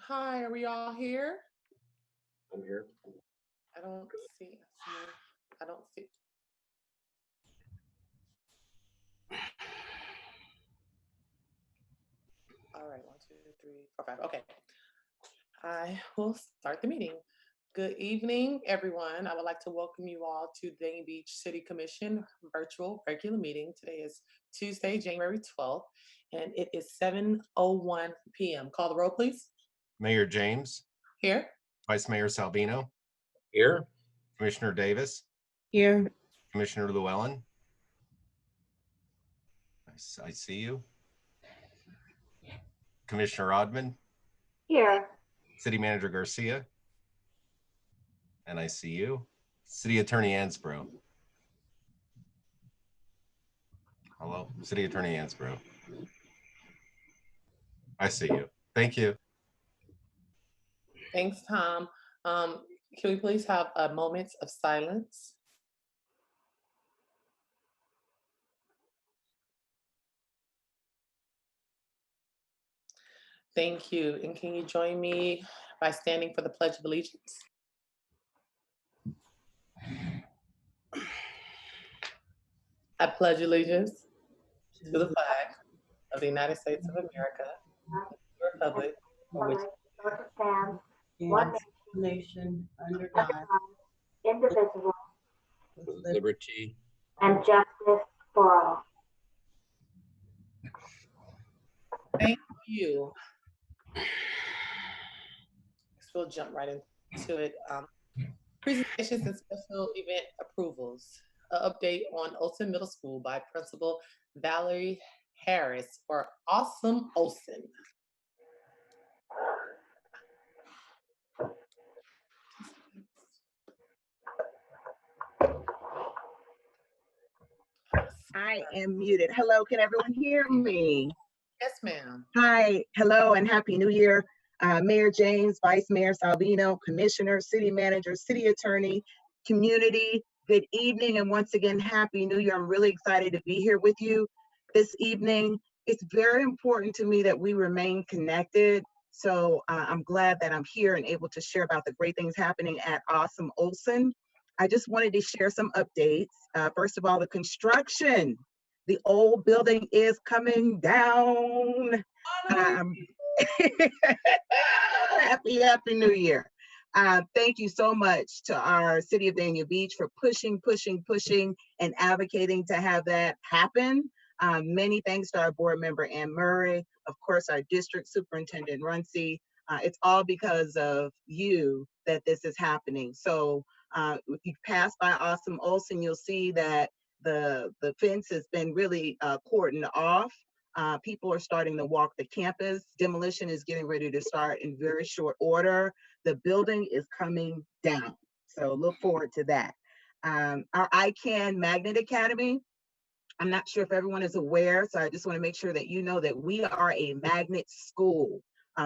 Hi, are we all here? I'm here. I don't see. I don't see. All right, one, two, three, four, five. Okay, I will start the meeting. Good evening, everyone. I would like to welcome you all to Dania Beach City Commission virtual regular meeting. Today is Tuesday, January 12th, and it is 7:01 p.m. Call the roll, please. Mayor James, Here. Vice Mayor Salvino, Here. Commissioner Davis, Here. Commissioner Llewellyn. I see you. Commissioner Rodman, Here. City Manager Garcia, and I see you. City Attorney Ansbro. Hello, City Attorney Ansbro. I see you. Thank you. Thanks, Tom. Can we please have a moment of silence? Thank you. And can you join me by standing for the Pledge of Allegiance? I pledge allegiance to the flag of the United States of America, the Republic, For which Stand one nation under God, indivisible, with With liberty. liberty. and justice for all. Thank you. So we'll jump right into it. Presentations and special event approvals. An update on Olson Middle School by Principal Valerie Harris for Awesome Olson. I am muted. Hello, can everyone hear me? Yes, ma'am. Hi, hello, and Happy New Year. Mayor James, Vice Mayor Salvino, Commissioner, City Manager, City Attorney, community, good evening, and once again, Happy New Year. I'm really excited to be here with you this evening. It's very important to me that we remain connected. So I'm glad that I'm here and able to share about the great things happening at Awesome Olson. I just wanted to share some updates. First of all, the construction, the old building is coming down. Happy New Year. Thank you so much to our City of Dania Beach for pushing, and advocating to have that happen. Many thanks to our board member, Ann Murray, of course, our district superintendent, Runcie. It's all because of you that this is happening. So if you pass by Awesome Olson, you'll see that the fence has been really cordoned off. People are starting to walk the campus. Demolition is getting ready to start in very short order. The building is coming down. So look forward to that. Our ICANN Magnet Academy, I'm not sure if everyone is aware, so I just want to make sure that you know that we are a magnet school.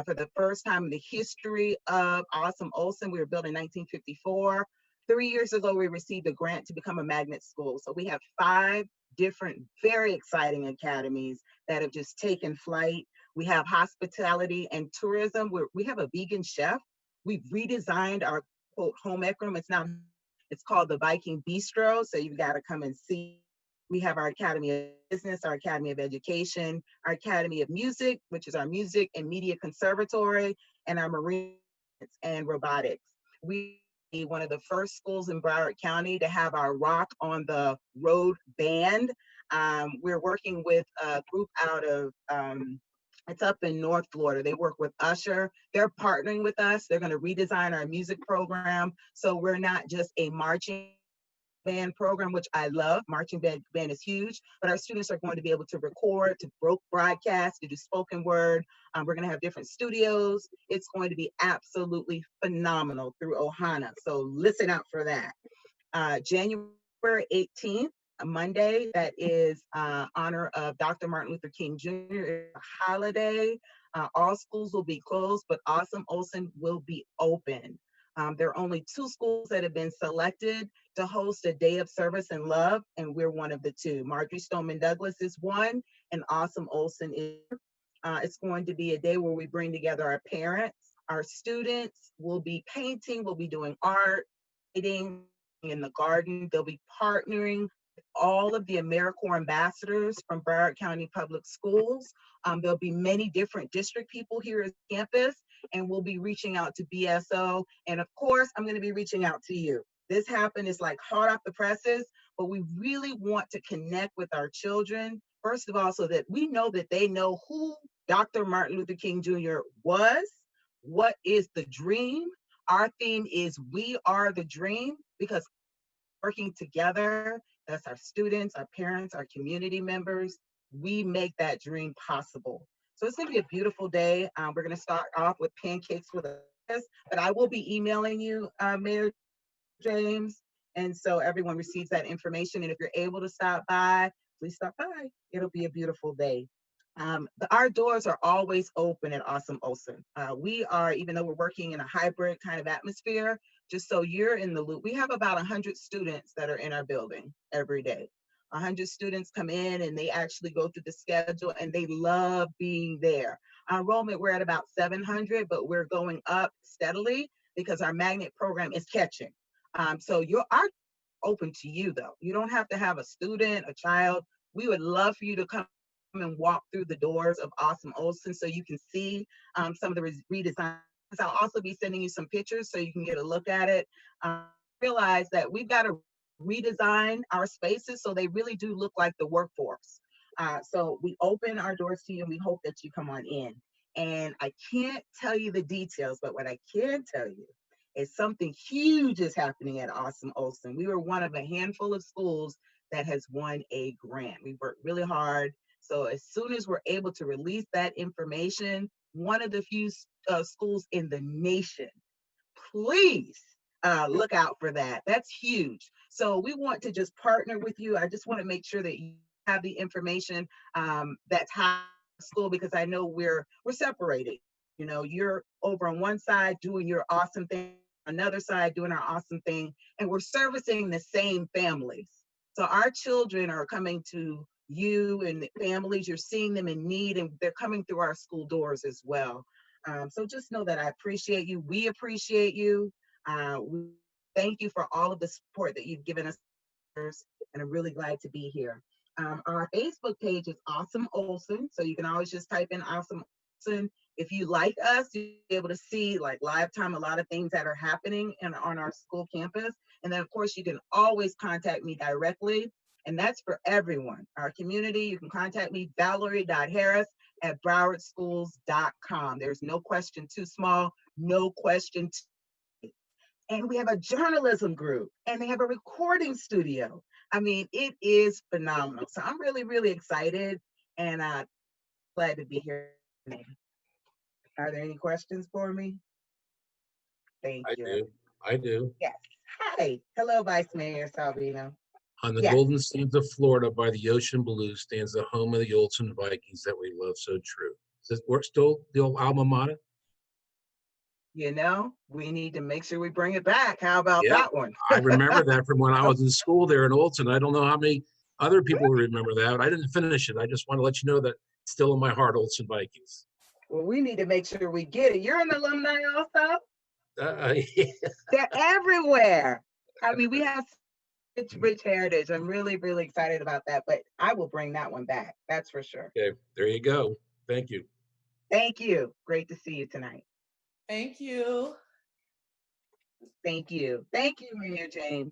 For the first time in the history of Awesome Olson, we were built in 1954. 3 years ago, we received a grant to become a magnet school. So we have 5 different, very exciting academies that have just taken flight. We have hospitality and tourism. We have a vegan chef. We've redesigned our quote home ec room. It's called the Viking Bistro. So you've got to come and see. We have our Academy of Business, our Academy of Education, our Academy of Music, which is our Music and Media Conservatory, and our Marine and Robotics. We are one of the first schools in Broward County to have our Rock on the Road band. We're working with a group out of, it's up in North Florida. They work with Usher. They're partnering with us. They're going to redesign our music program. So we're not just a marching band program, which I love. Marching band is huge, but our students are going to be able to record, to broadcast, to do spoken word. We're going to have different studios. It's going to be absolutely phenomenal through Ohana. So listen out for that. January 18th, a Monday, that is honor of Dr. Martin Luther King Jr. a holiday. All schools will be closed, but Awesome Olson will be open. There are only 2 schools that have been selected to host a day of service and love, and we're one of the 2. Marjory Stoneman Douglas is one, and Awesome Olson is. It's going to be a day where we bring together our parents, Our students will be painting, will be doing art, writing in the garden. They'll be partnering with all of the AmeriCorps ambassadors from Broward County Public Schools. There'll be many different district people here at campus, and we'll be reaching out to BSO. And of course, I'm going to be reaching out to you. This happened, it's like hot off the presses, but we really want to connect with our children, first of all, so that we know that they know who Dr. Martin Luther King Jr. was, what is the dream. Our theme is We Are the Dream, because working together, that's our students, our parents, our community members, we make that dream possible. So it's gonna be a beautiful day. We're gonna start off with pancakes with us, but I will be emailing you, Mayor James. And so everyone receives that information. And if you're able to stop by, please stop by. It'll be a beautiful day. Our doors are always open at Awesome Olson. We are, even though we're working in a hybrid kind of atmosphere, just so you're in the loop, we have about 100 students that are in our building every day. 100 students come in and they actually go through the schedule and they love being there. Our enrollment, we're at about 700, but we're going up steadily because our magnet program is catching. So our open to you though. You don't have to have a student, a child. We would love for you to come and walk through the doors of Awesome Olson so you can see some of the redesigns. I'll also be sending you some pictures so you can get a look at it. Realize that we've got to redesign our spaces so they really do look like the workforce. So we open our doors to you and we hope that you come on in. And I can't tell you the details, but what I can tell you is something huge is happening at Awesome Olson. We were one of a handful of schools that has won a grant. We worked really hard. So as soon as we're able to release that information, one of the few schools in the nation, please look out for that. That's huge. So we want to just partner with you. I just want to make sure that you have the information that's high school, because I know we're separated. You know, you're over on one side doing your awesome thing, another side doing our awesome thing, and we're servicing the same families. So our children are coming to you and the families, you're seeing them in need, and they're coming through our school doors as well. So just know that I appreciate you. We appreciate you. We thank you for all of the support that you've given us, and I'm really glad to be here. Our Facebook page is Awesome Olson, so you can always just type in Awesome Olson. If you like us, you'll be able to see like live time, a lot of things that are happening on our school campus. And then of course you can always contact me directly. And that's for everyone. Our community, you can contact me, Valerie.Harris@BrowardSchools.com. There's no question too small, no question too. And we have a journalism group and they have a recording studio. I mean, it is phenomenal. So I'm really, really excited and glad to be here today. Are there any questions for me? Thank you. I do. Yes. Hi. Hello, Vice Mayor Salvino. On the Yes. golden sands of Florida by the ocean blue stands the home of the Olson Vikings that we love so true. Is this work still the old alma mater? You know, we need to make sure we bring it back. How about Yeah. that one? I remember that from when I was in school there in Olson. I don't know how many other people remember that. I didn't finish it. I just want to let you know that it's still in my heart, Olson Vikings. Well, we need to make sure we get it. You're an alumni also? Yeah. They're everywhere. I mean, we have such rich heritage. I'm really, really excited about that, but I will bring that one back. That's for sure. Okay, there you go. Thank you. Thank you. Great to see you tonight. Thank you. Thank you. Thank you, Mayor James.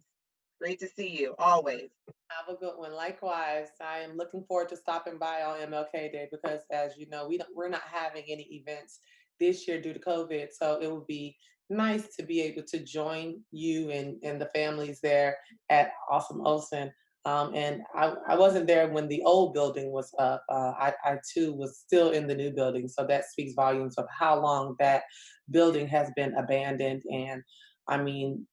Great to see you always. Have a good one. Likewise, I am looking forward to stopping by on MLK Day because, as you know, we're not having any events this year due to COVID. So it would be nice to be able to join you and the families there at Awesome Olson. And I wasn't there when the old building was up. I too was still in the new building. So that speaks volumes of how long that building has been abandoned. And I mean,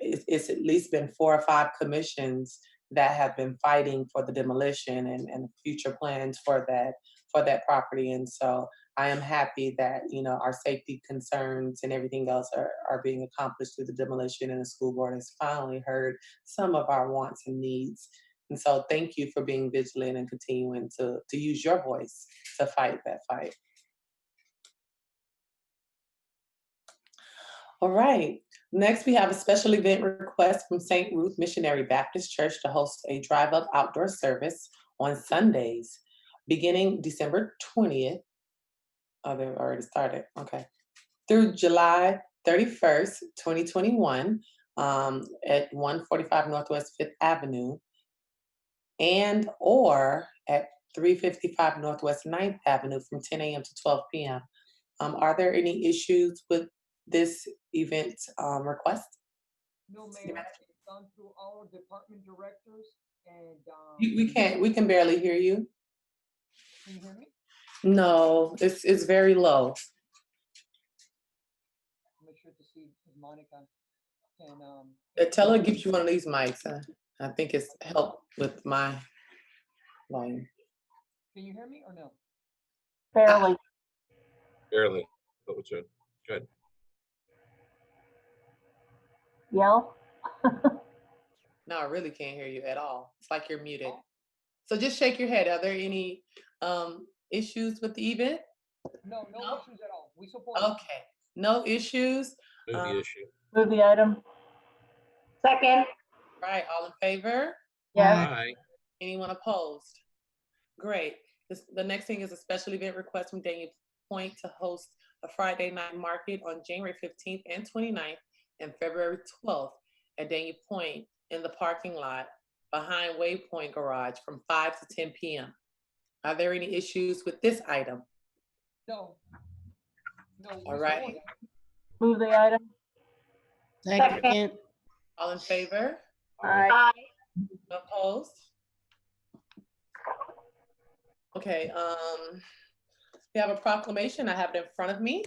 it's at least been 4 or 5 commissions that have been fighting for the demolition and future plans for that property. And so I am happy that, you know, our safety concerns and everything else are being accomplished through the demolition, and the school board has finally heard some of our wants and needs. And so thank you for being vigilant and continuing to use your voice to fight that fight. All right. Next, we have a special event request from St. Ruth Missionary Baptist Church to host a drive-up outdoor service on Sundays, beginning December 20th. Oh, they've already started. Okay. Through July 31st, 2021, at 145 Northwest Fifth Avenue and or at 355 Northwest 9th Avenue from 10 a.m. to 12 p.m. Are there any issues with this event request? No, City Mayor, Manager? it's gone through all department directors and, We can barely hear you. can you hear me? No, it's very low. Make sure to see if Monica can, Tell her to get you one of these mics. I think it's help with my volume. can you hear me or no? Barely. Barely. But what's good? Good. Yell. No, I really can't hear you at all. It's like you're muted. So just shake your head. Are there any issues with the event? No, no No? issues at all. We support. it. Okay, no issues. Move the issue. Move the item. Second. Right, all in favor? Yes. Aye. Anyone opposed? Great. The next thing is a special event request from Daniel Point to host a Friday night market on January 15th and 29th and February 12th at Daniel Point in the parking lot behind Waypoint Garage from 5 to 10 p.m. Are there any issues with this item? No. No. we All right. support it. Move the item. Second. All in favor? Aye. Opposed? Okay, we have a proclamation. I have it in front of me.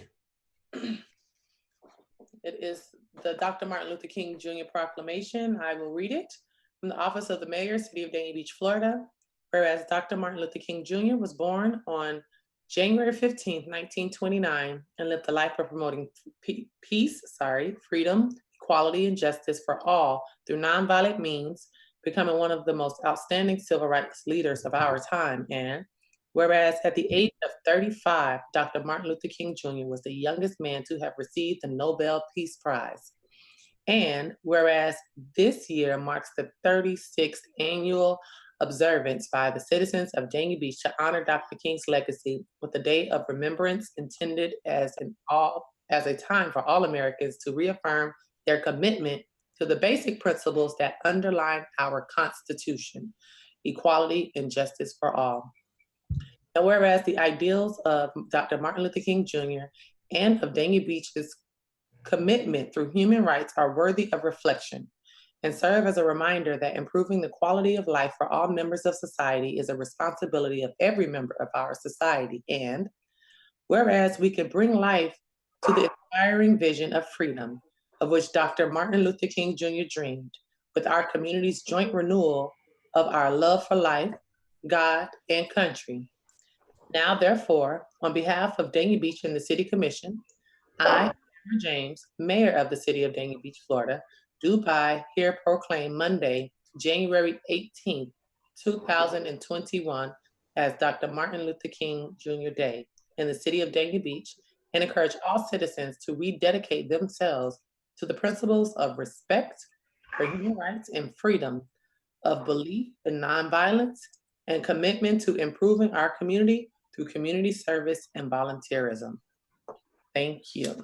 It is the Dr. Martin Luther King Jr. proclamation. I will read it. From the office of the mayor, city of Dania Beach, Florida. Whereas Dr. Martin Luther King Jr. was born on January 15th, 1929, and lived a life of promoting freedom, equality, and justice for all through nonviolent means, becoming one of the most outstanding civil rights leaders of our time. And whereas at the age of 35, Dr. Martin Luther King Jr. was the youngest man to have received the Nobel Peace Prize. And whereas this year marks the 36th annual observance by the citizens of Dania Beach to honor Dr. King's legacy with a day of remembrance intended as a time for all Americans to reaffirm their commitment to the basic principles that underline our Constitution, equality and justice for all. And whereas the ideals of Dr. Martin Luther King Jr. and of Dania Beach's commitment through human rights are worthy of reflection and serve as a reminder that improving the quality of life for all members of society is a responsibility of every member of our society. And whereas we can bring life to the inspiring vision of freedom of which Dr. Martin Luther King Jr. dreamed, with our community's joint renewal of our love for life, God, and country. Now, therefore, on behalf of Dania Beach and the City Commission, I, Cameron James, Mayor of the City of Dania Beach, Florida, do here proclaim Monday, January 18th, 2021, as Dr. Martin Luther King Jr. Day in the City of Dania Beach, and encourage all citizens to rededicate themselves to the principles of respect for human rights and freedom of belief and nonviolence, and commitment to improving our community through community service and volunteerism. Thank you.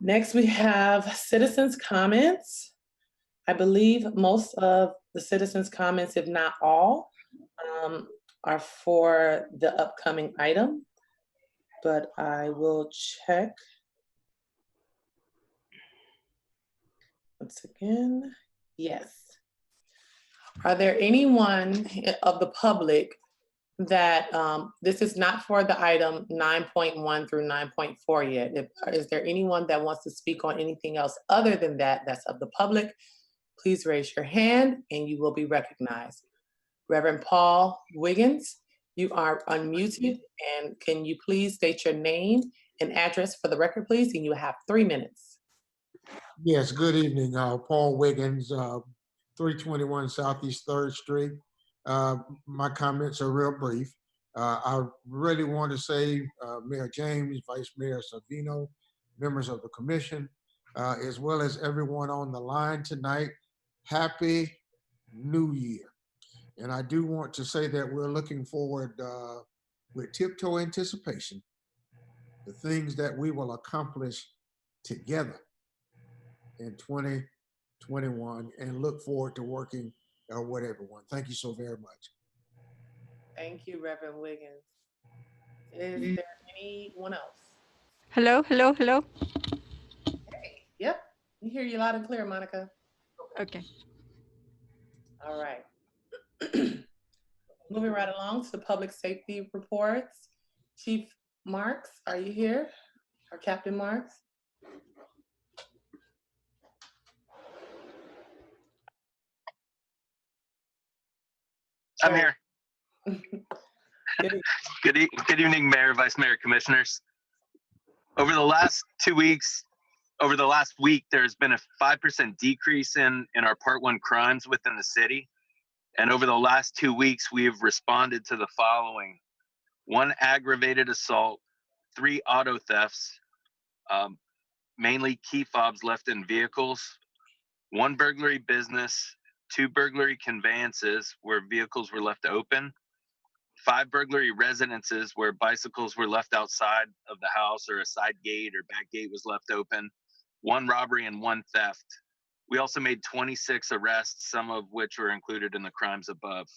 Next, we have citizens' comments. I believe most of the citizens' comments, if not all, are for the upcoming item, but I will check. Once again, yes. Are there anyone of the public that, this is not for the item 9.1 through 9.4 yet. Is there anyone that wants to speak on anything else other than that, that's of the public? Please raise your hand and you will be recognized. Reverend Paul Wiggins, you are unmuted, and can you please state your name and address for the record, please? And you have 3 minutes. Yes, good evening. Paul Wiggins, 321 Southeast 3rd Street. My comments are real brief. I really want to say, Mayor James, Vice Mayor Savino, members of the commission, as well as everyone on the line tonight, Happy New Year. And I do want to say that we're looking forward with tiptoe anticipation, the things that we will accomplish together in 2021, and look forward to working with everyone. Thank you so very much. Thank you, Reverend Wiggins. Is there anyone else? Hello, hello, hello. Hey, yep, we hear you loud and clear, Monica. Okay. All right. Moving right along to the public safety reports. Chief Marks, are you here? Or Captain Marks? I'm here. Good Good evening, Mayor, Vice Mayor, Commissioners. Over the last 2 weeks, over the last week, there's been a 5% decrease in our Part 1 crimes within the city. And over the last 2 weeks, we have responded to the following: 1 aggravated assault, 3 auto thefts, mainly key fobs left in vehicles, 1 burglary business, 2 burglary conveyances where vehicles were left open, 5 burglary residences where bicycles were left outside of the house or a side gate or back gate was left open, 1 robbery and 1 theft. We also made 26 arrests, some of which were included in the crimes above.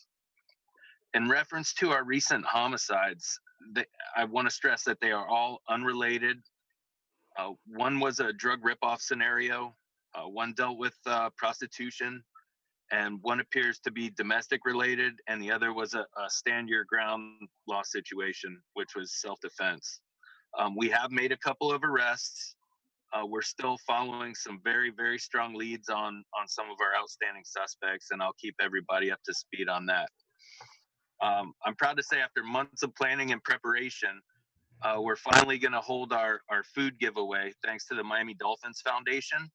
In reference to our recent homicides, I want to stress that they are all unrelated. 1 was a drug ripoff scenario, 1 dealt with prostitution, and 1 appears to be domestic related, and the other was a stand your ground law situation, which was self-defense. We have made a couple of arrests. We're still following some very, very strong leads on some of our outstanding suspects, and I'll keep everybody up to speed on that. I'm proud to say, after months of planning and preparation, we're finally going to hold our food giveaway thanks to the Miami Dolphins Foundation.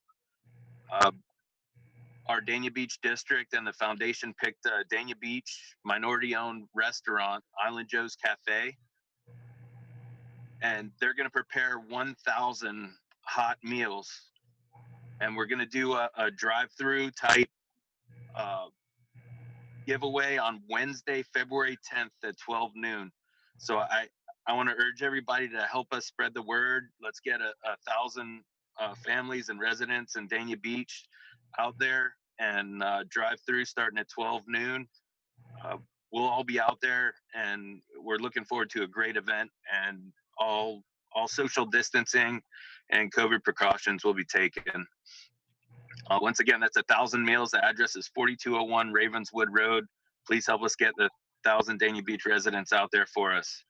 Our Dania Beach district and the foundation picked Dania Beach minority-owned restaurant, Island Joe's Cafe, and they're going to prepare 1,000 hot meals, and we're going to do a drive-through type giveaway on Wednesday, February 10th at 12 noon. So I want to urge everybody to help us spread the word. Let's get 1,000 families and residents in Dania Beach out there and drive through starting at 12 noon. We'll all be out there, and we're looking forward to a great event, and all social distancing and COVID precautions will be taken. Once again, that's 1,000 meals. The address is 4201 Ravenswood Road. Please help us get the 1,000 Dania Beach residents out there for us.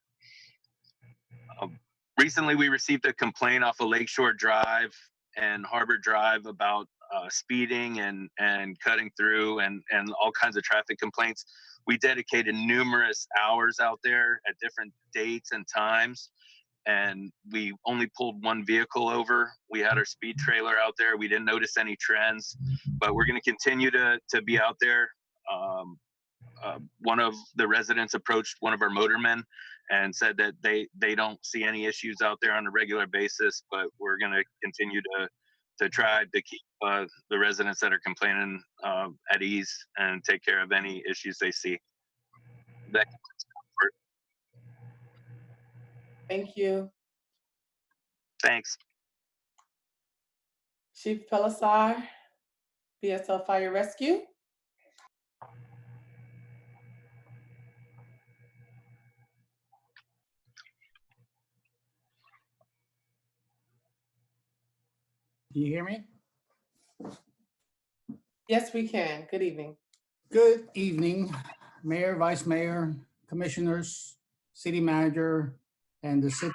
Recently, we received a complaint off of Lakeshore Drive and Harbor Drive about speeding and cutting through and all kinds of traffic complaints. We dedicated numerous hours out there at different dates and times, and we only pulled 1 vehicle over. We had our speed trailer out there. We didn't notice any trends, but we're going to continue to be out there. One of the residents approached one of our motormen and said that they don't see any issues out there on a regular basis, but we're going to continue to try to keep the residents that are complaining at ease and take care of any issues they see. Thank you. Thanks. Chief Pelisar, BSL Fire Rescue. Can you hear me? Yes, we can. Good evening. Good evening, Mayor, Vice Mayor, Commissioners, City Manager, and the city.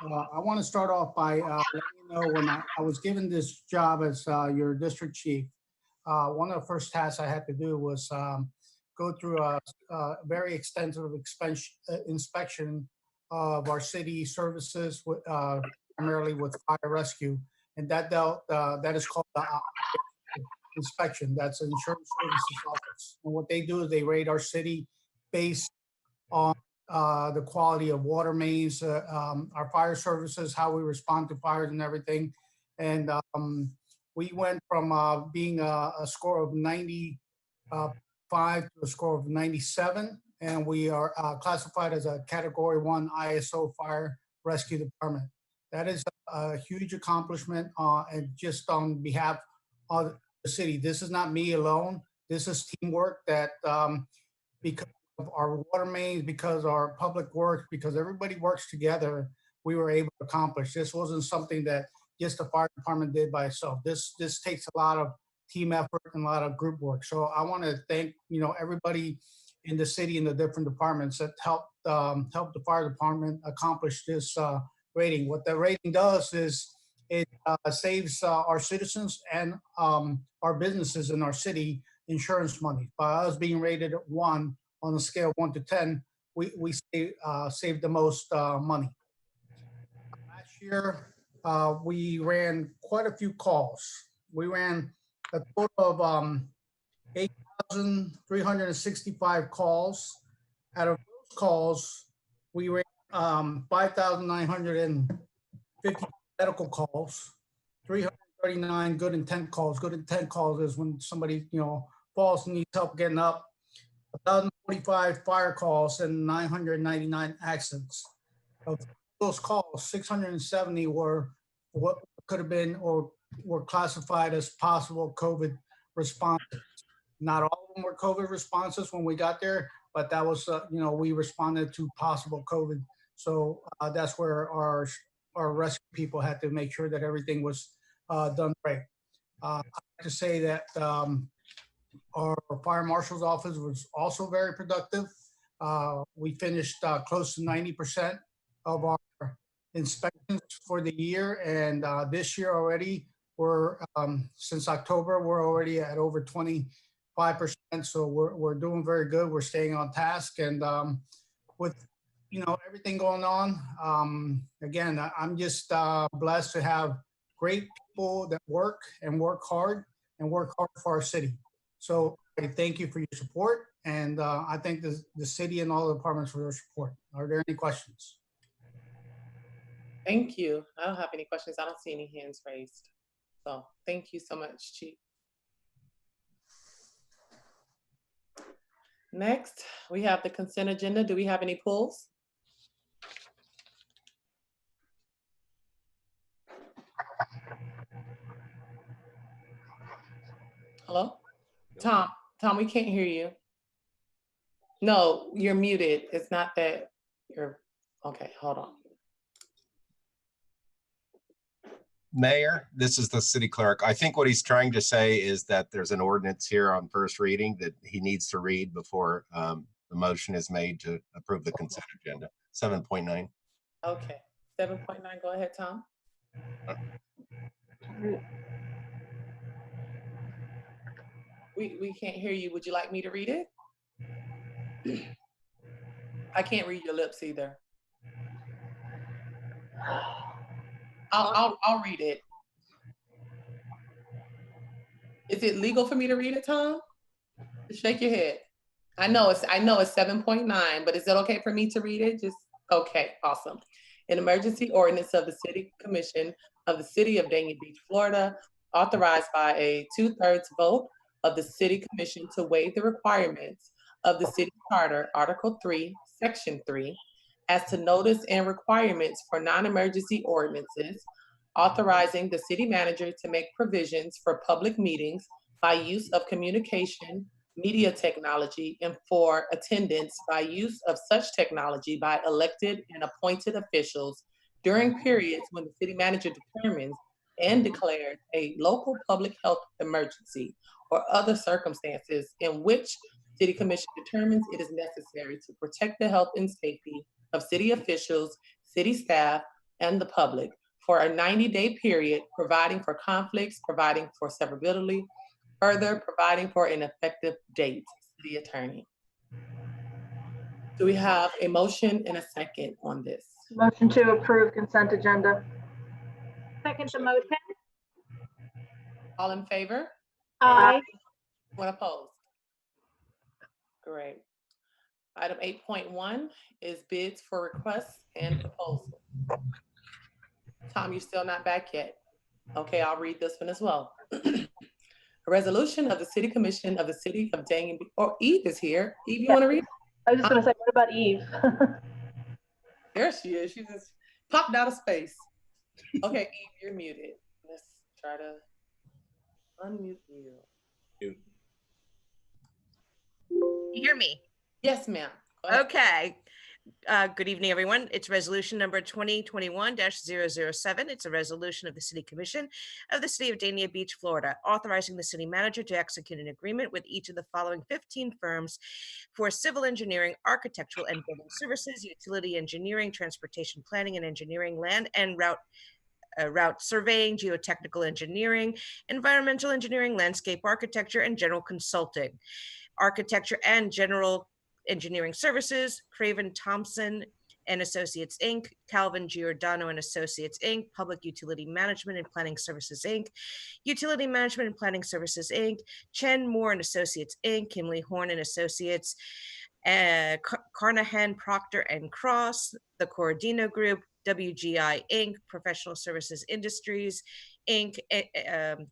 I want to start off by letting you know, when I was given this job as your district chief, one of the first tasks I had to do was go through a very extensive inspection of our city services, primarily with fire rescue. And that is called the inspection. That's an insurance services office. And what they do is they rate our city based on the quality of water mains, our fire services, how we respond to fires and everything. And we went from being a score of 95 to a score of 97. And we are classified as a Category 1 ISO Fire Rescue Department. That is a huge accomplishment, and just on behalf of the city. This is not me alone. This is teamwork that because of our water mains, because our public works, because everybody works together, we were able to accomplish. This wasn't something that just the fire department did by itself. This takes a lot of team effort and a lot of group work. So I want to thank, everybody in the city and the different departments that helped the fire department accomplish this rating. What the rating does is it saves our citizens and our businesses in our city insurance money. By us being rated at 1 on a scale of 1 to 10, we save the most money. Last year, we ran quite a few calls. We ran a total of 8,365 calls. Out of those calls, we ran 5,950 medical calls, 339 good intent calls. Good intent calls is when somebody, falls and needs help getting up. 1,045 fire calls and 999 accidents. Of those calls, 670 were what could have been or were classified as possible COVID responses. Not all of them were COVID responses when we got there, but that was, we responded to possible COVID. So that's where our rescue people had to make sure that everything was done right. I'd like to say that our fire marshal's office was also very productive. We finished close to 90% of our inspections for the year. And this year already, we're since October, we're already at over 25%. So we're doing very good. We're staying on task. And with, everything going on, again, I'm just blessed to have great people that work hard for our city. So I thank you for your support. And I thank the city and all the departments for their support. Are there any questions? Thank you. I don't have any questions. I don't see any hands raised. So thank you so much, Chief. Next, we have the consent agenda. Do we have any pulls? Hello? Tom, we can't hear you. No, you're muted. It's not that you're, okay, hold on. Mayor, this is the city clerk. I think what he's trying to say is that there's an ordinance here on first reading that he needs to read before the motion is made to approve the consent agenda. 7.9. Okay, 7.9, go ahead, Tom. We can't hear you. Would you like me to read it? I can't read your lips either. I'll read it. Is it legal for me to read it, Tom? Shake your head. I know it's 7.9, but is it okay for me to read it? Just okay, awesome. An emergency ordinance of the City Commission of the City of Dania Beach, Florida, authorized by a 2/3 vote of the City Commission to waive the requirements of the City Charter, Article 3, Section 3, as to notice and requirements for non-emergency ordinances, authorizing the city manager to make provisions for public meetings by use of communication, media technology, and for attendance by use of such technology by elected and appointed officials during periods when the city manager determines and declares a local public health emergency or other circumstances in which City Commission determines it is necessary to protect the health and safety of city officials, city staff, and the public for a 90-day period, providing for conflicts, providing for severability, further providing for an effective date. City Attorney. Do we have a motion and a second on this? Motion to approve consent agenda. Second the motion. All in favor? Aye. Anyone opposed? Great. Item 8.1 is bids for requests and proposals. Tom, you're still not back yet. Okay, I'll read this one as well. A resolution of the City Commission of the City of Dayton, or Eve is here. Eve, you want to read? I was just gonna say, what about Eve? There she is. She just popped out of space. Okay, Eve, you're muted. Let's try to unmute you. You hear me? Yes, ma'am. Go ahead. Okay. Good evening, everyone. It's resolution number 2021-007. It's a resolution of the City Commission of the City of Dania Beach, Florida, authorizing the city manager to execute an agreement with each of the following 15 firms for civil engineering, architectural and building services, utility engineering, transportation planning and engineering, land and route surveying, geotechnical engineering, environmental engineering, landscape architecture, and general consulting. Architecture and general engineering services, Craven Thompson and Associates, Inc., Calvin Giordano and Associates, Inc., Public Utility Management and Planning Services, Inc., Utility Management and Planning Services, Inc., Chen Moore and Associates, Inc., Kimley Horn and Associates, Carnahan, Proctor and Cross, the Corradino Group, WGI, Inc., Professional Services Industries, Inc.,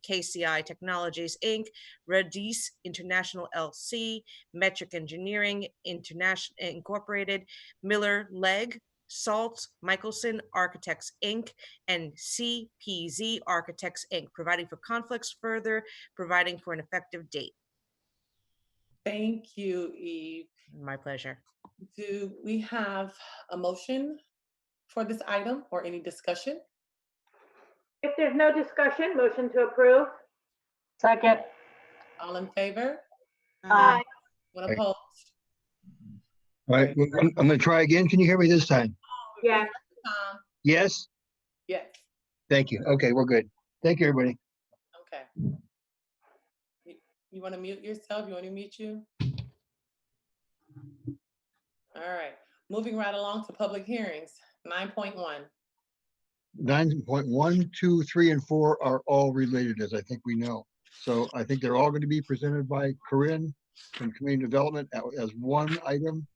KCI Technologies, Inc., Radis International LC, Metric Engineering International Incorporated, Miller Legg, Salt, Michelson Architects, Inc., and CPZ Architects, Inc., providing for conflicts, further providing for an effective date. Thank you, Eve. My pleasure. Do we have a motion for this item or any discussion? If there's no discussion, motion to approve. Second. All in favor? Aye. One opposed? All right, I'm gonna try again. Can you hear me this time? Yes. Tom? Yes? Yes. Thank you. Okay, we're good. Thank you, everybody. Okay. You want to mute yourself? You want to mute you? All right. Moving right along to public hearings. 9.1. 9.1, 2, 3, and 4 are all related, as I think we know. So I think they're all going to be presented by Corinne from Community Development as one item,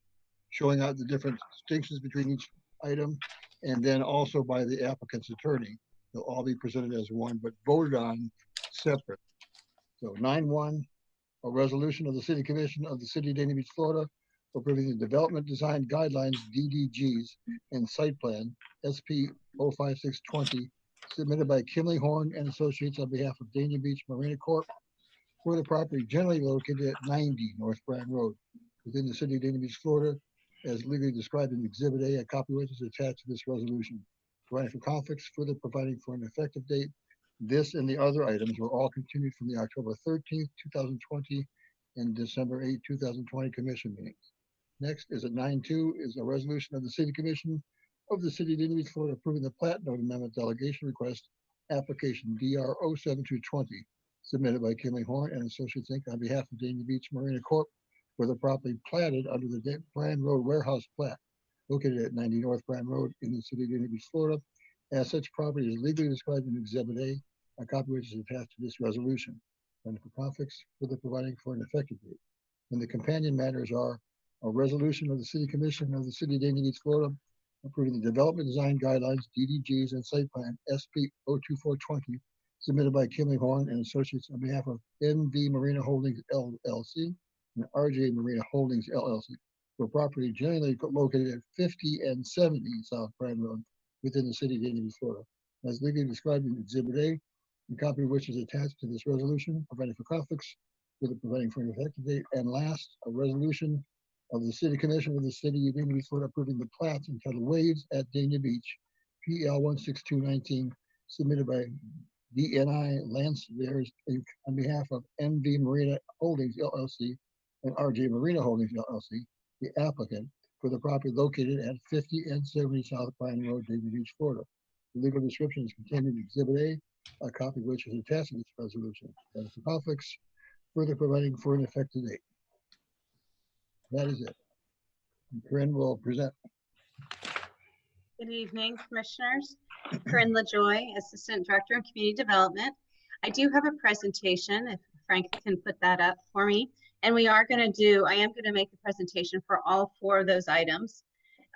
showing out the different distinctions between each item, and then also by the applicant's attorney. They'll all be presented as one, but voted on separate. So 9.1, a resolution of the City Commission of the City of Dania Beach, Florida, approving the Development Design Guidelines, DDGs, and Site Plan, SP 05620, submitted by Kimley Horn and Associates on behalf of Dania Beach Marina Corp. for the property generally located at 90 North Bryan Road, within the City of Dania Beach, Florida, as legally described in Exhibit A, a copy of which is attached to this resolution. Providing for conflicts, further providing for an effective date. This and the other items were all continued from the October 13th, 2020 and December 8, 2020 commission meetings. Next is at 9.2 is a resolution of the City Commission of the City of Dania Beach, Florida, approving the plat note amendment delegation request application DR 07220 submitted by Kimley Horn and Associates, Inc. on behalf of Dania Beach Marina Corp. for the property platted under the Bryan Road warehouse plat located at 90 North Bryan Road in the City of Dania Beach, Florida. As such property is legally described in Exhibit A, a copy of which is attached to this resolution. And for conflicts, further providing for an effective date. And the companion matters are a resolution of the City Commission of the City of Dania Beach, Florida, approving the Development Design Guidelines, DDGs, and Site Plan, SP 02420, submitted by Kimley Horn and Associates on behalf of NV Marina Holdings LLC and RJ Marina Holdings LLC for property generally located at 50 and 70 South Bryan Road within the City of Dania Beach, Florida, as legally described in Exhibit A, a copy of which is attached to this resolution, providing for conflicts, further providing for an effective date, and last, a resolution of the City Commission of the City of Dania Beach, Florida, approving the plats entitled Waves at Dania Beach, PL 16219, submitted by DNI Land Surveyors Inc. on behalf of MV Marina Holdings LLC and RJ Marina Holdings LLC, the applicant, for the property located at 50 and 70 South Bryan Road, Dania Beach, Florida. The legal description is contained in Exhibit A, a copy of which is attached to this resolution. And for conflicts, further providing for an effective date. That is it. And Corinne will present. Good evening, Commissioners. Corinne LaJoy, Assistant Director of Community Development. I do have a presentation, if Frank can put that up for me. And I am going to make the presentation for all 4 of those items.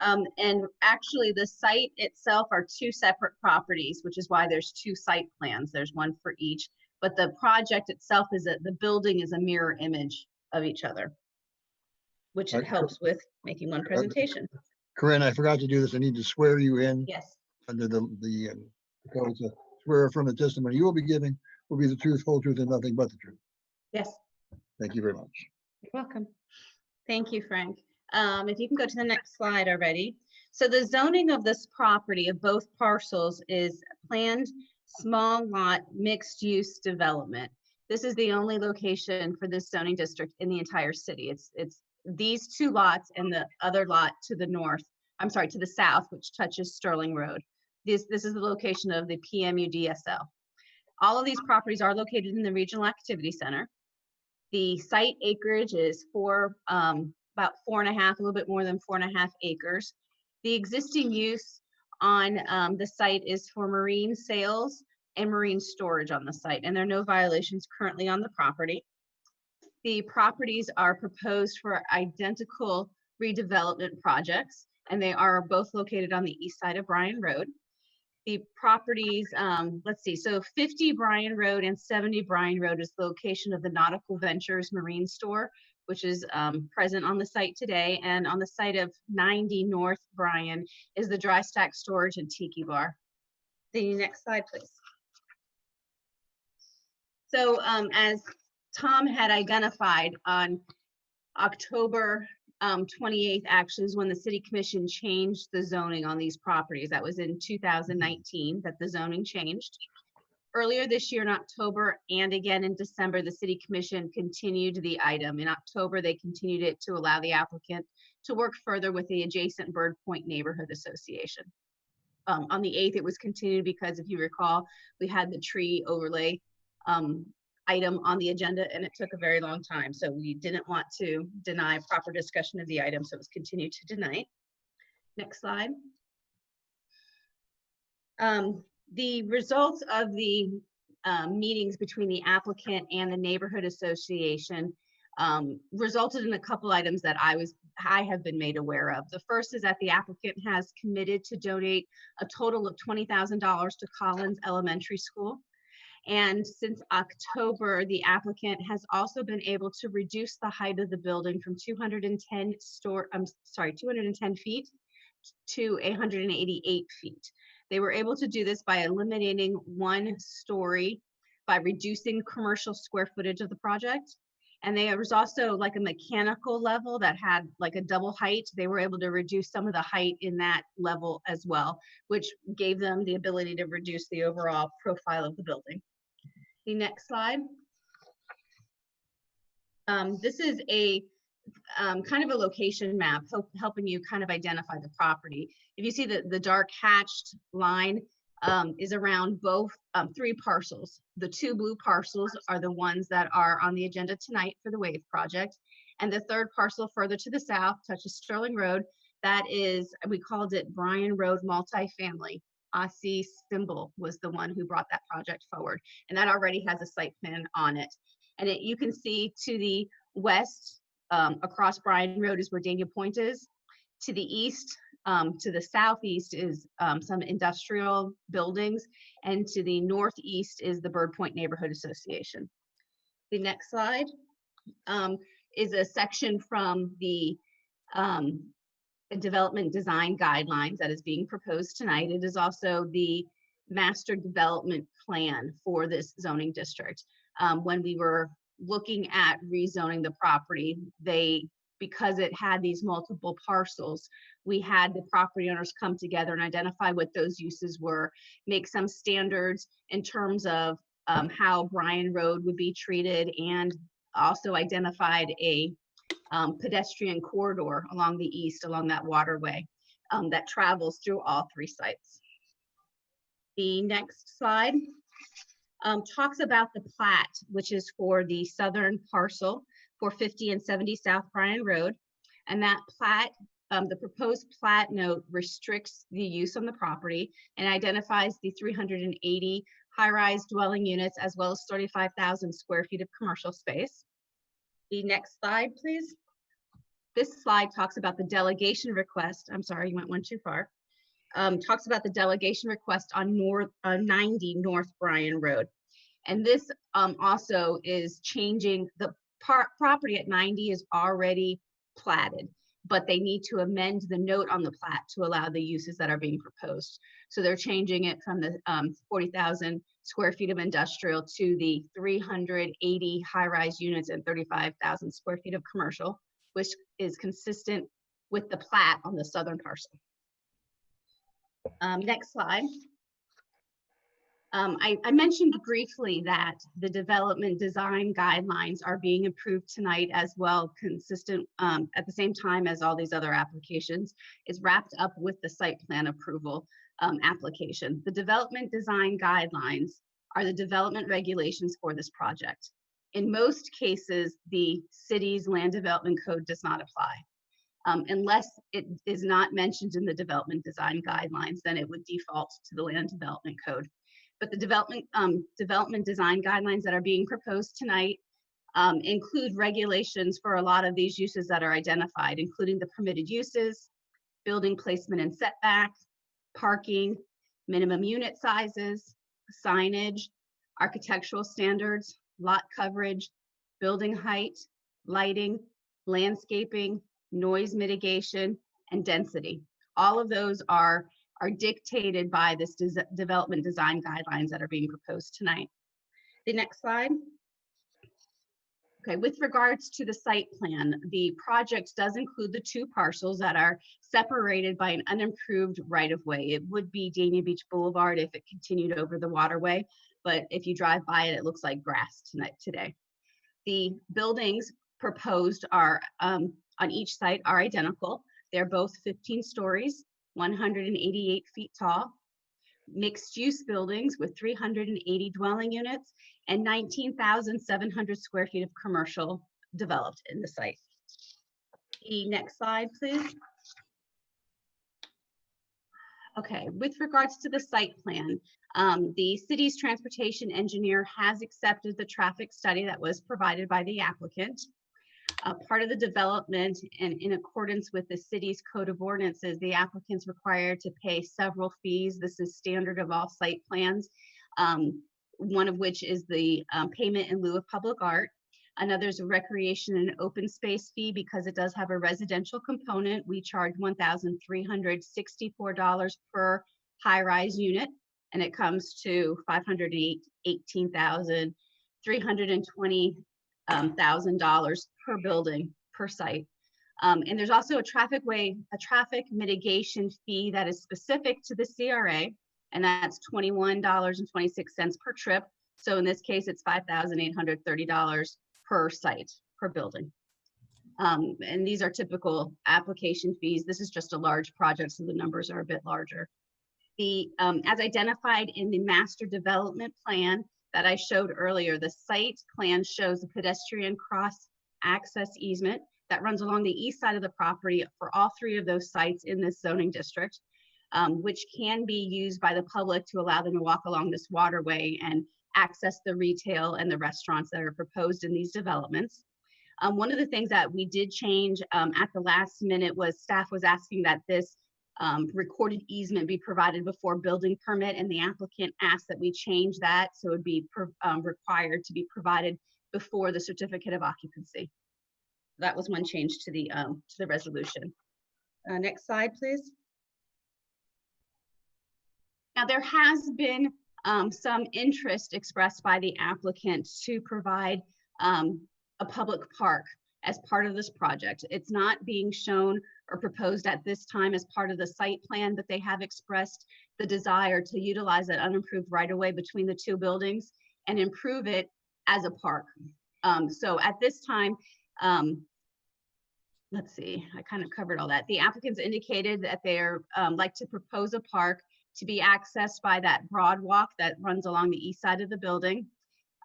And actually the site itself are 2 separate properties, which is why there's 2 site plans. There's one for each, but the project itself the building is a mirror image of each other, which it helps with making one presentation. Corinne, I forgot to do this. I need to swear you in Yes. under the code to swear from the testimony you will be giving will be the truth, whole truth, and nothing but the truth. Yes. Thank you very much. You're welcome. Thank you, Frank. If you can go to the next slide already. So the zoning of this property of both parcels is planned small lot mixed use development. This is the only location for this zoning district in the entire city. It's these 2 lots and the other lot to the north, to the south, which touches Sterling Road. This is the location of the PMUDSL. All of these properties are located in the Regional Activity Center. The site acreage is about 4.5, a little bit more than 4.5 acres. The existing use on the site is for marine sales and marine storage on the site, and there are no violations currently on the property. The properties are proposed for identical redevelopment projects, and they are both located on the east side of Bryan Road. The properties, so 50 Bryan Road and 70 Bryan Road is the location of the Nautical Ventures Marine Store, which is present on the site today. And on the site of 90 North Bryan is the Dry Stack Storage and Tiki Bar. The next slide, please. So as Tom had identified on October 28th, actually, is when the City Commission changed the zoning on these properties. That was in 2019 that the zoning changed. Earlier this year in October and again in December, the City Commission continued the item. In October, they continued it to allow the applicant to work further with the adjacent Bird Point Neighborhood Association. On the 8th, it was continued because if you recall, we had the tree overlay item on the agenda and it took a very long time. So we didn't want to deny proper discussion of the item, so it was continued to deny. Next slide. The results of the meetings between the applicant and the neighborhood association resulted in a couple items that I have been made aware of. The first is that the applicant has committed to donate a total of $20,000 to Collins Elementary School. And since October, the applicant has also been able to reduce the height of the building from 210 feet to 188 feet. They were able to do this by eliminating 1 story, by reducing commercial square footage of the project. And there was also like a mechanical level that had like a double height. They were able to reduce some of the height in that level as well, which gave them the ability to reduce the overall profile of the building. The next slide. This is a kind of a location map helping you kind of identify the property. If you see the dark hatched line is around both 3 parcels. The 2 blue parcels are the ones that are on the agenda tonight for the WAVE project. And the 3rd parcel further to the south touches Sterling Road. That is, we called it Bryan Road Multifamily. Ossie Symbol was the one who brought that project forward. And that already has a site plan on it. And you can see to the west, across Bryan Road is where Dania Point is. To the east, to the southeast is some industrial buildings. And to the northeast is the Bird Point Neighborhood Association. The next slide is a section from the development design guidelines that is being proposed tonight. It is also the master development plan for this zoning district. When we were looking at rezoning the property, because it had these multiple parcels, we had the property owners come together and identify what those uses were, make some standards in terms of how Bryan Road would be treated, and also identified a pedestrian corridor along the east, along that waterway that travels through all 3 sites. The next slide talks about the plat, which is for the southern parcel for 50 and 70 South Bryan Road. And that plat, the proposed plat note restricts the use on the property and identifies the 380 high-rise dwelling units as well as 35,000 square feet of commercial space. The next slide, please. This slide talks about the delegation request. I'm sorry, you went one too far. Talks about the delegation request on 90 North Bryan Road. And this also is changing the property at 90 is already platted, but they need to amend the note on the plat to allow the uses that are being proposed. So they're changing it from the 40,000 square feet of industrial to the 380 high-rise units and 35,000 square feet of commercial, which is consistent with the plat on the southern parcel. Next slide. I mentioned briefly that the development design guidelines are being approved tonight as well, consistent at the same time as all these other applications, is wrapped up with the site plan approval application. The development design guidelines are the development regulations for this project. In most cases, the city's land development code does not apply. Unless it is not mentioned in the development design guidelines, then it would default to the land development code. But the development design guidelines that are being proposed tonight include regulations for a lot of these uses that are identified, including the permitted uses, building placement and setback, parking, minimum unit sizes, signage, architectural standards, lot coverage, building height, lighting, landscaping, noise mitigation, and density. All of those are dictated by this development design guidelines that are being proposed tonight. The next slide. Okay, with regards to the site plan, the project does include the two parcels that are separated by an unimproved right-of-way. It would be Dania Beach Boulevard if it continued over the waterway, but if you drive by it, it looks like grass today. The buildings proposed are on each site are identical. They're both 15 stories, 188 feet tall, mixed-use buildings with 380 dwelling units and 19,700 square feet of commercial developed in the site. The next slide, please. Okay, with regards to the site plan, the city's transportation engineer has accepted the traffic study that was provided by the applicant. Part of the development and in accordance with the city's code of ordinances, the applicant's required to pay several fees. This is standard of all site plans, one of which is the payment in lieu of public art. Another is a recreation and open space fee because it does have a residential component. We charge $1,364 per high-rise unit, and it comes to $518,320,000 per building per site. And there's also a traffic mitigation fee that is specific to the CRA, and that's $21.26 per trip. So in this case, it's $5,830 per site, per building. And these are typical application fees. This is just a large project, so the numbers are a bit larger. As identified in the master development plan that I showed earlier, the site plan shows a pedestrian cross access easement that runs along the east side of the property for all three of those sites in this zoning district, which can be used by the public to allow them to walk along this waterway and access the retail and the restaurants that are proposed in these developments. One of the things that we did change at the last minute was staff was asking that this recorded easement be provided before building permit, and the applicant asked that we change that so it would be required to be provided before the certificate of occupancy. That was one change to the resolution. Next slide, please. Now there has been some interest expressed by the applicant to provide a public park as part of this project. It's not being shown or proposed at this time as part of the site plan, but they have expressed the desire to utilize that unimproved right-of-way between the two buildings and improve it as a park. So at this time, let's see, I kind of covered all that. The applicants indicated that they're like to propose a park to be accessed by that broad walk that runs along the east side of the building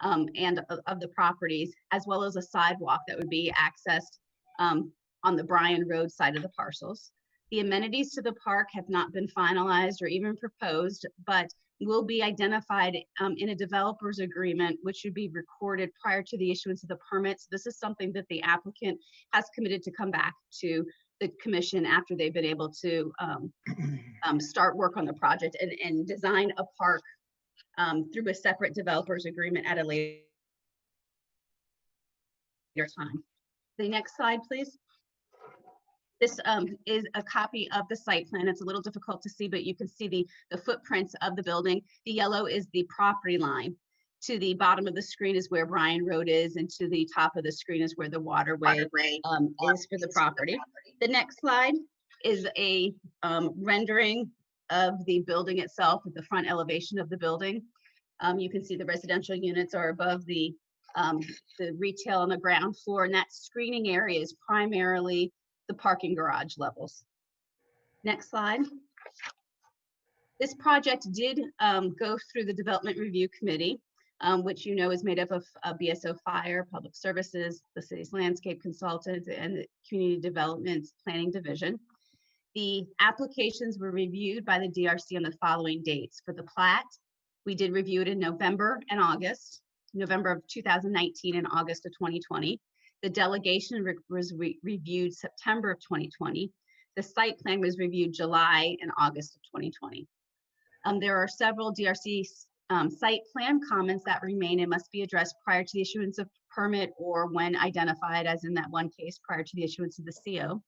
and of the properties, as well as a sidewalk that would be accessed on the Bryan Road side of the parcels. The amenities to the park have not been finalized or even proposed, but will be identified in a developer's agreement, which should be recorded prior to the issuance of the permits. This is something that the applicant has committed to come back to the commission after they've been able to start work on the project and design a park through a separate developer's agreement at a later time. The next slide, please. This is a copy of the site plan. It's a little difficult to see, but you can see the footprints of the building. The yellow is the property line. To the bottom of the screen is where Bryan Road is, and to the top of the screen is where the waterway is for the property. The next slide is a rendering of the building itself, with the front elevation of the building. You can see the residential units are above the retail on the ground floor, and that screening area is primarily the parking garage levels. Next slide. This project did go through the Development Review Committee, which you know is made up of BSO Fire, Public Services, the city's landscape consultant, and the Community Development Planning Division. The applications were reviewed by the DRC on the following dates. For the plat, we did review it in November and August, November of 2019 and August of 2020. The delegation was reviewed September of 2020. The site plan was reviewed July and August of 2020. There are several DRC site plan comments that remain and must be addressed prior to the issuance of permit, or when identified, as in that one case, prior to the issuance of the CO.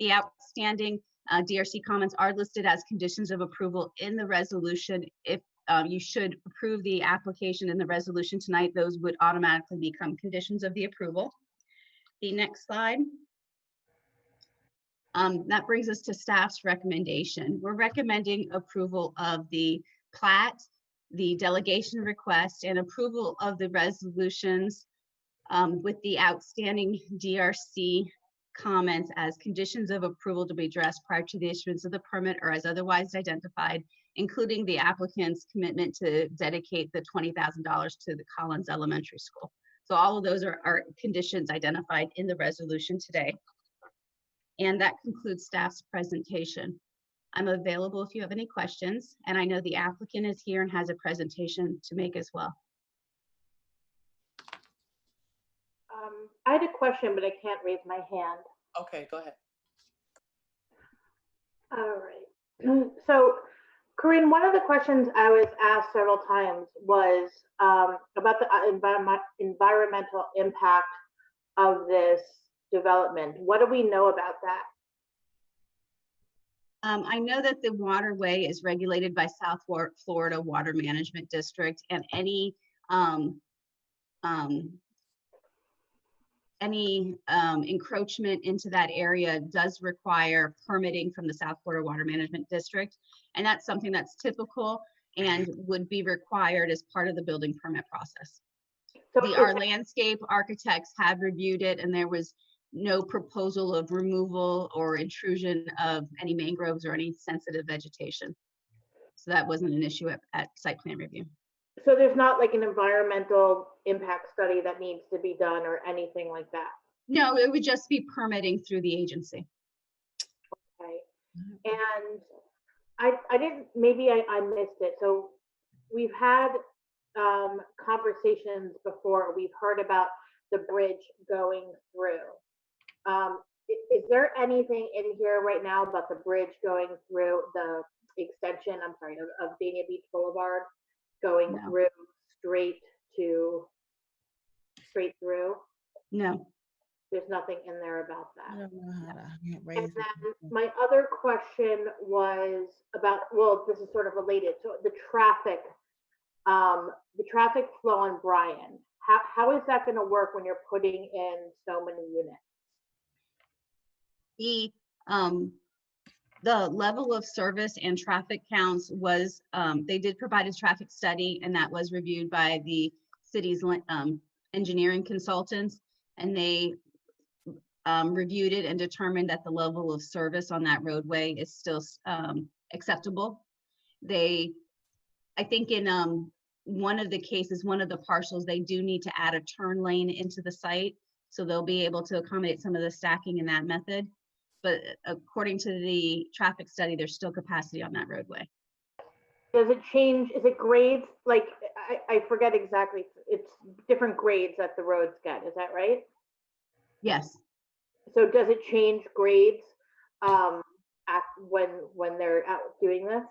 The outstanding DRC comments are listed as conditions of approval in the resolution. If you should approve the application in the resolution tonight, those would automatically become conditions of the approval. The next slide. That brings us to staff's recommendation. We're recommending approval of the plat, the delegation request, and approval of the resolutions with the outstanding DRC comments as conditions of approval to be addressed prior to the issuance of the permit, or as otherwise identified, including the applicant's commitment to dedicate the $20,000 to the Collins Elementary School. So all of those are conditions identified in the resolution today. And that concludes staff's presentation. I'm available if you have any questions, and I know the applicant is here and has a presentation to make as well. I had a question, but I can't raise my hand. Okay, go ahead. All right. So, Corinne, one of the questions I was asked several times was about the environmental impact of this development. What do we know about that? I know that the waterway is regulated by South Florida Water Management District, and any encroachment into that area does require permitting from the South Florida Water Management District. And that's something that's typical and would be required as part of the building permit process. So our landscape architects have reviewed it, and there was no proposal of removal or intrusion of any mangroves or any sensitive vegetation. So that wasn't an issue at site plan review. So there's not like an environmental impact study that needs to be done or anything like that? No, it would just be permitting through the agency. Okay. And I didn't, maybe I missed it. So we've had conversations before. We've heard about the bridge going through. Is there anything in here right now about the bridge going through the extension, I'm sorry, of Dania Beach Boulevard going through straight through? No. There's nothing in there about that. I don't know how to raise And it. then my other question was about, well, this is sort of related. So the traffic flow on Bryan, how is that going to work when you're putting in so many units? The level of service and traffic counts was, they did provide a traffic study, and that was reviewed by the city's engineering consultants, and they reviewed it and determined that the level of service on that roadway is still acceptable. I think in one of the cases, one of the parcels, they do need to add a turn lane into the site, so they'll be able to accommodate some of the stacking in that method. But according to the traffic study, there's still capacity on that roadway. Does it change, is it grades? Like, I forget exactly, it's different grades that the roads get, is that right? Yes. So does it change grades when they're out doing this?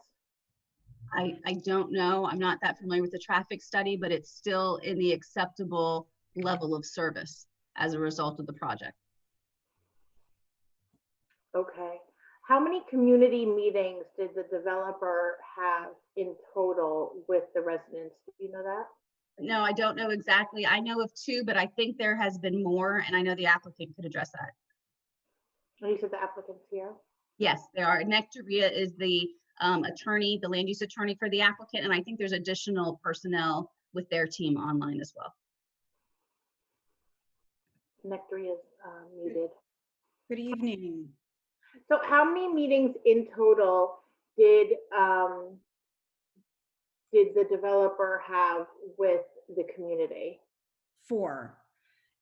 I don't know. I'm not that familiar with the traffic study, but it's still in the acceptable level of service as a result of the project. Okay. How many community meetings did the developer have in total with the residents? Do you know that? No, I don't know exactly. I know of 2, but I think there has been more, and I know the applicant could address that. And you said the applicant's here? Yes, there are. Nectaria is the attorney, the land use attorney for the applicant, and I think there's additional personnel with their team online as well. Nectaria is muted. Good evening. So how many meetings in total did the developer have with the community? 4.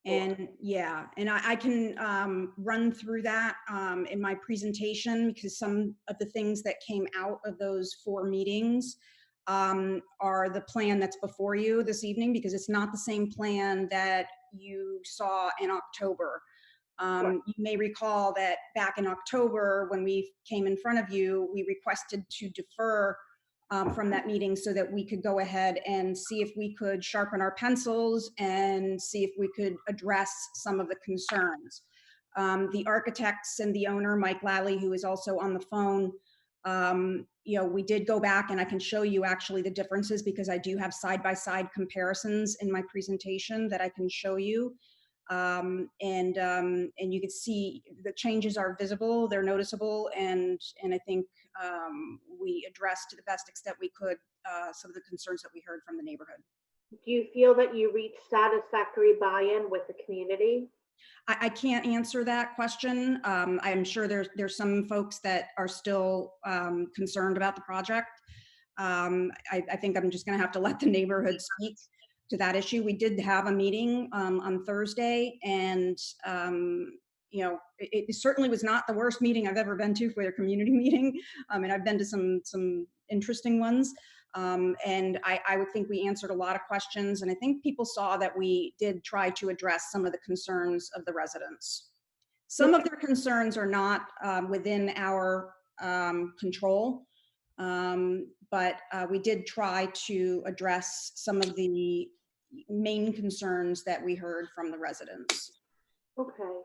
And yeah, and I can run through that in my presentation, because some of the things that came out of those 4 meetings are the plan that's before you this evening, because it's not the same plan that you saw in October. You may recall that back in October, when we came in front of you, we requested to defer from that meeting so that we could go ahead and see if we could sharpen our pencils and see if we could address some of the concerns. The architects and the owner, Mike Lally, who is also on the phone, we did go back, and I can show you actually the differences, because I do have side-by-side comparisons in my presentation that I can show you. And you can see the changes are visible, they're noticeable, and I think we addressed to the best extent we could some of the concerns that we heard from the neighborhood. Do you feel that you reached satisfactory buy-in with the community? I can't answer that question. I'm sure there's some folks that are still concerned about the project. I think I'm just going to have to let the neighborhood speak to that issue. We did have a meeting on Thursday, and it certainly was not the worst meeting I've ever been to for a community meeting. And I've been to some interesting ones. And I would think we answered a lot of questions, and I think people saw that we did try to address some of the concerns of the residents. Some of their concerns are not within our control, but we did try to address some of the main concerns that we heard from the residents. Okay.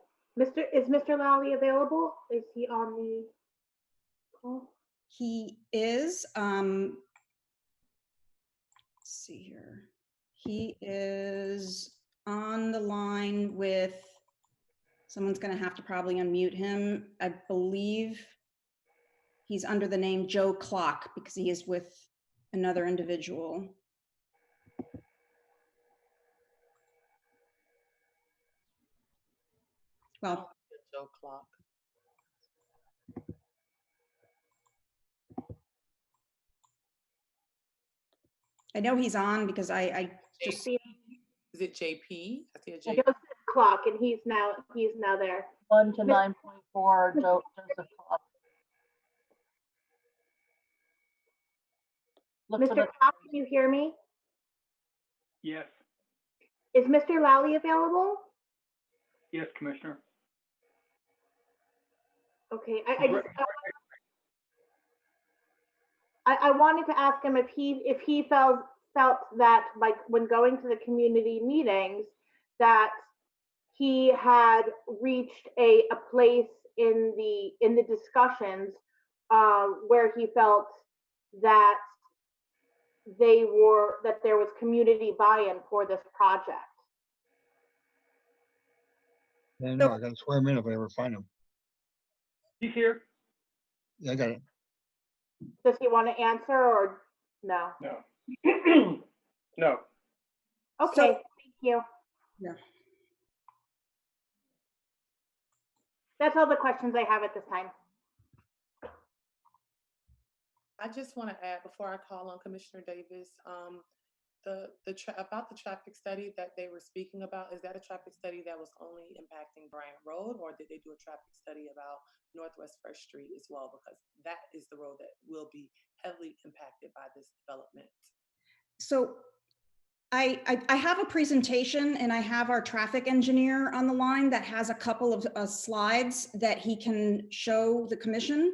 Is Mr. Lally available? Is he on the call? He is. Let's see here. He is on the line with, someone's going to have to probably unmute him. I believe he's under the name Joe Clock, because he is with another individual. Well, Joe Clock. I know he's on because I just. Is it JP? I see a JP. Joseph Clock, and he's now there. 1 to 9.4, Joseph Clock. Mr. Clock, can you hear me? Yes. Is Mr. Lally available? Yes, Commissioner. Okay, I wanted to ask him if he felt that, like, when going to the community meetings, that he had reached a place in the discussions where he felt that there was community buy-in for this project. I know, I gotta swear him in if I ever find him. He's here. Yeah, I got it. Does he want to answer or no? No. No. Okay, So, thank you. Yeah. That's all the questions I have at this time. I just want to add before I call on Commissioner Davis, about the traffic study that they were speaking about, is that a traffic study that was only impacting Bryant Road, or did they do a traffic study about Northwest First Street as well? Because that is the road that will be heavily impacted by this development. So I have a presentation and I have our traffic engineer on the line that has a couple of slides that he can show the commission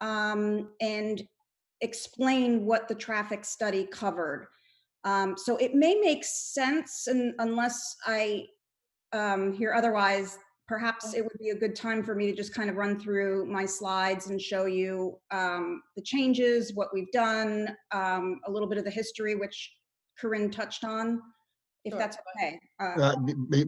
and explain what the traffic study covered. So it may make sense, and unless I hear otherwise, perhaps it would be a good time for me to just kind of run through my slides and show you the changes, what we've done, a little bit of the history, which Corinne touched on, if that's okay.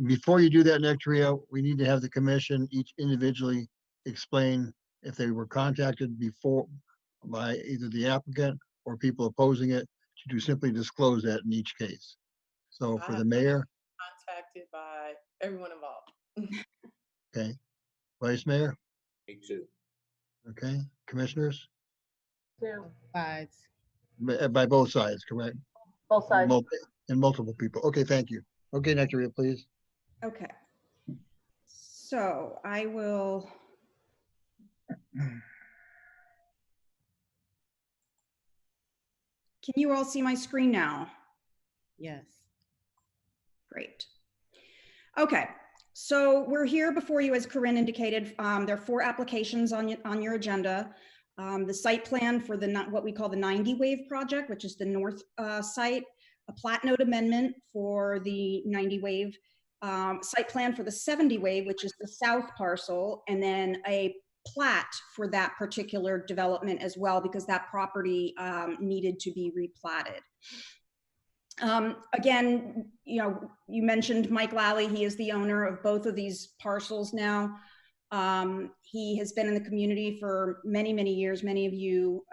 Before you do that, Nectaria, we need to have the commission each individually explain if they were contacted before by either the applicant or people opposing it, to simply disclose that in each case. So for the mayor. Contacted by everyone involved. Okay. Vice Mayor? Me too. Okay. Commissioners? Two. Sides. By both sides, correct? Both sides. And multiple people. Okay, thank you. Okay, Nectaria, please. Okay. So I will. Can you all see my screen now? Yes. Great. Okay, so we're here before you, as Corinne indicated. There are 4 applications on your agenda. The site plan for what we call the 90 Wave project, which is the north site, a plat note amendment for the 90 Wave, site plan for the 70 Wave, which is the south parcel, and then a plat for that particular development as well, because that property needed to be replatted. Again, you mentioned Mike Lally. He is the owner of both of these parcels now. He has been in the community for many, many years. Many of you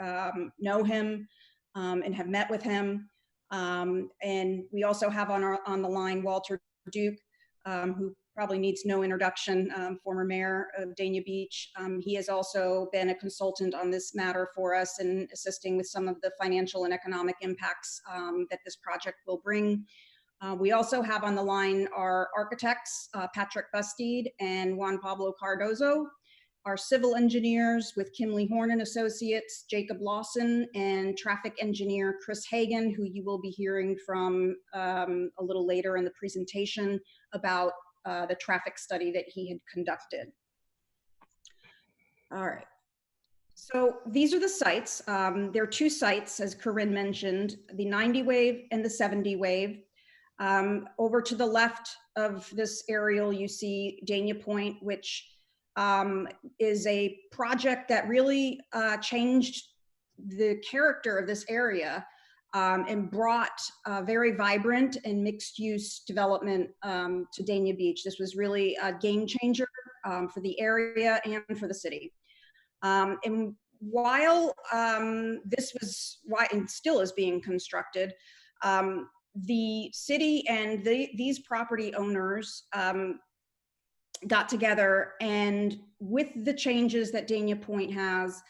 know him and have met with him. And we also have on the line Walter Duke, who probably needs no introduction, former mayor of Dania Beach. He has also been a consultant on this matter for us and assisting with some of the financial and economic impacts that this project will bring. We also have on the line our architects, Patrick Bustede and Juan Pablo Cardozo, our civil engineers with Kimley Horn and Associates, Jacob Lawson, and traffic engineer Chris Hagan, who you will be hearing from a little later in the presentation about the traffic study that he had conducted. All right. So these are the sites. There are 2 sites, as Corinne mentioned, the 90 Wave and the 70 Wave. Over to the left of this aerial, you see Dania Point, which is a project that really changed the character of this area and brought a very vibrant and mixed-use development to Dania Beach. This was really a game changer for the area and for the city. And while this was, and still is being constructed, the city and these property owners got together, and with the changes that Dania Point has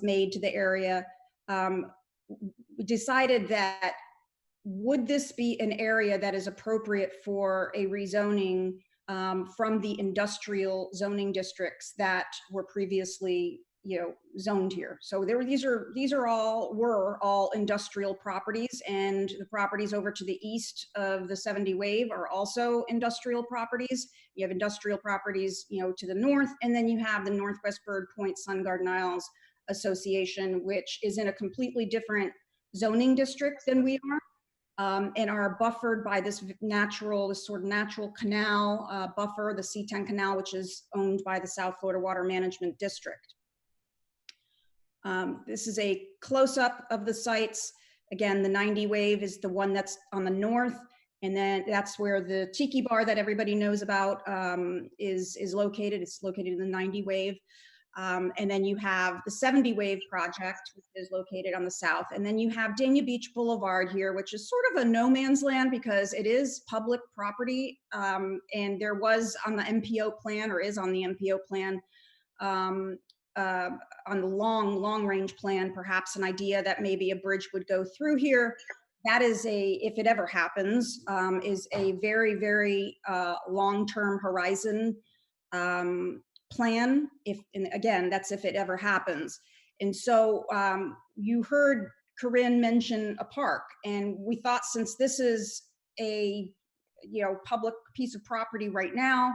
made to the area, we decided that would this be an area that is appropriate for a rezoning from the industrial zoning districts that were previously zoned here. So these were all industrial properties, and the properties over to the east of the 70 Wave are also industrial properties. You have industrial properties, to the north, and then you have the Northwest Bird Point Sun Garden Isles Association, which is in a completely different zoning district than we are, and are buffered by this sort of natural canal buffer, the C10 Canal, which is owned by the South Florida Water Management District. This is a close-up of the sites. Again, the 90 Wave is the one that's on the north, and then that's where the Tiki Bar that everybody knows about is located. It's located in the 90 Wave. And then you have the 70 Wave project, which is located on the south. And then you have Dania Beach Boulevard here, which is sort of a no man's land because it is public property. And there was on the MPO plan, or is on the MPO plan, on the long range plan, perhaps an idea that maybe a bridge would go through here. that is if it ever happens, is a very, very long-term horizon plan. And again, that's if it ever happens. And so you heard Corinne mention a park, and we thought, since this is a public piece of property right now,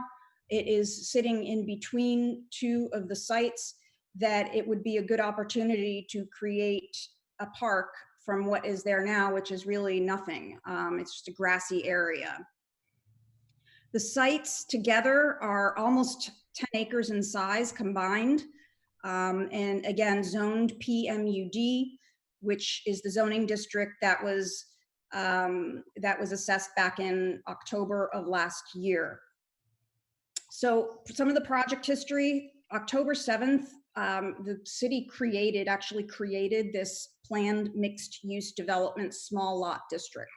it is sitting in between two of the sites, that it would be a good opportunity to create a park from what is there now, which is really nothing. It's just a grassy area. The sites together are almost 10 acres in size combined. And again, zoned PMUD, which is the zoning district that was assessed back in October of last year. So some of the project history: October 7th, the city actually created this planned mixed use development small lot district.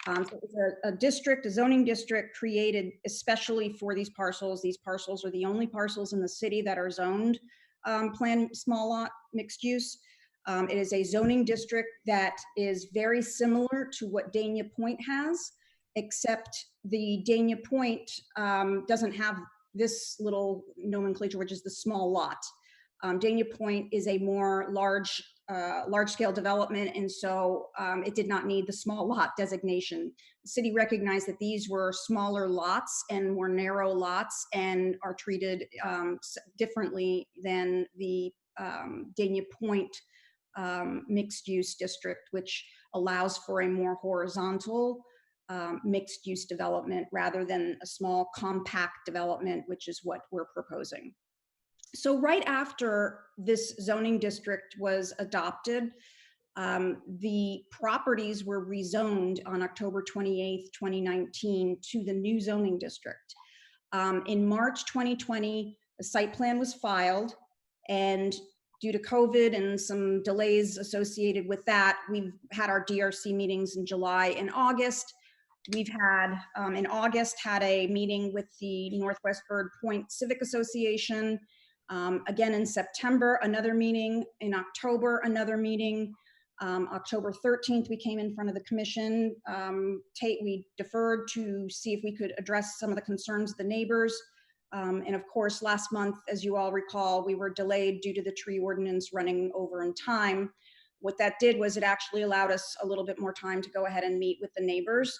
So it was a zoning district created especially for these parcels. These parcels are the only parcels in the city that are zoned planned small lot mixed use. It is a zoning district that is very similar to what Dania Point has, except the Dania Point doesn't have this little nomenclature, which is the small lot. Dania Point is a more large-scale development, and so it did not need the small lot designation. The city recognized that these were smaller lots and more narrow lots and are treated differently than the Dania Point mixed-use district, which allows for a more horizontal mixed-use development rather than a small compact development, which is what we're proposing. So right after this zoning district was adopted, the properties were rezoned on October 28th, 2019 to the new zoning district. In March 2020, a site plan was filed, and due to COVID and some delays associated with that, we've had our DRC meetings in July and August. We've had, in August, had a meeting with the Northwest Bird Point Civic Association. Again in September, another meeting. In October, another meeting. October 13th, we came in front of the commission. We deferred to see if we could address some of the concerns of the neighbors. And of course, last month, as you all recall, we were delayed due to the tree ordinance running over in time. What that did was it actually allowed us a little bit more time to go ahead and meet with the neighbors.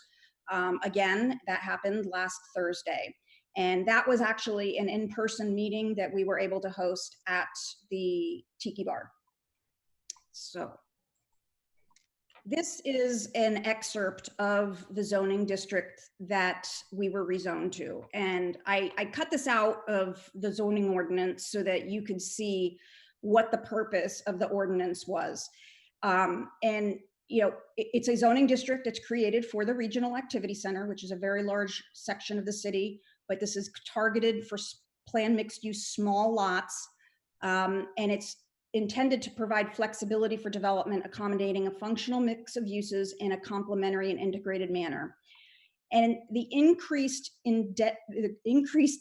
Again, that happened last Thursday. And that was actually an in-person meeting that we were able to host at the Tiki Bar. So this is an excerpt of the zoning district that we were rezoned to. And I cut this out of the zoning ordinance so that you could see what the purpose of the ordinance was. And it's a zoning district that's created for the Regional Activity Center, which is a very large section of the city, but this is targeted for planned mixed use small lots. And it's intended to provide flexibility for development, accommodating a functional mix of uses in a complementary and integrated manner. And the increased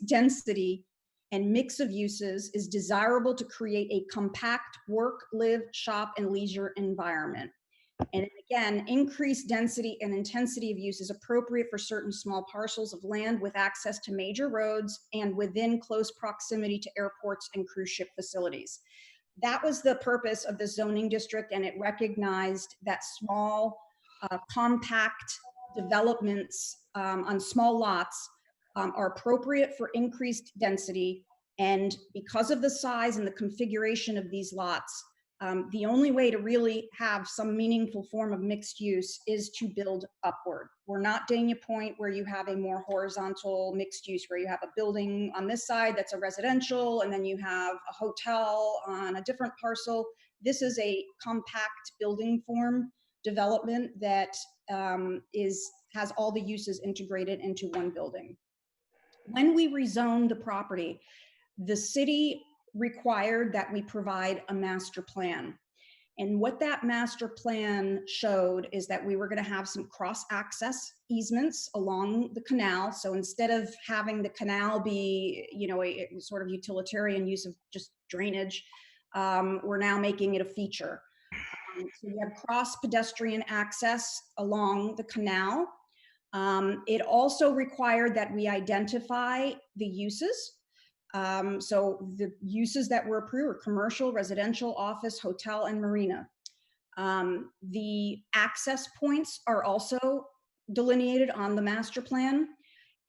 density and mix of uses is desirable to create a compact work, live, shop, and leisure environment. And again, increased density and intensity of use is appropriate for certain small parcels of land with access to major roads and within close proximity to airports and cruise ship facilities. That was the purpose of the zoning district, and it recognized that small, compact developments on small lots are appropriate for increased density. And because of the size and the configuration of these lots, the only way to really have some meaningful form of mixed use is to build upward. We're not Dania Point, where you have a more horizontal mixed use, where you have a building on this side that's a residential, and then you have a hotel on a different parcel. This is a compact building form development that has all the uses integrated into one building. When we rezoned the property, the city required that we provide a master plan. And what that master plan showed is that we were going to have some cross-access easements along the canal. So instead of having the canal be, a sort of utilitarian use of just drainage, we're now making it a feature. So we have cross pedestrian access along the canal. It also required that we identify the uses. So the uses that were approved were commercial, residential, office, hotel, and marina. The access points are also delineated on the master plan.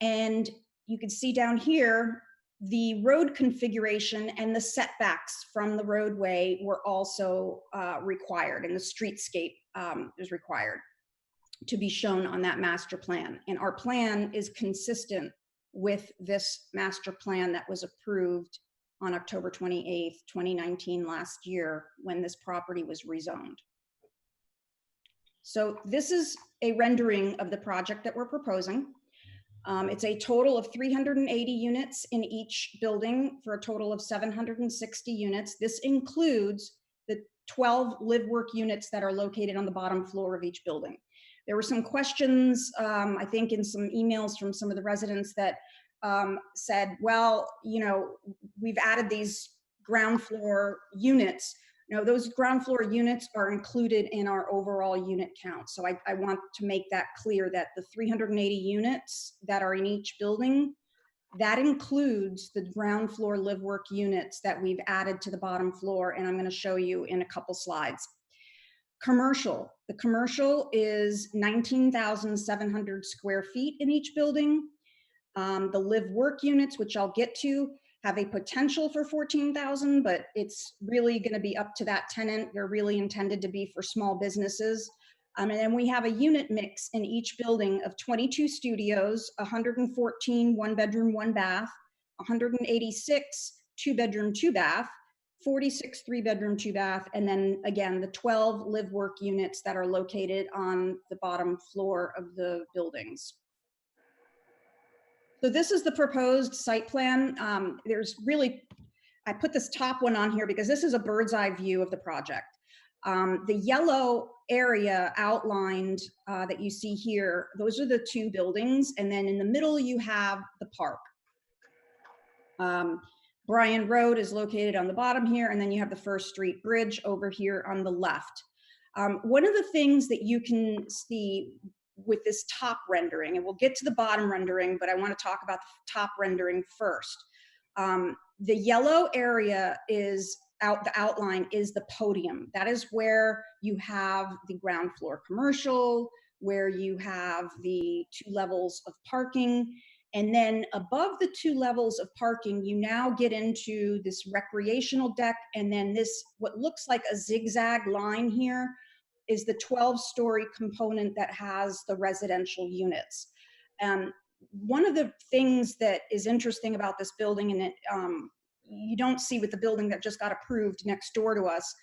And you can see down here, the road configuration and the setbacks from the roadway were also required, and the streetscape is required to be shown on that master plan. And our plan is consistent with this master plan that was approved on October 28th, 2019, last year, when this property was rezoned. So this is a rendering of the project that we're proposing. It's a total of 380 units in each building for a total of 760 units. This includes the 12 live work units that are located on the bottom floor of each building. There were some questions, I think in some emails from some of the residents that said, well, you know, we've added these ground floor units. No, those ground floor units are included in our overall unit count. So I want to make that clear that the 380 units that are in each building, that includes the ground floor live work units that we've added to the bottom floor. And I'm going to show you in a couple slides. Commercial, the commercial is 19,700 square feet in each building. The live work units, which I'll get to, have a potential for 14,000, but it's really going to be up to that tenant. They're really intended to be for small businesses. And then we have a unit mix in each building of 22 studios, 114 one bedroom, one bath, 186 two bedroom, two bath, 46 three bedroom, two bath, and then again, the 12 live work units that are located on the bottom floor of the buildings. So this is the proposed site plan. There's really, I put this top one on here because this is a bird's eye view of the project. The yellow area outlined that you see here, those are the two buildings. And then in the middle, you have the park. Bryan Road is located on the bottom here, and then you have the First Street Bridge over here on the left. One of the things that you can see with this top rendering, and we'll get to the bottom rendering, but I want to talk about the top rendering first. The yellow area is the outline is the podium. That is where you have the ground floor commercial, where you have the 2 levels of parking. And then above the 2 levels of parking, you now get into this recreational deck. And then this, what looks like a zigzag line here, is the 12-story component that has the residential units. One of the things that is interesting about this building, and it, you don't see with the building that just got approved next door to us,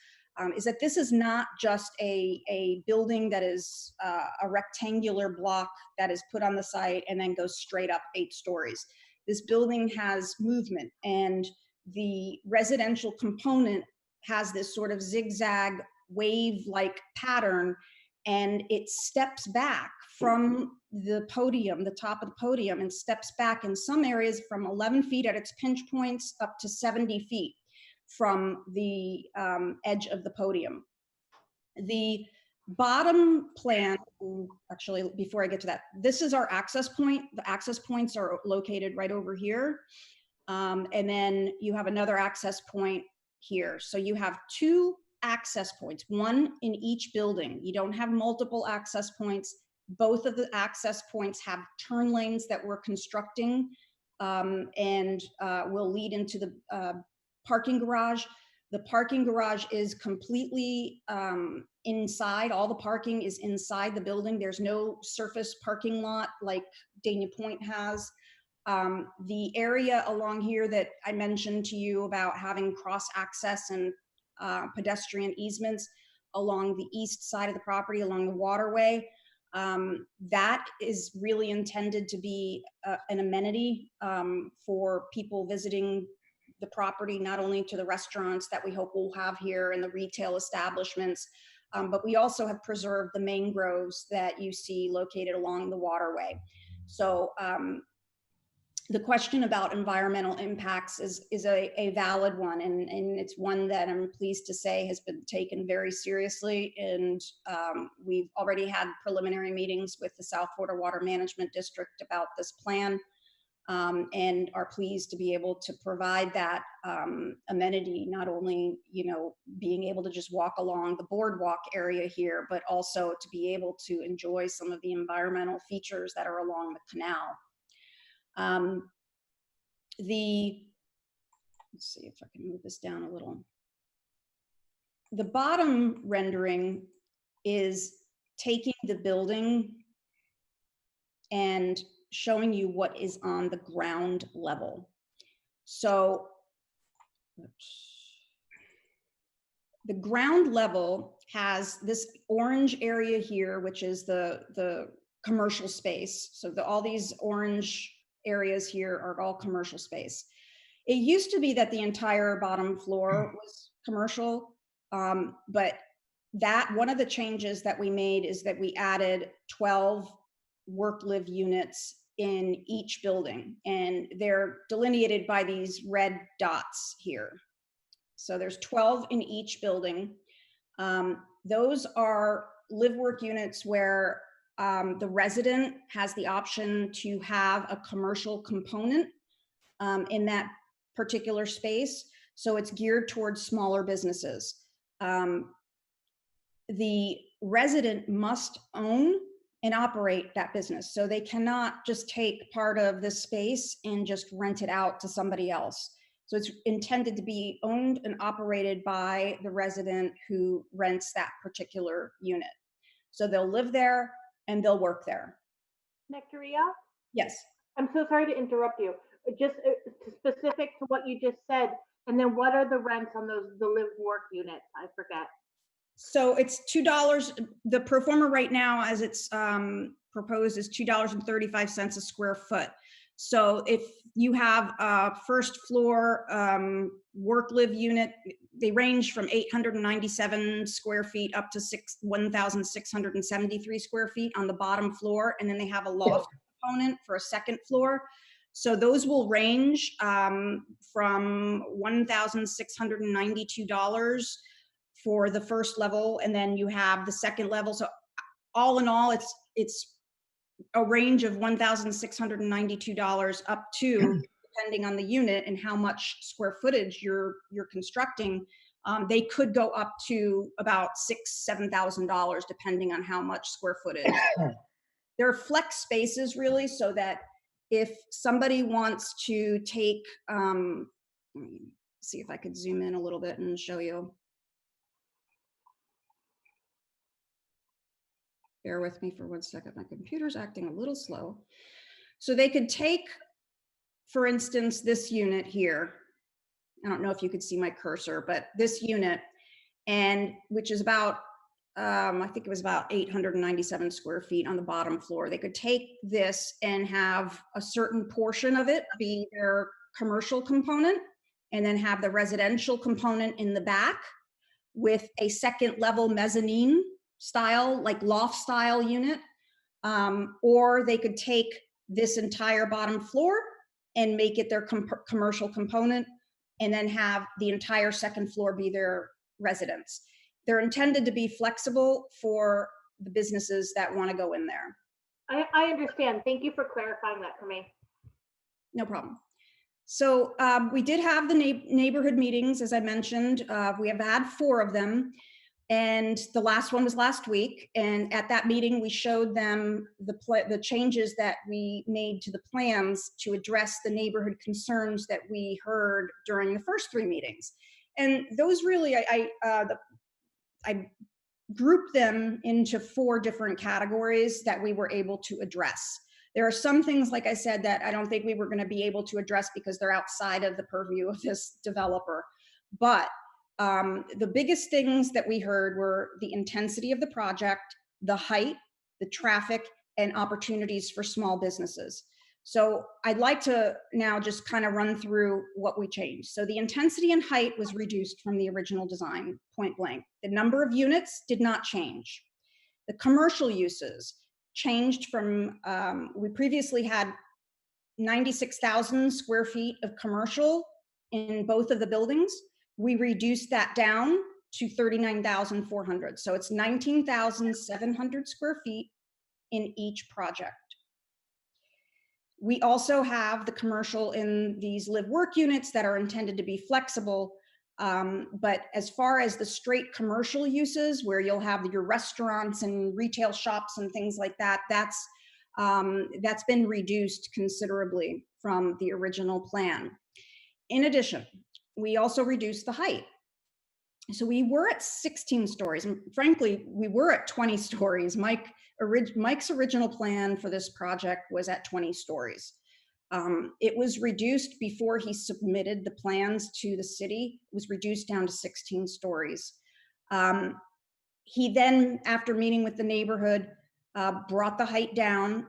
is that this is not just a building that is a rectangular block that is put on the site and then goes straight up 8 stories. This building has movement, and the residential component has this sort of zigzag wave-like pattern, and it steps back from the podium, the top of the podium, and steps back in some areas from 11 feet at its pinch points up to 70 feet from the edge of the podium. The bottom plan, actually, before I get to that, this is our access point. The access points are located right over here. And then you have another access point here. So you have 2 access points, 1 in each building. You don't have multiple access points. Both of the access points have turn lanes that we're constructing and will lead into the parking garage. The parking garage is completely inside. All the parking is inside the building. There's no surface parking lot like Dania Point has. The area along here that I mentioned to you about having cross access and pedestrian easements along the east side of the property, along the waterway, that is really intended to be an amenity for people visiting the property, not only to the restaurants that we hope we'll have here and the retail establishments, but we also have preserved the mangroves that you see located along the waterway. So the question about environmental impacts is a valid one, and it's one that I'm pleased to say has been taken very seriously. And we've already had preliminary meetings with the South Florida Water Management District about this plan, and are pleased to be able to provide that amenity, not only, you know, being able to just walk along the boardwalk area here, but also to be able to enjoy some of the environmental features that are along the canal. Let's see if I can move this down a little. The bottom rendering is taking the building and showing you what is on the ground level. So the ground level has this orange area here, which is the commercial space. So all these orange areas here are all commercial space. It used to be that the entire bottom floor was commercial, but one of the changes that we made is that we added 12 work-live units in each building, and they're delineated by these red dots here. So there's 12 in each building. Those are live-work units where the resident has the option to have a commercial component in that particular space. So it's geared towards smaller businesses. The resident must own and operate that business. So they cannot just take part of this space and just rent it out to somebody else. So it's intended to be owned and operated by the resident who rents that particular unit. So they'll live there and they'll work there. Nectaria? Yes. I'm so sorry to interrupt you. Just specific to what you just said, and then what are the rents on the live work units? I forget. So it's $2. The pro forma right now, as it's proposed, is $2.35 a square foot. So if you have a first floor work-live unit, they range from 897 square feet up to 1,673 square feet on the bottom floor. And then they have a loft component for a second floor. So those will range from $1,692 for the first level. And then you have the second level. So all in all, it's a range of $1,692 up to, depending on the unit and how much square footage you're constructing, they could go up to about $6,000-7,000 depending on how much square footage. There are flex spaces really, so that if somebody wants to take, let me see if I could zoom in a little bit and show you. Bear with me for 1 second. My computer's acting a little slow. So they could take, for instance, this unit here. I don't know if you could see my cursor, but this unit, and which is about, I think it was about 897 square feet on the bottom floor. They could take this and have a certain portion of it be their commercial component, and then have the residential component in the back with a second level mezzanine style, like loft style unit. Or they could take this entire bottom floor and make it their commercial component, and then have the entire second floor be their residence. They're intended to be flexible for the businesses that want to go in there. I understand. Thank you for clarifying that for me. No problem. So we did have the neighborhood meetings, as I mentioned. We have had 4 of them. And the last one was last week. And at that meeting, we showed them the changes that we made to the plans to address the neighborhood concerns that we heard during the first 3 meetings. And those really, I grouped them into 4 different categories that we were able to address. There are some things, like I said, that I don't think we were going to be able to address because they're outside of the purview of this developer. But the biggest things that we heard were the intensity of the project, the height, the traffic, and opportunities for small businesses. So I'd like to now just kind of run through what we changed. So the intensity and height was reduced from the original design, point blank. The number of units did not change. The commercial uses changed from, we previously had 96,000 square feet of commercial in both of the buildings. We reduced that down to 39,400. So it's 19,700 square feet in each project. We also have the commercial in these live work units that are intended to be flexible. But as far as the straight commercial uses where you'll have your restaurants and retail shops and things like that, that's been reduced considerably from the original plan. In addition, we also reduced the height. So we were at 16 stories, and frankly, we were at 20 stories. Mike's original plan for this project was at 20 stories. It was reduced before he submitted the plans to the city. It was reduced down to 16 stories. He then, after meeting with the neighborhood, brought the height down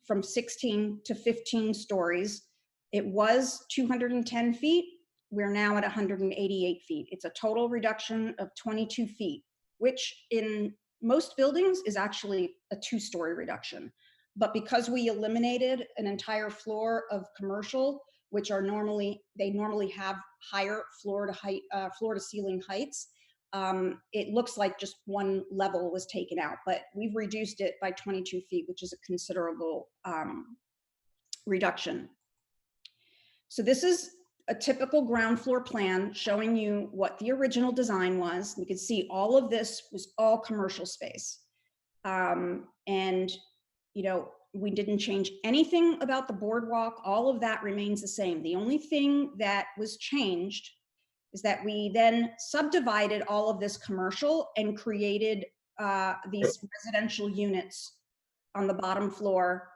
from 16 to 15 stories. It was 210 feet. We're now at 188 feet. It's a total reduction of 22 feet, which in most buildings is actually a 2-story reduction. But because we eliminated an entire floor of commercial, which are normally have higher floor to ceiling heights, it looks like just one level was taken out, but we've reduced it by 22 feet, which is a considerable reduction. So this is a typical ground floor plan showing you what the original design was. You can see all of this was all commercial space. And, you know, we didn't change anything about the boardwalk. All of that remains the same. The only thing that was changed is that we then subdivided all of this commercial and created these residential units on the bottom floor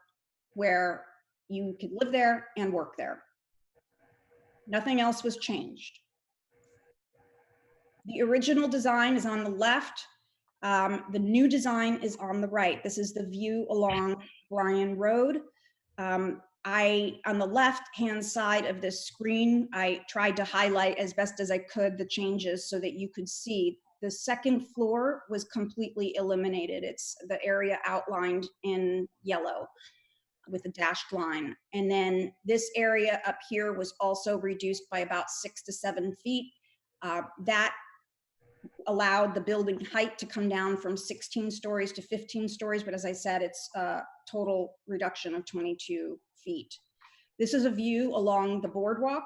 where you could live there and work there. Nothing else was changed. The original design is on the left. The new design is on the right. This is the view along Bryan Road. On the left-hand side of this screen, I tried to highlight as best as I could the changes so that you could see. The second floor was completely eliminated. It's the area outlined in yellow with a dashed line. And then this area up here was also reduced by about 6 to 7 feet. That allowed the building height to come down from 16 stories to 15 stories. But as I said, it's a total reduction of 22 feet. This is a view along the boardwalk.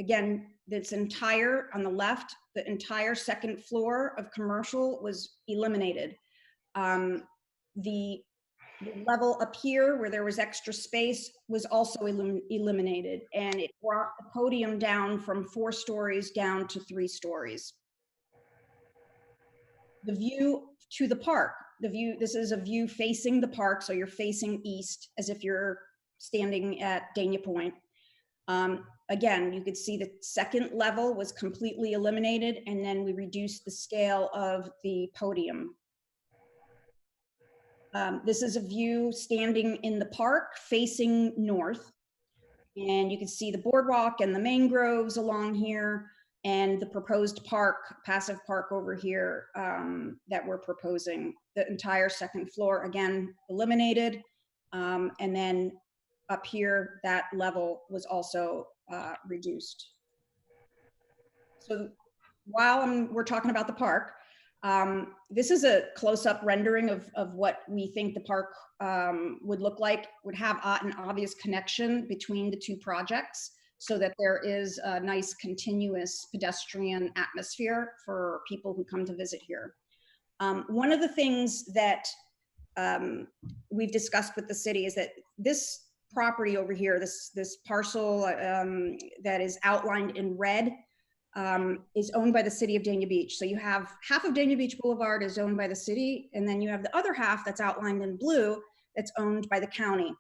Again, on the left, the entire second floor of commercial was eliminated. The level up here where there was extra space was also eliminated, and it brought the podium down from 4 stories down to 3 stories. The view to the park, this is a view facing the park, so you're facing east as if you're standing at Dania Point. Again, you could see the second level was completely eliminated, and then we reduced the scale of the podium. This is a view standing in the park facing north, and you can see the boardwalk and the mangroves along here, and the proposed park, passive park over here that we're proposing. The entire second floor, again, eliminated, and then up here, that level was also reduced. So while we're talking about the park, this is a close-up rendering of what we think the park would look like. Would have an obvious connection between the two projects so that there is a nice continuous pedestrian atmosphere for people who come to visit here. One of the things that we've discussed with the city is that this property over here, this parcel that is outlined in red, is owned by the city of Dania Beach. So you have half of Dania Beach Boulevard is owned by the city, and then you have the other half that's outlined in blue that's owned by the county.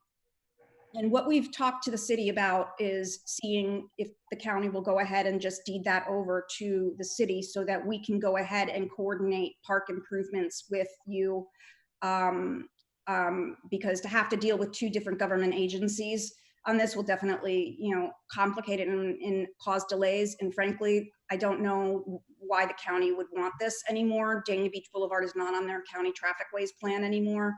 And what we've talked to the city about is seeing if the county will go ahead and just deed that over to the city so that we can go ahead and coordinate park improvements with you. Because to have to deal with 2 different government agencies on this will definitely, complicate it and cause delays. And frankly, I don't know why the county would want this anymore. Dania Beach Boulevard is not on their county traffic ways plan anymore.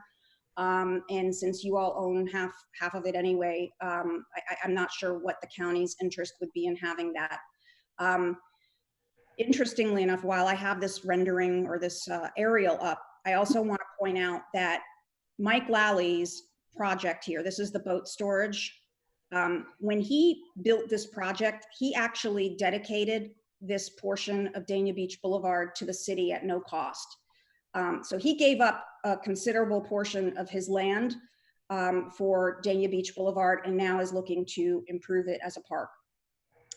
And since you all own half of it anyway, I'm not sure what the county's interest would be in having that. Interestingly enough, while I have this rendering or this aerial up, I also want to point out that Mike Lally's project here, this is the boat storage. When he built this project, he actually dedicated this portion of Dania Beach Boulevard to the city at no cost. So he gave up a considerable portion of his land for Dania Beach Boulevard and now is looking to improve it as a park.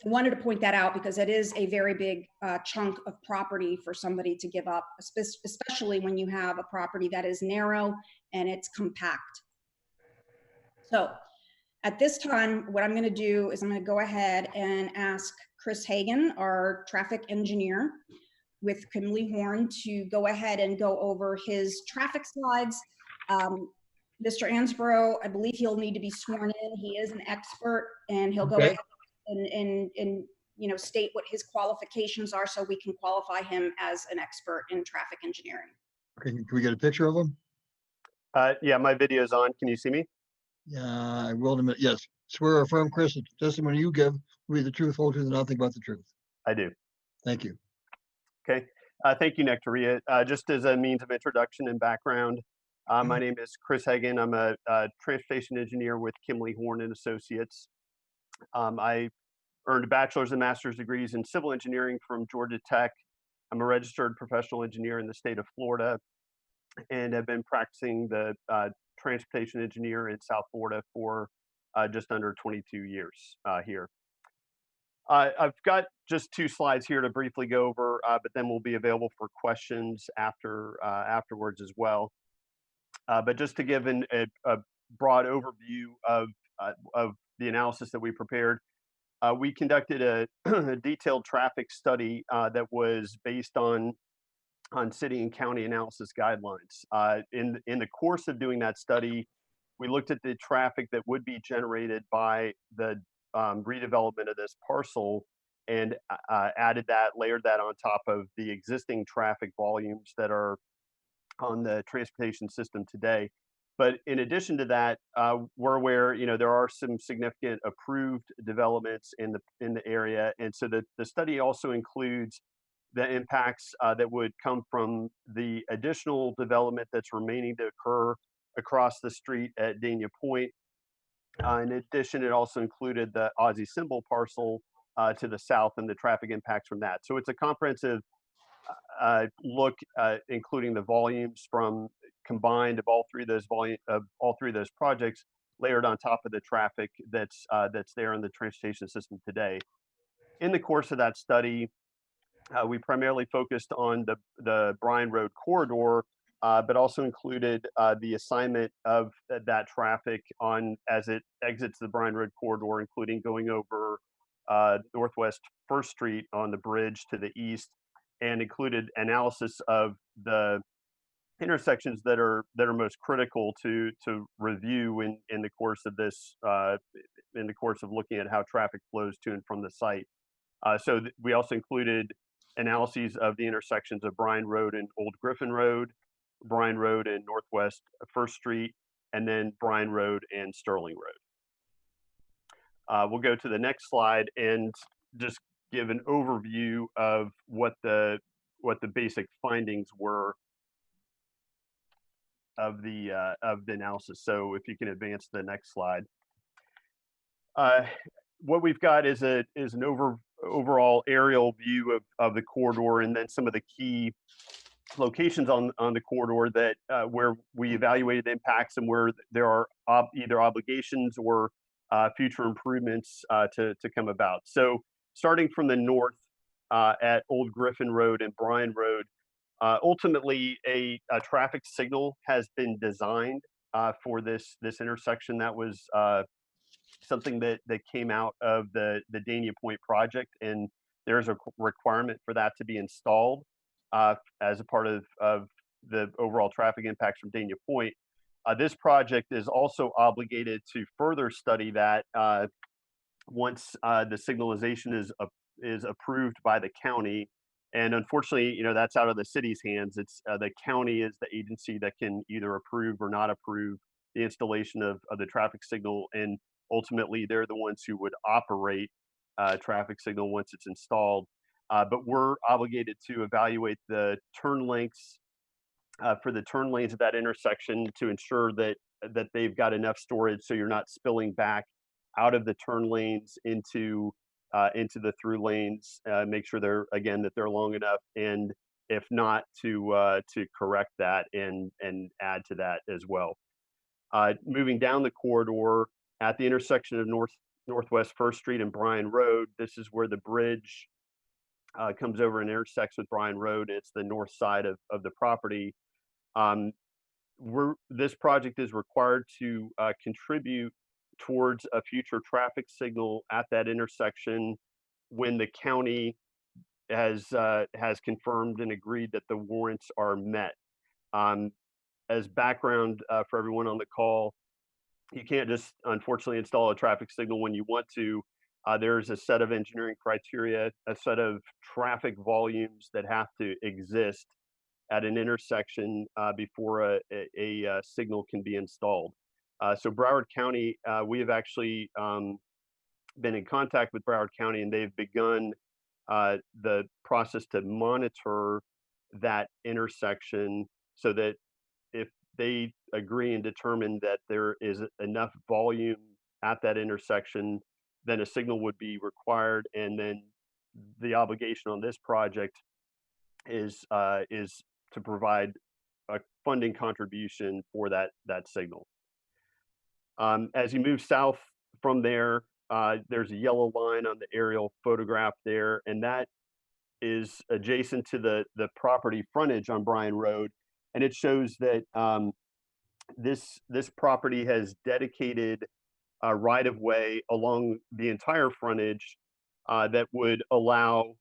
I wanted to point that out because it is a very big chunk of property for somebody to give up, especially when you have a property that is narrow and it's compact. So at this time, what I'm going to do is I'm going to go ahead and ask Chris Hagan, our traffic engineer with Kimley Horn, to go ahead and go over his traffic slides. Mr. Ansbro, I believe he'll need to be sworn in. He is an expert, and he'll go ahead and state what his qualifications are so we can qualify him as an expert in traffic engineering. Okay, can we get a picture of him? Yeah, my video's on. Can you see me? Yeah, I will in a minute. Yes. Swear or affirm, Chris, that the testimony you give will be the truth, whole truth, and nothing but the truth. I do. Thank you. Okay. Thank you, Nectaria. Just as a means of introduction and background, my name is Chris Hagan. I'm a transportation engineer with Kimley Horn and Associates. I earned a bachelor's and master's degrees in civil engineering from Georgia Tech. I'm a registered professional engineer in the state of Florida and have been practicing the transportation engineer in South Florida for just under 22 years here. I've got just 2 slides here to briefly go over, but then we'll be available for questions afterwards as well. But just to give a broad overview of the analysis that we prepared, we conducted a detailed traffic study that was based on city and county analysis guidelines. In the course of doing that study, we looked at the traffic that would be generated by the redevelopment of this parcel and layered that on top of the existing traffic volumes that are on the transportation system today. But in addition to that, we're aware, there are some significant approved developments in the area, and so the study also includes the impacts that would come from the additional development that's remaining to occur across the street at Dania Point. In addition, it also included the Aussie Symbol parcel to the south and the traffic impacts from that. So it's a comprehensive look, including the volumes combined of all three of those projects, layered on top of the traffic that's there in the transportation system today. In the course of that study, we primarily focused on the Bryan Road corridor, but also included the assignment of that traffic as it exits the Bryan Road corridor, including going over Northwest First Street on the bridge to the east, and included analysis of the intersections that are most critical to review in the course of this in the course of looking at how traffic flows to and from the site. So we also included analyses of the intersections of Bryan Road and Old Griffin Road, Bryan Road and Northwest First Street, and then Bryan Road and Sterling Road. We'll go to the next slide and just give an overview of what the basic findings were of the analysis. So if you can advance to the next slide. What we've got is an overall aerial view of the corridor, and then some of the key locations on the corridor that where we evaluated impacts and where there are either obligations or future improvements to come about. So starting from the north at Old Griffin Road and Bryan Road, ultimately a traffic signal has been designed for this intersection. That was something that came out of the Dania Point project, and there's a requirement for that to be installed as a part of the overall traffic impacts from Dania Point. This project is also obligated to further study that once the signalization is approved by the county And unfortunately, that's out of the city's hands. It's the county is the agency that can either approve or not approve the installation of the traffic signal. And ultimately, they're the ones who would operate traffic signal once it's installed. But we're obligated to evaluate the turn lengths for the turn lanes at that intersection to ensure that they've got enough storage so you're not spilling back out of the turn lanes into the through lanes. Make sure that they're long enough, and if not, to correct that and add to that as well. Moving down the corridor at the intersection of Northwest First Street and Bryan Road, this is where the bridge comes over and intersects with Bryan Road. It's the north side of the property. This project is required to contribute towards a future traffic signal at that intersection when the county has confirmed and agreed that the warrants are met. As background for everyone on the call, you can't just unfortunately install a traffic signal when you want to. There's a set of engineering criteria, a set of traffic volumes that have to exist at an intersection before a signal can be installed. So Broward County, we have actually been in contact with Broward County, and they've begun the process to monitor that intersection so that if they agree and determine that there is enough volume at that intersection, then a signal would be required. And then the obligation on this project is to provide a funding contribution for that signal. As you move south from there, there's a yellow line on the aerial photograph there, and that is adjacent to the property frontage on Bryan Road. And it shows that this property has dedicated right-of-way along the entire frontage that would allow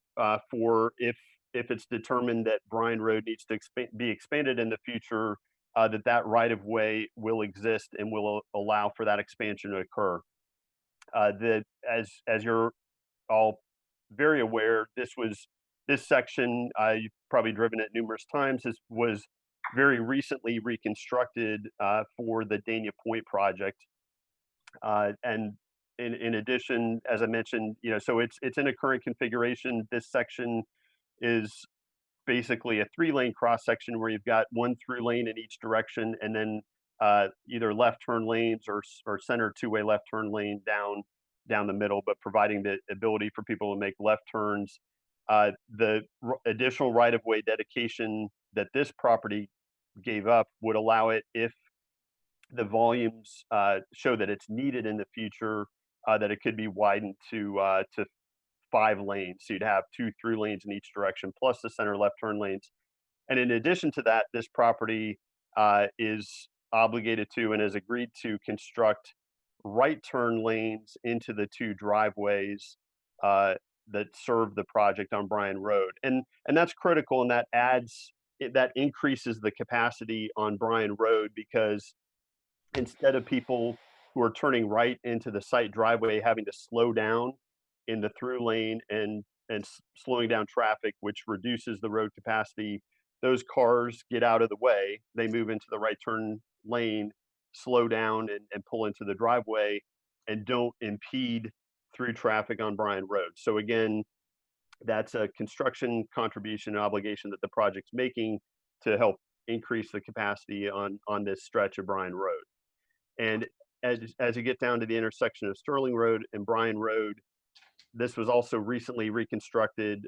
for if it's determined that Bryan Road needs to be expanded in the future, that right-of-way will exist and will allow for that expansion to occur. As you're all very aware, this section, you've probably driven it numerous times, was very recently reconstructed for the Dania Point project. And in addition, as I mentioned, so it's in a current configuration. This section is basically a 3-lane cross section where you've got one through lane in each direction, and then either left turn lanes or center 2-way left turn lane down the middle, but providing the ability for people to make left turns. The additional right-of-way dedication that this property gave up would allow it, if the volumes show that it's needed in the future, that it could be widened to 5 lanes. So you'd have 2 through lanes in each direction, plus the center left turn lanes. And in addition to that, this property is obligated to and has agreed to construct right turn lanes into the 2 driveways that serve the project on Bryan Road. And that's critical, and that increases the capacity on Bryan Road, because instead of people who are turning right into the site driveway having to slow down in the through lane and slowing down traffic, which reduces the road capacity, those cars get out of the way, they move into the right turn lane, slow down and pull into the driveway, and don't impede through traffic on Bryan Road. So again, that's a construction contribution obligation that the project's making to help increase the capacity on this stretch of Bryan Road. And as you get down to the intersection of Sterling Road and Bryan Road, this was also recently reconstructed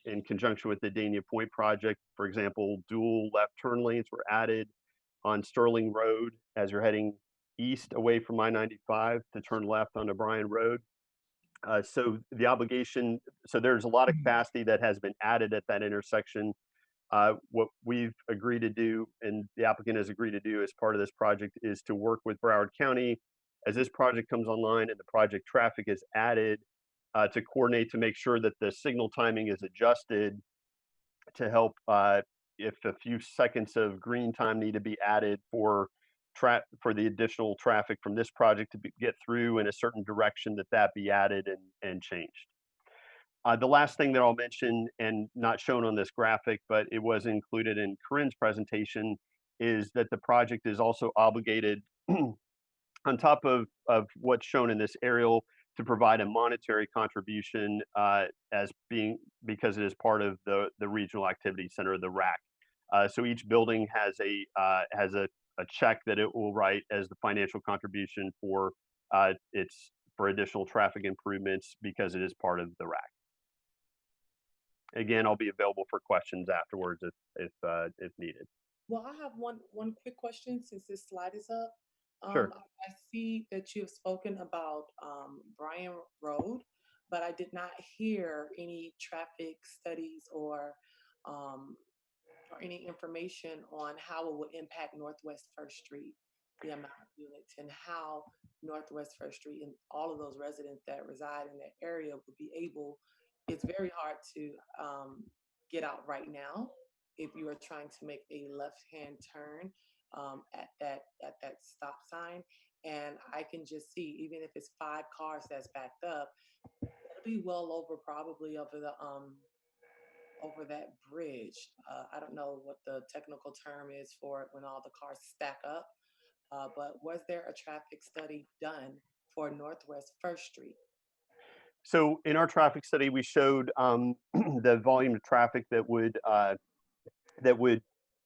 in conjunction with the Dania Point project. For example, dual left turn lanes were added on Sterling Road as you're heading east away from I-95 to turn left onto Bryan Road. So there's a lot of capacity that has been added at that intersection. What we've agreed to do, and the applicant has agreed to do as part of this project, is to work with Broward County as this project comes online and the project traffic is added, to coordinate to make sure that the signal timing is adjusted to help if a few seconds of green time need to be added for the additional traffic from this project to get through in a certain direction, that be added and changed. The last thing that I'll mention, and not shown on this graphic, but it was included in Corinne's presentation, is that the project is also obligated on top of what's shown in this aerial to provide a monetary contribution because it is part of the Regional Activity Center, the RAC. So each building has a check that it will write as the financial contribution for additional traffic improvements because it is part of the RAC. Again, I'll be available for questions afterwards if needed. Well, I have one quick question since this slide is up. Sure. I see that you have spoken about Bryan Road, but I did not hear any traffic studies or any information on how it would impact Northwest First Street, the amount of units, and how Northwest First Street and all of those residents that reside in that area would be able. It's very hard to get out right now if you are trying to make a left-hand turn at that stop sign. And I can just see, even if it's 5 cars that's backed up, it'll be well over probably over the over that bridge. I don't know what the technical term is for it when all the cars stack up, but was there a traffic study done for Northwest First Street? So in our traffic study, we showed the volume of traffic that would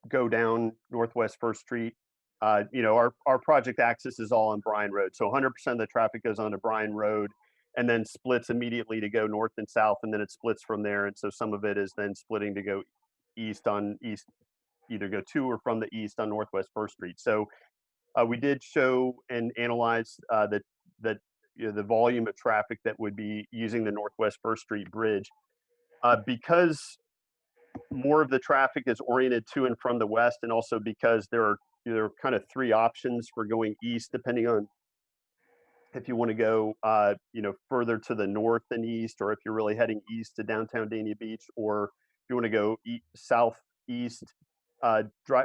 go down Northwest First Street. Our project access is all on Bryan Road. So 100% of the traffic goes onto Bryan Road and then splits immediately to go north and south, and then it splits from there. And so some of it is then splitting to go either go to or from the east on Northwest First Street. So we did show and analyze that the volume of traffic that would be using the Northwest First Street bridge. Because more of the traffic is oriented to and from the west, and also because there are kind of 3 options for going east, depending on if you want to go further to the north and east, or if you're really heading east to downtown Dania Beach, or if you want to go southeast.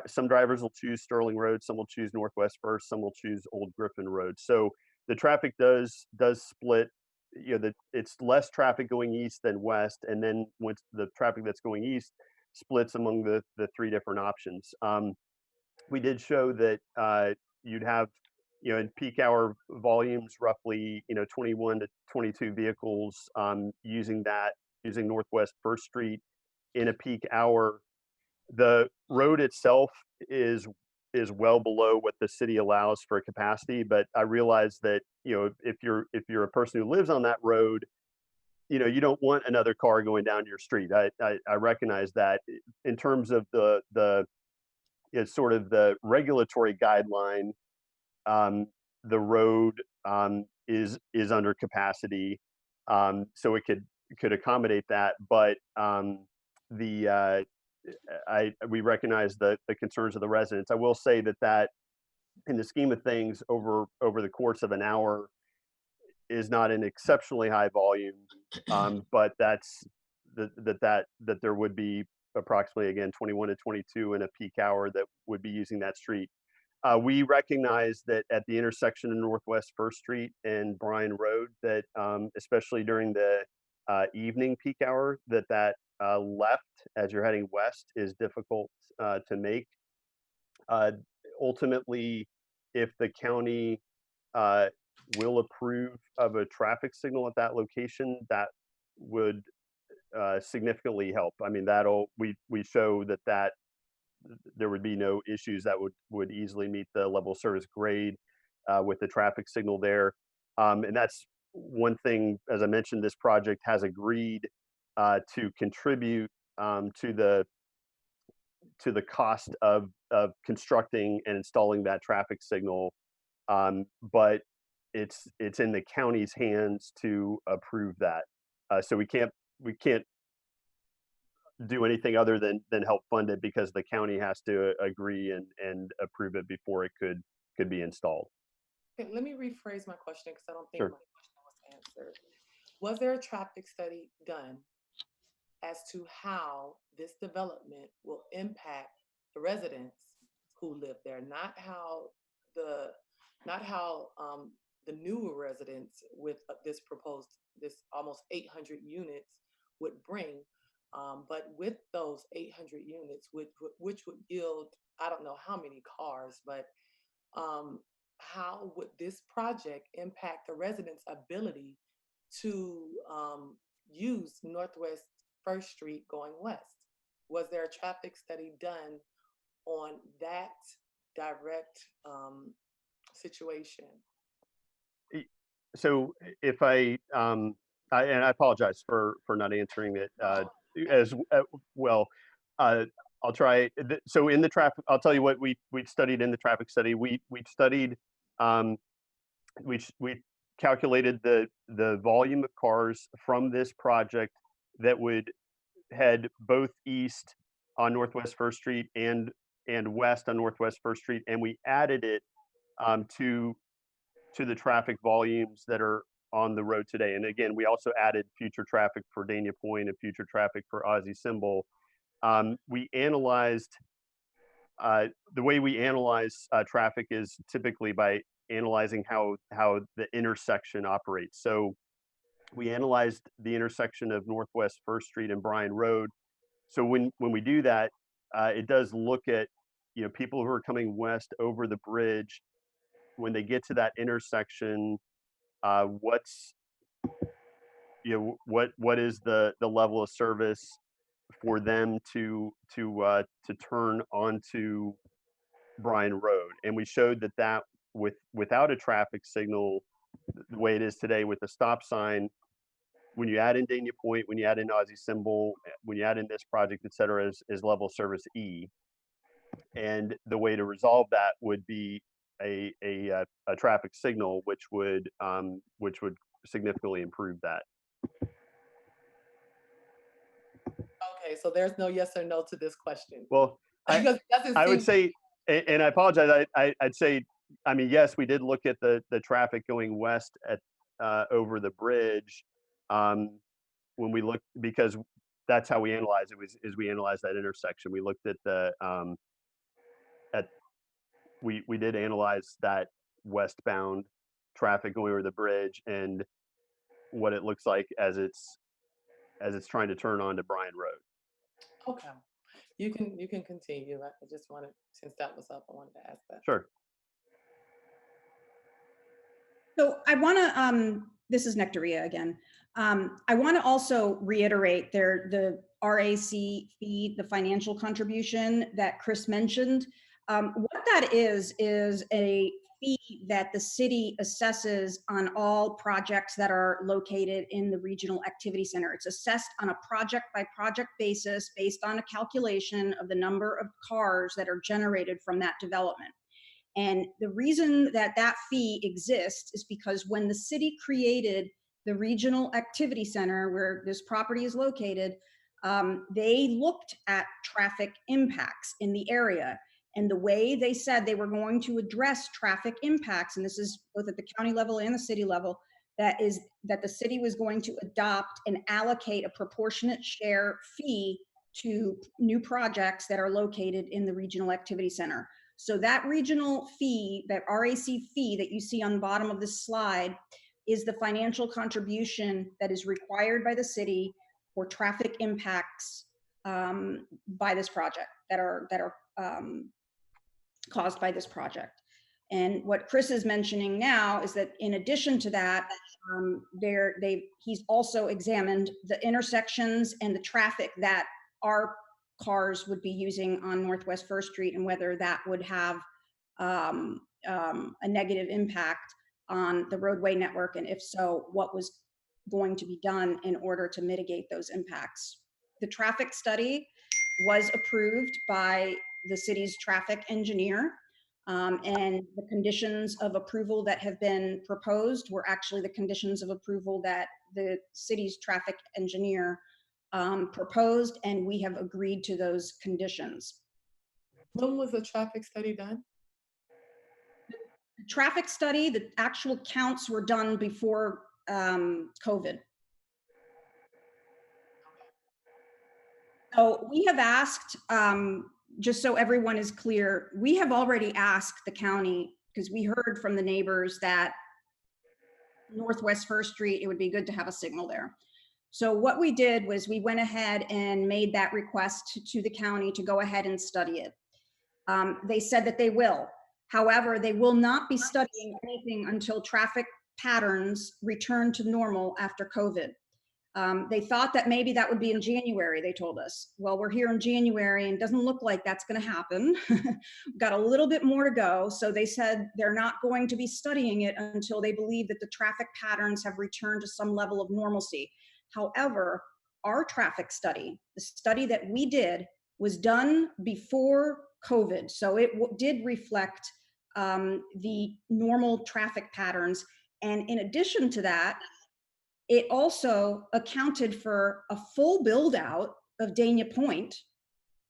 Some drivers will choose Sterling Road, some will choose Northwest First, some will choose Old Griffin Road. So the traffic does split. It's less traffic going east than west, and then once the traffic that's going east splits among the 3 different options. We did show that you'd have in peak hour volumes roughly 21 to 22 vehicles using Northwest First Street in a peak hour. The road itself is well below what the city allows for capacity, but I realize that if you're a person who lives on that road, you don't want another car going down your street. I recognize that. In terms of it's sort of the regulatory guideline, the road is under capacity, so it could accommodate that, but we recognize the concerns of the residents. I will say that in the scheme of things, over the course of an hour is not an exceptionally high volume, but that there would be approximately, again, 21 to 22 in a peak hour that would be using that street. We recognize that at the intersection of Northwest First Street and Bryan Road, that especially during the evening peak hour, that left as you're heading west is difficult to make. Ultimately, if the county will approve of a traffic signal at that location, that would significantly help. I mean, we show that there would be no issues that would easily meet the level of service grade with the traffic signal there. And that's one thing, as I mentioned, this project has agreed to contribute to the cost of constructing and installing that traffic signal, but it's in the county's hands to approve that. So we can't do anything other than help fund it, because the county has to agree and approve it before it could be installed. Okay, let me rephrase my question because I don't think Sure. my question was answered. Was there a traffic study done as to how this development will impact the residents who live there, not how the newer residents with this almost 800 units would bring. But with those 800 units, which would yield, I don't know how many cars, but how would this project impact the residents' ability to use Northwest First Street going west? Was there a traffic study done on that direct situation? So if and I apologize for not answering it as well. I'll try. So in the traffic, I'll tell you what we studied in the traffic study. We studied, we calculated the volume of cars from this project that would head both east on Northwest First Street and west on Northwest First Street, and we added it to the traffic volumes that are on the road today. And again, we also added future traffic for Dania Point and future traffic for Ozzie Symbol. We analyzed, the way we analyze traffic is typically by analyzing how the intersection operates. So we analyzed the intersection of Northwest First Street and Bryan Road. So when we do that, it does look at, people who are coming west over the bridge. When they get to that intersection, what is the level of service for them to turn onto Bryan Road? And we showed that without a traffic signal, the way it is today with the stop sign, when you add in Dania Point, when you add in Ozzie Symbol, when you add in this project, et cetera, is level service E. And the way to resolve that would be a traffic signal, which would significantly improve that. Okay, so there's no yes or no to this question. Well, I would say, and I apologize, I'd say, I mean, yes, we did look at the traffic going west over the bridge when we looked, because that's how we analyzed it, we analyzed that intersection. We looked at we did analyze that westbound traffic going over the bridge and what it looks like as it's trying to turn onto Bryan Road. Okay, you can continue. I just wanted, since that was up, I wanted to ask that. Sure. So I want to, this is Nectaria again. I want to also reiterate the RAC fee, the financial contribution that Chris mentioned. What that is a fee that the city assesses on all projects that are located in the regional activity center. It's assessed on a project by project basis based on a calculation of the number of cars that are generated from that development. And the reason that fee exists is because when the city created the regional activity center where this property is located, they looked at traffic impacts in the area. And the way they said they were going to address traffic impacts, and this is both at the county level and the city level, that the city was going to adopt and allocate a proportionate share fee to new projects that are located in the regional activity center. So that regional fee, that RAC fee that you see on the bottom of this slide, is the financial contribution that is required by the city for traffic impacts by this project that are caused by this project. And what Chris is mentioning now is that in addition to that, he's also examined the intersections and the traffic that our cars would be using on Northwest First Street and whether that would have a negative impact on the roadway network, and if so, what was going to be done in order to mitigate those impacts. The traffic study was approved by the city's traffic engineer, and the conditions of approval that have been proposed were actually the conditions of approval that the city's traffic engineer proposed, and we have agreed to those conditions. When was the traffic study done? The traffic study, the actual counts were done before COVID. So we have asked, just so everyone is clear, we have already asked the county, because we heard from the neighbors that Northwest First Street, it would be good to have a signal there. So what we did was we went ahead and made that request to the county to go ahead and study it. They said that they will. However, they will not be studying anything until traffic patterns return to normal after COVID. They thought that maybe that would be in January, they told us. Well, we're here in January and it doesn't look like that's going to happen. We've got a little bit more to go. So they said they're not going to be studying it until they believe that the traffic patterns have returned to some level of normalcy. However, our traffic study, the study that we did, was done before COVID. So it did reflect the normal traffic patterns. And in addition to that, it also accounted for a full build out of Dania Point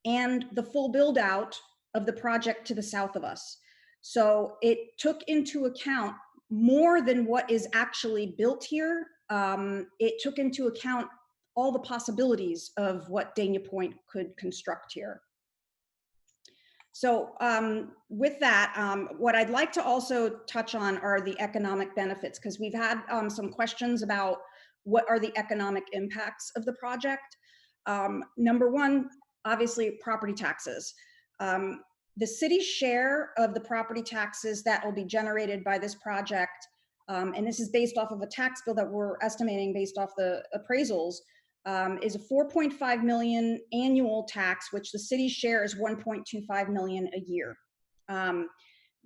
and the full build out of the project to the south of us. So it took into account more than what is actually built here. It took into account all the possibilities of what Dania Point could construct here. So with that, what I'd like to also touch on are the economic benefits, because we've had some questions about what are the economic impacts of the project. Number one, obviously property taxes. The city's share of the property taxes that will be generated by this project, and this is based off of a tax bill that we're estimating based off the appraisals, is a 4.5 million annual tax, which the city's share is 1.25 million a year.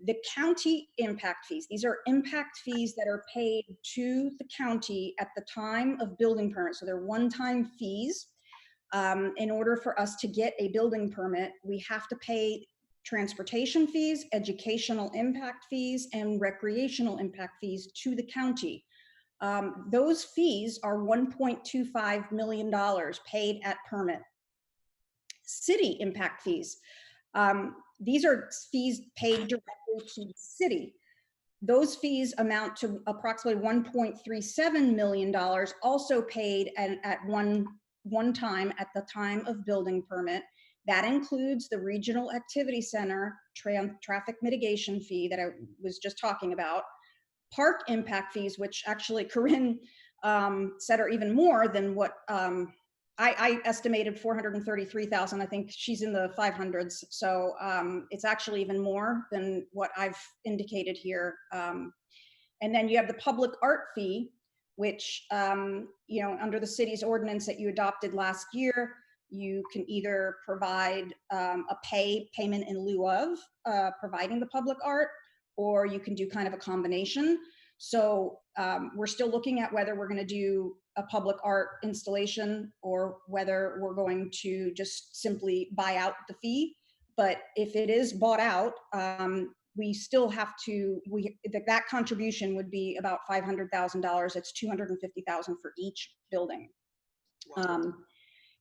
The county impact fees, these are impact fees that are paid to the county at the time of building permit. So they're one-time fees. In order for us to get a building permit, we have to pay transportation fees, educational impact fees, and recreational impact fees to the county. Those fees are $1.25 million paid at permit. City impact fees. These are fees paid directly to the city. Those fees amount to approximately $1.37 million, also paid at one time at the time of building permit. That includes the Regional Activity Center traffic mitigation fee that I was just talking about, park impact fees, which actually Corinne said are even more than what I estimated 433,000. I think she's in the 500s. So it's actually even more than what I've indicated here. And then you have the public art fee, which, you know, under the city's ordinance that you adopted last year, you can either provide a payment in lieu of providing the public art, or you can do kind of a combination. So we're still looking at whether we're going to do a public art installation or whether we're going to just simply buy out the fee. But if it is bought out, we still have to, that contribution would be about $500,000. It's $250,000 for each building.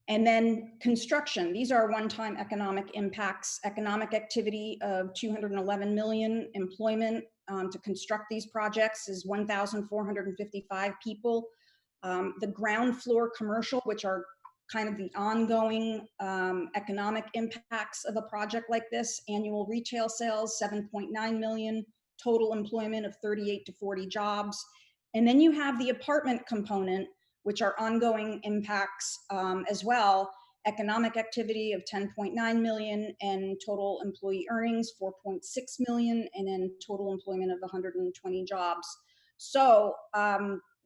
And then construction, these are one-time economic impacts, economic activity of 211 million, employment to construct these projects is 1,455 people. The ground floor commercial, which are kind of the ongoing economic impacts of a project like this, annual retail sales, 7.9 million, total employment of 38 to 40 jobs. And then you have the apartment component, which are ongoing impacts as well, economic activity of 10.9 million and total employee earnings, 4.6 million, and then total employment of 120 jobs. So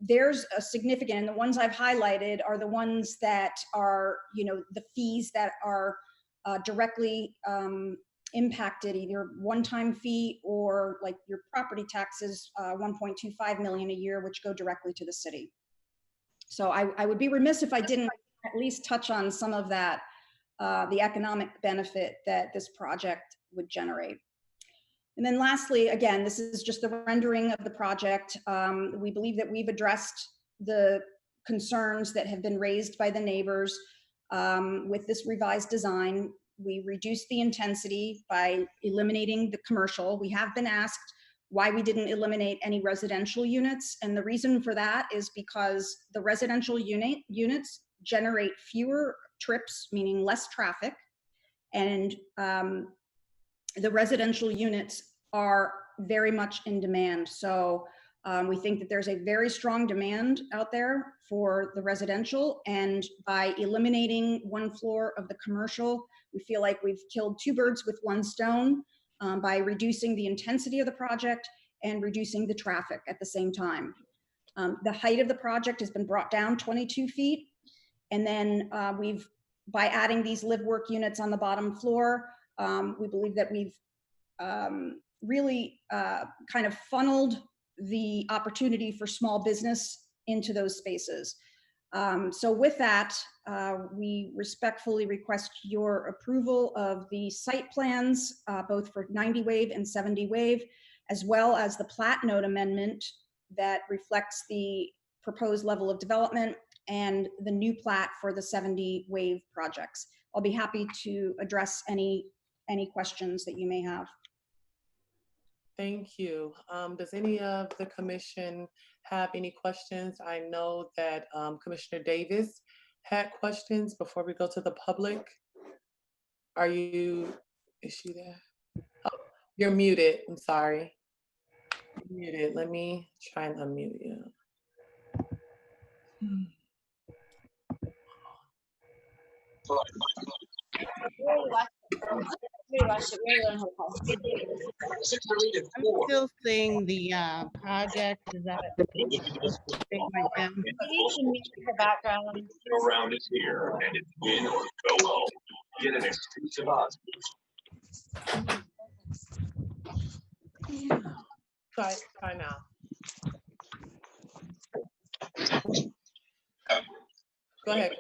there's a significant, and the ones I've highlighted are the ones that are, you know, the fees that are directly impacted, either one-time fee or like your property taxes, 1.25 million a year, which go directly to the city. So I would be remiss if I didn't at least touch on some of that, the economic benefit that this project would generate. And then lastly, again, this is just the rendering of the project. We believe that we've addressed the concerns that have been raised by the neighbors with this revised design. We reduced the intensity by eliminating the commercial. We have been asked why we didn't eliminate any residential units. And the reason for that is because the residential units generate fewer trips, meaning less traffic. And the residential units are very much in demand. So We think that there's a very strong demand out there for the residential, and by eliminating one floor of the commercial, we feel like we've killed two birds with one stone by reducing the intensity of the project and reducing the traffic at the same time. The height of the project has been brought down 22 feet. And then by adding these live work units on the bottom floor, we believe that we've really kind of funneled the opportunity for small business into those spaces. So with that, we respectfully request your approval of the site plans, both for 90 Wave and 70 Wave, as well as the plat note amendment that reflects the proposed level of development and the new plat for the 70 Wave projects. I'll be happy to address any questions that you may have. Thank you. Does any of the commission have any questions? I know that Commissioner Davis had questions before we go to the public. Is she there? Oh, you're muted. I'm sorry. You're muted. Let me try and unmute you. I'm still seeing the project. Is that right now? The background. Around is here, and it's win or go home. Get an exclusive odds. Try now. Go ahead.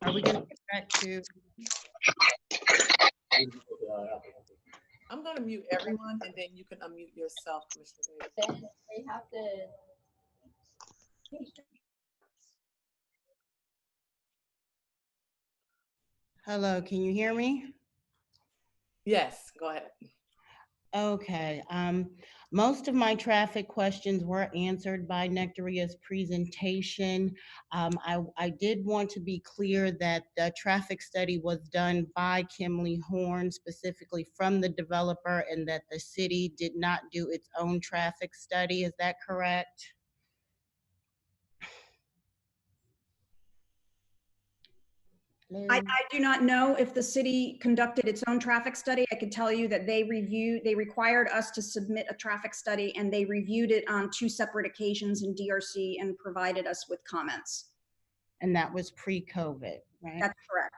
Are we going to get back to? I'm going to mute everyone, and then you can unmute yourself, Commissioner Davis. They have to. Hello, can you hear me? Yes, go ahead. Okay. Most of my traffic questions were answered by Nectaria's presentation. I did want to be clear that the traffic study was done by Kimley Horn, specifically from the developer, and that the city did not do its own traffic study. Is that correct? I do not know if the city conducted its own traffic study. I can tell you that they required us to submit a traffic study, and they reviewed it on 2 separate occasions in DRC and provided us with comments. And that was pre-COVID, right? That's correct.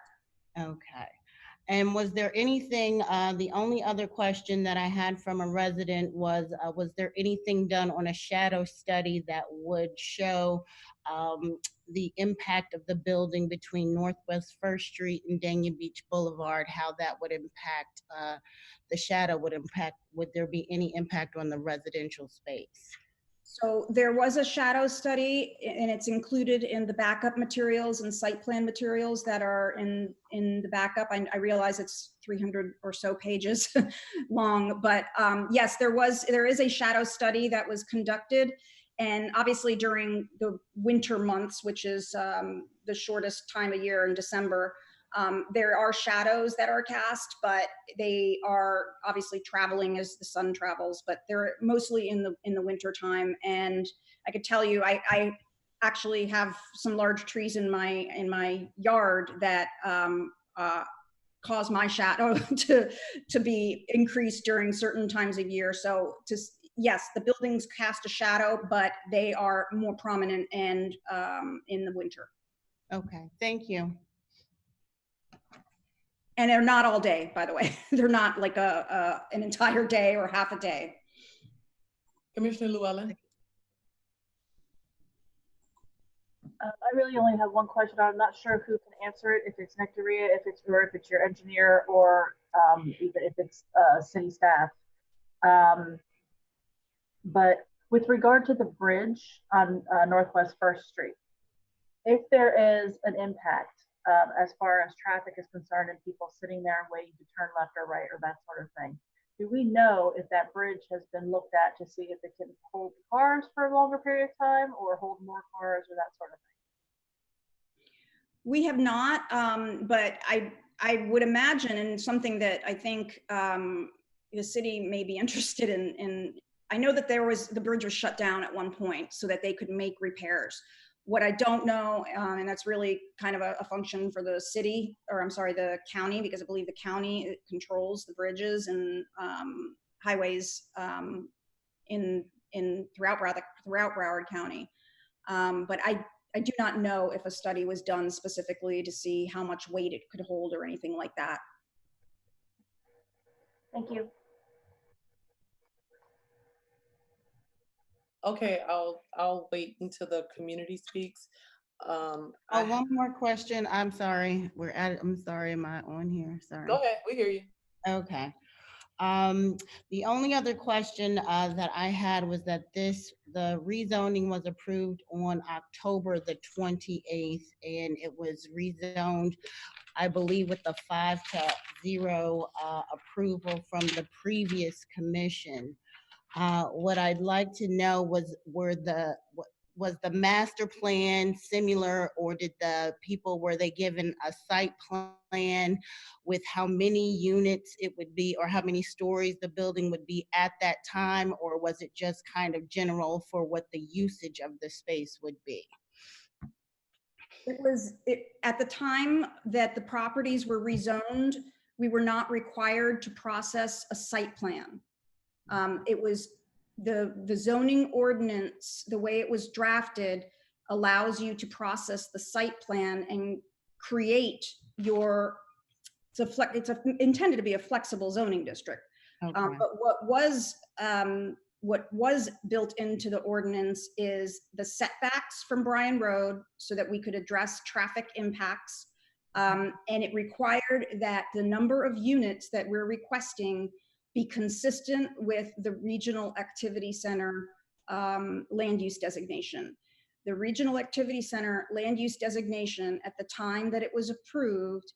Okay. And was there anything, the only other question that I had from a resident was there anything done on a shadow study that would show the impact of the building between Northwest First Street and Dania Beach Boulevard, how that would impact, the shadow would impact, would there be any impact on the residential space? So there was a shadow study, and it's included in the backup materials and site plan materials that are in the backup. I realize it's 300 or so pages long, but yes, there is a shadow study that was conducted. And obviously during the winter months, which is the shortest time of year in December, there are shadows that are cast, but they are obviously traveling as the sun travels, but they're mostly in the winter time. And I could tell you, I actually have some large trees in my yard that cause my shadow to be increased during certain times of year. So yes, the buildings cast a shadow, but they are more prominent and in the winter. Okay, thank you. And they're not all day, by the way. They're not like an entire day or half a day. Commissioner Llewellyn. I really only have one question. I'm not sure who can answer it, if it's Nectaria, if it's your engineer, or even if it's city staff. But with regard to the bridge on Northwest First Street, if there is an impact as far as traffic is concerned and people sitting there waiting to turn left or right or that sort of thing, do we know if that bridge has been looked at to see if it can hold cars for a longer period of time or hold more cars or that sort of thing? We have not, but I would imagine, and something that I think the city may be interested in, I know that the bridge was shut down at one point so that they could make repairs. What I don't know, and that's really kind of a function for the city, or I'm sorry, the county, because I believe the county controls the bridges and highways throughout Broward County. But I do not know if a study was done specifically to see how much weight it could hold or anything like that. Thank you. Okay, I'll wait until the community speaks. One more question. I'm sorry. I'm sorry. Am I on here? Sorry. Go ahead. We hear you. Okay. The only other question that I had was that the rezoning was approved on October the 28th, and it was rezoned, I believe, with the 5-0 approval from the previous commission. What I'd like to know was, was the master plan similar, or were they given a site plan with how many units it would be, or how many stories the building would be at that time, or was it just kind of general for what the usage of the space would be? At the time that the properties were rezoned, we were not required to process a site plan. It was the zoning ordinance, the way it was drafted, allows you to process the site plan and create it's intended to be a flexible zoning district. Okay. But what was built into the ordinance is the setbacks from Bryan Road so that we could address traffic impacts. And it required that the number of units that we're requesting be consistent with the regional activity center land use designation. The regional activity center land use designation at the time that it was approved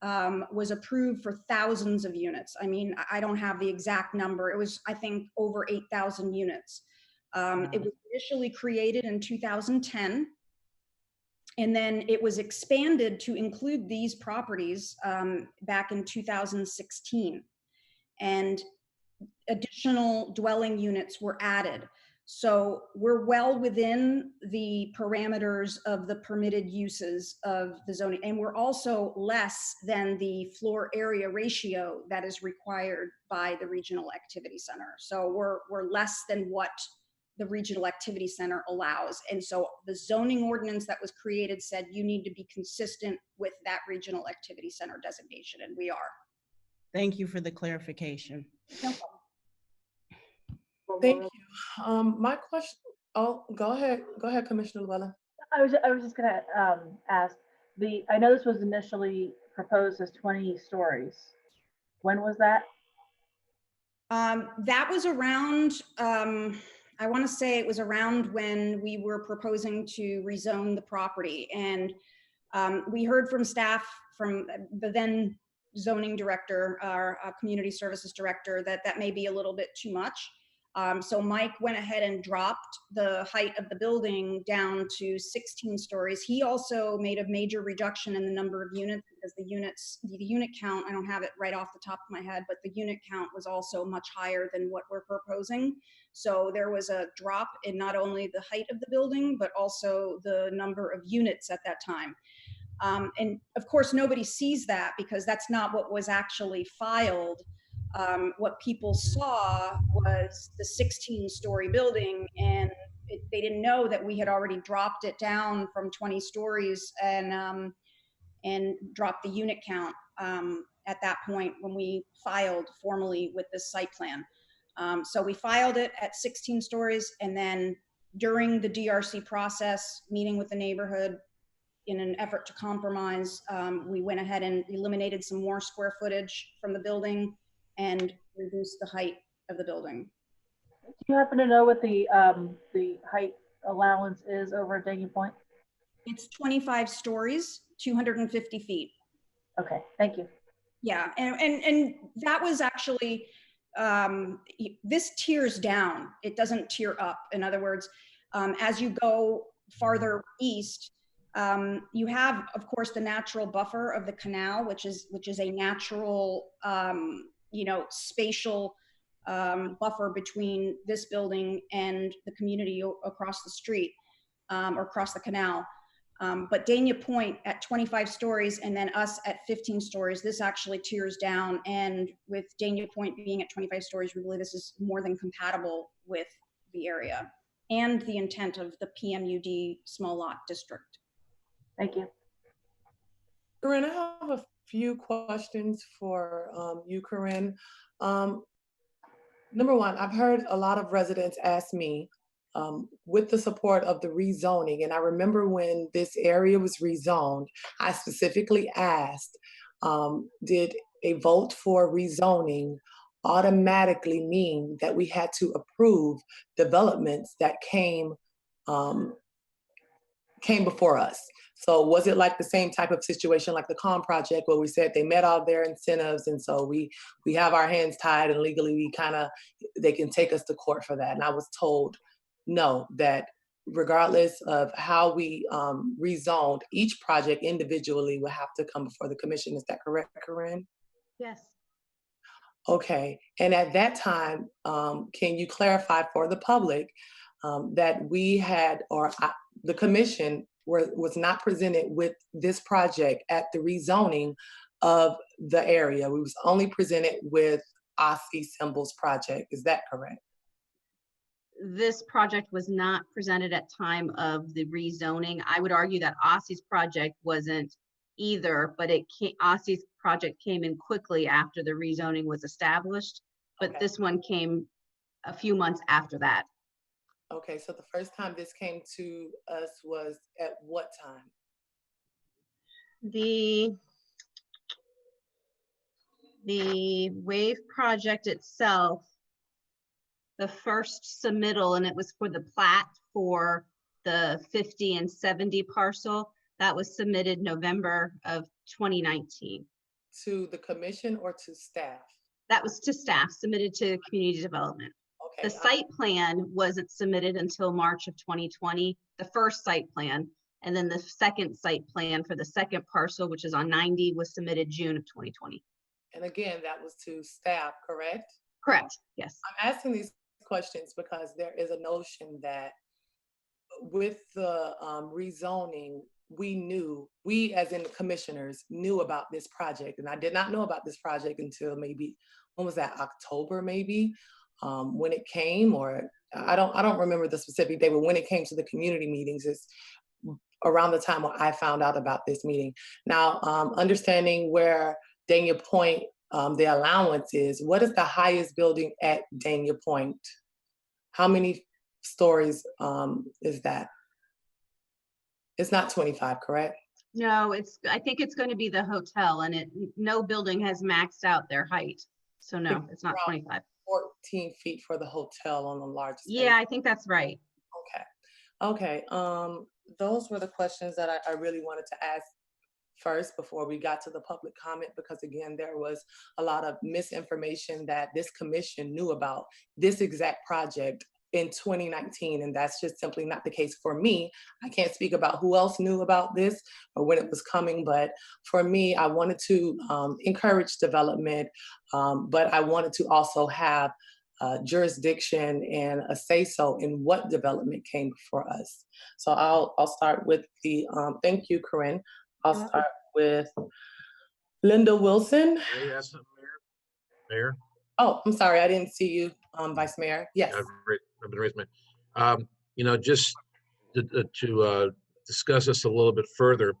for thousands of units. I mean, I don't have the exact number. It was, I think, over 8,000 units. It was initially created in 2010. And then it was expanded to include these properties back in 2016. And additional dwelling units were added. So we're well within the parameters of the permitted uses of the zoning. And we're also less than the floor area ratio that is required by the regional activity center. So we're less than what the regional activity center allows. And so the zoning ordinance that was created said you need to be consistent with that regional activity center designation, and we are. Thank you for the clarification. No problem. Thank you. My question, go ahead, Commissioner Llewellyn. I was just gonna ask, I know this was initially proposed as 20 stories. When was that? That was around, I want to say it was around when we were proposing to rezone the property. And we heard from staff, from the then zoning director, our community services director, that may be a little bit too much. So Mike went ahead and dropped the height of the building down to 16 stories. He also made a major reduction in the number of units, because the unit count, I don't have it right off the top of my head, but the unit count was also much higher than what we're proposing. So there was a drop in not only the height of the building, but also the number of units at that time. And of course, nobody sees that because that's not what was actually filed. What people saw was the 16-story building, and they didn't know that we had already dropped it down from 20 stories and dropped the unit count at that point when we filed formally with this site plan. So we filed it at 16 stories, and then during the DRC process, meeting with the neighborhood in an effort to compromise, we went ahead and eliminated some more square footage from the building and reduce the height of the building. Do you happen to know what the height allowance is over at Dayton Point? It's 25 stories, 250 feet. Okay, thank you. Yeah, and that was actually, this tiers down. It doesn't tier up. In other words, as you go farther east, you have, of course, the natural buffer of the canal, which is a natural, spatial buffer between this building and the community across the street or across the canal. But Dania Point at 25 stories and then us at 15 stories, this actually tiers down. And with Dania Point being at 25 stories, we believe this is more than compatible with the area and the intent of the PMUD small lot district. Thank you. Corinne, I have a few questions for you, Corinne. Number one, I've heard a lot of residents ask me, with the support of the rezoning, and I remember when this area was rezoned, I specifically asked, did a vote for rezoning automatically mean that we had to approve developments that came before us? So was it like the same type of situation like the COM project where we said they met all their incentives and so we have our hands tied and legally they can take us to court for that? And I was told no, that regardless of how we rezoned, each project individually will have to come before the commission. Is that correct, Corinne? Yes. Okay, and at that time, can you clarify for the public that we had, the commission was not presented with this project at the rezoning of the area? We was only presented with Aussie Symbols project. Is that correct? This project was not presented at time of the rezoning. I would argue that Aussie's project wasn't either, but Aussie's project came in quickly after the rezoning was established, but this one came a few months after that. Okay, so the first time this came to us was at what time? The WAVE project itself, the first submittal, and it was for the plat for the 50 and 70 parcel, that was submitted November of 2019. To the commission or to staff? That was to staff, submitted to community development. Okay. The site plan wasn't submitted until March of 2020, the first site plan, and then the second site plan for the second parcel, which is on 90, was submitted June of 2020. And again, that was to staff, correct? Correct, yes. I'm asking these questions because there is a notion that with the rezoning, we as in the commissioners knew about this project. And I did not know about this project until maybe, when was that, October maybe? When it came, or I don't remember the specific day, but when it came to the community meetings, it's around the time when I found out about this meeting. Now, understanding where Dania Point, the allowance is, what is the highest building at Dania Point? How many stories is that? It's not 25, correct? No, I think it's going to be the hotel, and no building has maxed out their height. So no, it's not 25. 14 feet for the hotel on the largest. Yeah, I think that's right. Okay. Those were the questions that I really wanted to ask first before we got to the public comment, because again, there was a lot of misinformation that this commission knew about this exact project in 2019, and that's just simply not the case for me. I can't speak about who else knew about this or when it was coming, but for me, I wanted to encourage development, but I wanted to also have jurisdiction and a say-so in what development came before us. So I'll start with the, thank you, Corinne. I'll start with Linda Wilson. May I ask something, Mayor? Oh, I'm sorry, I didn't see you, Vice Mayor. Yes. I've been raising my, just to discuss this a little bit further.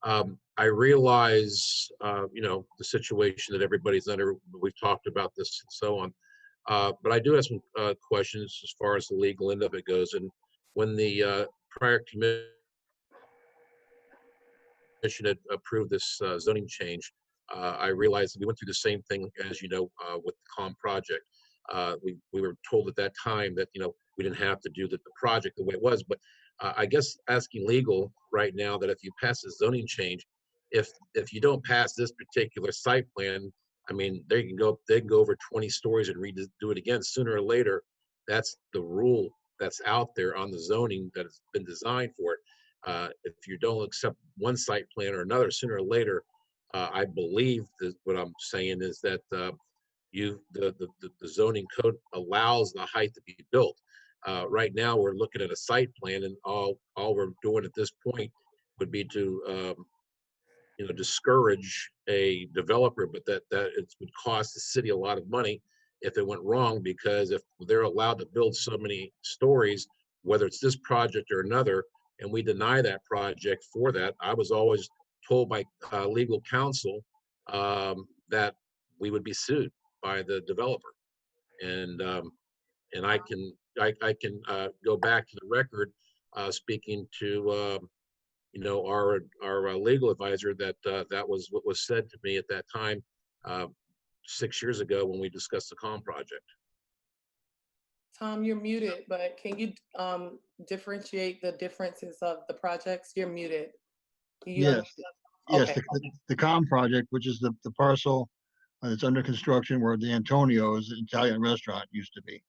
I realize, the situation that everybody's under. We've talked about this and so on. But I do have some questions as far as the legal end of it goes. And when the prior commission had approved this zoning change, I realized that we went through the same thing as with the COM project. We were told at that time that we didn't have to do the project the way it was. But I guess asking legal right now that if you pass a zoning change, if you don't pass this particular site plan, I mean, they can go over 20 stories and redo it again. Sooner or later, that's the rule that's out there on the zoning that has been designed for it. If you don't accept one site plan or another, sooner or later, I believe that what I'm saying is that the zoning code allows the height to be built. Right now, we're looking at a site plan, and all we're doing at this point would be to discourage a developer, but that it would cost the city a lot of money if it went wrong, because if they're allowed to build so many stories, whether it's this project or another, and we deny that project for that, I was always told by legal counsel that we would be sued by the developer. And I can go back to the record, speaking to our legal advisor, that that was what was said to me at that time, 6 years ago, when we discussed the COM project. Tom, you're muted, but can you differentiate the differences of the projects? You're muted. Yes, yes, Okay. the COM project, which is the parcel that's under construction where the Antonio's Italian restaurant used to be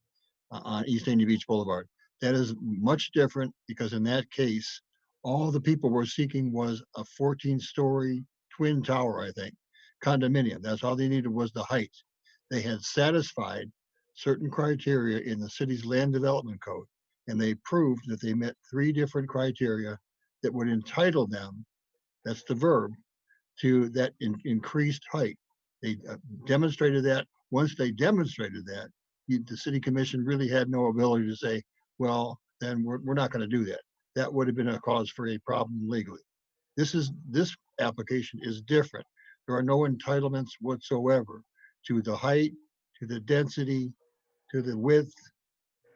on East Dania Beach Boulevard. That is much different, because in that case, all the people were seeking was a 14-story twin tower, I think, condominium. That's all they needed, was the height. They had satisfied certain criteria in the city's land development code, and they proved that they met 3 different criteria that would entitle them, that's the verb, to that increased height. They demonstrated that. Once they demonstrated that, the city commission really had no ability to say, well, then we're not going to do that. That would have been a cause for a problem legally. This application is different. There are no entitlements whatsoever to the height, to the density, to the width,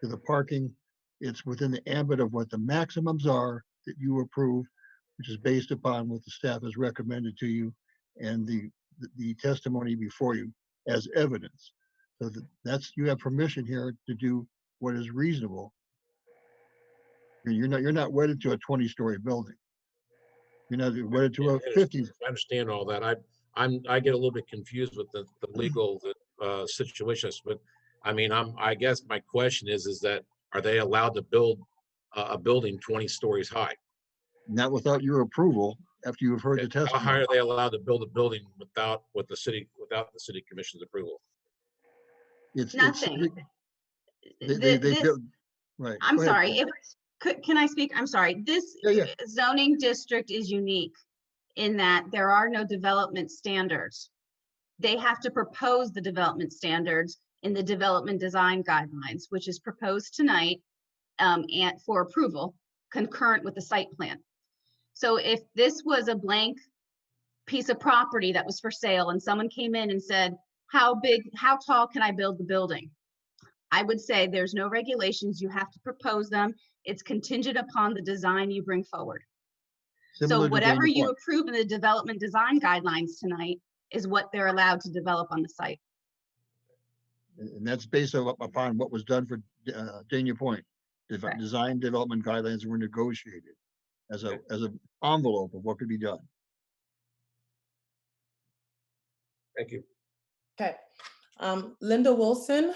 to the parking. It's within the ambit of what the maximums are that you approve, which is based upon what the staff has recommended to you and the testimony before you as evidence. So you have permission here to do what is reasonable. You're not wedded to a 20-story building. You're not wedded to a 50. I understand all that. I get a little bit confused with the legal situations, but I mean, I guess my question is that are they allowed to build a building 20 stories high? Not without your approval, after you've heard the testimony. How high are they allowed to build a building without the city commission's approval? It's Nothing. they build, right. I'm Go ahead, sorry. Paul. Can I speak? I'm sorry. This zoning district is unique in that there are no development standards. They have to propose the development standards in the development design guidelines, which is proposed tonight and for approval concurrent with the site plan. So if this was a blank piece of property that was for sale and someone came in and said, how tall can I build the building? I would say there's no regulations. You have to propose them. It's contingent upon the design you bring forward. So whatever you approve in the development design guidelines tonight is what they're allowed to develop on the site. And that's based upon what was done for Dania Point. Design development guidelines were negotiated as an envelope of what could be done. Thank you. Okay. Linda Wilson,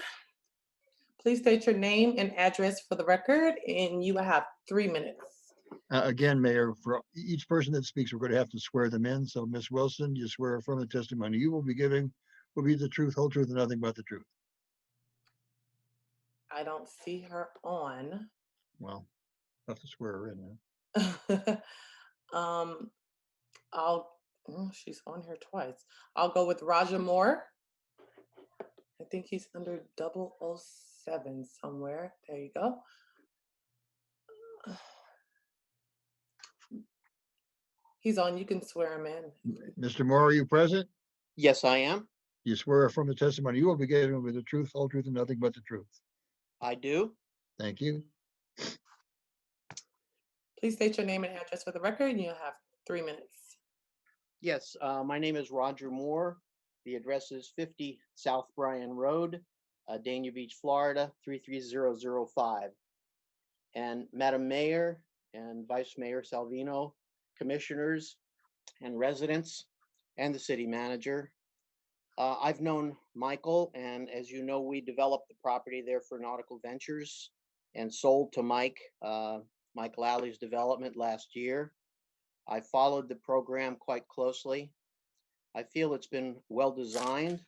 please state your name and address for the record, and you will have 3 minutes. Again, Mayor, for each person that speaks, we're going to have to swear them in. So Ms. Wilson, you swear affirm the testimony you will be giving will be the truth, whole truth, and nothing but the truth. I don't see her on. Well, I'll have to swear her in now. She's on here twice. I'll go with Roger Moore. I think he's under 007 somewhere. There you go. He's on. You can swear him in. Mr. Moore, are you present? Yes, I am. You swear from the testimony you will be giving with the truth, whole truth, and nothing but the truth. I do. Thank you. Please state your name and address for the record, and you'll have 3 minutes. Yes, my name is Roger Moore. The address is 50 South Bryan Road, Dania Beach, Florida, 33005. And Madam Mayor and Vice Mayor Salvino, commissioners and residents, and the city manager. I've known Michael, and as you know, we developed the property there for Nautical Ventures and sold to Mike Lally's development last year. I followed the program quite closely. I feel it's been well designed.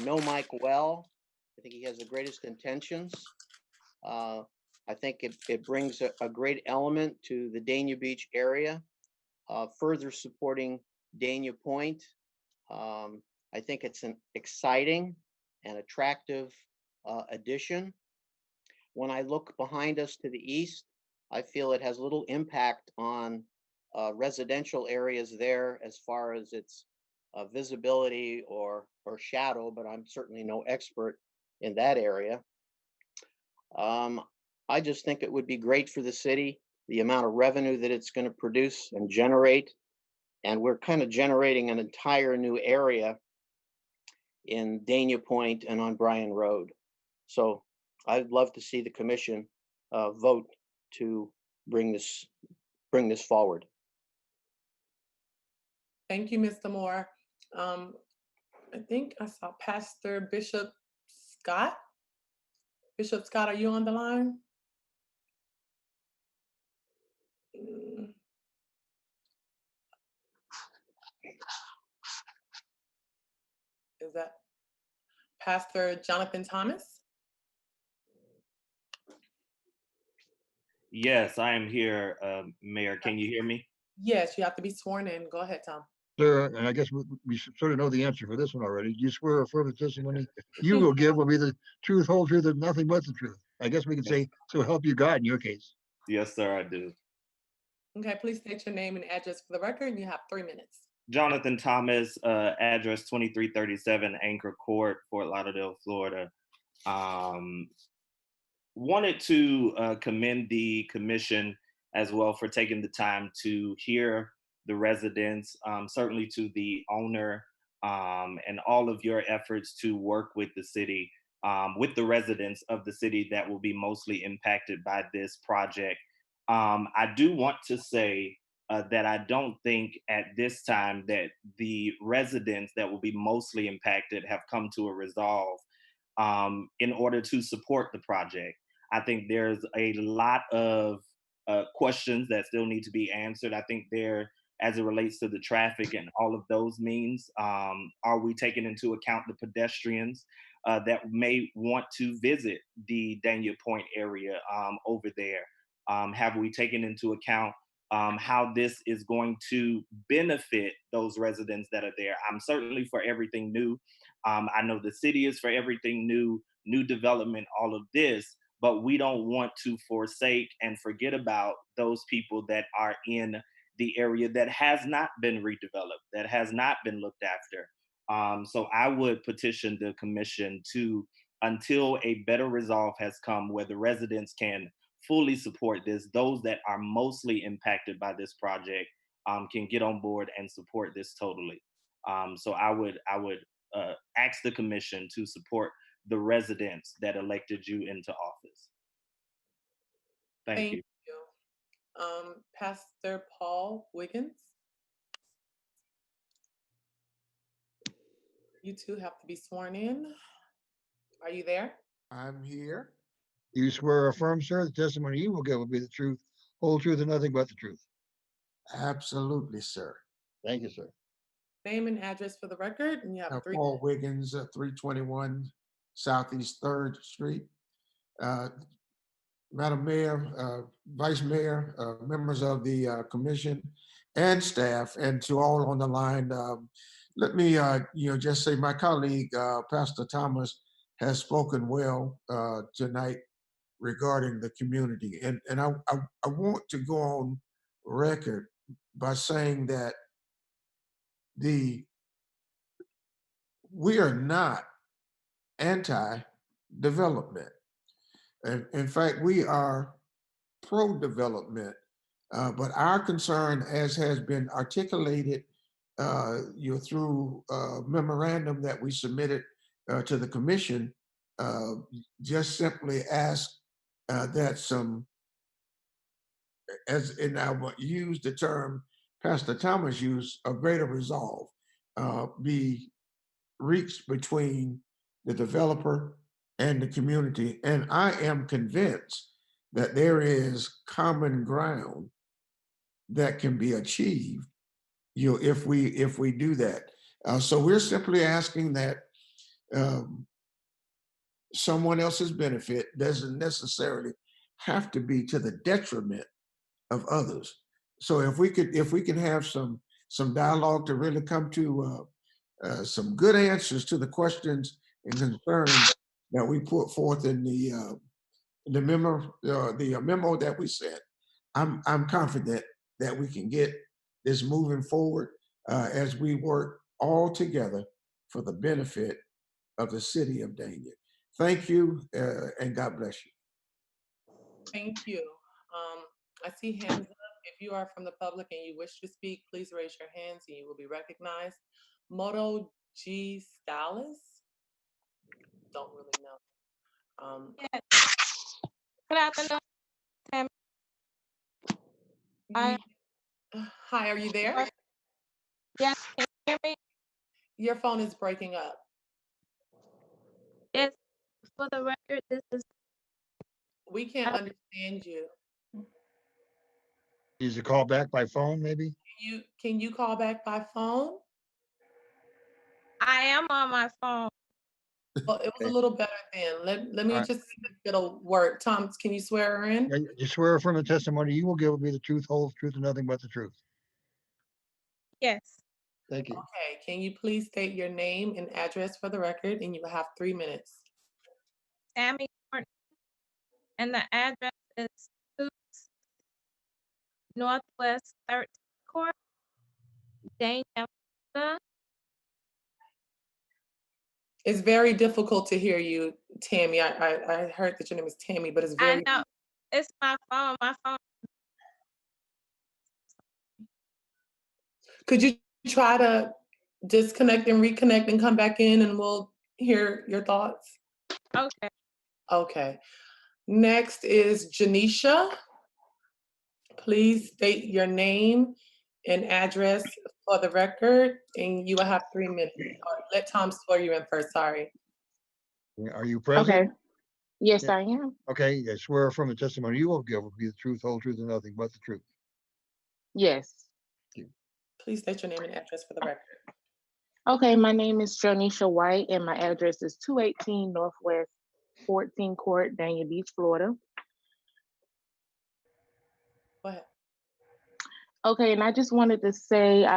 know Mike well. I think he has the greatest intentions. I think it brings a great element to the Dania Beach area, further supporting Dania Point. I think it's an exciting and attractive addition. When I look behind us to the east, I feel it has little impact on residential areas there as far as its visibility or shadow, but I'm certainly no expert in that area. I just think it would be great for the city, the amount of revenue that it's going to produce and generate. And we're kind of generating an entire new area in Dania Point and on Bryan Road. So I'd love to see the commission vote to bring this forward. Thank you, Mr. Moore. I think I saw Pastor Bishop Scott. Bishop Scott, are you on the line? Is that Pastor Jonathan Thomas? Yes, I am here, Mayor. Can you hear me? Yes, you have to be sworn in. Go ahead, Tom. Sir, and I guess we sort of know the answer for this one already. Do you swear or affirm the testimony you will give will be the truth, whole truth, and nothing but the truth? I guess we can say, so help you God in your case. Yes, sir, I do. Okay, please state your name and address for the record, and you have 3 minutes. Jonathan Thomas, address 2337 Anchor Court, Fort Lauderdale, Florida. Wanted to commend the commission as well for taking the time to hear the residents, certainly to the owner, and all of your efforts to work with the city, with the residents of the city that will be mostly impacted by this project. I do want to say that I don't think at this time that the residents that will be mostly impacted have come to a resolve in order to support the project. I think there's a lot of questions that still need to be answered. I think as it relates to the traffic and all of those means, are we taking into account the pedestrians that may want to visit the Dania Point area over there? Have we taken into account how this is going to benefit those residents that are there? I'm certainly for everything new. I know the city is for everything new development, all of this, but we don't want to forsake and forget about those people that are in the area that has not been redeveloped, that has not been looked after. So I would petition the commission to, until a better resolve has come where the residents can fully support this, those that are mostly impacted by this project can get on board and support this totally. So I would ask the commission to support the residents that elected you into office. Thank you. Pastor Paul Wiggins. You two have to be sworn in. Are you there? I'm here. You swear or affirm, sir, the testimony you will give will be the truth, whole truth, and nothing but the truth. Absolutely, sir. Thank you, sir. Name and address for the record, and you have 3 Paul Wiggins, 321 Southeast 3rd Street. Madam Mayor, Vice Mayor, members of the commission and staff, and to all on the line, let me just say my colleague, Pastor Thomas, has spoken well tonight regarding the community. And I want to go on record by saying that we are not anti-development. And in fact, we are pro-development. But our concern, as has been articulated through a memorandum that we submitted to the commission, just simply ask that some, and I will use the term Pastor Thomas used, a greater resolve be reached between the developer and the community. And I am convinced that there is common ground that can be achieved, if we do that. So we're simply asking that someone else's benefit doesn't necessarily have to be to the detriment of others. So if we can have some dialogue to really come to some good answers to the questions and concerns that we put forth in the memo that we sent, I'm confident that we can get this moving forward as we work all together for the benefit of the city of Dania. Thank you, and God bless you. Thank you. I see hands up. If you are from the public and you wish to speak, please raise your hands and you will be recognized. Moto G. Stalis? Don't really know. Good afternoon, Tammy. Hi, are you there? Yes, can you hear me? Your phone is breaking up. Yes, for the record, this is. We can't understand you. Use a call back by phone, maybe? Can you call back by phone? I am on my phone. Well, it was a little better then. Let me All right. just see if it'll work. Tom, can you swear her in? Yeah, you swear from the testimony you will give will be the truth, whole truth, and nothing but the truth. Yes. Thank you. Okay, can you please state your name and address for the record, and you will have 3 minutes. Tammy Horton, and the address is 2 Northwest 13th Court, Dania, Florida. It's very difficult to hear you, Tammy. I heard that your name is Tammy, but it's very. I know, it's my phone. My phone. Could you try to disconnect and reconnect and come back in, and we'll hear your thoughts? Okay. Okay. Next is Janisha. Please state your name and address for the record, and you will have 3 minutes. Or let Tom swear you in first, sorry. Are you present? Okay. Yes, Yeah. I am. Okay, I swear from the testimony you will give will be the truth, whole truth, and nothing but the truth. Yes. Please state your name and address for the record. Okay, my name is Jonisha White and my address is 218 Northwest 14th Court, Dania Beach, Florida. Go ahead. Okay, and I just wanted to say,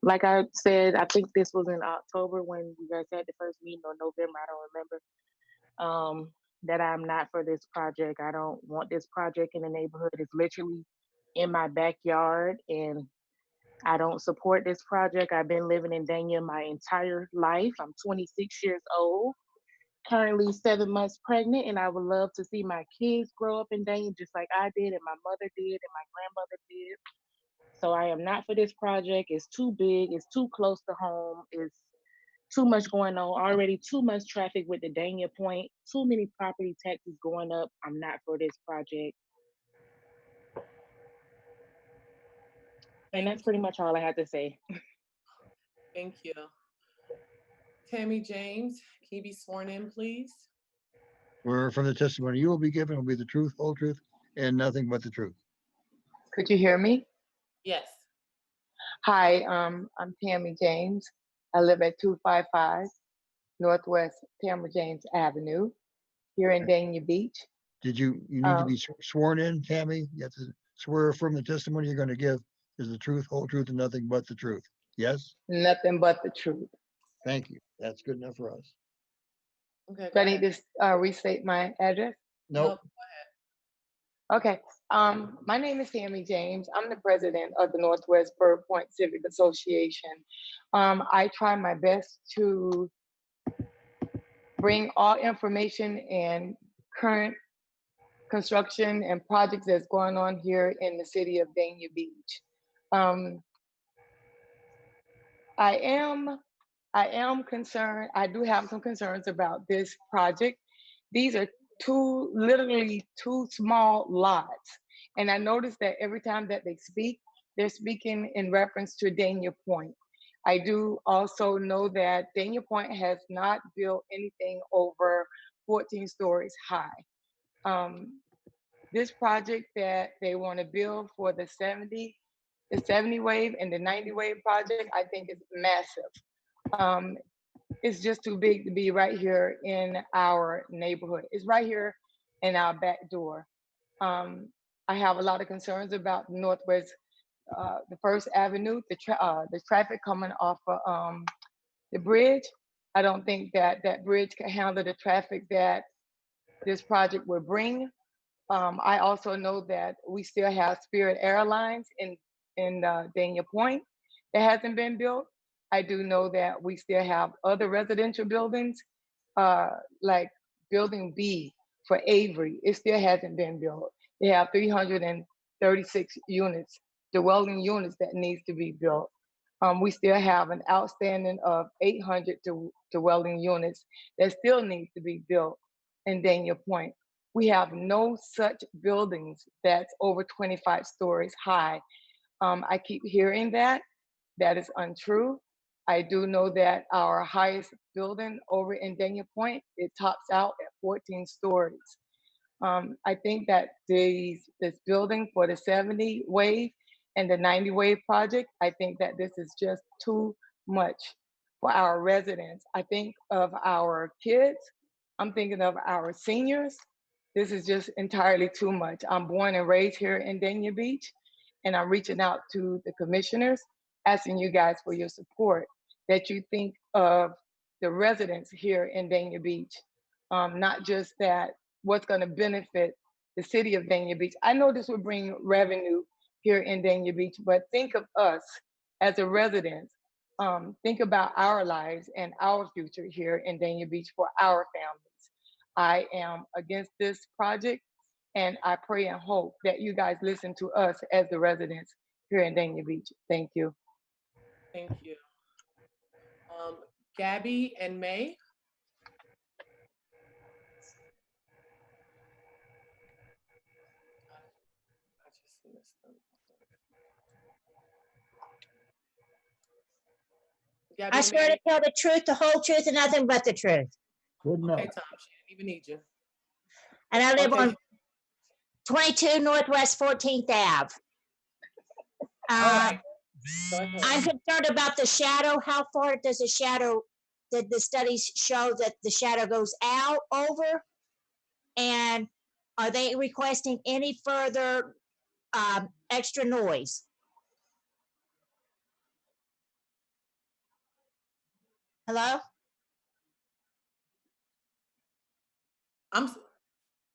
like I said, I think this was in October when you guys had the first meeting, or November, I don't remember, that I'm not for this project. I don't want this project in the neighborhood. It's literally in my backyard, and I don't support this project. I've been living in Dania my entire life. I'm 26 years old, currently 7 months pregnant, and I would love to see my kids grow up in Dania just like I did, and my mother did, and my grandmother did. So I am not for this project. It's too big. It's too close to home. It's too much going on. Already too much traffic with the Dania Point. Too many property taxes going up. I'm not for this project. And that's pretty much all I have to say. Thank you. Tammy James, can you be sworn in, please? Swear from the testimony you will be given will be the truth, whole truth, and nothing but the truth. Could you hear me? Yes. Hi, I'm Tammy James. I live at 255 Northwest Tammy James Avenue here in Dania Beach. Did you need to be sworn in, Tammy? You have to swear from the testimony you're going to give is the truth, whole truth, and nothing but the truth. Yes? Nothing but the truth. Thank you. That's good enough for us. Okay. Do I need to restate my address? Nope. Okay. My name is Tammy James. I'm the president of the Northwest Bird Point Civic Association. I try my best to bring all information and current construction and projects that's going on here in the city of Dania Beach. I am concerned. I do have some concerns about this project. These are literally two small lots. And I noticed that every time that they speak, they're speaking in reference to Dania Point. I do also know that Dania Point has not built anything over 14 stories high. This project that they want to build for the 70 wave and the 90 wave project, I think is massive. it's just too big to be right here in our neighborhood. It's right here in our back door. I have a lot of concerns about Northwest, the First Avenue, the traffic coming off of the bridge. I don't think that that bridge can handle the traffic that this project will bring. I also know that we still have Spirit Airlines in Dania Point that hasn't been built. I do know that we still have other residential buildings, like Building B for Avery. It still hasn't been built. They have 336 units, dwelling units that needs to be built. We still have an outstanding of 800 dwelling units that still needs to be built in Dania Point. We have no such buildings that's over 25 stories high. I keep hearing that. That is untrue. I do know that our highest building over in Dania Point, it tops out at 14 stories. I think that this building for the 70 wave and the 90 wave project, I think that this is just too much for our residents. I think of our kids. I'm thinking of our seniors. This is just entirely too much. I'm born and raised here in Dania Beach, and I'm reaching out to the commissioners, asking you guys for your support, that you think of the residents here in Dania Beach, not just that what's going to benefit the city of Dania Beach. I know this will bring revenue here in Dania Beach, but think of us as a resident. Think about our lives and our future here in Dania Beach for our families. I am against this project, and I pray and hope that you guys listen to us as the residents here in Dania Beach. Thank you. Thank you. Gabby and May. Gabby I and swear May. to tell the truth, the whole truth, and nothing but the truth. Good enough. Okay, Tom, she didn't even need you. And I live Okay. on 22 Northwest 14th Ave. All right. Go ahead. I'm concerned about the shadow. How far does the shadow, did the studies show that the shadow goes out over? And are they requesting any further extra noise? Hello?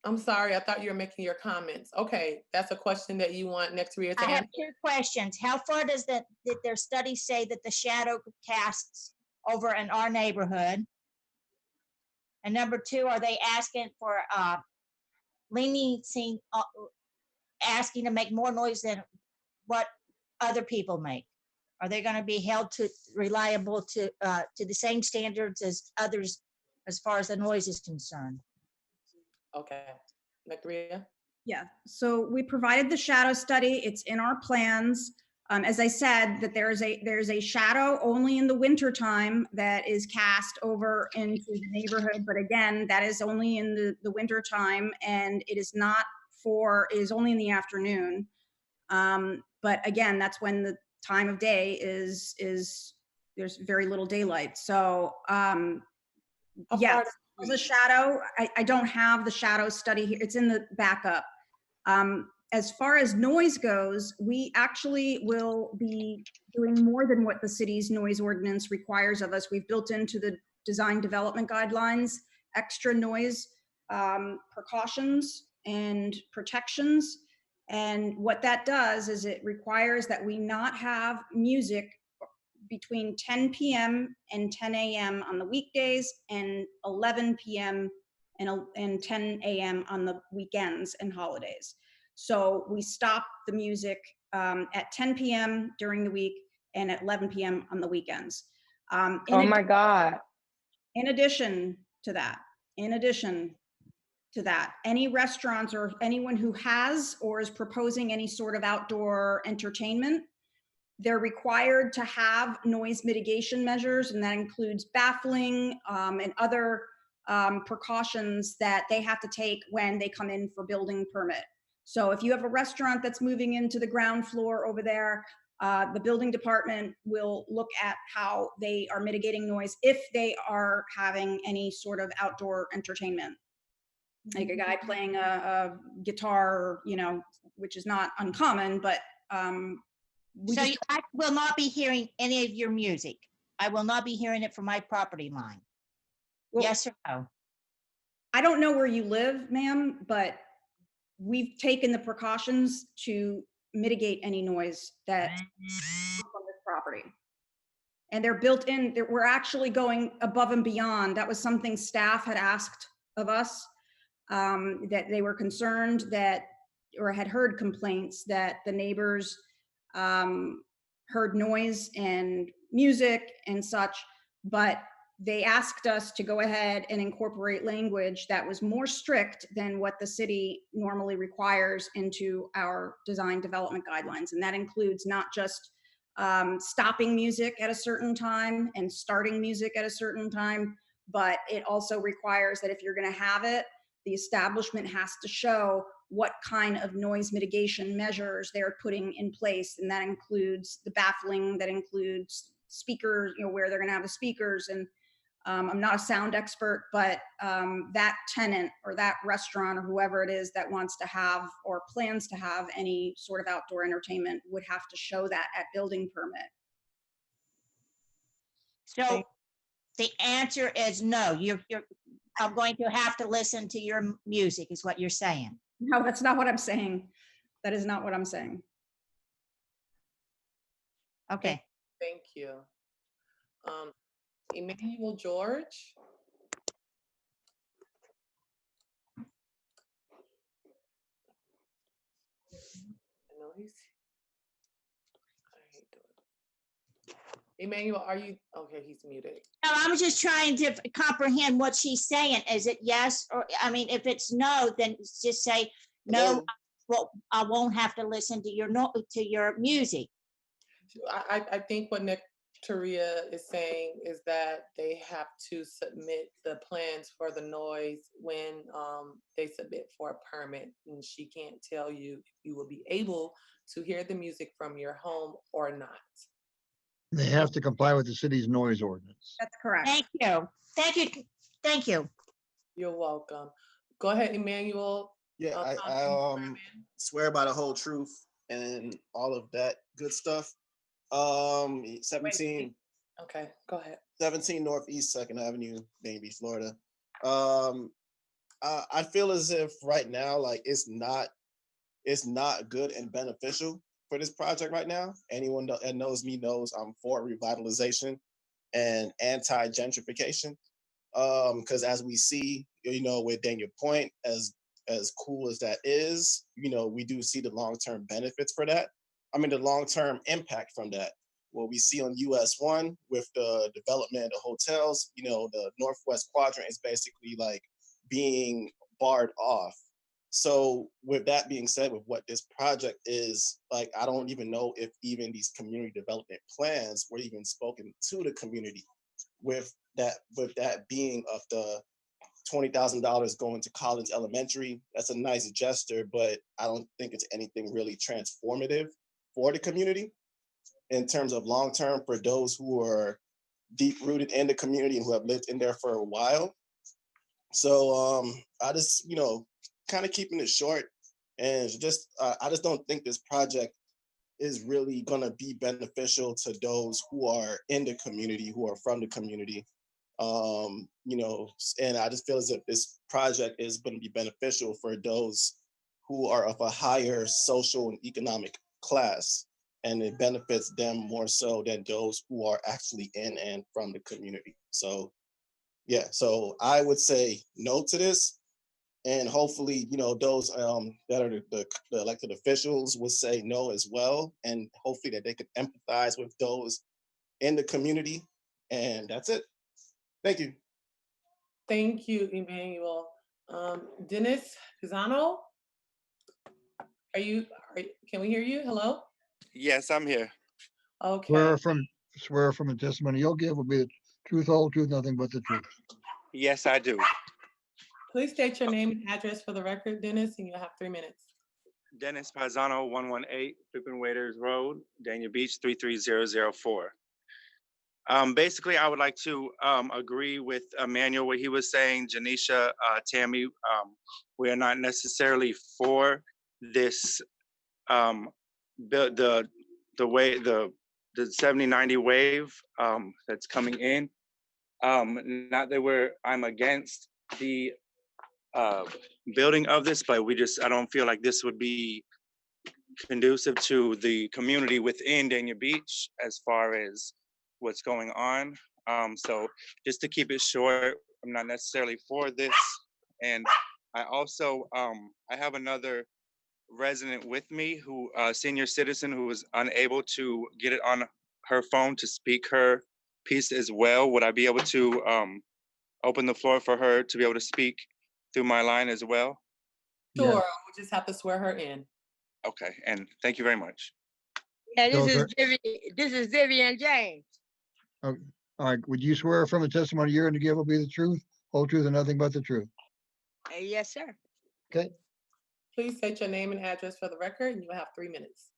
I'm sorry. I thought you were making your comments. Okay, that's a question that you want next Rhea to I have answer. two questions. How far did their studies say that the shadow casts over in our neighborhood? And number two, are they asking for leniency, asking to make more noise than what other people make? Are they going to be held to reliable to the same standards as others as far as the noise is concerned? Okay, Rhea. Yeah, so we provided the shadow study. It's in our plans. As I said, that there's a shadow only in the winter time that is cast over into the neighborhood. But again, that is only in the winter time, and it is only in the afternoon. But again, that's when the time of day is there's very little daylight. So yes, the shadow, I don't have the shadow study here. It's in the backup. As far as noise goes, we actually will be doing more than what the city's noise ordinance requires of us. We've built into the design development guidelines extra noise precautions and protections. And what that does is it requires that we not have music between 10 p.m. and 10 a.m. on the weekdays and 11 p.m. and 10 a.m. on the weekends and holidays. So we stop the music at 10 p.m. during the week and at 11 p.m. on the weekends. Oh my God. In addition to that, any restaurants or anyone who has or is proposing any sort of outdoor entertainment, they're required to have noise mitigation measures, and that includes baffling and other precautions that they have to take when they come in for building permit. So if you have a restaurant that's moving into the ground floor over there, The building department will look at how they are mitigating noise if they are having any sort of outdoor entertainment, like a guy playing a guitar, you know, which is not uncommon, but So I will not be hearing any of your music. I will not be hearing it from my property line. Yes or no? I don't know where you live, ma'am, but we've taken the precautions to mitigate any noise that comes from this property. And they're built in, we're actually going above and beyond. That was something staff had asked of us, that they were concerned that, or had heard complaints that the neighbors heard noise and music and such, but they asked us to go ahead and incorporate language that was more strict than what the city normally requires into our design development guidelines. And that includes not just stopping music at a certain time and starting music at a certain time, but it also requires that if you're going to have it, the establishment has to show what kind of noise mitigation measures they're putting in place. And that includes the baffling, that includes speakers, you know, where they're going to have the speakers. And I'm not a sound expert, but that tenant or that restaurant or whoever it is that wants to have or plans to have any sort of outdoor entertainment would have to show that at building permit. So the answer is no. I'm going to have to listen to your music, is what you're saying. No, that's not what I'm saying. That is not what I'm saying. Okay. Thank you. Emmanuel George. I know he's. I hate doing it. Emmanuel, are you okay? He's muted. No, I'm just trying to comprehend what she's saying. Is it yes or, I mean, if it's no, then just say no. Well, I won't have to listen to your music. I think what Nectaria is saying is that they have to submit the plans for the noise when they submit for a permit, and she can't tell you if you will be able to hear the music from your home or not. They have to comply with the city's noise ordinance. That's correct. Thank you. Thank you. Thank you. You're welcome. Go ahead, Emmanuel. Yeah, I swear by the whole truth and all of that good stuff. 17. Okay, go ahead. 17 Northeast 2nd Avenue, Dania Beach, Florida. I feel as if right now, like it's not good and beneficial for this project right now. Anyone that knows me knows I'm for revitalization and anti-gentrification. Because as we see, you know, with Dania Point, as cool as that is, you know, we do see the long-term benefits for that. I mean, the long-term impact from that. What we see on US 1 with the development of the hotels, you know, the Northwest Quadrant is basically like being barred off. So with that being said, with what this project is, like, I don't even know if even these community development plans were even spoken to the community with that being of the $20,000 going to Collins Elementary. That's a nice gesture, but I don't think it's anything really transformative for the community in terms of long-term for those who are deep-rooted in the community and who have lived in there for a while. So I just, you know, kind of keeping it short, and just I just don't think this project is really gonna be beneficial to those who are in the community, who are from the community. You know, and I just feel as if this project is going to be beneficial for those who are of a higher social and economic class, and it benefits them more so than those who are actually in and from the community. So, yeah, so I would say no to this, and hopefully, you know, those that are the elected officials would say no as well, and hopefully that they could empathize with those in the community, and that's it. Thank you. Thank you, Emmanuel. Dennis Pisano, can we hear you? Hello? Yes, I'm here. Okay. Swear from the testimony you'll give will be the truth, whole truth, nothing but the truth. Yes, I do. Please state your name and address for the record, Dennis, and you'll have 3 minutes. Dennis Paisano, 118 Pippin Waiters Road, Dania Beach, 33004. Basically, I would like to agree with Emmanuel, what he was saying, Janisha, Tammy. We are not necessarily for this, the way, the 70-90 wave that's coming in. Not that I'm against the building of this, but I don't feel like this would be conducive to the community within Dania Beach as far as what's going on. So just to keep it short, I'm not necessarily for this. And I also, I have another resident with me who, senior citizen who was unable to get it on her phone to speak her piece as well. Would I be able to open the floor for her to be able to speak through my line as well? Sure, we'll just have to swear her in. Okay, and thank you very much. Yeah, So, this is Vivian James. all right, would you swear from the testimony you're going to give will be the truth, whole truth, and nothing but the truth? Yes, sir. Okay. Please state your name and address for the record, and you will have 3 minutes.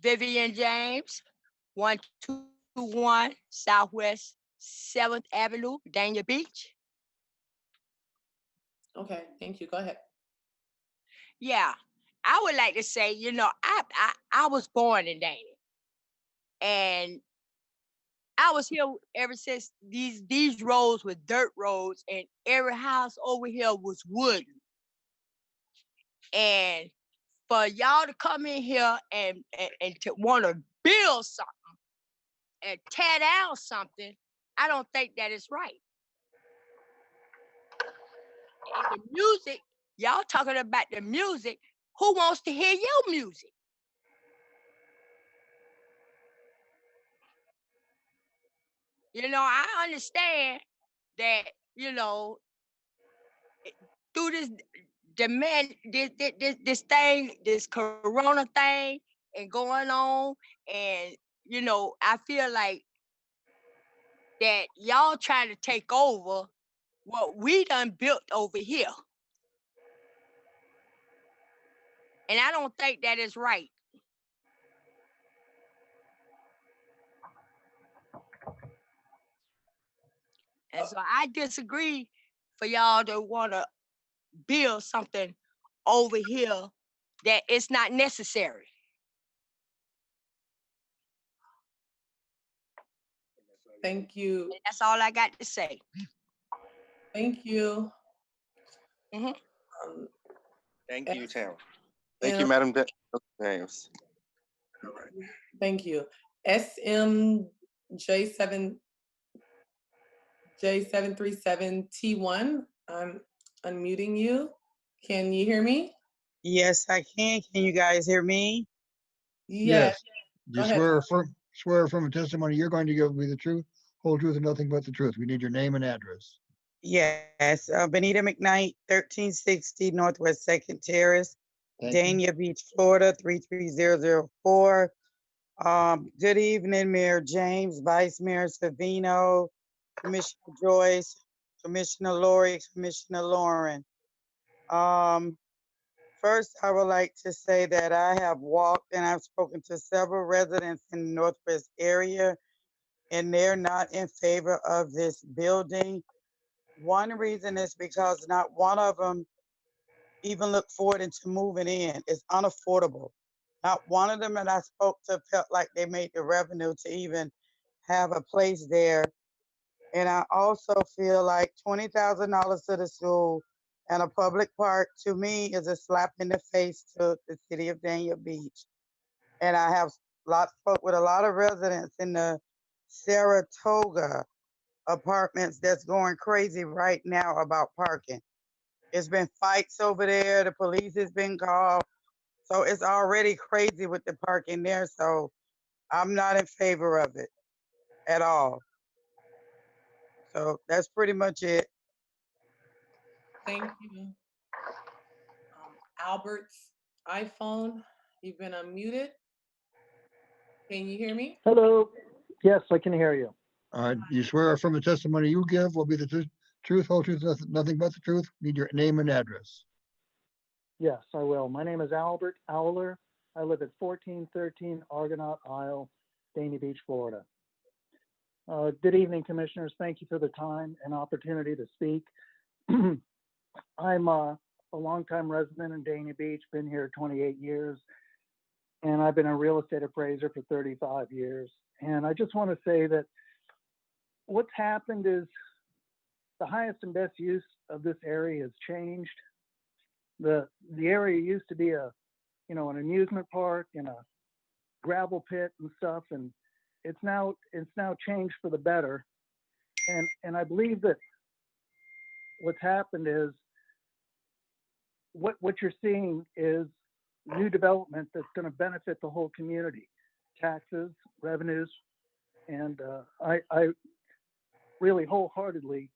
Vivian James, 121 Southwest 7th Avenue, Dania Beach. Okay, thank you. Go ahead. Yeah, I would like to say, I was born in Dania, and I was here ever since these roads were dirt roads, and every house over here was wooden. And for y'all to come in here and to want to build something and tear down something, I don't think that is right. And the music, y'all talking about the music, who wants to hear your music? I understand that, through this demand, this thing, this corona thing and going on, and I feel like that y'all trying to take over what we done built over here. And I don't think that is right. And so I disagree for y'all to want to build something over here that it's not necessary. Thank you. And that's all I got to say. Thank you. Thank you, Tam. Thank you, Madam James. All right. Thank you. SMJ737T1, I'm unmuting you. Can you hear me? Yes, I can. Can you guys hear me? Yes. Do you swear from a testimony you're going to give will be the truth, whole truth, and nothing but the truth? We need your name and address. Yes, Benita McKnight, 1360 Northwest 2nd Terrace, Dania Beach, Florida, 33004. Good evening, Mayor James, Vice Mayor Savino, Commissioner Joyce, Commissioner Lori, Commissioner Lauren. First, I would like to say that I have walked and I've spoken to several residents in the Northwest area, and they're not in favor of this building. One reason is because not one of them even looked forward into moving in. It's unaffordable. Not one of them that I spoke to felt like they made the revenue to even have a place there. And I also feel like $20,000 to the school and a public park, to me, is a slap in the face to the city of Dania Beach. And I have spoke with a lot of residents in the Saratoga apartments that's going crazy right now about parking. It's been fights over there. The police has been called. So it's already crazy with the parking there. So I'm not in favor of it at all. So that's pretty much it. Thank you. Albert's iPhone, you've been unmuted. Can you hear me? Hello. Yes, I can hear you. All right, you swear from the testimony you give will be the truth, whole truth, nothing but the truth? Need your name and address. Yes, I will. My name is Albert Owler. I live at 1413 Argonaut Isle, Dania Beach, Florida. Good evening, commissioners. Thank you for the time and opportunity to speak. I'm a longtime resident in Dania Beach, been here 28 years, and I've been a real estate appraiser for 35 years. And I just want to say that what's happened is the highest and best use of this area has changed. The area used to be an amusement park and a gravel pit and stuff, and it's now changed for the better. And I believe that what's happened is what you're seeing is new development that's going to benefit the whole community, taxes, revenues, and I really wholeheartedly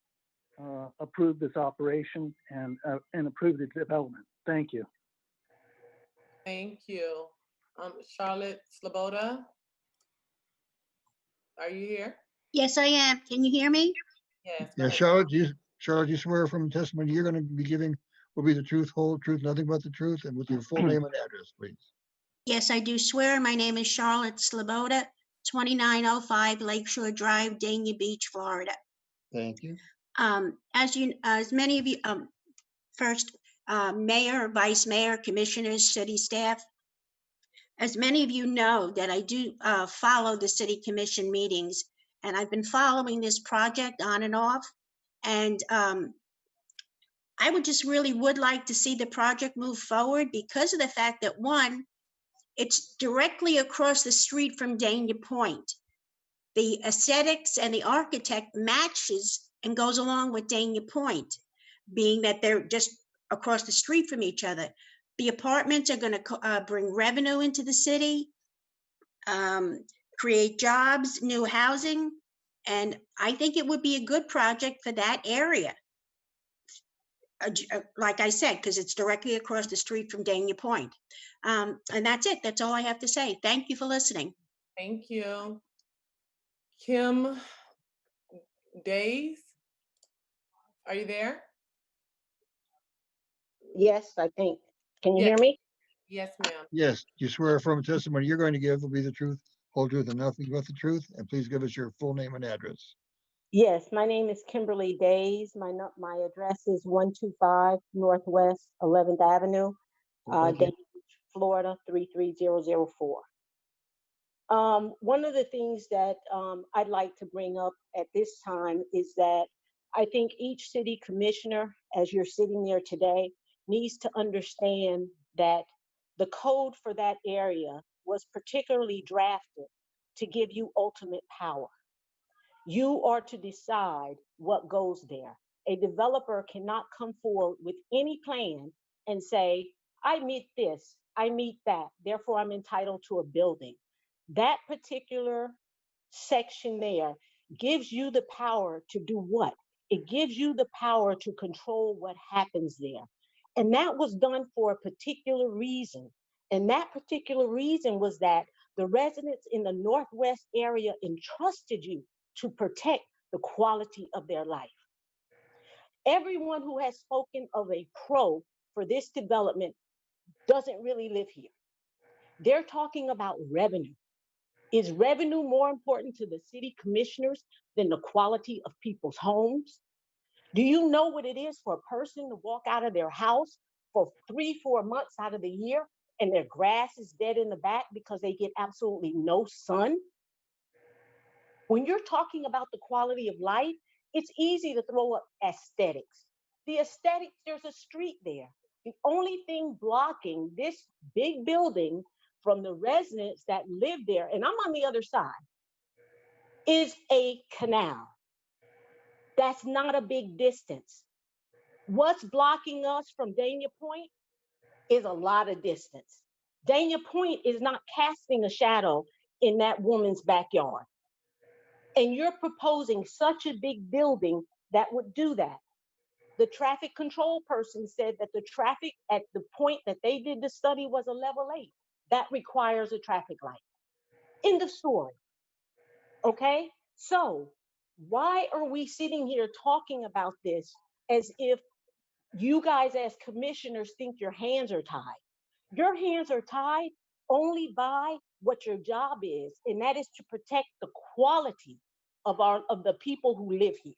approve this operation and approve the development. Thank you. Thank you. Charlotte Sloboda, are you here? Yes, I am. Can you hear me? Yes. Yeah, Charlotte, you swear from testimony you're going to be giving will be the truth, whole truth, nothing but the truth, and with your full name and address, please. Yes, I do swear. My name is Charlotte Sloboda, 2905 Lakeshore Drive, Dania Beach, Florida. Thank you. As many of you, first, Mayor, Vice Mayor, Commissioners, City staff, as many of you know that I do follow the City Commission meetings, and I've been following this project on and off, and I would like to see the project move forward because of the fact that, one, it's directly across the street from Dania Point. The aesthetics and the architect matches and goes along with Dania Point, being that they're just across the street from each other. The apartments are going to bring revenue into the city, create jobs, new housing, and I think it would be a good project for that area. Like I said, because it's directly across the street from Dania Point. And that's it. That's all I have to say. Thank you for listening. Thank you. Kim Days, are you there? Yes, I think. Can you Yes. hear me? Yes, ma'am. Yes, you swear from testimony you're going to give will be the truth, whole truth, and nothing but the truth, and please give us your full name and address. Yes, my name is Kimberly Days. My address is 125 Northwest 11th Avenue, Thank you. Dania Beach, Florida 33004. One of the things that I'd like to bring up at this time is that I think each city commissioner, as you're sitting there today, needs to understand that the code for that area was particularly drafted to give you ultimate power. You are to decide what goes there. A developer cannot come forward with any plan and say, I meet this, I meet that, therefore I'm entitled to a building. That particular section there gives you the power to do what? It gives you the power to control what happens there. And that was done for a particular reason. And that particular reason was that the residents in the Northwest area entrusted you to protect the quality of their life. Everyone who has spoken of a pro for this development doesn't really live here. They're talking about revenue. Is revenue more important to the city commissioners than the quality of people's homes? Do you know what it is for a person to walk out of their house for 3-4 months out of the year and their grass is dead in the back because they get absolutely no sun? When you're talking about the quality of life, it's easy to throw up aesthetics. The aesthetics, there's a street there. The only thing blocking this big building from the residents that live there, and I'm on the other side, is a canal. That's not a big distance. What's blocking us from Dania Point is a lot of distance. Dania Point is not casting a shadow in that woman's backyard. And you're proposing such a big building that would do that. The traffic control person said that the traffic at the point that they did the study was a level 8. That requires a traffic light. End of story. Okay? So why are we sitting here talking about this as if You guys as commissioners think your hands are tied. Your hands are tied only by what your job is, and that is to protect the quality of the people who live here,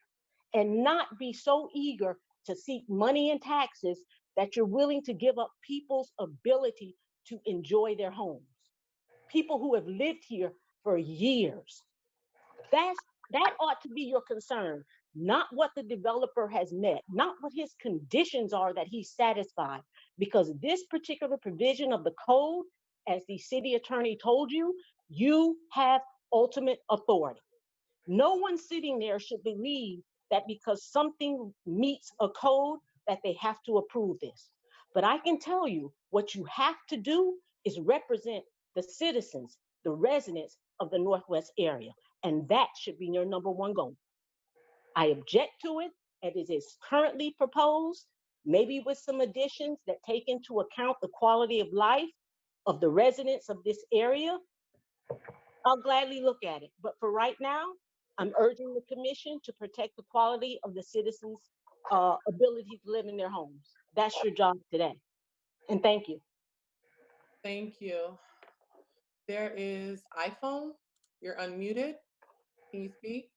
and not be so eager to seek money and taxes that you're willing to give up people's ability to enjoy their homes. People who have lived here for years. That ought to be your concern, not what the developer has met, not what his conditions are that he's satisfied, because this particular provision of the code, as the city attorney told you, you have ultimate authority. No one sitting there should believe that because something meets a code that they have to approve this. But I can tell you what you have to do is represent the citizens, the residents of the Northwest area. And that should be your number one goal. I object to it as it is currently proposed, maybe with some additions that take into account the quality of life of the residents of this area. I'll gladly look at it. But for right now, I'm urging the commission to protect the quality of the citizens' ability to live in their homes. That's your job today. And thank you. Thank you. There is iPhone. You're unmuted. Can you speak?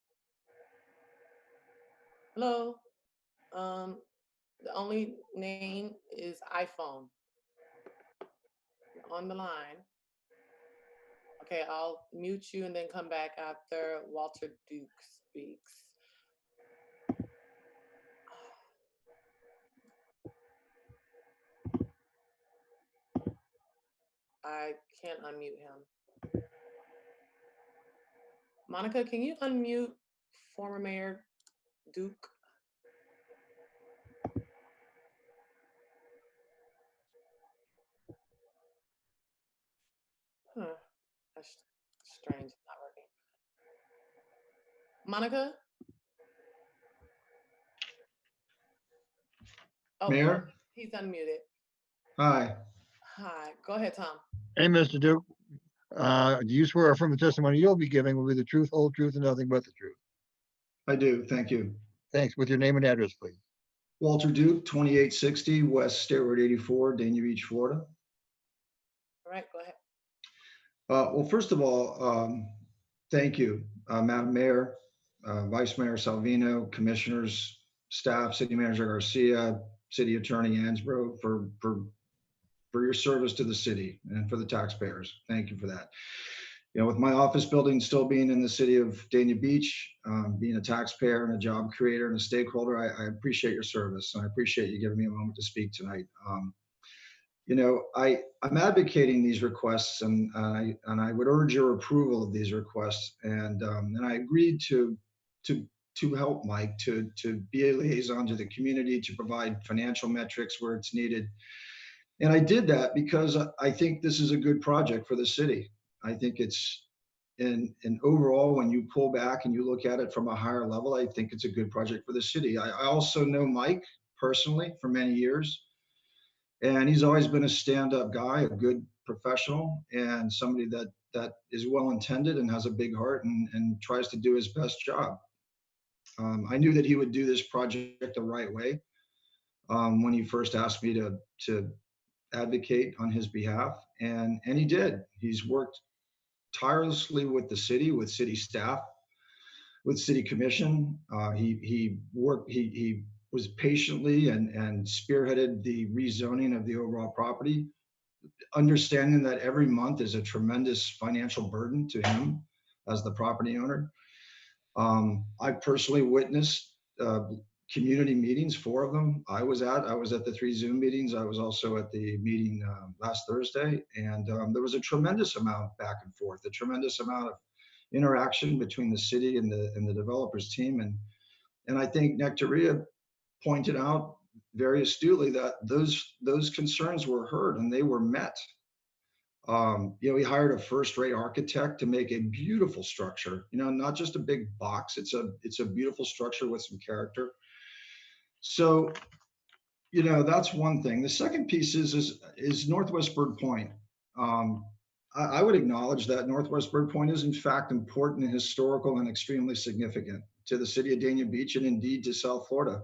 Hello. The only name is iPhone. You're on the line. Okay, I'll mute you and then come back after Walter Duke speaks. I can't unmute him. Monica, can you unmute former Mayor Duke? That's strange. It's not working. Monica? Oh, Mayor? he's unmuted. Hi. Hi. Go ahead, Tom. Hey, Mr. Duke. Do you swear affirm the testimony you'll be giving will be the truth, whole truth, and nothing but the truth? I do, thank you. Thanks. With your name and address, please. Walter Duke, 2860 West State Road 84, Dania Beach, Florida. All right, go ahead. Well, first of all, thank you, Madam Mayor, Vice Mayor Salvino, commissioners, staff, City Manager Garcia, City Attorney Ansbro for your service to the city and for the taxpayers. Thank you for that. You know, with my office building still being in the city of Dania Beach, being a taxpayer and a job creator and a stakeholder, I appreciate your service. And I appreciate you giving me a moment to speak tonight. You know, I'm advocating these requests, and I would urge your approval of these requests. And I agreed to help Mike to be a liaison to the community, to provide financial metrics where it's needed. And I did that because I think this is a good project for the city. I think it's, and overall, when you pull back and you look at it from a higher level, I think it's a good project for the city. I also know Mike personally for many years, and he's always been a stand-up guy, a good professional, and somebody that is well-intended and has a big heart and tries to do his best job. I knew that he would do this project the right way when he first asked me to advocate on his behalf, and he did. He's worked tirelessly with the city, with city staff, with city commission. He was patiently and spearheaded the rezoning of the overall property, understanding that every month is a tremendous financial burden to him as the property owner. I personally witnessed community meetings, 4 of them I was at the 3 Zoom meetings. I was also at the meeting last Thursday, and there was a tremendous amount back and forth, a tremendous amount of interaction between the city and the developers team. And I think Nectaria pointed out very astutely that those concerns were heard and they were met. You know, we hired a first-rate architect to make a beautiful structure, you know, not just a big box. It's a beautiful structure with some character. So, you know, that's one thing. The second piece is Northwest Bird Point. I would acknowledge that Northwest Bird Point is in fact important and historical and extremely significant to the city of Dania Beach and indeed to South Florida.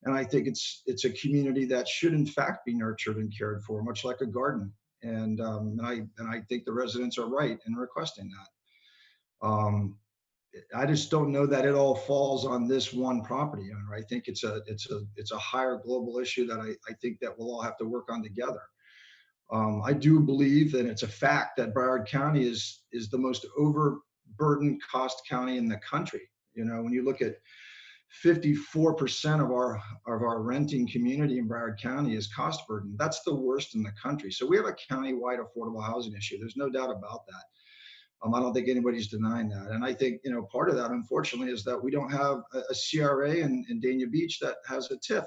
And I think it's a community that should in fact be nurtured and cared for, much like a garden. And I think the residents are right in requesting that. I just don't know that it all falls on this one property owner. I think it's a higher global issue that I think that we'll all have to work on together. I do believe that it's a fact that Broward County is the most overburdened cost county in the country. You know, when you look at 54% of our renting community in Broward County is cost burden. That's the worst in the country. So we have a county-wide affordable housing issue. There's no doubt about that. I don't think anybody's denying that. And I think, you know, part of that, unfortunately, is that we don't have a CRA in Dania Beach that has a TIF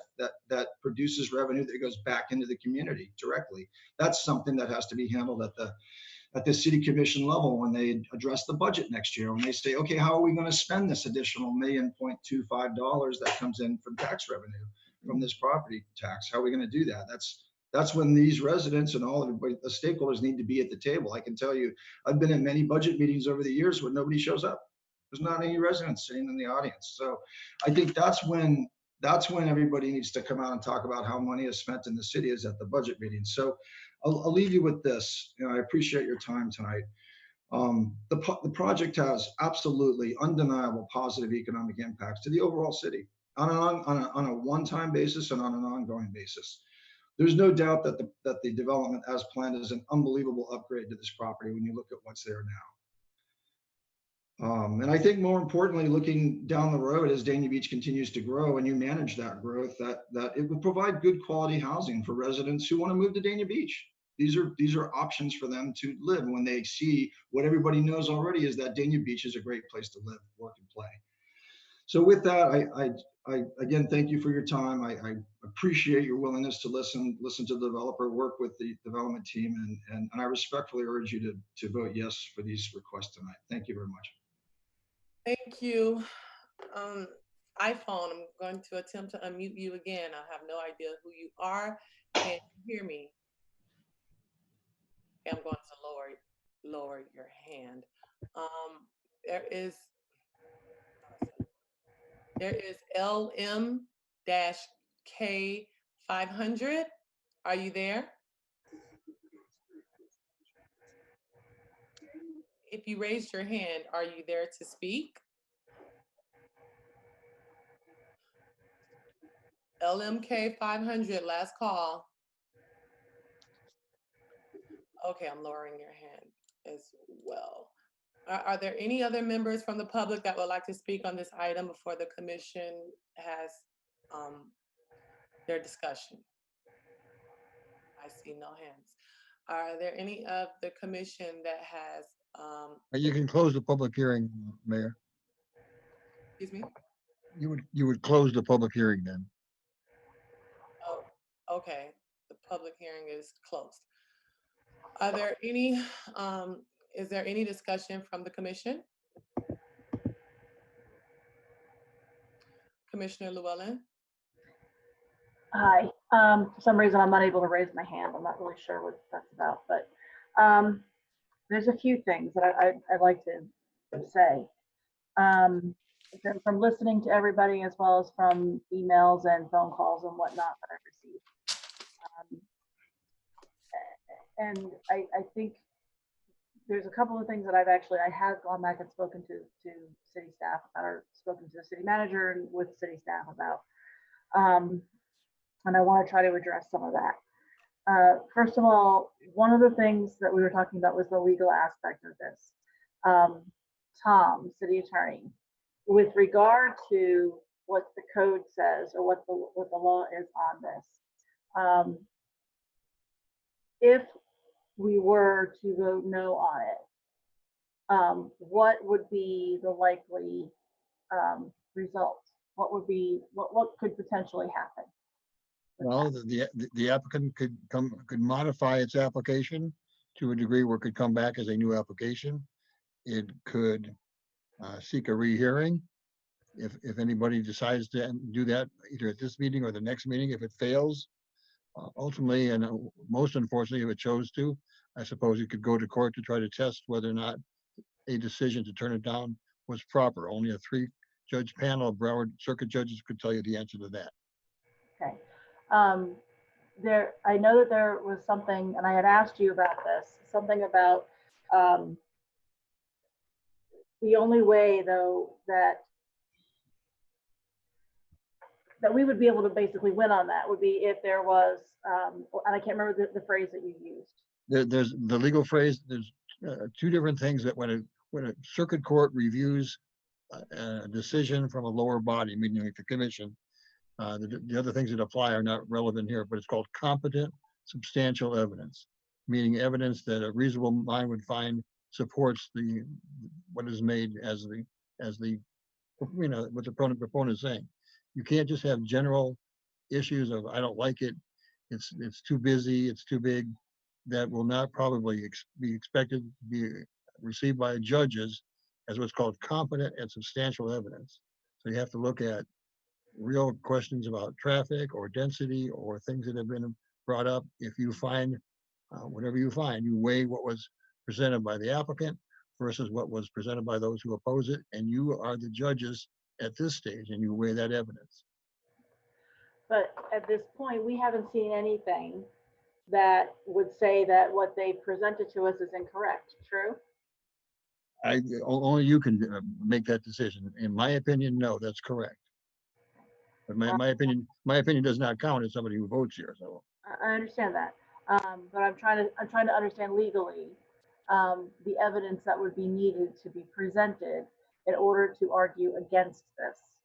that produces revenue that goes back into the community directly. That's something that has to be handled at the city commission level when they address the budget next year. When they say, okay, how are we going to spend this additional $1.25 that comes in from tax revenue from this property tax? How are we going to do that? That's when these residents and all of the stakeholders need to be at the table. I can tell you, I've been in many budget meetings over the years where nobody shows up. There's not any residents sitting in the audience. So I think that's when everybody needs to come out and talk about how money is spent in the city, is at the budget meeting. So I'll leave you with this. You know, I appreciate your time tonight. The project has absolutely undeniable positive economic impacts to the overall city on a one-time basis and on an ongoing basis. There's no doubt that the development as planned is an unbelievable upgrade to this property when you look at what's there now. And I think more importantly, looking down the road as Dania Beach continues to grow and you manage that growth, that it will provide good quality housing for residents who want to move to Dania Beach. These are options for them to live when they see what everybody knows already, is that Dania Beach is a great place to live, work, and play. So with that, I again, thank you for your time. I appreciate your willingness to listen to the developer, work with the development team, and I respectfully urge you to vote yes for these requests tonight. Thank you very much. Thank you. iPhone, I'm going to attempt to unmute you again. I have no idea who you are. Can you hear me? Okay, I'm going to lower your hand. There is LM-K500. Are you there? If you raised your hand, are you there to speak? LMK500, last call. Okay, I'm lowering your hand as well. Are there any other members from the public that would like to speak on this item before the commission has their discussion? I see no hands. Are there any of the commission that has You can close the public hearing, Mayor. excuse me? You would close the public hearing then. Oh, okay. The public hearing is closed. Are there any, is there any discussion from the commission? Commissioner Llewellyn? Hi. For some reason, I'm unable to raise my hand. I'm not really sure what that's about, but there's a few things that I'd like to say. From listening to everybody, as well as from emails and phone calls and whatnot that I've received. And I think there's a couple of things that I have gone back and spoken to city staff about, or spoken to the city manager and with city staff about. And I want to try to address some of that. First of all, one of the things that we were talking about was the legal aspect of this. Tom, city attorney, with regard to what the code says or what the law is on this, if we were to vote no on it, what would be the likely result? What could potentially happen? Well, the applicant could modify its application to a degree where it could come back as a new application. It could seek a rehearing if anybody decides to do that, either at this meeting or the next meeting. If it fails, ultimately, and most unfortunately, if it chose to, I suppose it could go to court to try to test whether or not a decision to turn it down was proper. Only a 3-judge panel of Broward Circuit judges could tell you the answer to that. Okay. I know that there was something, and I had asked you about this, something about the only way though that we would be able to basically win on that would be if there was, and I can't remember the phrase that you used. There's the legal phrase, there's two different things that when a circuit court reviews a decision from a lower body, meaning like the commission, the other things that apply are not relevant here, but it's called competent substantial evidence, meaning evidence that a reasonable mind would find supports what is made as the what the proponent is saying. You can't just have general issues of I don't like it, it's too busy, it's too big. That will not probably be expected to be received by judges as what's called competent and substantial evidence. So you have to look at real questions about traffic or density or things that have been brought up. If you find, whatever you find, you weigh what was presented by the applicant versus what was presented by those who oppose it, and you are the judges at this stage, and you weigh that evidence. But at this point, we haven't seen anything that would say that what they presented to us is incorrect, true? Only you can make that decision. In my opinion, no, that's correct. But my opinion does not count as somebody who votes here. So I understand that, but I'm trying to understand legally the evidence that would be needed to be presented in order to argue against this.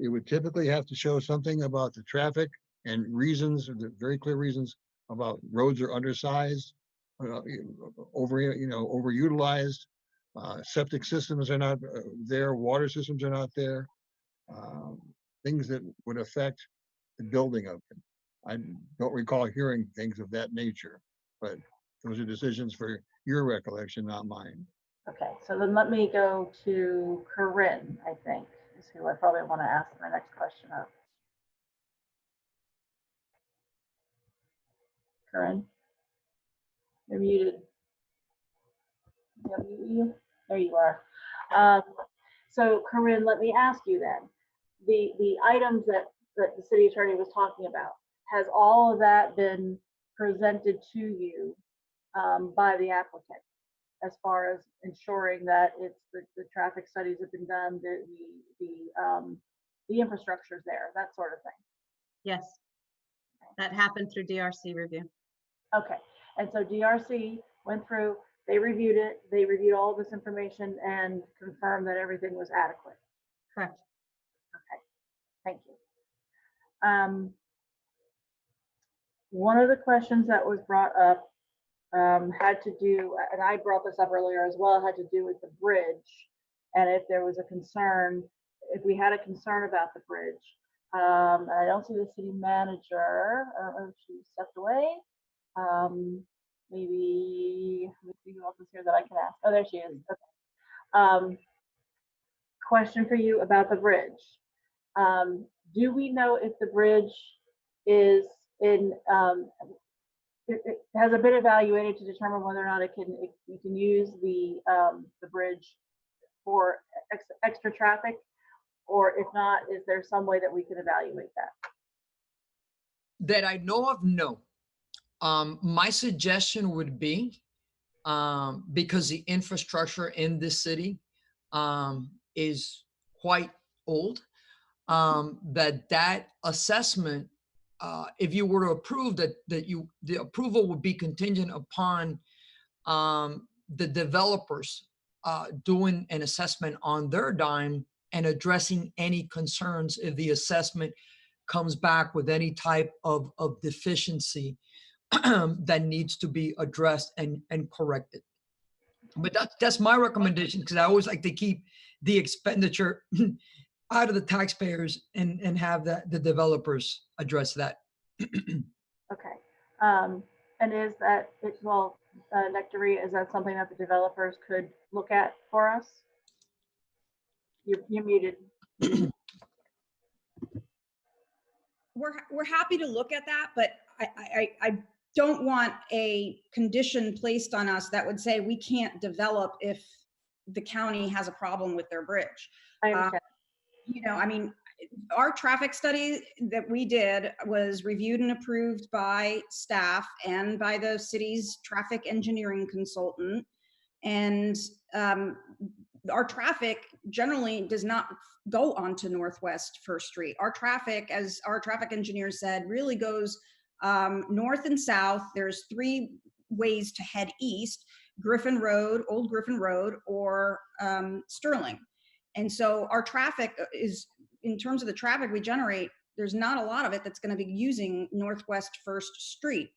it would typically have to show something about the traffic and reasons, the very clear reasons about roads are undersized, overutilized, septic systems are not there, water systems are not there, things that would affect the building of it. I don't recall hearing things of that nature, but those are decisions for your recollection, not mine. Okay, so then let me go to Corinne, I think, is who I probably want to ask my next question of. Corinne, you're muted. Did I mute you? There you are. So Corinne, let me ask you then, the items that the city attorney was talking about, has all of that been presented to you by the applicant, as far as ensuring that it's the traffic studies have been done, the infrastructure's there, that sort of thing? Yes, that happened through DRC review. Okay, and so DRC went through, they reviewed it, they reviewed all of this information and confirmed that everything was adequate. Correct. Okay, thank you. One of the questions that was brought up had to do, and I brought this up earlier as well, had to do with the bridge. And if there was a concern, if we had a concern about the bridge. And I don't see the city manager, I don't know if she stepped away. Maybe, let's see who else is here that I can ask. Oh, there she is. Okay. Question for you about the bridge. Do we know if the bridge is in, has it been evaluated to determine whether or not you can use the bridge for extra traffic? Or if not, is there some way that we can evaluate that? That I know of, no. My suggestion would be, because the infrastructure in this city is quite old, that assessment, if you were to approve the approval would be contingent upon the developers doing an assessment on their dime and addressing any concerns if the assessment comes back with any type of deficiency that needs to be addressed and corrected. But that's my recommendation, because I always like to keep the expenditure out of the taxpayers and have the developers address that. Okay. And is that, Nectaria, is that something that the developers could look at for us? You're muted. We're happy to look at that, but I don't want a condition placed on us that would say we can't develop if the county has a problem with their bridge. I understand. I mean, our traffic study that we did was reviewed and approved by staff and by the city's traffic engineering consultant. And our traffic generally does not go onto Northwest First Street. Our traffic, as our traffic engineer said, really goes north and south. There's 3 ways to head east: Griffin Road, Old Griffin Road, or Sterling. And so our traffic is, in terms of the traffic we generate, there's not a lot of it that's going to be using Northwest First Street.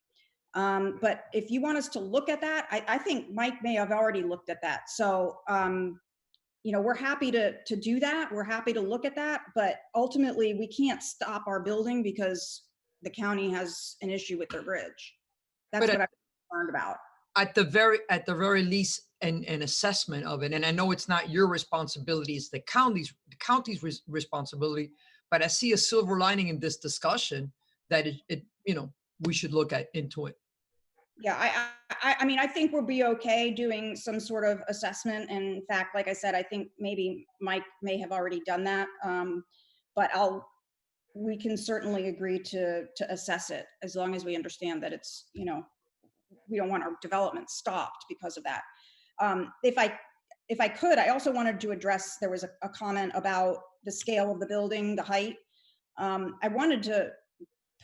But if you want us to look at that, I think Mike may have already looked at that. So, you know, we're happy to do that. We're happy to look at that, but ultimately we can't stop our building because the county has an issue with their bridge. That's But what I'm concerned about. At the very least, an assessment of it. And I know it's not your responsibility, it's the county's responsibility, but I see a silver lining in this discussion that it you know, we should look into it. Yeah, I mean, I think we'll be okay doing some sort of assessment. And in fact, like I said, I think maybe Mike may have already done that. But we can certainly agree to assess it, as long as we understand that it's, you know, we don't want our development stopped because of that. If I could, I also wanted to address, there was a comment about the scale of the building, the height. I wanted to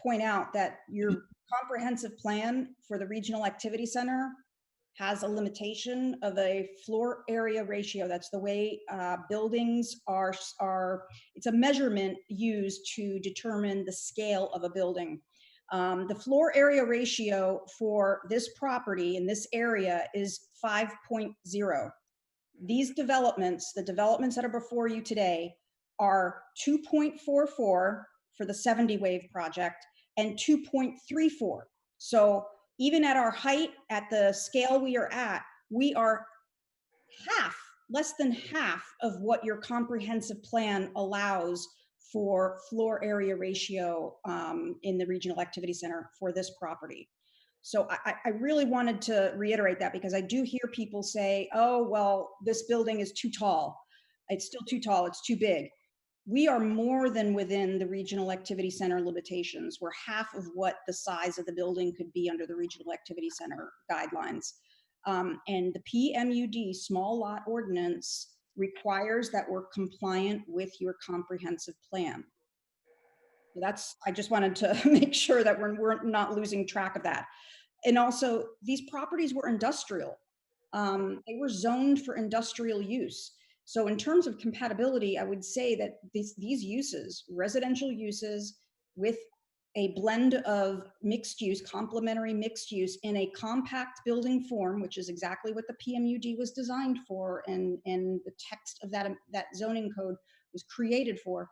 point out that your comprehensive plan for the Regional Activity Center has a limitation of a floor area ratio. That's the way buildings are, it's a measurement used to determine the scale of a building. The floor area ratio for this property in this area is 5.0. These developments, the developments that are before you today, are 2.44 for the 70 wave project and 2.34. So even at our height, at the scale we are at, we are less than half of what your comprehensive plan allows for floor area ratio in the Regional Activity Center for this property. So I really wanted to reiterate that, because I do hear people say, oh, well, this building is too tall. It's still too tall, it's too big. We are more than within the Regional Activity Center limitations. We're half of what the size of the building could be under the Regional Activity Center guidelines. And the PMUD small lot ordinance requires that we're compliant with your comprehensive plan. I just wanted to make sure that we're not losing track of that. And also, these properties were industrial. They were zoned for industrial use. So in terms of compatibility, I would say that these uses, residential uses with a blend of mixed use, complementary mixed use in a compact building form, which is exactly what the PMUD was designed for, and the text of that zoning code was created for,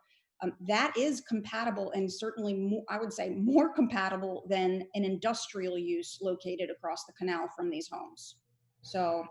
that is compatible, and certainly more, I would say more compatible than an industrial use located across the canal from these homes. So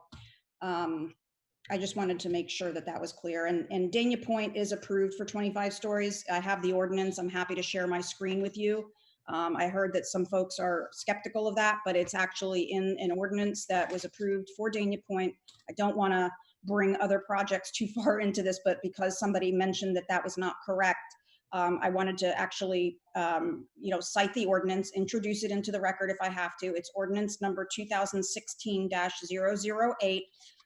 I just wanted to make sure that that was clear. And Dania Point is approved for 25 stories. I have the ordinance. I'm happy to share my screen with you. I heard that some folks are skeptical of that, but it's actually in an ordinance that was approved for Dania Point. I don't want to bring other projects too far into this, but because somebody mentioned that that was not correct, I wanted to actually, cite the ordinance, introduce it into the record if I have to. It's ordinance number 2016-008.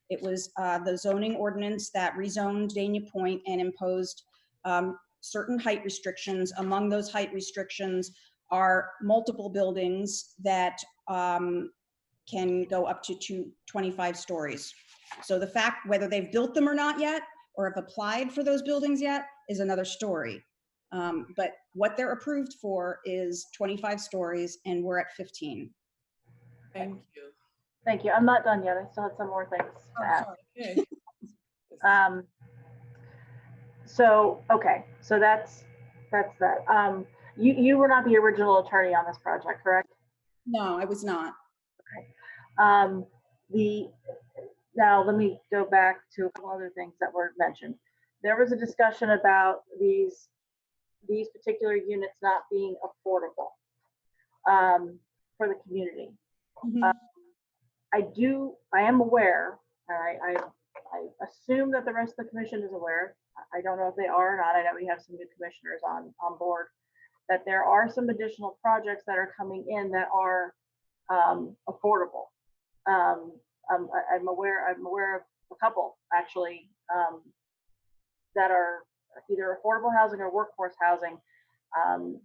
It was the zoning ordinance that rezoned Dania Point and imposed certain height restrictions. Among those height restrictions are multiple buildings that can go up to 25 stories. So the fact whether they've built them or not yet, or have applied for those buildings yet, is another story. But what they're approved for is 25 stories, and we're at 15. Thank you. Thank you. I'm not done yet. I still had some more things to add. Okay. So that's that. You were not the original attorney on this project, correct? No, I was not. Okay. Now let me go back to a couple other things that were mentioned. There was a discussion about these particular units not being affordable for the community. Mm-hmm. I am aware, and I assume that the rest of the commission is aware. I don't know if they are or not. I know we have some new commissioners on board, that there are some additional projects that are coming in that are affordable. I'm aware of a couple actually that are either affordable housing or workforce housing. And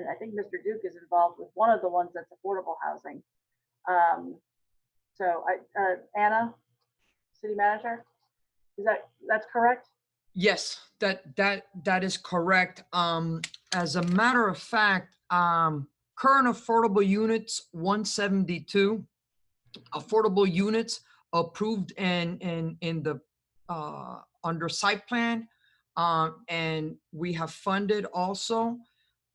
I think Mr. Duke is involved with one of the ones that's affordable housing. So Anna, city manager, that's correct? Yes, that is correct. As a matter of fact, current affordable units 172, affordable units approved in the under site plan, and we have funded also.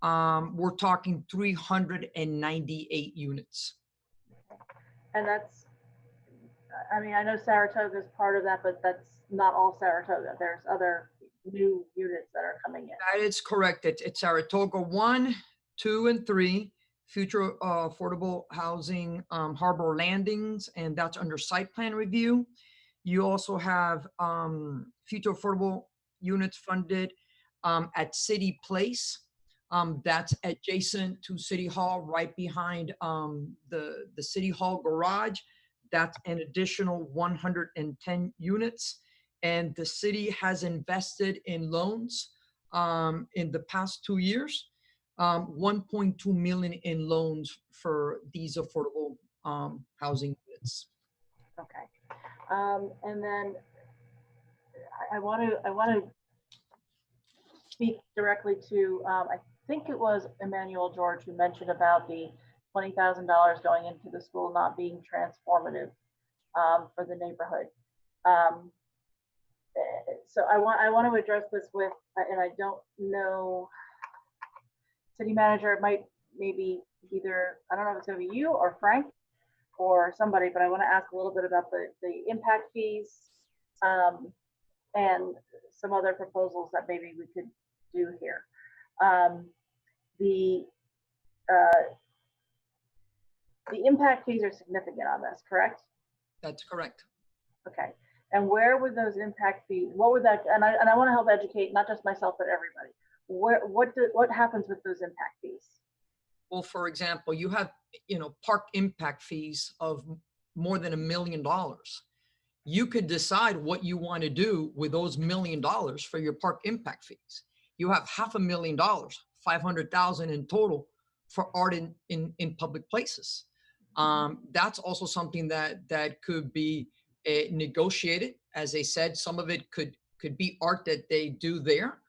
We're talking 398 units. And that's, I mean, I know Saratoga is part of that, but that's not all Saratoga. There's other new units that are coming in. That is correct. It's Saratoga 1, 2, and 3, future affordable housing, Harbor Landings, and that's under site plan review. You also have future affordable units funded at City Place. That's adjacent to City Hall, right behind the City Hall garage. That's an additional 110 units. And the city has invested in loans in the past 2 years, 1.2 million in loans for these affordable housing units. Okay. And then I want to speak directly to, I think it was Emmanuel George who mentioned about the $20,000 going into the school not being transformative for the neighborhood. So I want to address this with, and I don't know, city manager, it might maybe either, I don't know if it's going to be you or Frank or somebody, but I want to ask a little bit about the impact fees and some other proposals that maybe we could do here. The impact fees are significant on this, correct? That's correct. Okay. And where would those impact fees, what would that, and I want to help educate not just myself, but everybody. What happens with those impact fees? Well, for example, you have, park impact fees of more than $1 million. You could decide what you want to do with those $1 million for your park impact fees. You have $500,000, 500,000 in total for art in public places. That's also something that could be negotiated. As I said, some of it could be art that they do there,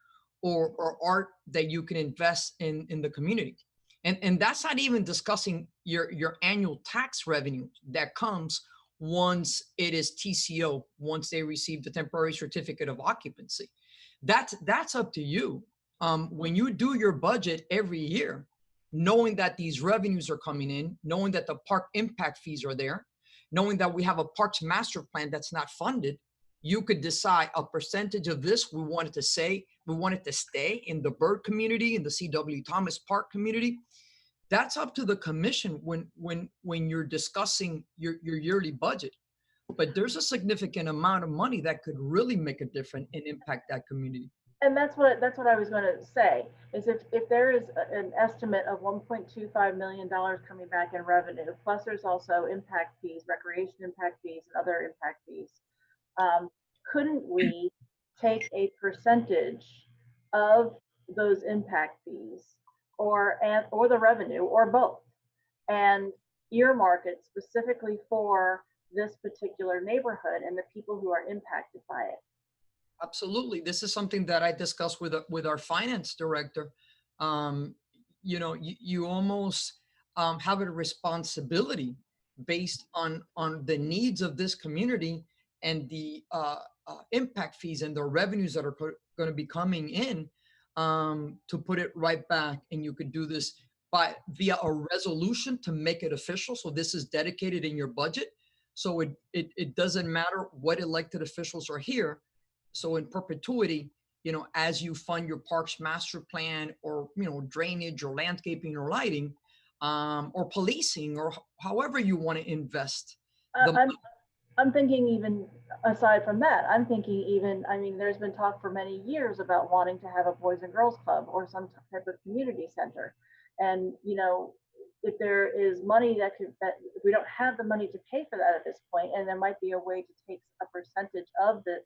or art that you can invest in the community. And that's not even discussing your annual tax revenue that comes once it is TCO, once they receive the temporary certificate of occupancy. That's up to you. When you do your budget every year, knowing that these revenues are coming in, knowing that the park impact fees are there, knowing that we have a parks master plan that's not funded, you could decide a percentage of this we wanted to stay in the Bird community, in the C.W. Thomas Park community. That's up to the commission when you're discussing your yearly budget. But there's a significant amount of money that could really make a difference and impact that community. And that's what I was going to say, is if there is an estimate of $1.25 million coming back in revenue, plus there's also impact fees, recreation impact fees, and other impact fees, couldn't we take a percentage of those impact fees or the revenue or both and earmark it specifically for this particular neighborhood and the people who are impacted by it? Absolutely. This is something that I discussed with our finance director. You almost have a responsibility based on the needs of this community and the impact fees and the revenues that are going to be coming in, to put it right back. And you could do this via a resolution to make it official. So this is dedicated in your budget. So it doesn't matter what elected officials are here. So in perpetuity, as you fund your parks master plan or, drainage or landscaping or lighting, or policing or however you want to invest. I'm thinking even aside from that, I'm thinking even, I mean, there's been talk for many years about wanting to have a Boys and Girls Club or some type of community center. And, you know, if there is money that if we don't have the money to pay for that at this point, and there might be a way to take a percentage of the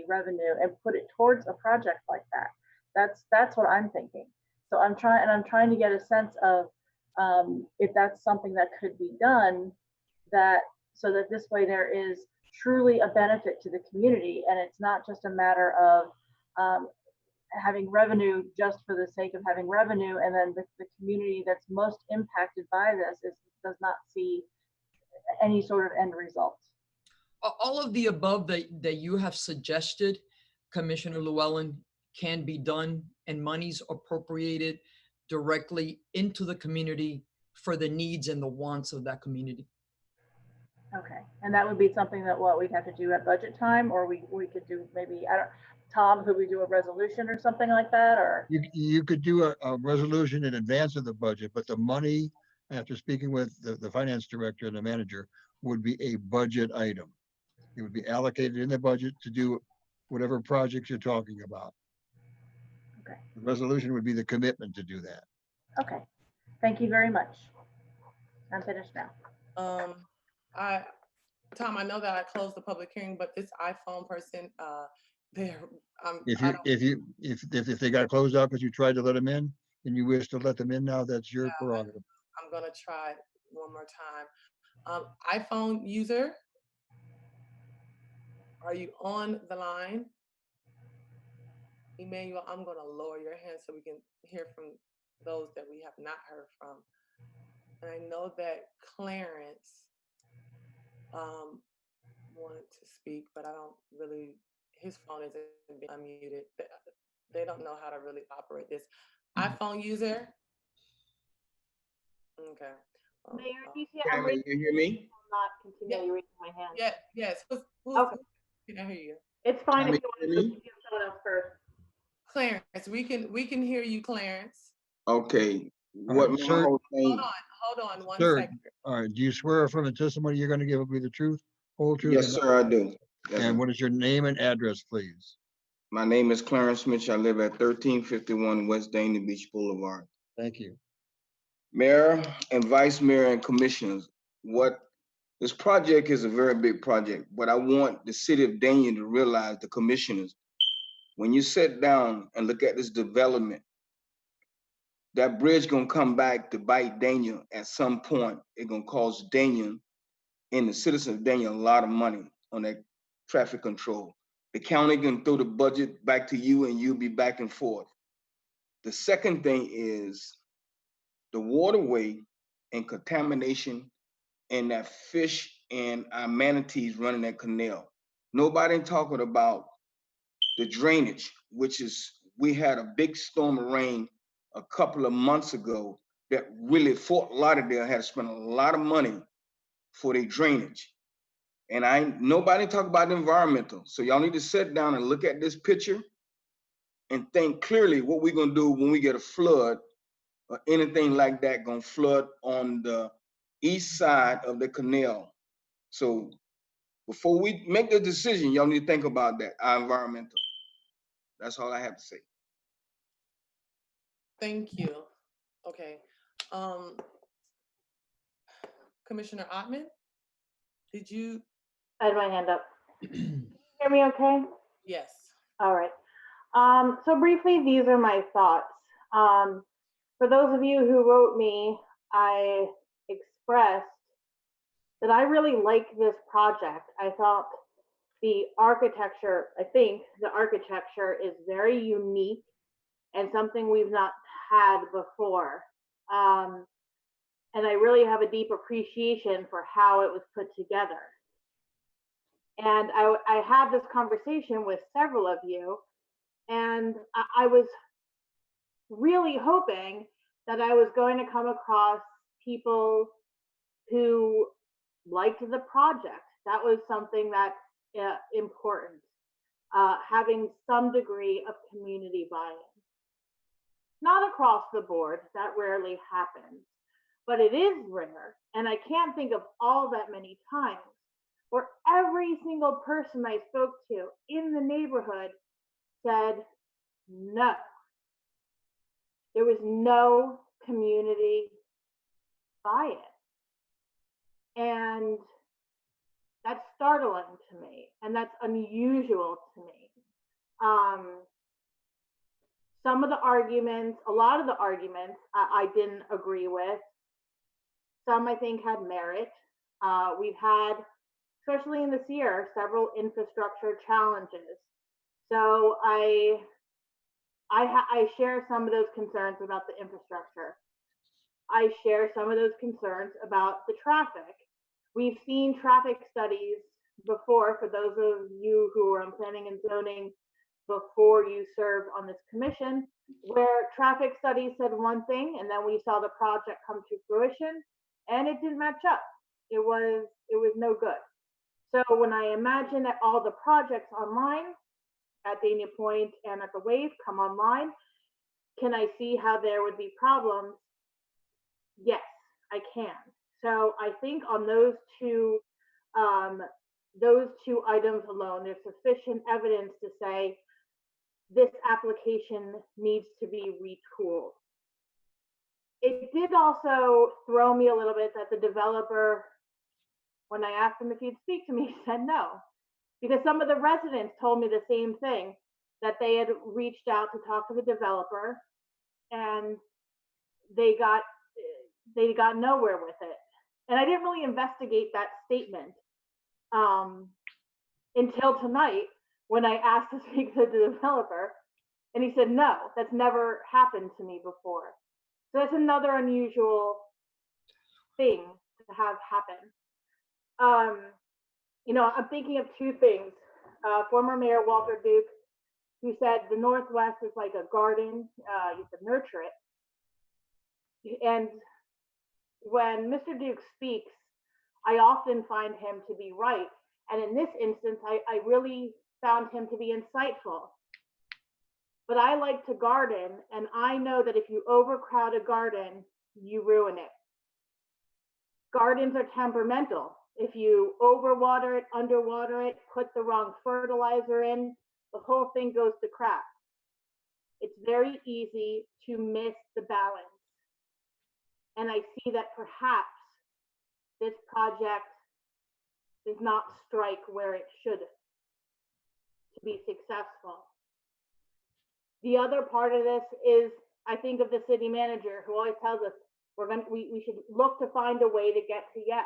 revenue and put it towards a project like that. That's what I'm thinking. So I'm trying to get a sense of if that's something that could be done, that so that this way there is truly a benefit to the community, and it's not just a matter of having revenue just for the sake of having revenue, and then the community that's most impacted by this does not see any sort of end result. All of the above that you have suggested, Commissioner Llewellyn, can be done, and monies appropriated directly into the community for the needs and the wants of that community. Okay, and that would be something that we'd have to do at budget time, or we could do maybe, I don't, Tom, could we do a resolution or something like that, or? You could do a resolution in advance of the budget, but the money, after speaking with the finance director and the manager, would be a budget item. It would be allocated in the budget to do whatever projects you're talking about. Okay. The resolution would be the commitment to do that. Okay, thank you very much. I'm finished now. Tom, I know that I closed the public hearing, but this iPhone person, If they got closed out because you tried to let them in, and you wish to let them in now, that's your prerogative. I'm gonna try it one more time. iPhone user, are you on the line? Emmanuel, I'm gonna lower your hand so we can hear from those that we have not heard from. And I know that Clarence wanted to speak, but I don't really, his phone isn't being unmuted. They don't know how to really operate this. iPhone user? Okay. Mayor, do you see I'm raising you hear me? not continually raising my hand? Yeah, yes. Okay. Can I hear you? It's fine if you want to me? give someone else first. Clarence, we can hear you, Clarence. Okay. All What right, my sir. whole thing? Hold on one Sir, second. all right, do you swear from the testimony you're going to give will be the truth, whole truth? Yes, sir, I do. Yes, sir. And what is your name and address, please? My name is Clarence Mitchell. I live at 1351 West Dania Beach Boulevard. Thank you. Mayor and Vice Mayor and Commissioners, this project is a very big project, but I want the city of Dania to realize, the commissioners, when you sit down and look at this development, that bridge gonna come back to bite Dania at some point. It's gonna cost Dania and the citizens of Dania a lot of money on that traffic control. The county can throw the budget back to you and you'll be back and forth. The second thing is the waterway and contamination and that fish and our manatees running that canal. Nobody talking about the drainage, which is, we had a big storm of rain a couple of months ago that really Fort Lauderdale had to spend a lot of money for their drainage. And nobody talk about the environmental. So y'all need to sit down and look at this picture and think clearly what we're gonna do when we get a flood or anything like that gonna flood on the east side of the canal. So before we make the decision, y'all need to think about that, our environmental. That's all I have to say. Thank you. Okay. Commissioner Ottman, did you? I had my hand up. Hear me okay? Yes. All right. So briefly, these are my thoughts. For those of you who wrote me, I expressed that I really like this project. I thought the architecture, I think the architecture is very unique and something we've not had before. And I really have a deep appreciation for how it was put together. And I had this conversation with several of you, and I was really hoping that I was going to come across people who liked the project. That was something that's important, having some degree of community buy-in. Not across the board, that rarely happens, but it is rare, and I can't think of all that many times where every single person I spoke to in the neighborhood said no. There was no community buy-in. And that's startling to me, and that's unusual to me. Some of the arguments, a lot of the arguments I didn't agree with. Some I think had merit. We've had, especially in this year, several infrastructure challenges. So I share some of those concerns about the infrastructure. I share some of those concerns about the traffic. We've seen traffic studies before, for those of you who are on planning and zoning before you served on this commission, where traffic studies said one thing and then we saw the project come to fruition and it didn't match up. It was no good. So when I imagine that all the projects online at Dania Point and at the Wave come online, can I see how there would be problems? Yes, I can. So I think on those two items alone, there's sufficient evidence to say this application needs to be retooled. It did also throw me a little bit that the developer, when I asked him if he'd speak to me, said no, because some of the residents told me the same thing, that they had reached out to talk to the developer and they got nowhere with it. And I didn't really investigate that statement until tonight when I asked to speak to the developer, and he said, no, that's never happened to me before. So that's another unusual thing to have happen. You know, I'm thinking of two things. Former Mayor Walter Duke, who said the Northwest is like a garden, you have to nurture it. And when Mr. Duke speaks, I often find him to be right. And in this instance, I really found him to be insightful. But I like to garden, and I know that if you overcrowd a garden, you ruin it. Gardens are temperamental. If you overwater it, underwater it, put the wrong fertilizer in, the whole thing goes to crap. It's very easy to miss the balance. And I see that perhaps this project does not strike where it should to be successful. The other part of this is, I think of the city manager who always tells us we should look to find a way to get to yes.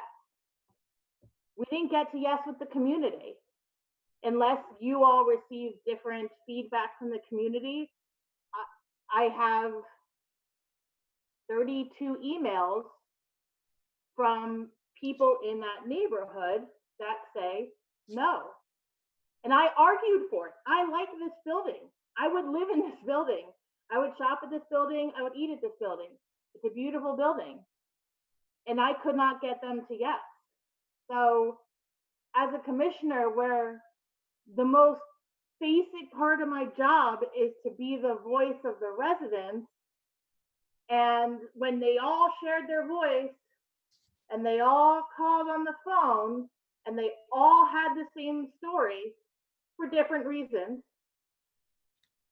We didn't get to yes with the community. Unless you all receive different feedback from the community, I have 32 emails from people in that neighborhood that say no. And I argued for it. I like this building. I would live in this building. I would shop at this building. I would eat at this building. It's a beautiful building. And I could not get them to yes. So as a commissioner, where the most basic part of my job is to be the voice of the residents, and when they all shared their voice and they all called on the phone and they all had the same story for different reasons,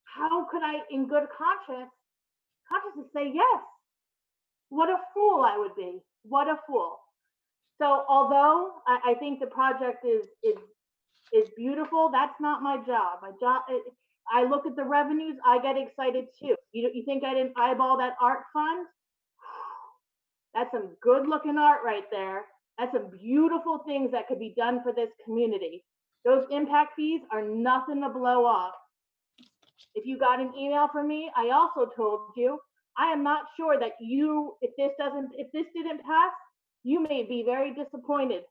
how could I, in good conscience say yes? What a fool I would be. What a fool. So although I think the project is beautiful, that's not my job. My job, I look at the revenues, I get excited too. You think I didn't eyeball that art fund? That's some good looking art right there. That's some beautiful things that could be done for this community. Those impact fees are nothing to blow off. If you got an email from me, I also told you, I am not sure that if this didn't pass, you may be very disappointed.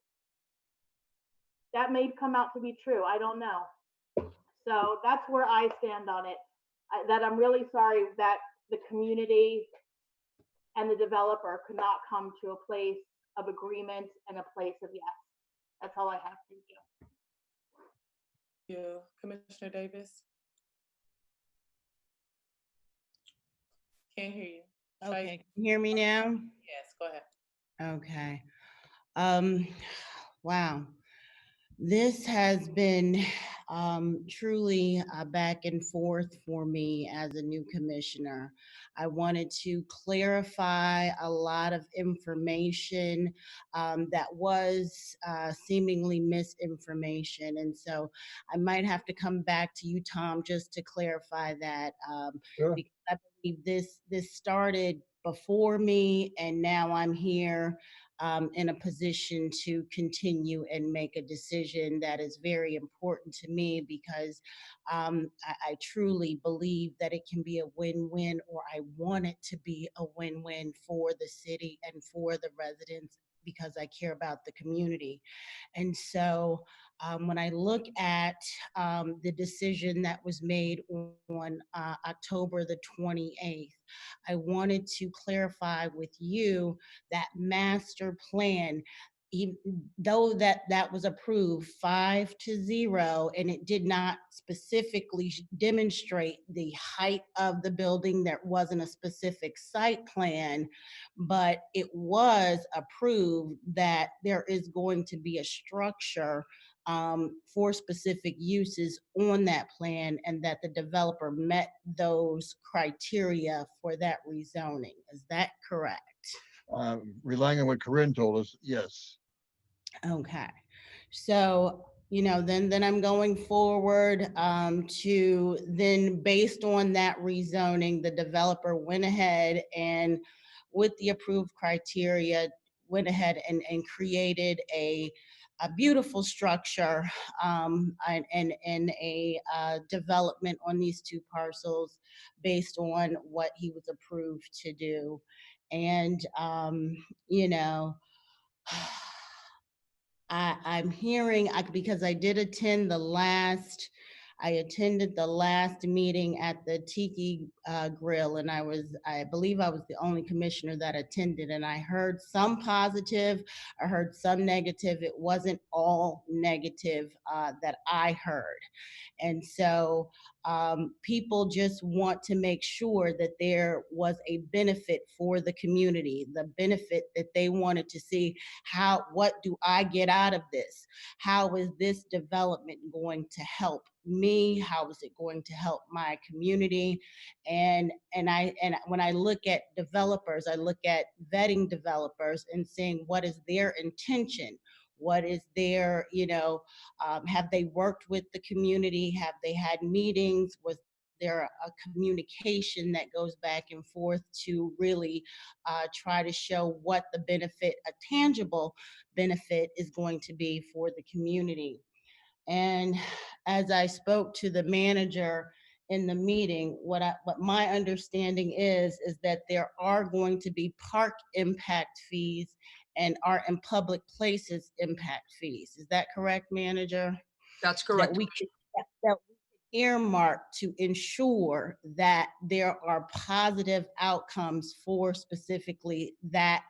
That may come out to be true. I don't know. So that's where I stand on it. That I'm really sorry that the community and the developer could not come to a place of agreement and a place of yes. That's all I have. Thank you. Thank you. Commissioner Davis? Can't hear you. Okay, can you hear me now? Yes, go ahead. Okay. Wow. This has been truly a back and forth for me as a new commissioner. I wanted to clarify a lot of information that was seemingly misinformation. And so I might have to come back to you, Tom, just to clarify that. Sure. Because I believe this started before me, and now I'm here in a position to continue and make a decision that is very important to me, because I truly believe that it can be a win-win, or I want it to be a win-win for the city and for the residents, because I care about the community. And so when I look at the decision that was made on October the 28th, I wanted to clarify with you that master plan, though that was approved 5-0, and it did not specifically demonstrate the height of the building. There wasn't a specific site plan, but it was approved that there is going to be a structure for specific uses on that plan, and that the developer met those criteria for that rezoning. Is that correct? Relying on what Corinne told us, yes. Okay. So, then I'm going forward to then, based on that rezoning, the developer went ahead and, with the approved criteria, went ahead and created a beautiful structure and a development on these two parcels based on what he was approved to do. And, you know, I'm hearing, because I did attend I attended the last meeting at the Tiki Grill, and I believe I was the only commissioner that attended, and I heard some positive, I heard some negative. It wasn't all negative that I heard. And so people just want to make sure that there was a benefit for the community, the benefit that they wanted to see. What do I get out of this? How is this development going to help me? How is it going to help my community? And when I look at developers, I look at vetting developers and seeing what is their intention. What is their, have they worked with the community? Have they had meetings? Was there a communication that goes back and forth to really try to show what the benefit, a tangible benefit, is going to be for the community? And as I spoke to the manager in the meeting, what my understanding is that there are going to be park impact fees and art in public places impact fees. Is that correct, manager? That's correct. That we could earmark to ensure that there are positive outcomes for specifically that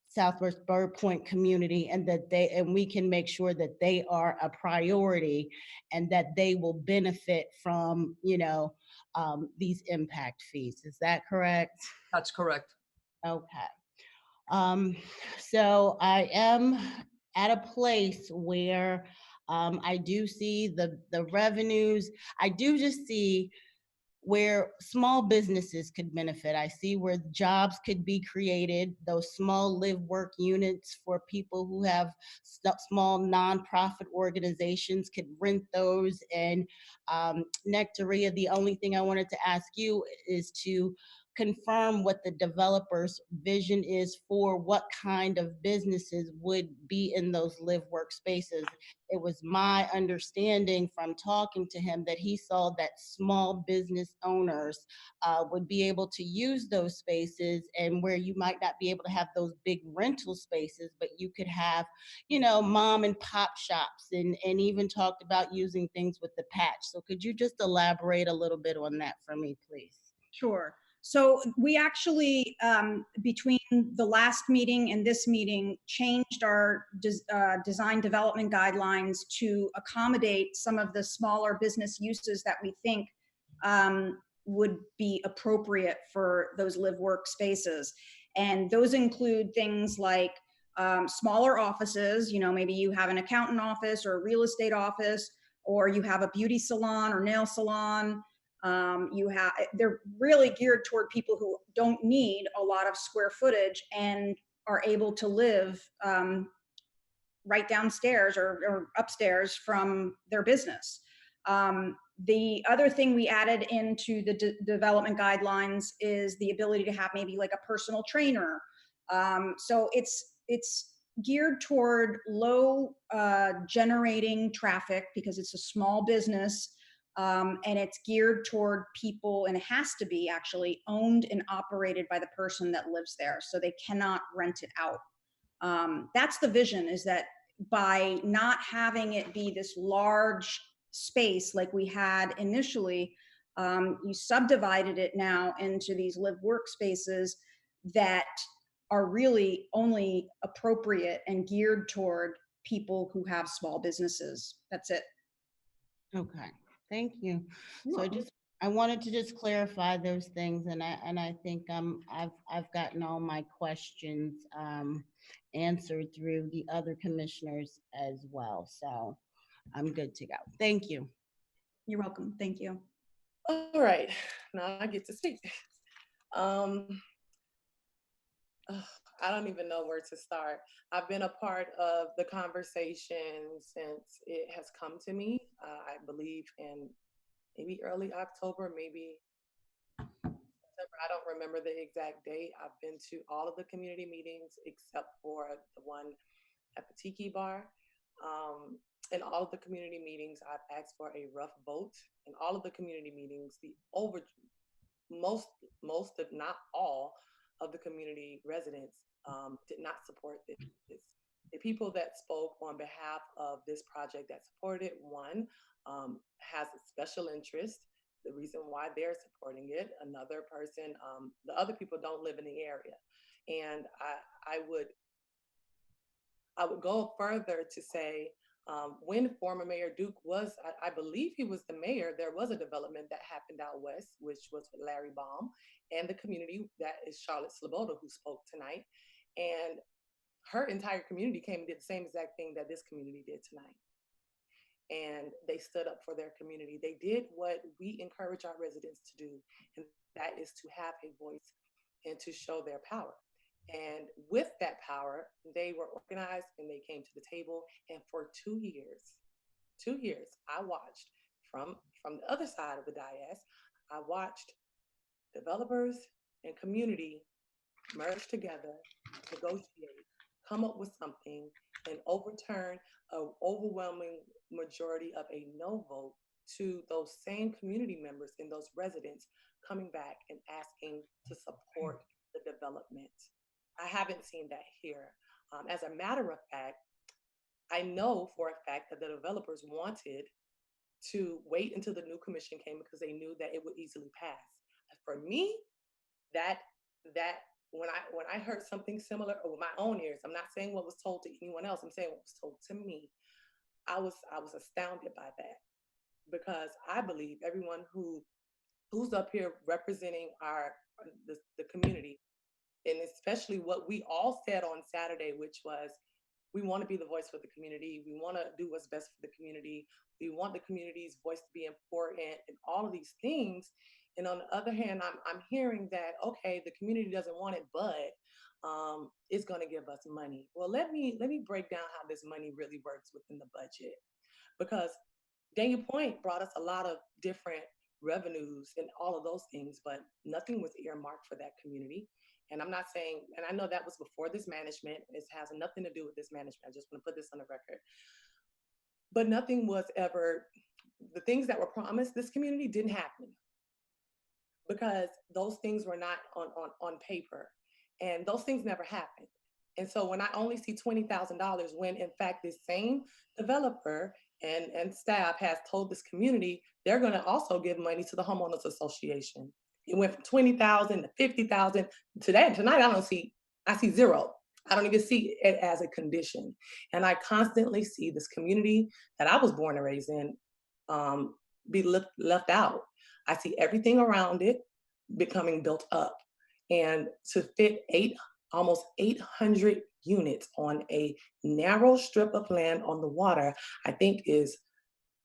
Southwest Bird Point community, and we can make sure that they are a priority and that they will benefit from, these impact fees. Is that correct? That's correct. Okay. So I am at a place where I do see the revenues. I do just see where small businesses could benefit. I see where jobs could be created, those small live work units for people who have small nonprofit organizations could rent those. And Nectaria, the only thing I wanted to ask you is to confirm what the developer's vision is for what kind of businesses would be in those live work spaces. It was my understanding from talking to him that he saw that small business owners would be able to use those spaces, and where you might not be able to have those big rental spaces, but you could have, mom and pop shops, and even talked about using things with the patch. So could you just elaborate a little bit on that for me, please? Sure. So we actually, between the last meeting and this meeting, changed our design development guidelines to accommodate some of the smaller business uses that we think would be appropriate for those live work spaces. And those include things like smaller offices, maybe you have an accountant office or a real estate office, or you have a beauty salon or nail salon. They're really geared toward people who don't need a lot of square footage and are able to live right downstairs or upstairs from their business. The other thing we added into the development guidelines is the ability to have maybe like a personal trainer. So it's geared toward low generating traffic because it's a small business, and it's geared toward people, and it has to be actually owned and operated by the person that lives there. So they cannot rent it out. That's the vision, is that by not having it be this large space like we had initially, you subdivided it now into these live workspaces that are really only appropriate and geared toward people who have small businesses. That's it. Okay, thank you. So I wanted to just clarify those things, and I think I've gotten all my questions answered through the other commissioners as well. So I'm good to go. Thank you. You're welcome. Thank you. All right, now I get to speak. I don't even know where to start. I've been a part of the conversation since it has come to me. I believe in maybe early October, maybe September. I don't remember the exact date. I've been to all of the community meetings except for the one at the Tiki Bar. In all of the community meetings, I've asked for a rough vote. In all of the community meetings, most, if not all, of the community residents did not support this. The people that spoke on behalf of this project that supported it, one has a special interest, the reason why they're supporting it. Another person, the other people don't live in the area. And I would go further to say, when former Mayor Duke was, I believe he was the mayor, there was a development that happened out west, which was with Larry Baum and the community that is Charlotte Sloboda, who spoke tonight. And her entire community came and did the same exact thing that this community did tonight. And they stood up for their community. They did what we encourage our residents to do, and that is to have a voice and to show their power. And with that power, they were organized and they came to the table. And for 2 years, I watched from the other side of the dais, I watched developers and community merge together, negotiate, come up with something, and overturn an overwhelming majority of a no vote to those same community members and those residents coming back and asking to support the development. I haven't seen that here. As a matter of fact, I know for a fact that the developers wanted to wait until the new commission came because they knew that it would easily pass. For me, that when I heard something similar with my own ears, I'm not saying what was told to anyone else, I'm saying what was told to me. I was astounded by that, because I believe everyone who's up here representing the community, and especially what we all said on Saturday, which was, we want to be the voice for the community. We want to do what's best for the community. We want the community's voice to be important and all of these things. And on the other hand, I'm hearing that, okay, the community doesn't want it, but it's going to give us money. Well, let me break down how this money really works within the budget, because Daniel Point brought us a lot of different revenues and all of those things, but nothing was earmarked for that community. And I'm not saying, and I know that was before this management, it has nothing to do with this management. I just want to put this on the record. But nothing was ever, the things that were promised this community didn't happen, because those things were not on paper, and those things never happened. And so when I only see $20,000, when in fact this same developer and staff has told this community they're going to also give money to the homeowners association. It went from 20,000 to 50,000. Tonight I see zero. I don't even see it as a condition. And I constantly see this community that I was born and raised in be left out. I see everything around it becoming built up. And to fit almost 800 units on a narrow strip of land on the water, I think is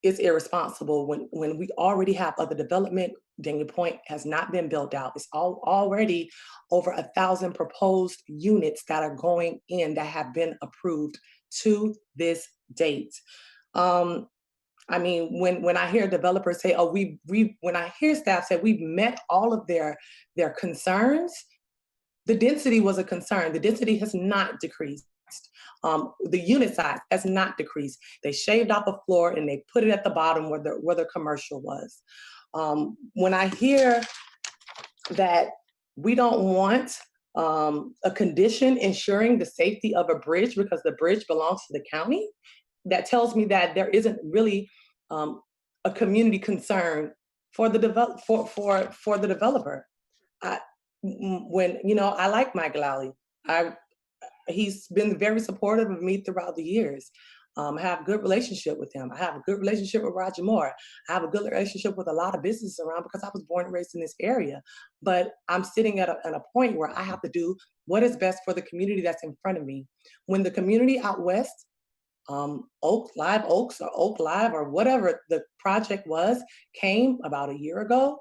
irresponsible when we already have other development. Daniel Point has not been built out. It's already over 1,000 proposed units that are going in that have been approved to this date. I mean, when I hear developers say, "Oh, when I hear staff say we've met all of their concerns," the density was a concern. The density has not decreased. The unit size has not decreased. They shaved off a floor and they put it at the bottom where the commercial was. When I hear that we don't want a condition ensuring the safety of a bridge because the bridge belongs to the county, that tells me that there isn't really a community concern for the for the developer. When I like Mike Lally, he's been very supportive of me throughout the years. I have a good relationship with him. I have a good relationship with Roger Moore. I have a good relationship with a lot of businesses around because I was born and raised in this area. But I'm sitting at a point where I have to do what is best for the community that's in front of me. When the community out west, Live Oaks or Oak Live or whatever the project was, came about a year ago,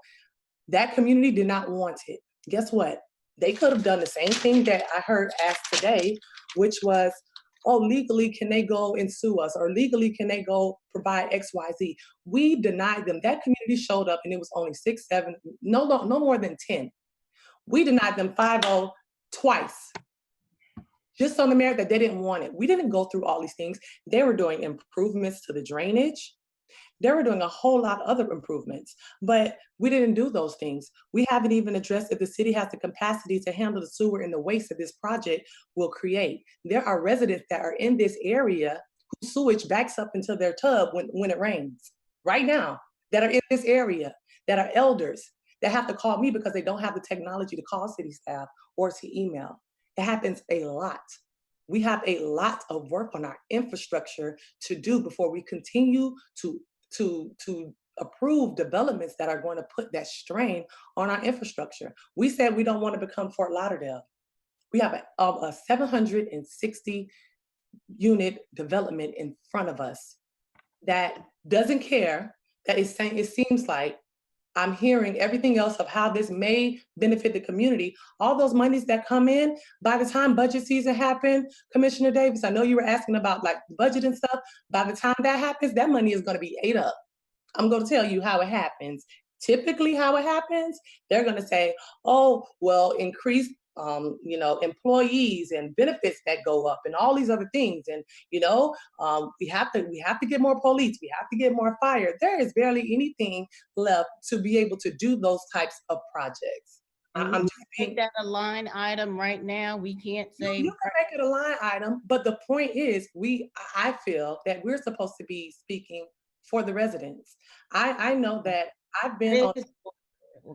that community did not want it. Guess what? They could have done the same thing that I heard asked today, which was, oh, legally, can they go and sue us? Or legally, can they go provide X, Y, Z? We denied them. That community showed up and it was only 6, 7, no more than 10. We denied them 5-0 twice, just on the merit that they didn't want it. We didn't go through all these things. They were doing improvements to the drainage. They were doing a whole lot of other improvements, but we didn't do those things. We haven't even addressed if the city has the capacity to handle the sewer and the waste that this project will create. There are residents that are in this area whose sewage backs up into their tub when it rains right now, that are in this area, that are elders, that have to call me because they don't have the technology to call city staff or to email. It happens a lot. We have a lot of work on our infrastructure to do before we continue to approve developments that are going to put that strain on our infrastructure. We said we don't want to become Fort Lauderdale. We have a 760 unit development in front of us that doesn't care, that is saying, it seems like I'm hearing everything else of how this may benefit the community. All those monies that come in, by the time budget season happens, Commissioner Davis, I know you were asking about like budget and stuff. By the time that happens, that money is going to be ate up. I'm going to tell you how it happens. Typically how it happens, they're going to say, oh, well, increase employees and benefits that go up and all these other things. And, we have to get more police. We have to get more fire. There is barely anything left to be able to do those types of projects. I'm just make that a line item right now. We can't say. You can make it a line item, but the point is I feel that we're supposed to be speaking for the residents. I know that I've been on.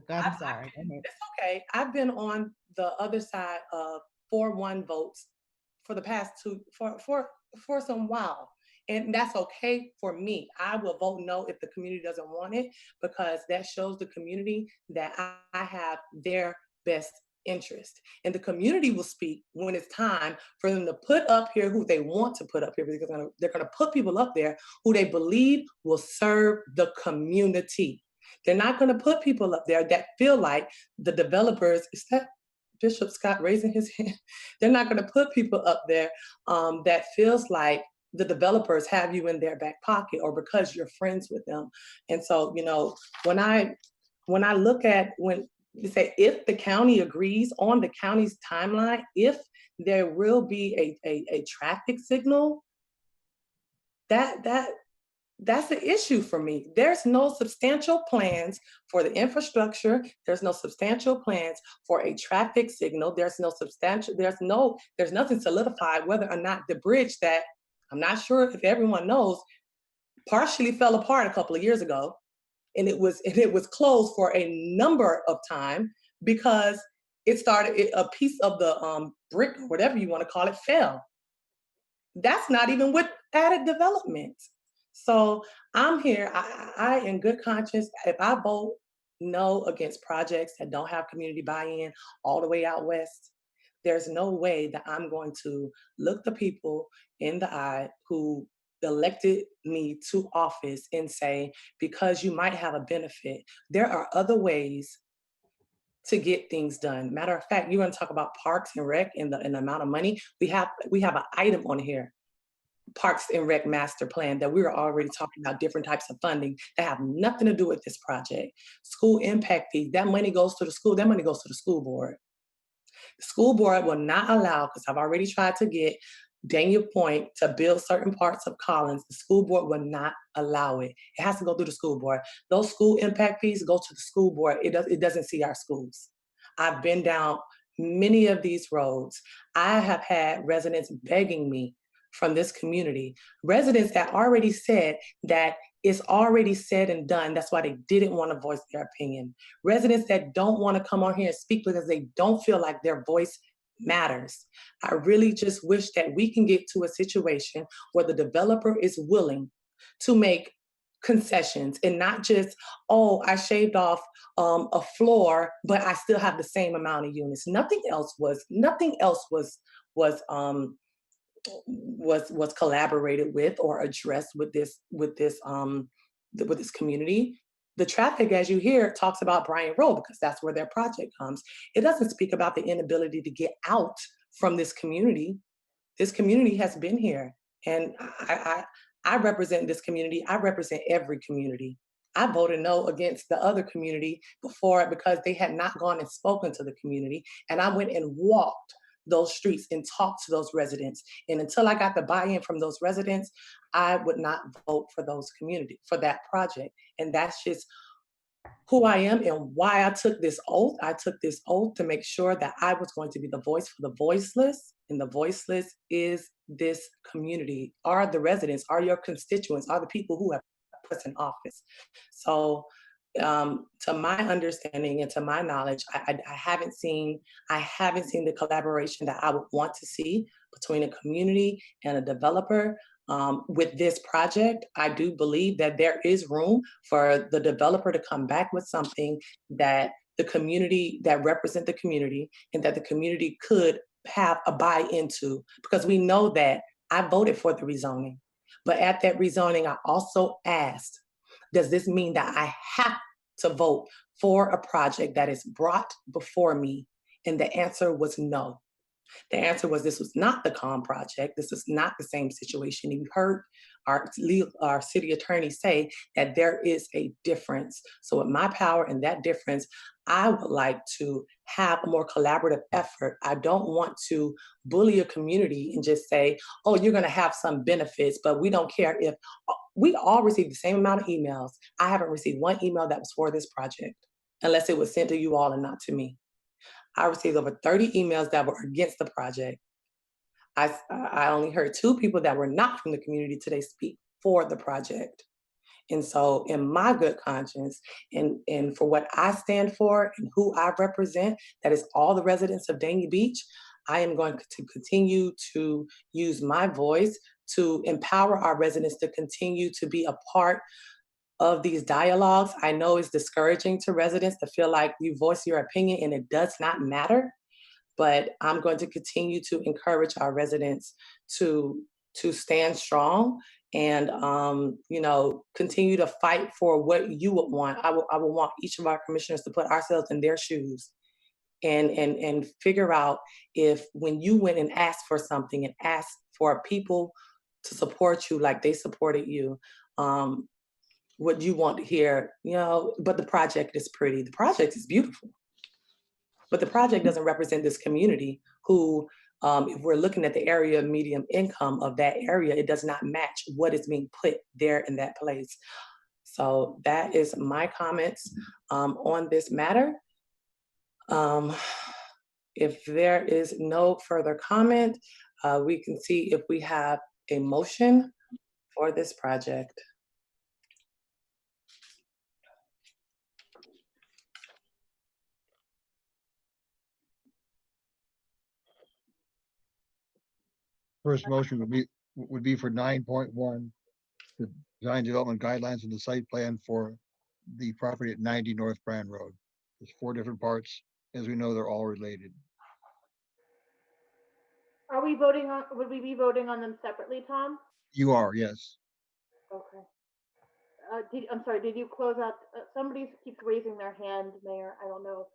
I'm sorry. It's okay. I've been on the other side of 4-1 votes for the past for some while. And that's okay for me. I will vote no if the community doesn't want it, because that shows the community that I have their best interest. And the community will speak when it's time for them to put up here who they want to put up here, because they're going to put people up there who they believe will serve the community. They're not going to put people up there that feel like the developers, is that Bishop Scott raising his hand? They're not going to put people up there that feels like the developers have you in their back pocket or because you're friends with them. And so, when I look at, when you say, if the county agrees on the county's timeline, if there will be a traffic signal, that's an issue for me. There's no substantial plans for the infrastructure. There's no substantial plans for a traffic signal. There's nothing solidified whether or not the bridge that, I'm not sure if everyone knows, partially fell apart a couple of years ago. And it was closed for a number of time because a piece of the brick, whatever you want to call it, fell. That's not even with added development. So I'm here, I in good conscience, if I vote no against projects that don't have community buy-in all the way out west, there's no way that I'm going to look the people in the eye who elected me to office and say, because you might have a benefit, there are other ways to get things done. Matter of fact, you're going to talk about Parks and Rec and the amount of money. We have an item on here, Parks and Rec master plan, that we were already talking about different types of funding that have nothing to do with this project. School impact fees, that money goes to the school, that money goes to the school board. The school board will not allow, because I've already tried to get Daniel Point to build certain parts of Collins. The school board will not allow it. It has to go through the school board. Those school impact fees go to the school board. It doesn't see our schools. I've been down many of these roads. I have had residents begging me from this community, residents that already said that it's already said and done. That's why they didn't want to voice their opinion. Residents that don't want to come on here and speak because they don't feel like their voice matters. I really just wish that we can get to a situation where the developer is willing to make concessions and not just, oh, I shaved off a floor, but I still have the same amount of units. Nothing else was collaborated with or addressed with this community. The traffic, as you hear, talks about Bryant Road because that's where their project comes. It doesn't speak about the inability to get out from this community. This community has been here, and I represent this community. I represent every community. I voted no against the other community before because they had not gone and spoken to the community, and I went and walked those streets and talked to those residents. And until I got the buy-in from those residents, I would not vote for for that project. And that's just who I am and why I took this oath. I took this oath to make sure that I was going to be the voice for the voiceless. And the voiceless is this community, are the residents, are your constituents, are the people who have put us in office. So to my understanding and to my knowledge, I haven't seen the collaboration that I would want to see between a community and a developer. With this project, I do believe that there is room for the developer to come back with something that the community, that represent the community, and that the community could have a buy into, because we know that I voted for the rezoning. But at that rezoning, I also asked, does this mean that I have to vote for a project that is brought before me? And the answer was no. The answer was this was not the CALM project. This is not the same situation. You heard our city attorney say that there is a difference. So with my power and that difference, I would like to have a more collaborative effort. I don't want to bully a community and just say, oh, you're going to have some benefits, but we don't care if we all receive the same amount of emails. I haven't received one email that was for this project, unless it was sent to you all and not to me. I received over 30 emails that were against the project. I only heard 2 people that were not from the community today speak for the project. And so in my good conscience and for what I stand for and who I represent, that is all the residents of Dania Beach, I am going to continue to use my voice to empower our residents to continue to be a part of these dialogues. I know it's discouraging to residents to feel like you voice your opinion and it does not matter, but I'm going to continue to encourage our residents to stand strong and continue to fight for what you would want. I would want each of our commissioners to put ourselves in their shoes and figure out if when you went and asked for something and asked for people to support you like they supported you, what you want to hear, but the project is pretty. The project is beautiful. But the project doesn't represent this community who, if we're looking at the area median income of that area, it does not match what is being put there in that place. So that is my comments on this matter. If there is no further comment, we can see if we have a motion for this project. First motion would be for 9.1, the design development guidelines and the site plan for the property at 90 North Brand Road. There's 4 different parts. As we know, they're all related. Are we voting on, would we be voting on them separately, Tom? You are, yes. Okay. I'm sorry, did you close out, somebody keeps raising their hand, Mayor, I don't know.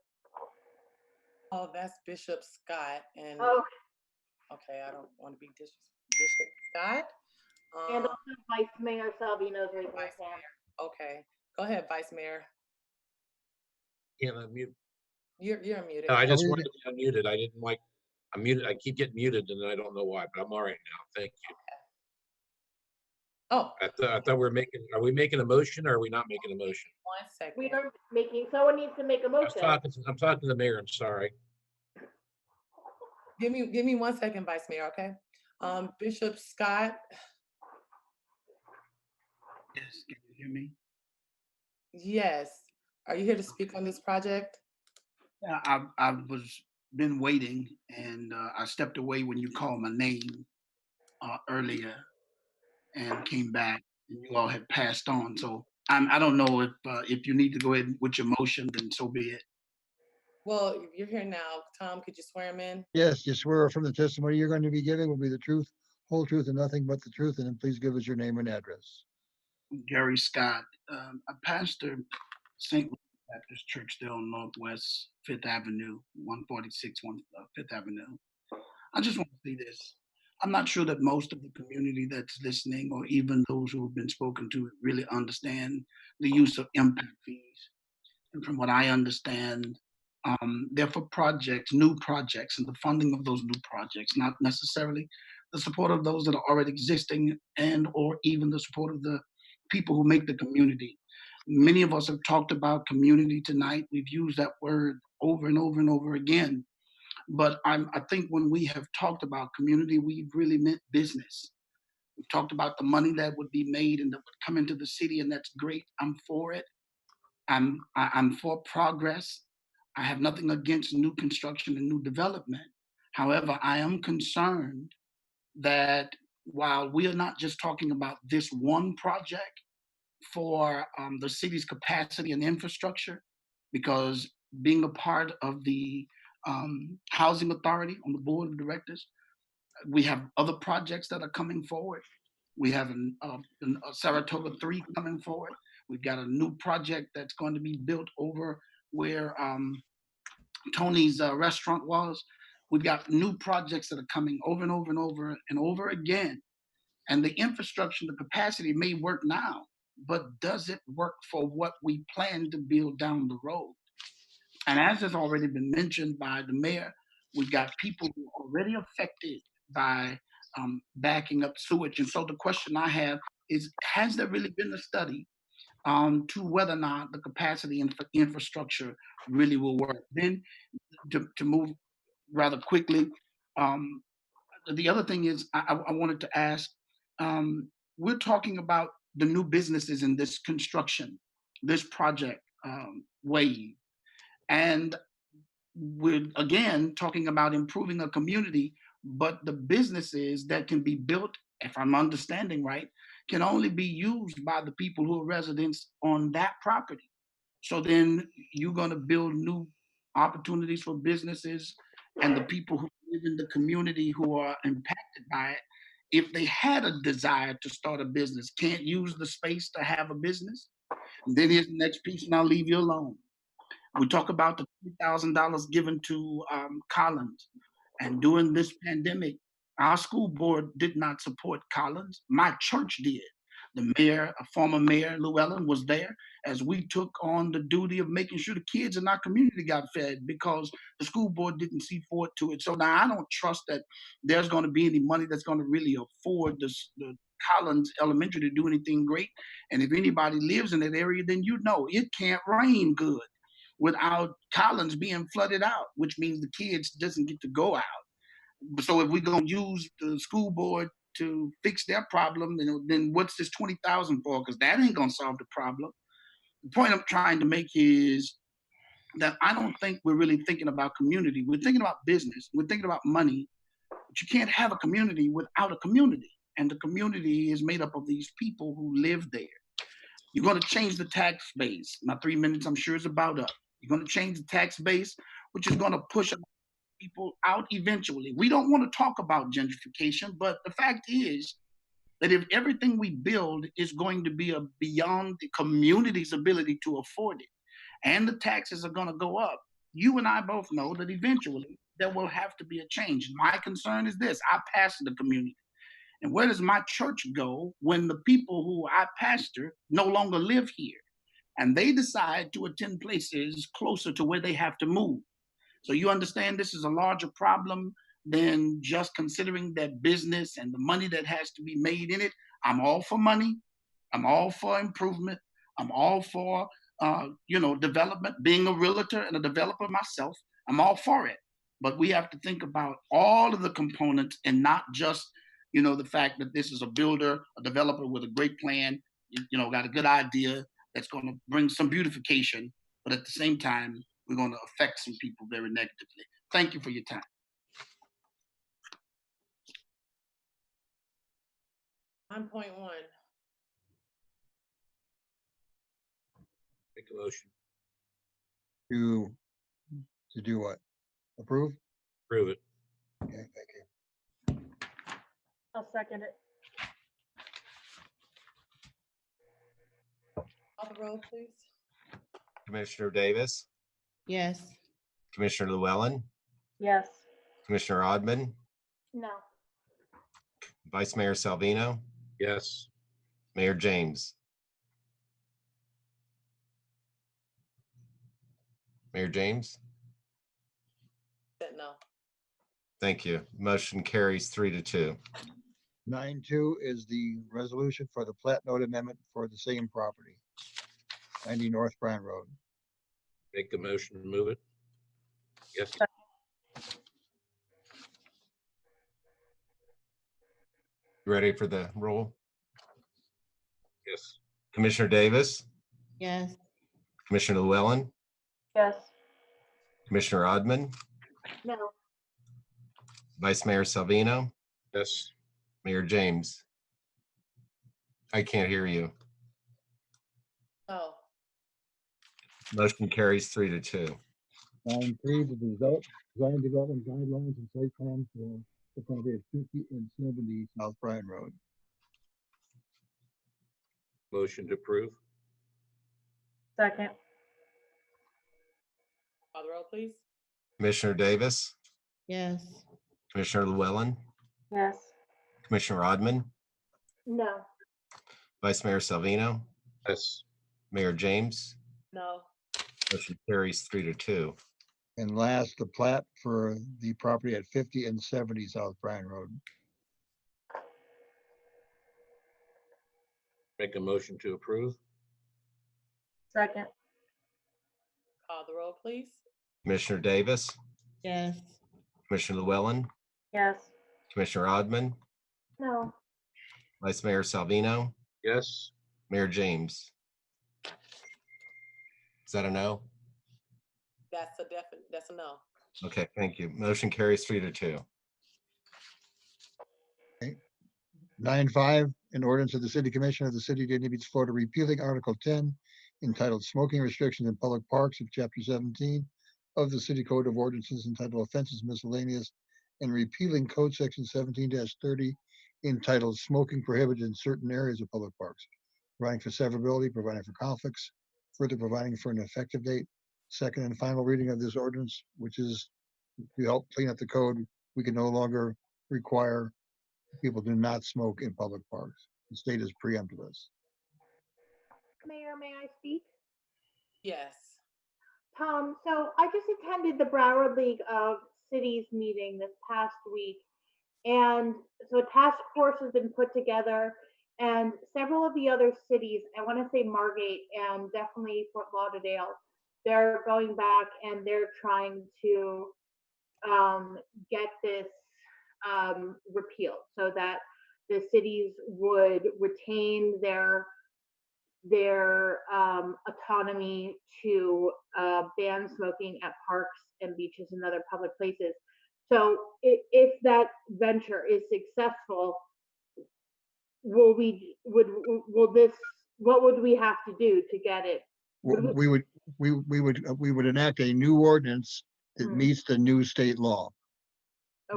Oh, that's Bishop Scott and, Oh, okay, I don't want to be Bishop Scott. and also Vice Mayor Salvino's raising his hand. Okay, go ahead, Vice Mayor. Can't unmute. You're unmuted. No, I just wanted to be unmuted. I didn't like, I'm muted. I keep getting muted and I don't know why, but I'm all right now. Thank you. Oh. I thought are we making a motion or are we not making a motion? 1 second. We are making, someone needs to make a motion. I'm talking to the mayor. I'm sorry. Give me 1 second, Vice Mayor, okay? Bishop Scott. Yes, can you hear me? Yes. Are you here to speak on this project? Yeah, I was been waiting and I stepped away when you called my name earlier and came back and you all had passed on. So I don't know if you need to go ahead with your motion, then so be it. Well, you're here now. Tom, could you swear him in? Yes, you swear from the testimony you're going to be giving will be the truth, whole truth, and nothing but the truth. And then please give us your name and address. Gary Scott, a pastor, St. Baptist Church there on Northwest 5th Avenue, 146 5th Avenue. I just want to say this. I'm not sure that most of the community that's listening or even those who have been spoken to really understand the use of impact fees. And from what I understand, they're for projects, new projects, and the funding of those new projects, not necessarily the support of those that are already existing and or even the support of the people who make the community. Many of us have talked about community tonight. We've used that word over and over and over again. But I think when we have talked about community, we've really meant business. We've talked about the money that would be made and that would come into the city, and that's great. I'm for it. I'm for progress. I have nothing against new construction and new development. However, I am concerned that while we are not just talking about this one project for the city's capacity and infrastructure, because being a part of the housing authority on the board of directors, we have other projects that are coming forward. We have a Saratoga 3 coming forward. We've got a new project that's going to be built over where Tony's restaurant was. We've got new projects that are coming over and over and over and over again. And the infrastructure, the capacity may work now, but does it work for what we plan to build down the road? And as has already been mentioned by the mayor, we've got people who are already affected by backing up sewage. And so the question I have is, has there really been a study to whether or not the capacity and infrastructure really will work? Then to move rather quickly, the other thing is I wanted to ask, we're talking about the new businesses in this construction, this project wave. And we're again talking about improving a community, but the businesses that can be built, if I'm understanding right, can only be used by the people who are residents on that property. So then you're going to build new opportunities for businesses and the people who live in the community who are impacted by it. If they had a desire to start a business, can't use the space to have a business. And then here's the next piece, and I'll leave you alone. We talk about the $3,000 given to Collins. And during this pandemic, our school board did not support Collins. My church did. The mayor, a former mayor, Llewellyn, was there as we took on the duty of making sure the kids in our community got fed because the school board didn't see forward to it. So now I don't trust that there's going to be any money that's going to really afford the Collins Elementary to do anything great. And if anybody lives in that area, then you know it can't rain good without Collins being flooded out, which means the kids doesn't get to go out. So if we're gonna use the school board to fix their problem, then what's this 20,000 for? Because that ain't gonna solve the problem. The point I'm trying to make is that I don't think we're really thinking about community. We're thinking about business. We're thinking about money. But you can't have a community without a community. And the community is made up of these people who live there. You're going to change the tax base. My 3 minutes, I'm sure, is about up. You're going to change the tax base, which is going to push people out eventually. We don't want to talk about gentrification, but the fact is that if everything we build is going to be beyond the community's ability to afford it, and the taxes are going to go up, you and I both know that eventually there will have to be a change. My concern is this: I pastor the community. And where does my church go when the people who I pastor no longer live here and they decide to attend places closer to where they have to move? So you understand this is a larger problem than just considering that business and the money that has to be made in it. I'm all for money. I'm all for improvement. I'm all for development. Being a realtor and a developer myself, I'm all for it. But we have to think about all of the components and not just the fact that this is a builder, a developer with a great plan, got a good idea that's going to bring some beautification, but at the same time, we're going to affect some people very negatively. Thank you for your time. 9.1. Make a motion. To do what? Approve? Approve it. Okay, thank you. I'll second it. Call the roll, please. Commissioner Davis, Yes. Commissioner Llewellyn, Yes. Commissioner Odman, No. Vice Mayor Salvino, Yes. Mayor James. Mayor James, Said no. thank you. Motion carries 3-2. 9.2 is the resolution for the plat note amendment for the same property, 90 North Bryan Road. Make the motion to move it. Yes. You ready for the roll? Yes. Commissioner Davis, Yes. Commissioner Llewellyn, Yes. Commissioner Odman, No. Vice Mayor Salvino, Yes. Mayor James. I can't hear you. No. Motion carries 3-2. 9.3, the design development guidelines and site plan for the property at 50 and 70 South Bryan Road. Motion to approve. Second. Call the roll, please. Commissioner Davis, Yes. Commissioner Llewellyn, Yes. Commissioner Rodman, No. Vice Mayor Salvino, Yes. Mayor James. No. Motion carries 3-2. And last, the plat for the property at 50 and 70 South Bryan Road. Make a motion to approve. Second. Call the roll, please. Commissioner Davis, Yes. Commissioner Llewellyn, Yes. Commissioner Odman, No. Vice Mayor Salvino, Yes. Mayor James. Is that a no? That's a no. Okay, thank you. Motion carries 3-2. 9.5, an ordinance of the City Commission of the City of Dania Beach, Florida, repealing Article 10 entitled Smoking Restrictions in Public Parks of Chapter 17 of the City Code of Ordinances entitled Offenses Miscellaneous, and repealing Code Section 17-30 entitled Smoking Prohibited in Certain Areas of Public Parks, providing for severability, providing for conflicts, further providing for an effective date. Second and final reading of this ordinance, which is to help clean up the code. We can no longer require people do not smoke in public parks. The state has preempted us. Mayor, may I speak? Yes. Tom, so I just attended the Broward League of Cities meeting this past week. And so a task force has been put together, and several of the other cities, I want to say Margate and definitely Fort Lauderdale, they're going back and they're trying to get this repealed so that the cities would retain their autonomy to ban smoking at parks and beaches and other public places. So if that venture is successful, what would we have to do to get it? We would enact a new ordinance It meets the new state law.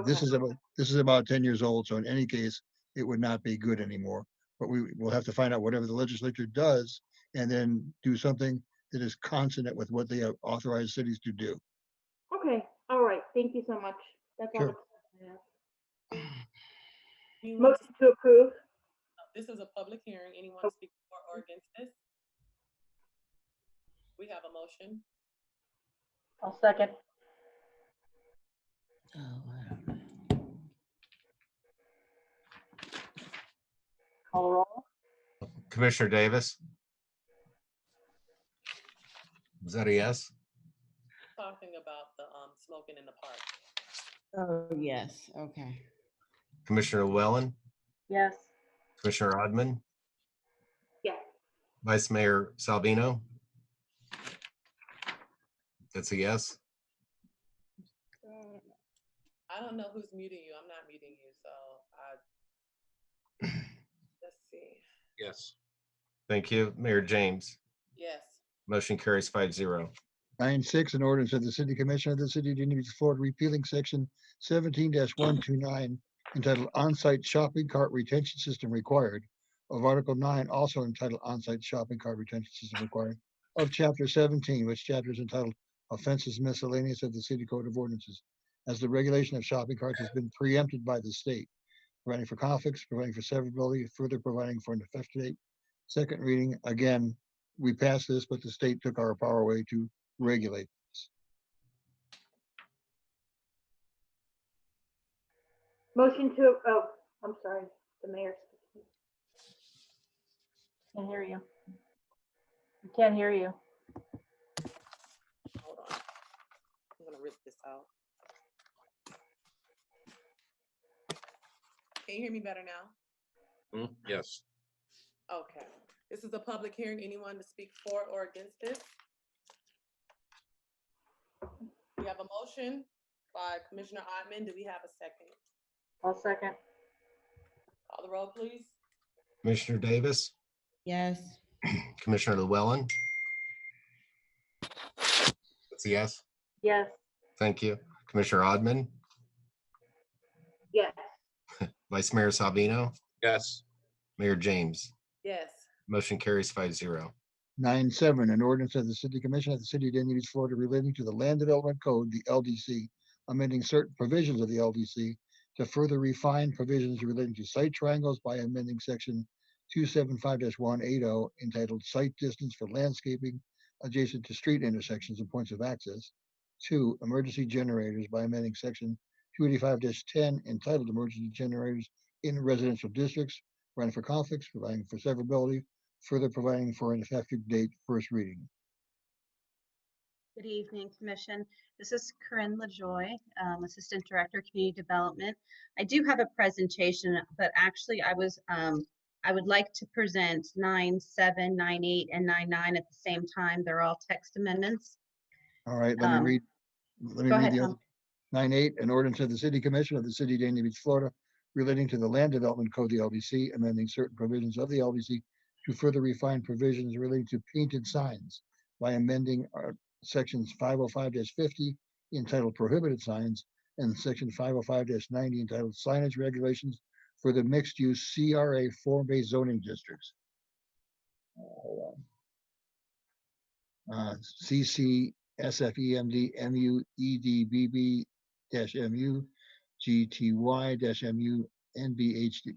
This Okay. is about 10 years old, so in any case, it would not be good anymore. But we will have to find out whatever the legislature does and then do something that is consonant with what they have authorized cities to do. Okay, all right, thank you so much. That's all. Sure. the questions I have. You want Motion to approve? This is a public hearing. Anyone to speak for or against this? We have a motion. I'll second. Call the roll. Commissioner Davis? Was that a yes? Talking about the smoking in the park. Oh, yes, okay. Commissioner Llewellyn? Yes. Commissioner Odman? Yes. Vice Mayor Salvino? That's a yes. I don't know who's muting you. I'm not muting you, so let's see. Yes. Thank you. Mayor James? Yes. Motion carries 5-0. 9.6, an ordinance of the City Commission of the City of Dania Beach, Florida, repealing section 17-129 entitled On-Site Shopping Cart Retention System Required of Article 9, also entitled On-Site Shopping Cart Retention System Required of Chapter 17, which chapter is entitled Offenses Miscellaneous of the City Code of Ordinances, as the regulation of shopping carts has been preempted by the state, providing for conflicts, providing for severability, further providing for an effective date. Second reading, again, we passed this, but the state took our power away to regulate this. Motion to, oh, I'm sorry, the mayor. Can't hear you. We can't hear you. Hold on. I'm gonna rip this out. Can you hear me better now? Yes. Okay. This is a public hearing. Anyone to speak for or against this? We have a motion by Commissioner Ottman. Do we have a second? I'll second. Call the roll, please. Commissioner Davis? Yes. Commissioner Llewellyn? That's a yes. Yes. Thank you. Commissioner Odman? Yes. Vice Mayor Salvino? Yes. Mayor James? Yes. Motion carries 5-0. 9.7, an ordinance of the City Commission of the City of Dania Beach, Florida, relating to the Land Development Code, the LDC, amending certain provisions of the LDC to further refine provisions relating to site triangles by amending section 275-180 entitled Site Distance for Landscaping adjacent to street intersections and points of access. 2, emergency generators by amending section 285-10 entitled Emergency Generators in Residential Districts, providing for conflicts, providing for severability, further providing for an effective date, first reading. Good evening, Commission. This is Corinne LaJoy, Assistant Director, Community Development. I do have a presentation, but actually I would like to present 9.7, 9.8, and 9.9 at the same time. They're all text amendments. All right, let me read Go the ahead, other. Tom. 9.8, an ordinance of the City Commission of the City of Dania Beach, Florida, relating to the Land Development Code, the LDC, amending certain provisions of the LDC to further refine provisions relating to painted signs by amending sections 505-50 entitled Prohibited Signs and section 505-90 entitled Signage Regulations for the mixed-use CRA form-based zoning districts. Hold on. CC SFEMD MUEDBB MU GTY MU NBHD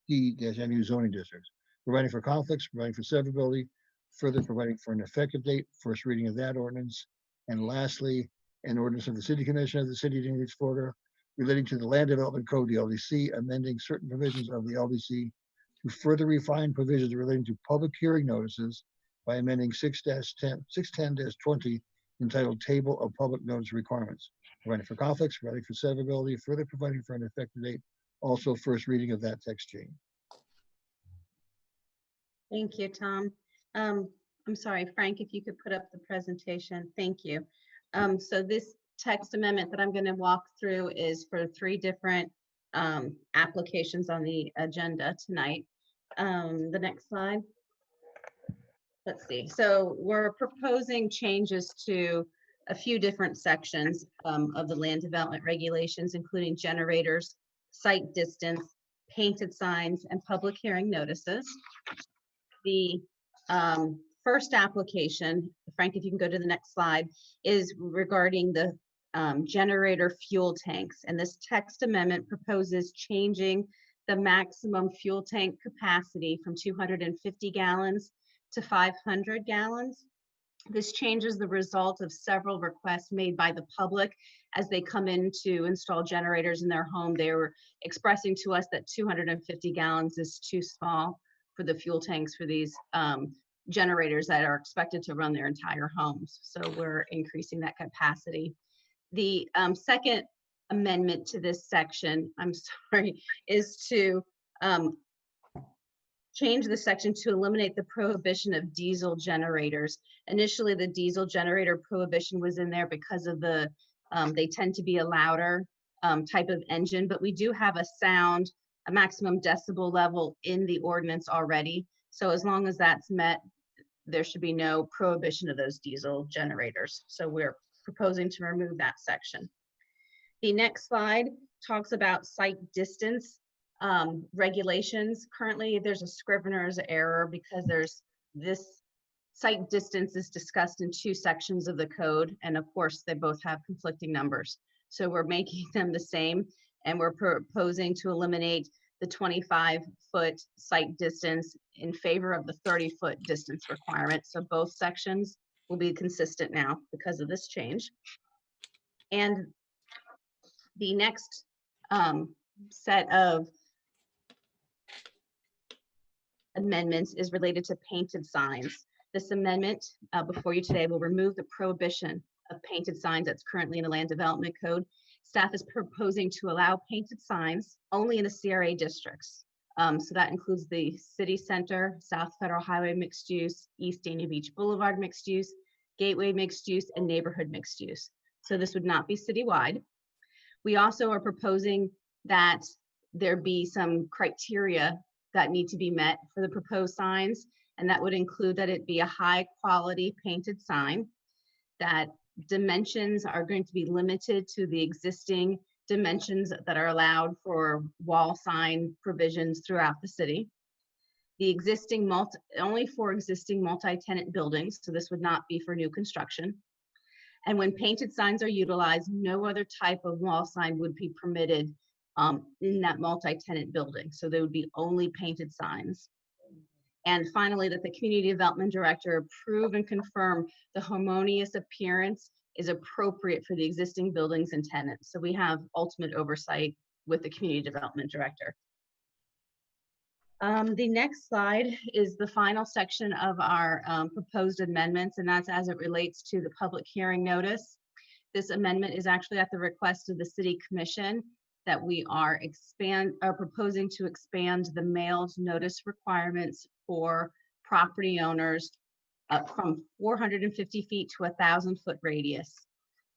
MU zoning districts, providing for conflicts, providing for severability, further providing for an effective date, first reading of that ordinance. And lastly, an ordinance of the City Commission of the City of Dania Beach, Florida, relating to the Land Development Code, the LDC, amending certain provisions of the LDC to further refine provisions relating to public hearing notices by amending 610-20 entitled Table of Public Notice Requirements, providing for conflicts, providing for severability, further providing for an effective date, also first reading of that text change. Thank you, Tom. I'm sorry, Frank, if you could put up the presentation. Thank you. So this text amendment that I'm going to walk through is for 3 different applications on the agenda tonight. The next slide. Let's see. So we're proposing changes to a few different sections of the land development regulations, including generators, site distance, painted signs, and public hearing notices. The first application, Frank, if you can go to the next slide, is regarding the generator fuel tanks. And this text amendment proposes changing the maximum fuel tank capacity from 250 gallons to 500 gallons. This change is the result of several requests made by the public as they come in to install generators in their home. They were expressing to us that 250 gallons is too small for the fuel tanks for these generators that are expected to run their entire homes. So we're increasing that capacity. The second amendment to this section, I'm sorry, is to change the section to eliminate the prohibition of diesel generators. Initially, the diesel generator prohibition was in there because of the, they tend to be a louder type of engine, but we do have a maximum decibel level in the ordinance already. So as long as that's met, there should be no prohibition of those diesel generators. So we're proposing to remove that section. The next slide talks about site distance regulations. Currently, there's a Scrivener's error because there's this site distance is discussed in two sections of the code. And of course, they both have conflicting numbers. So we're making them the same, and we're proposing to eliminate the 25-foot site distance in favor of the 30-foot distance requirement. So both sections will be consistent now because of this change. And the next set of amendments is related to painted signs. This amendment before you today will remove the prohibition of painted signs that's currently in the Land Development Code. Staff is proposing to allow painted signs only in the CRA districts. So that includes the City Center, South Federal Highway mixed use, East Dania Beach Boulevard mixed use, Gateway mixed use, and neighborhood mixed use. So this would not be citywide. We also are proposing that there be some criteria that need to be met for the proposed signs, and that would include that it be a high quality painted sign, that dimensions are going to be limited to the existing dimensions that are allowed for wall sign provisions throughout the city. The existing only for existing multi-tenant buildings, so this would not be for new construction. And when painted signs are utilized, no other type of wall sign would be permitted in that multi-tenant building. So they would be only painted signs. And finally, that the Community Development Director approve and confirm the harmonious appearance is appropriate for the existing buildings and tenants. So we have ultimate oversight with the Community Development Director. The next slide is the final section of our proposed amendments, and that's as it relates to the public hearing notice. This amendment is actually at the request of the City Commission that we are proposing to expand the mailed notice requirements for property owners from 450 feet to 1,000-foot radius.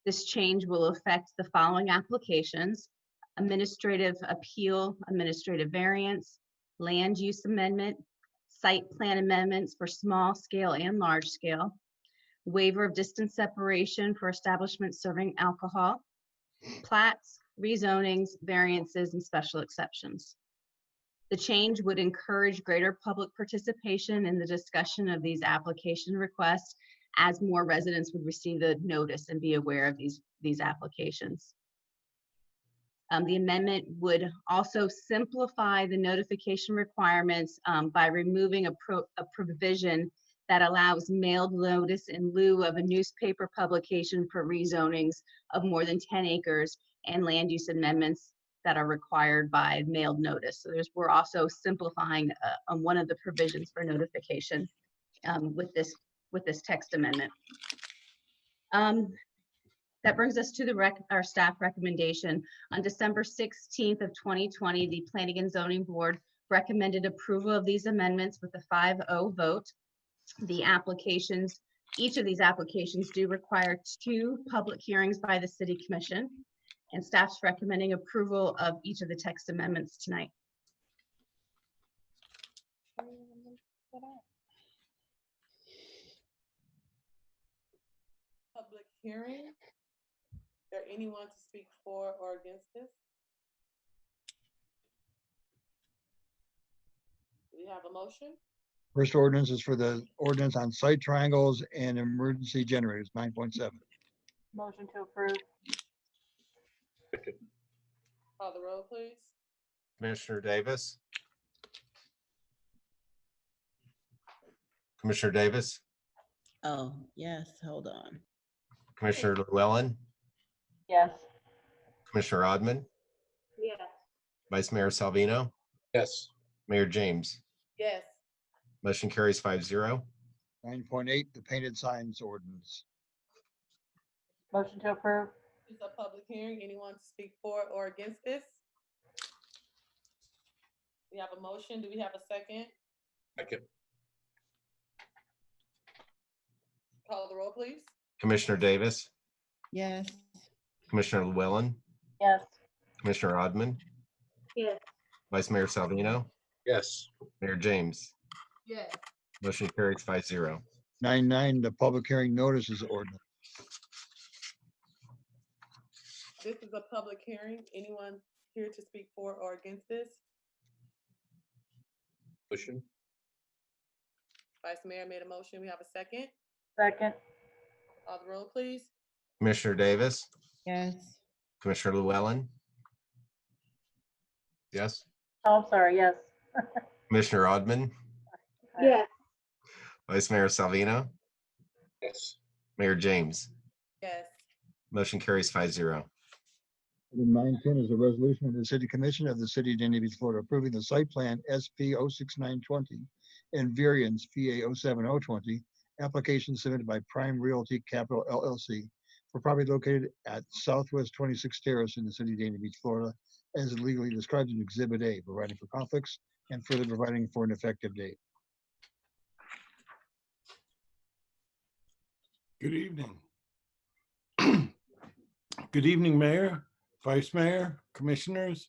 This change will affect the following applications: administrative appeal, administrative variance, land use amendment, site plan amendments for small scale and large scale, waiver of distance separation for establishments serving alcohol, plats, rezonings, variances, and special exceptions. The change would encourage greater public participation in the discussion of these application requests as more residents would receive the notice and be aware of these applications. The amendment would also simplify the notification requirements by removing a provision that allows mailed notice in lieu of a newspaper publication for rezonings of more than 10 acres and land use amendments that are required by mailed notice. So we're also simplifying on one of the provisions for notification with this text amendment. That brings us to our staff recommendation. On December 16th of 2020, the Planning and Zoning Board recommended approval of these amendments with a 5-0 vote. The applications, each of these applications do require 2 public hearings by the City Commission, and staff's recommending approval of each of the text amendments tonight. Public hearing. Is there anyone to speak for or against this? Do we have a motion? First ordinance is for the ordinance on site triangles and emergency generators, 9.7. Motion to approve. Call the roll, please. Commissioner Davis. Commissioner Davis, Oh, yes, hold on. Commissioner Llewellyn, Yes. Commissioner Odman, Yes. Vice Mayor Salvino, Yes. Mayor James. Yes. Motion carries 5-0. 9.8, the painted signs ordinance. Motion to approve. It's a public hearing. Anyone to speak for or against this? We have a motion. Do we have a second? Second. Call the roll, please. Commissioner Davis, Yes. Commissioner Llewellyn, Yes. Commissioner Odman, Yes. Vice Mayor Salvino, Yes. Mayor James. Yes. Motion carries 5-0. 9.9, the public hearing notices ordinance. This is a public hearing. Anyone here to speak for or against this? Motion. Vice Mayor made a motion. We have a second. Second. Call the roll, please. Commissioner Davis, Yes. Commissioner Llewellyn. Yes. Oh, I'm sorry, yes. Commissioner Odman, Yes. Vice Mayor Salvino, Yes. Mayor James. Yes. Motion carries 5-0. Item 9.10 is a resolution of the City Commission of the City of Dania Beach, Florida, approving the site plan SP 06920 and variance PA 07020, application submitted by Prime Realty Capital LLC for property located at Southwest 26th Terrace in the City of Dania Beach, Florida, as legally described in Exhibit A, providing for conflicts and further providing for an effective date. Good evening. Good evening, Mayor, Vice Mayor, Commissioners,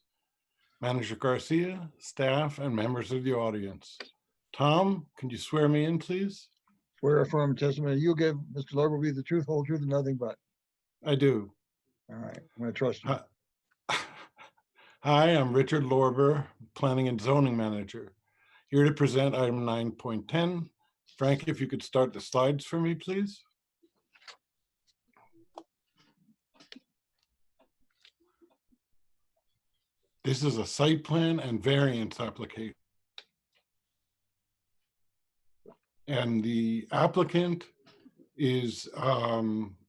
Manager Garcia, staff, and members of the audience. Tom, can you swear me in, please? Swear or affirm testimony you give, Mr. Lord, will be the truth, whole truth, and nothing but. I do. All right, I'm going to trust you. Hi, I'm Richard Lorber, Planning and Zoning Manager, here to present item 9.10. Frank, if you could start the slides for me, please. This is a site plan and variance application. And the applicant is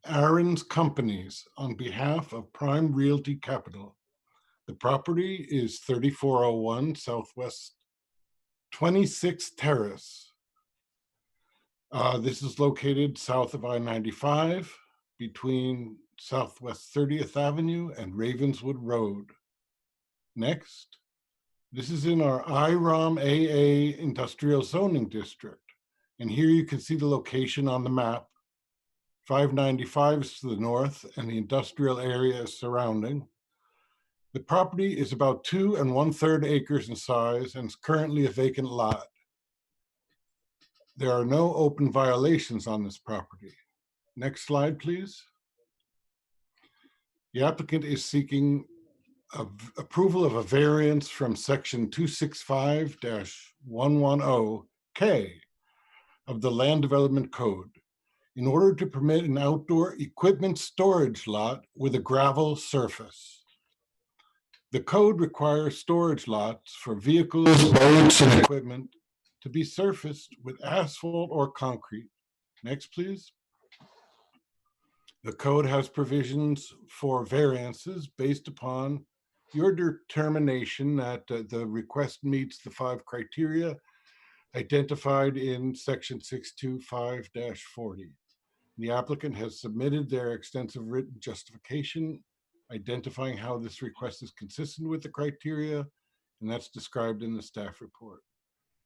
Aaron's Companies on behalf of Prime Realty Capital. The property is 3401 Southwest 26th Terrace. This is located south of I-95 between Southwest 30th Avenue and Ravenswood Road. Next, this is in our IROM AA Industrial Zoning District. And here you can see the location on the map. 595 is to the north and the industrial area is surrounding. The property is about 2 1/3 acres in size and is currently a vacant lot. There are no open violations on this property. Next slide, please. The applicant is seeking approval of a variance from section 265-110K of the Land Development Code in order to permit an outdoor equipment storage lot with a gravel surface. The code requires storage lots for vehicles, boats, and equipment to be surfaced with asphalt or concrete. Next, please. The code has provisions for variances based upon your determination that the request meets the 5 criteria identified in section 625-40. The applicant has submitted their extensive written justification identifying how this request is consistent with the criteria, and that's described in the staff report.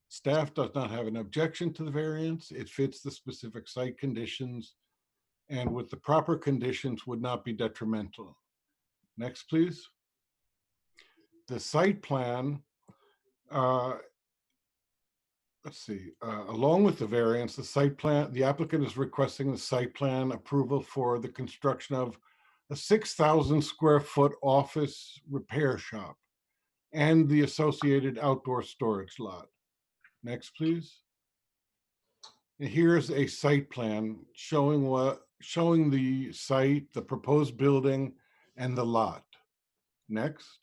Staff does not have an objection to the variance. It fits the specific site conditions and with the proper conditions would not be detrimental. Next, please. The site plan let's see, along with the variance, the applicant is requesting the site plan approval for the construction of a 6,000 square foot office repair shop and the associated outdoor storage lot. Next, please. And here's a site plan showing the site, the proposed building, and the lot. Next.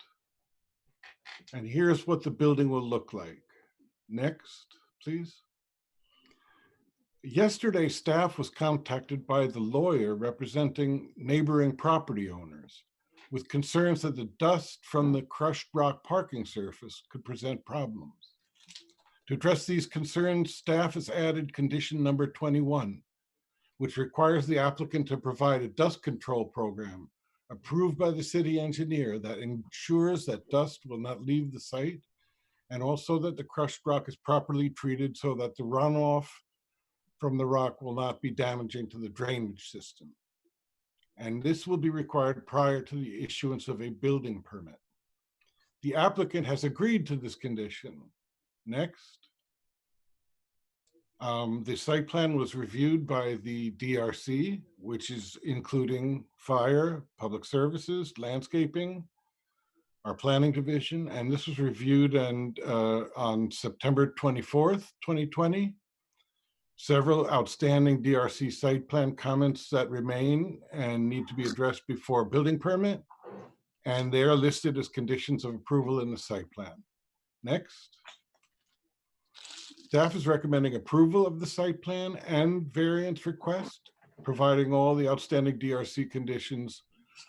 And here's what the building will look like. Next, please. Yesterday, staff was contacted by the lawyer representing neighboring property owners with concerns that the dust from the crushed rock parking surface could present problems. To address these concerns, staff has added condition number 21, which requires the applicant to provide a dust control program approved by the city engineer that ensures that dust will not leave the site, and also that the crushed rock is properly treated so that the runoff from the rock will not be damaging to the drainage system. And this will be required prior to the issuance of a building permit. The applicant has agreed to this condition. Next. The site plan was reviewed by the DRC, which is including fire, public services, landscaping, our planning division, and this was reviewed on September 24th, 2020. Several outstanding DRC site plan comments that remain and need to be addressed before building permit, and they are listed as conditions of approval in the site plan. Next. Staff is recommending approval of the site plan and variance request, providing all the outstanding DRC conditions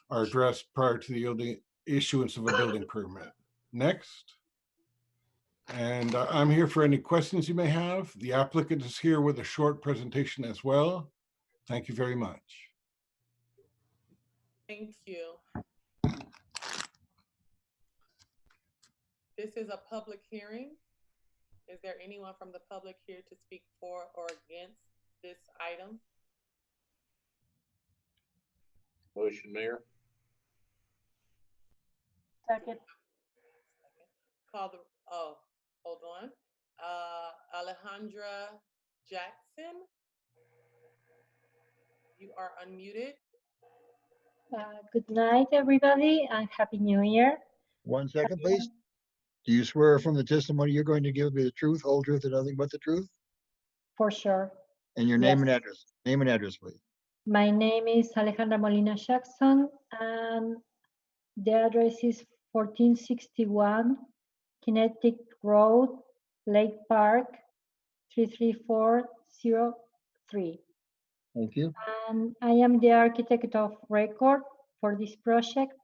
are addressed prior to the issuance of a building permit. Next. And I'm here for any questions you may have. The applicant is here with a short presentation as well. Thank you very much. Thank you. This is a public hearing. Is there anyone from the public here to speak for or against this item? Motion, Mayor. Second. Call the, oh, hold on. Alejandra Jackson. You are unmuted. Good night, everybody, and Happy New Year. 1 second, please. Do you swear from the testimony you're going to give me the truth, whole truth, and nothing but the truth? For sure. And your name and address. Name and address, please. My name is Alejandra Molina Jackson, and the address is 1461 Kinetic Road, Lake Park, 33403. Thank you. And I am the architect of record for this project.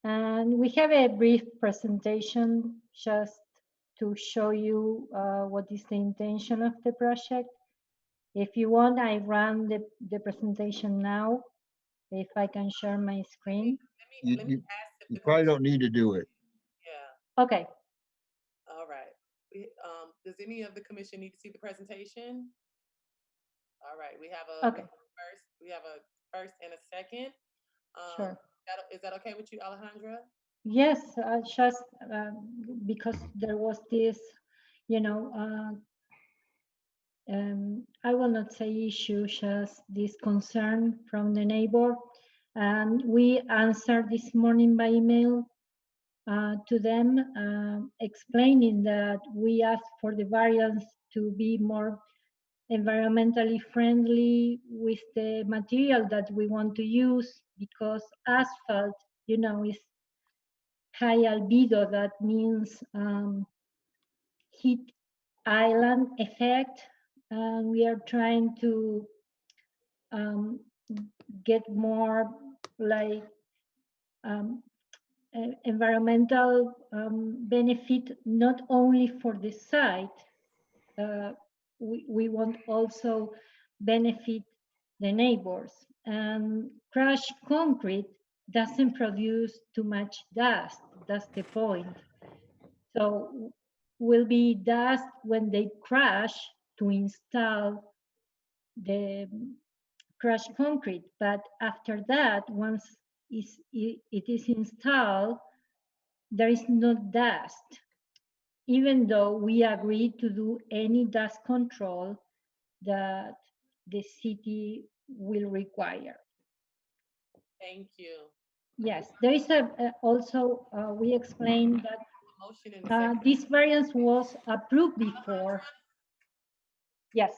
And we have a brief presentation just to show you what is the intention of the project. If you want, I run the presentation now, if I can share my screen. You probably don't need to do it. Yeah. Okay. All right. Does any of the commission need to see the presentation? All right. We have a first and a second. Sure. Is that okay with you, Alejandra? Yes, just because there was this, I will not say issue, just this concern from the neighbor. And we answered this morning by email to them, explaining that we asked for the variance to be more environmentally friendly with the material that we want to use, because asphalt, is high albedo. That means heat island effect, and we are trying to get more like environmental benefit, not only for the site. We want also benefit the neighbors. And crushed concrete doesn't produce too much dust. That's the point. So will be dust when they crush to install the crushed concrete. But after that, once it is installed, there is no dust. even though we agreed to do any dust control that the city will require. Thank you. Yes, there is also, we explained that Motion in a second. this variance was approved before. Yes.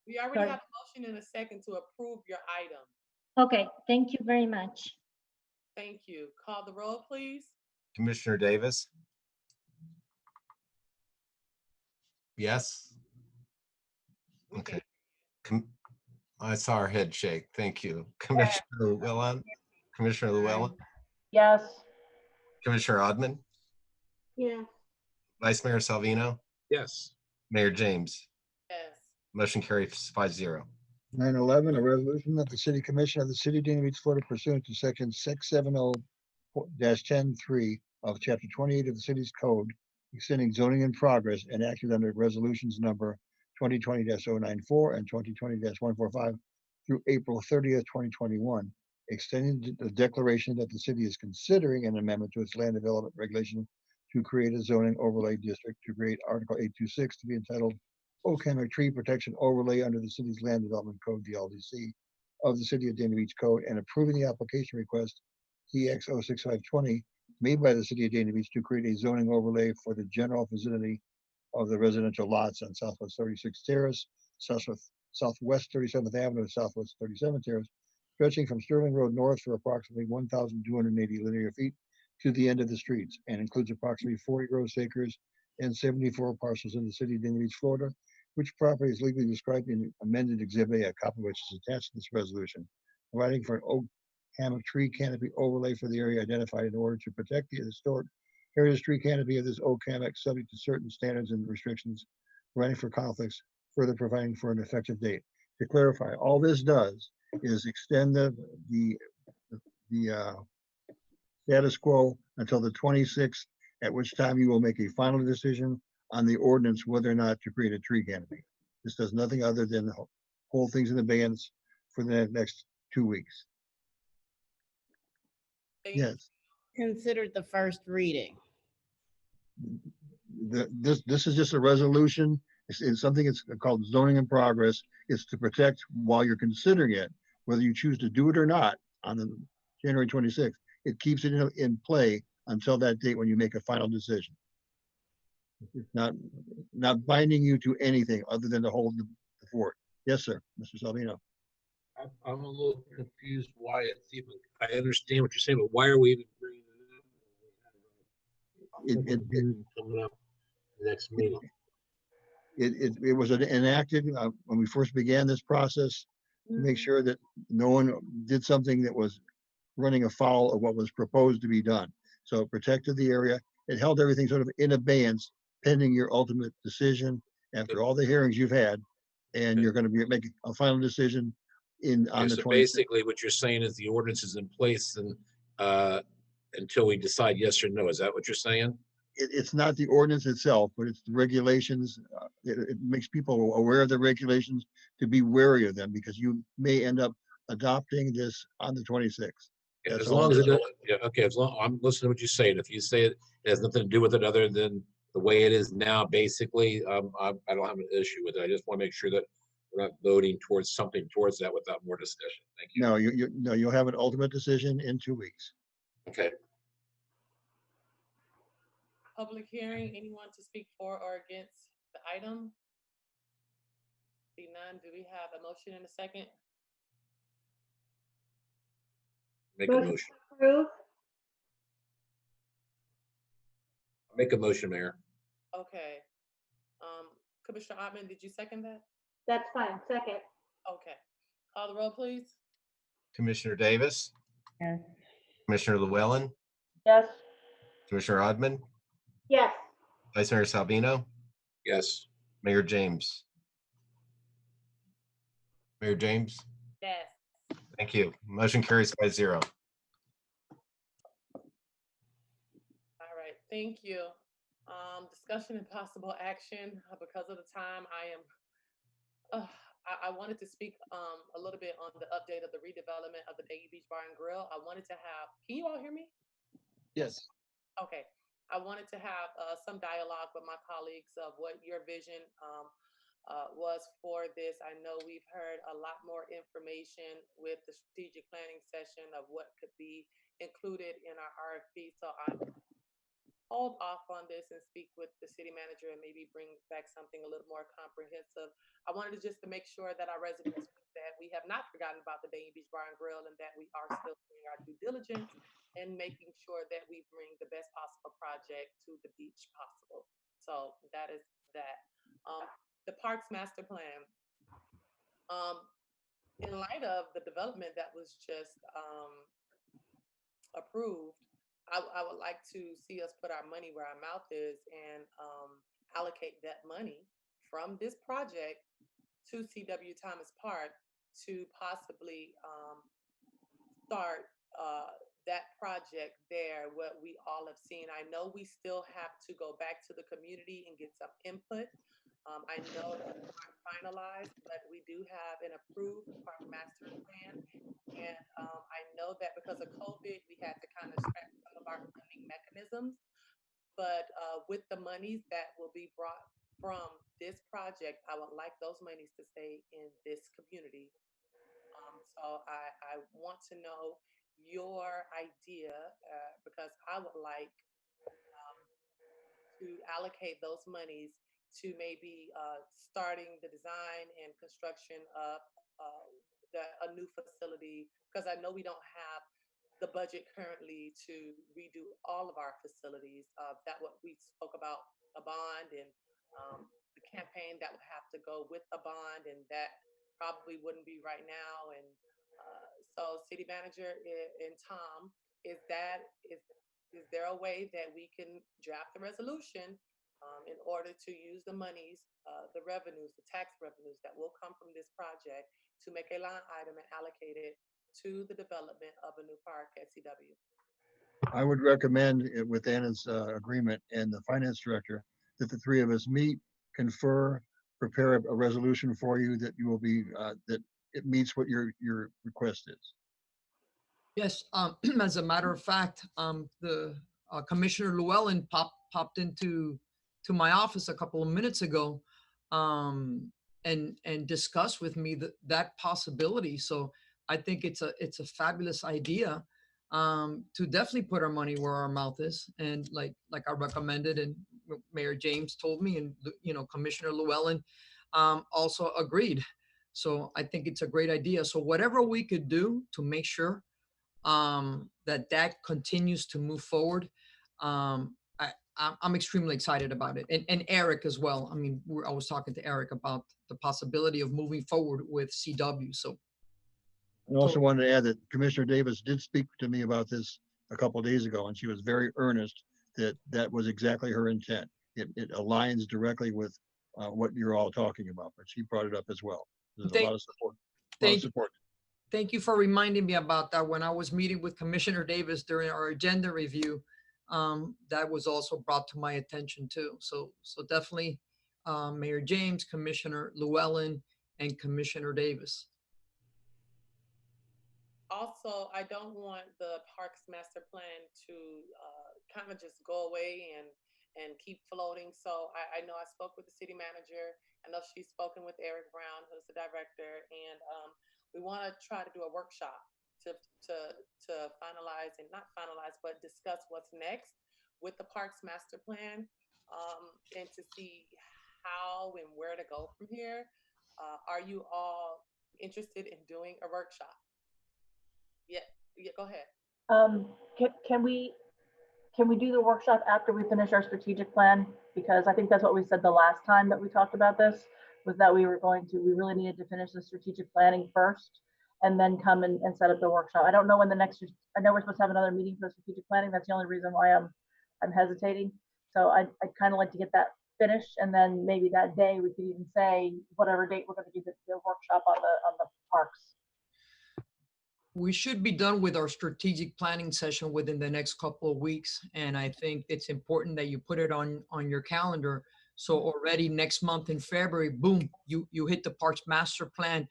We already Sorry. have a motion in a second to approve your item. Okay, thank you very much. Thank you. Call the roll, please. Commissioner Davis? Yes? Okay. I saw her head shake. Thank you. Commissioner Llewellyn? Commissioner Llewellyn? Yes. Commissioner Odman? Yeah. Vice Mayor Salvino? Yes. Mayor James? Yes. Motion carries 5-0. 911, a resolution of the City Commission of the City of Dania Beach, Florida pursuant to section 670-10-3 of chapter 28 of the city's code, extending zoning in progress and acted under resolutions number 2020-094 and 2020-145 through April 30th, 2021, extending the declaration that the city is considering an amendment to its land development regulation to create a zoning overlay district to create Article 826 to be entitled Oak Hammock Tree Protection Overlay under the city's Land Development Code, the LDC, of the City of Dania Beach Code, and approving the application request TX 06520 made by the City of Dania Beach to create a zoning overlay for the general vicinity of the residential lots on Southwest 36th Terrace, Southwest 37th Avenue, and Southwest 37th Terrace, stretching from Sterling Road north for approximately 1,280 linear feet to the end of the streets, and includes approximately 40 gross acres and 74 parcels in the City of Dania Beach, Florida, which property is legally described in amended Exhibit A, a copy of which is attached to this resolution, providing for an oak hammock tree canopy overlay for the area identified in order to protect the historic heritage tree canopy of this oak hammock subject to certain standards and restrictions, providing for conflicts, further providing for an effective date. To clarify, all this does is extend the status quo until the 26th, at which time you will make a final decision on the ordinance whether or not to create a tree canopy. This does nothing other than hold things in abeyance for the next 2 weeks. Yes, Considered the first reading. this is just a resolution. It's something that's called zoning in progress. It's to protect while you're considering it, whether you choose to do it or not on the January 26th. It keeps it in play until that date when you make a final decision. It's not binding you to anything other than to hold the fort. Yes, sir, Mr. Salvino. I'm a little confused why it's even, I understand what you're saying, but why are we even bringing it up? Coming up next meeting. It was enacted when we first began this process to make sure that no one did something that was running afoul of what was proposed to be done. So it protected the area. It held everything sort of in abeyance pending your ultimate decision after all the hearings you've had, and you're going to be making a final decision on the So 26th. basically what you're saying is the ordinance is in place and until we decide yes or no. Is that what you're saying? It's not the ordinance itself, but it's the regulations. It makes people aware of the regulations to be wary of them because you may end up adopting this on the 26th. Yeah, as long as it doesn't, yeah, okay, as long, I'm listening to what you're saying. If you say it has nothing to do with it other than the way it is now, basically, I don't have an issue with it. I just want to make sure that we're not voting towards something towards that without more discussion. Thank you. No, you'll have an ultimate decision in 2 weeks. Okay. Public hearing, anyone to speak for or against the item? See none, do we have a motion in a second? Make a motion. Make a motion, Mayor. Okay. Commissioner Ottman, did you second that? That's fine, second. Okay. Call the roll, please. Commissioner Davis? Yes. Commissioner Llewellyn? Yes. Commissioner Odman? Yes. Vice Mayor Salvino? Yes. Mayor James? Mayor James? Yes. Thank you. Motion carries 5-0. All right, thank you. Discussion and possible action. Because of the time, I wanted to speak a little bit on the update of the redevelopment of the Dania Beach Bar and Grill. I wanted to have, can you all hear me? Yes. Okay. I wanted to have some dialogue with my colleagues of what your vision was for this. I know we've heard a lot more information with the strategic planning session of what could be included in our RFP. So I'm hold off on this and speak with the city manager and maybe bring back something a little more comprehensive. I wanted to just to make sure that our residents that we have not forgotten about the Dania Beach Bar and Grill and that we are still doing our due diligence and making sure that we bring the best possible project to the beach possible. So that is that. The Parks Master Plan. In light of the development that was just approved, I would like to see us put our money where our mouth is and allocate that money from this project to C.W. Thomas Park to possibly start that project there, what we all have seen. I know we still have to go back to the community and get some input. I know it's not finalized, but we do have an approved park master plan. And I know that because of COVID, we had to kind of scrap some of our funding mechanisms. But with the monies that will be brought from this project, I would like those monies to stay in this community. So I want to know your idea because I would like to allocate those monies to maybe starting the design and construction of a new facility, because I know we don't have the budget currently to redo all of our facilities. That what we spoke about, a bond and the campaign that would have to go with a bond, and that probably wouldn't be right now. And so city manager and Tom, is there a way that we can draft the resolution in order to use the monies, the revenues, the tax revenues that will come from this project to make a line item and allocate it to the development of a new park at CW? I would recommend with Anna's agreement and the finance director that the three of us meet, confer, prepare a resolution for you that you will be, that it meets what your request is. Yes, as a matter of fact, the Commissioner Llewellyn popped into my office a couple of minutes ago and discussed with me that possibility. So I think it's a fabulous idea to definitely put our money where our mouth is, and like I recommended, and Mayor James told me, and Commissioner Llewellyn also agreed. So I think it's a great idea. So whatever we could do to make sure that continues to move forward. I'm extremely excited about it, and Eric as well. I mean, I was talking to Eric about the possibility of moving forward with CW. So I also wanted to add that Commissioner Davis did speak to me about this a couple of days ago, and she was very earnest that was exactly her intent. It aligns directly with what you're all talking about, but she brought it up as well. There's a lot of support. Thank you for reminding me about that. When I was meeting with Commissioner Davis during our agenda review, that was also brought to my attention too. So definitely Mayor James, Commissioner Llewellyn, and Commissioner Davis. Also, I don't want the Parks Master Plan to kind of just go away and keep floating. So I know I spoke with the city manager. I know she's spoken with Eric Brown, who's the director, and we want to try to do a workshop to finalize, and not finalize, but discuss what's next with the Parks Master Plan, and to see how and where to go from here. Are you all interested in doing a workshop? Yeah, go ahead. Can we do the workshop after we finish our strategic plan? Because I think that's what we said the last time that we talked about this, was that we really needed to finish the strategic planning first and then come and set up the workshop. I don't know when I know we're supposed to have another meeting for the strategic planning. That's the only reason why I'm hesitating. So I'd kind of like to get that finished, and then maybe that day we could even say whatever date we're going to do the workshop on the parks. We should be done with our strategic planning session within the next couple of weeks. And I think it's important that you put it on your calendar. So already next month in February, boom, you hit the Parks Master Plan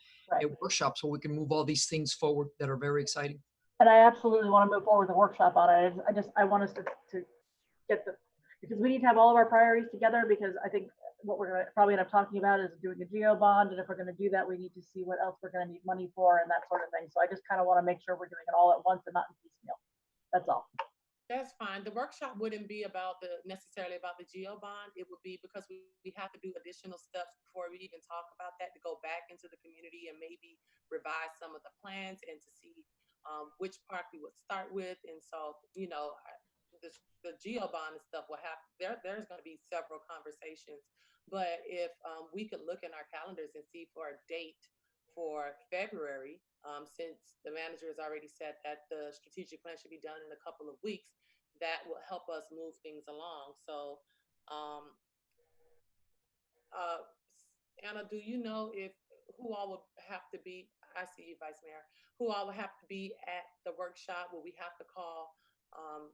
workshop, so we can move all these things forward that are very exciting. And I absolutely want to move forward with the workshop on it. I want us to get because we need to have all of our priorities together, because I think what we're gonna probably end up talking about is doing a geo bond, and if we're gonna do that, we need to see what else we're gonna need money for and that sort of thing. So I just kind of want to make sure we're doing it all at once and not in piecemeal. That's all. That's fine. The workshop wouldn't be about necessarily about the geo bond. It would be because we have to do additional steps before we even talk about that, to go back into the community and maybe revise some of the plans and to see which part we would start with. And so, you know, the geo bond and stuff will happen. There's going to be several conversations, but if we could look in our calendars and see for a date for February, since the manager has already said that the strategic plan should be done in a couple of weeks, that will help us move things along. So, Anna, do you know who all would have to be? I see you, Vice Mayor. Who all would have to be at the workshop? Will we have to call? Oh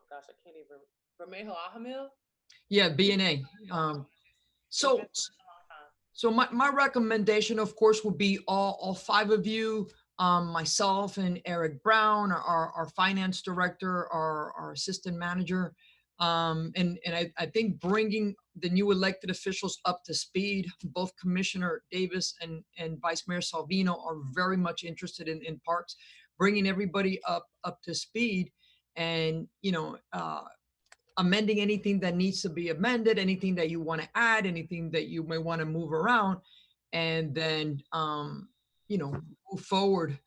gosh, I can't even. Romejo Ahamil? Yeah, BNA. So my recommendation, of course, would be all five of you, myself and Eric Brown, our finance director, our assistant manager. And I think bringing the new elected officials up to speed, both Commissioner Davis and Vice Mayor Salvino are very much interested in parks, bringing everybody up to speed and, you know, amending anything that needs to be amended, anything that you want to add, anything that you may want to move around, and then, you know, move forward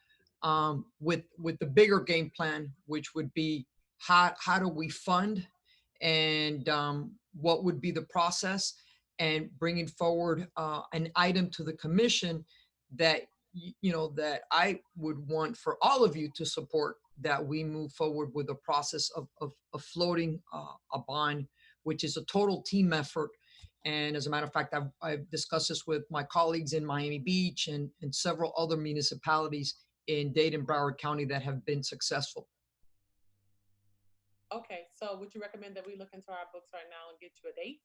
with the bigger game plan, which would be how do we fund and what would be the process, and bringing forward an item to the commission that, you know, that I would want for all of you to support, that we move forward with the process of floating a bond, which is a total team effort. And as a matter of fact, I've discussed this with my colleagues in Miami Beach and several other municipalities in Dade and Broward County that have been successful. Okay, so would you recommend that we look into our books right now and get you a date?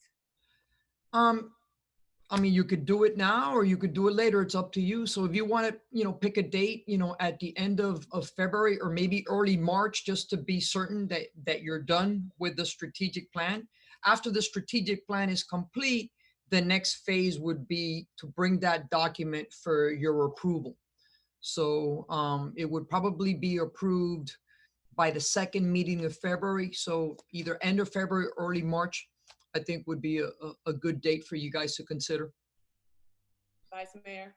I mean, you could do it now or you could do it later. It's up to you. So if you want to, you know, pick a date, you know, at the end of February or maybe early March, just to be certain that you're done with the strategic plan. After the strategic plan is complete, the next phase would be to bring that document for your approval. So it would probably be approved by the second meeting of February. So either end of February, early March, I think would be a good date for you guys to consider. Vice Mayor?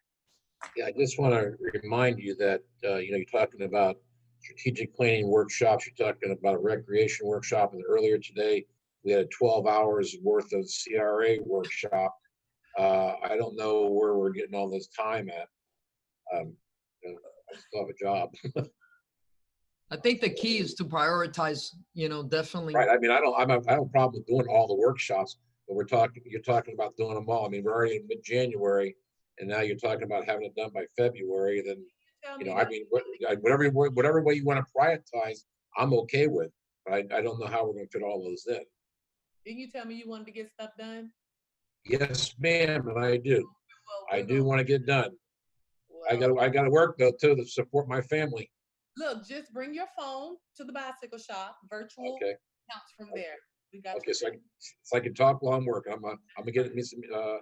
Yeah, I just want to remind you that, you know, you're talking about strategic planning workshops, you're talking about a recreation workshop, and earlier today, we had 12 hours worth of CRA workshop. I don't know where we're getting all this time at. You know, I still have a job. I think the key is to prioritize, you know, definitely. Right. I mean, I don't have a problem with doing all the workshops, but you're talking about doing them all. I mean, we're already in mid-January, and now you're talking about having it done by February. Then, you know, I mean, whatever way you want to prioritize, I'm okay with. But I don't know how we're going to fit all those in. Didn't you tell me you wanted to get stuff done? Yes, ma'am, and I do. I do want to get done. I got to work though too to support my family. Look, just bring your phone to the bicycle shop. Virtual counts from there. We got okay, so I can talk while I'm working. I'm gonna get me some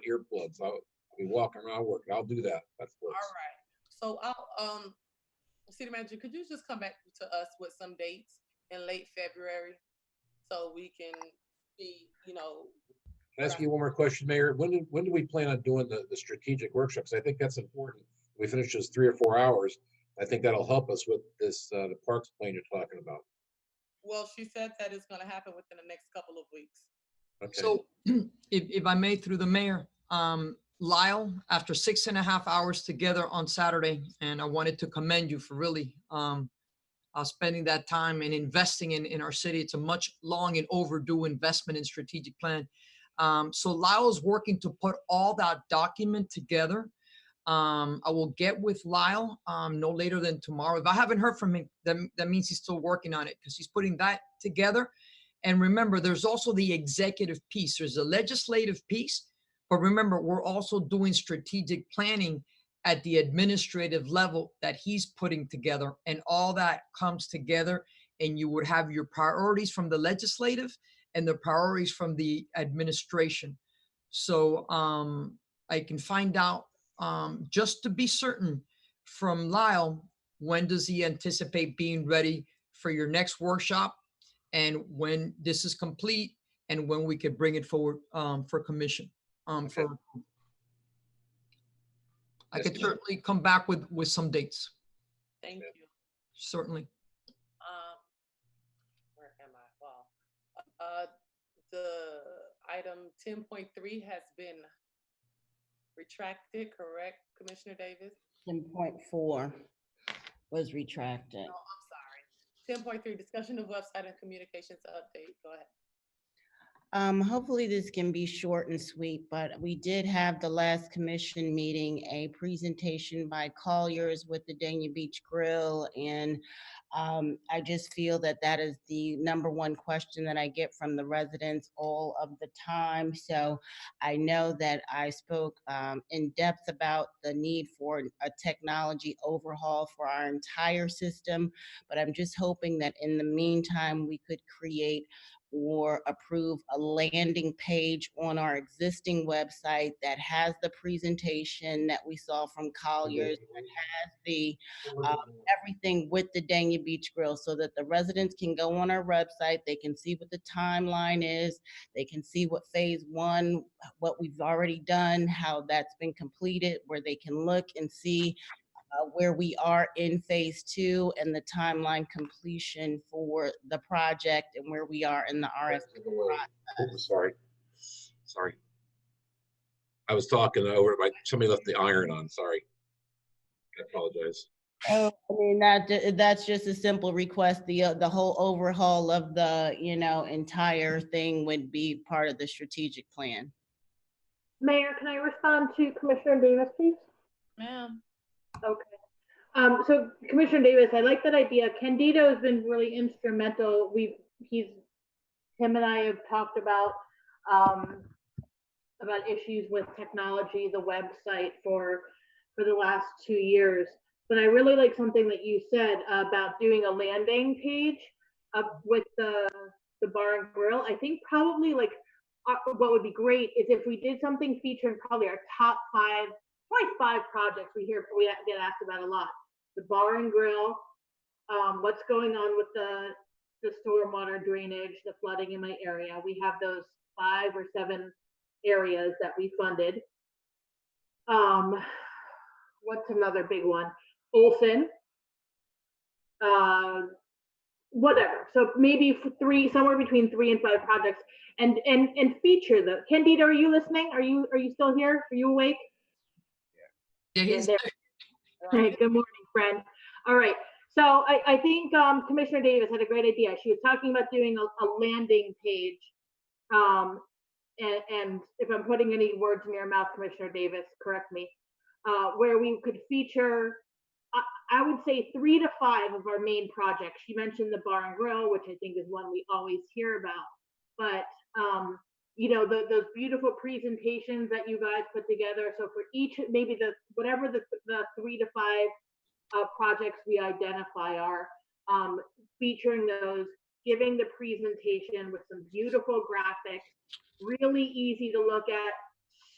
earplugs. I'll be walking around working. I'll do that. That's all right. So I'll City Manager, could you just come back to us with some dates in late February so we can be, you know. Can I ask you one more question, Mayor? When do we plan on doing the strategic workshops? I think that's important. We finish this 3 or 4 hours. I think that'll help us with this, the parks plan you're talking about. Well, she said that it's going to happen within the next couple of weeks. Okay. So if I may, through the mayor, Lyle, after 6.5 hours together on Saturday, and I wanted to commend you for really spending that time and investing in our city. It's a much long and overdue investment in strategic plan. So Lyle is working to put all that document together. I will get with Lyle no later than tomorrow. If I haven't heard from him, that means he's still working on it because he's putting that together. And remember, there's also the executive piece. There's a legislative piece, but remember, we're also doing strategic planning at the administrative level that he's putting together, and all that comes together, and you would have your priorities from the legislative, and the priorities from the administration. So I can find out just to be certain from Lyle, when does he anticipate being ready for your next workshop, and when this is complete, and when we could bring it forward for commission. I could certainly come back with some dates. Thank you. Certainly. Where am I? Well, the item 10.3 has been retracted, correct, Commissioner Davis? 10.4 was retracted. No, I'm sorry. 10.3, discussion of website and communications update. Go ahead. Hopefully this can be short and sweet, but we did have the last commission meeting, a presentation by Colliers with the Dania Beach Grill. And I just feel that that is the #1 question that I get from the residents all of the time. So I know that I spoke in depth about the need for a technology overhaul for our entire system, but I'm just hoping that in the meantime, we could create or approve a landing page on our existing website that has the presentation that we saw from Colliers, that has the everything with the Dania Beach Grill, so that the residents can go on our website, they can see what the timeline is, they can see what phase 1, what we've already done, how that's been completed, where they can look and see where we are in phase 2 and the timeline completion for the project, and where we are in the RFP process. Sorry. I was talking over, somebody left the iron on, sorry. I apologize. Oh, I mean, that's just a simple request. The whole overhaul of the, entire thing would be part of the strategic plan. Mayor, can I respond to Commissioner Davis, please? Ma'am. Okay. So Commissioner Davis, I like that idea. Candido has been really instrumental. Him and I have talked about issues with technology, the website for the last 2 years. But I really like something that you said about doing a landing page with the bar and grill. I think probably what would be great is if we did something featuring probably our top 5 projects we get asked about a lot. The bar and grill, what's going on with the stormwater drainage, the flooding in my area. We have those 5 or 7 areas that we funded. What's another big one? Olson. Whatever. So maybe somewhere between 3 and 5 projects, and feature them. Candido, are you listening? Are you still here? Are you awake? Yeah, he's there. Hey, good morning, friend. All right. So I think Commissioner Davis had a great idea. She was talking about doing a landing page. And if I'm putting any words in your mouth, Commissioner Davis, correct me, where we could feature, I would say 3 to 5 of our main projects. She mentioned the bar and grill, which I think is one we always hear about. But those beautiful presentations that you guys put together. So for each, maybe whatever the 3 to 5 projects we identify are, featuring those, giving the presentation with some beautiful graphics, really easy to look at,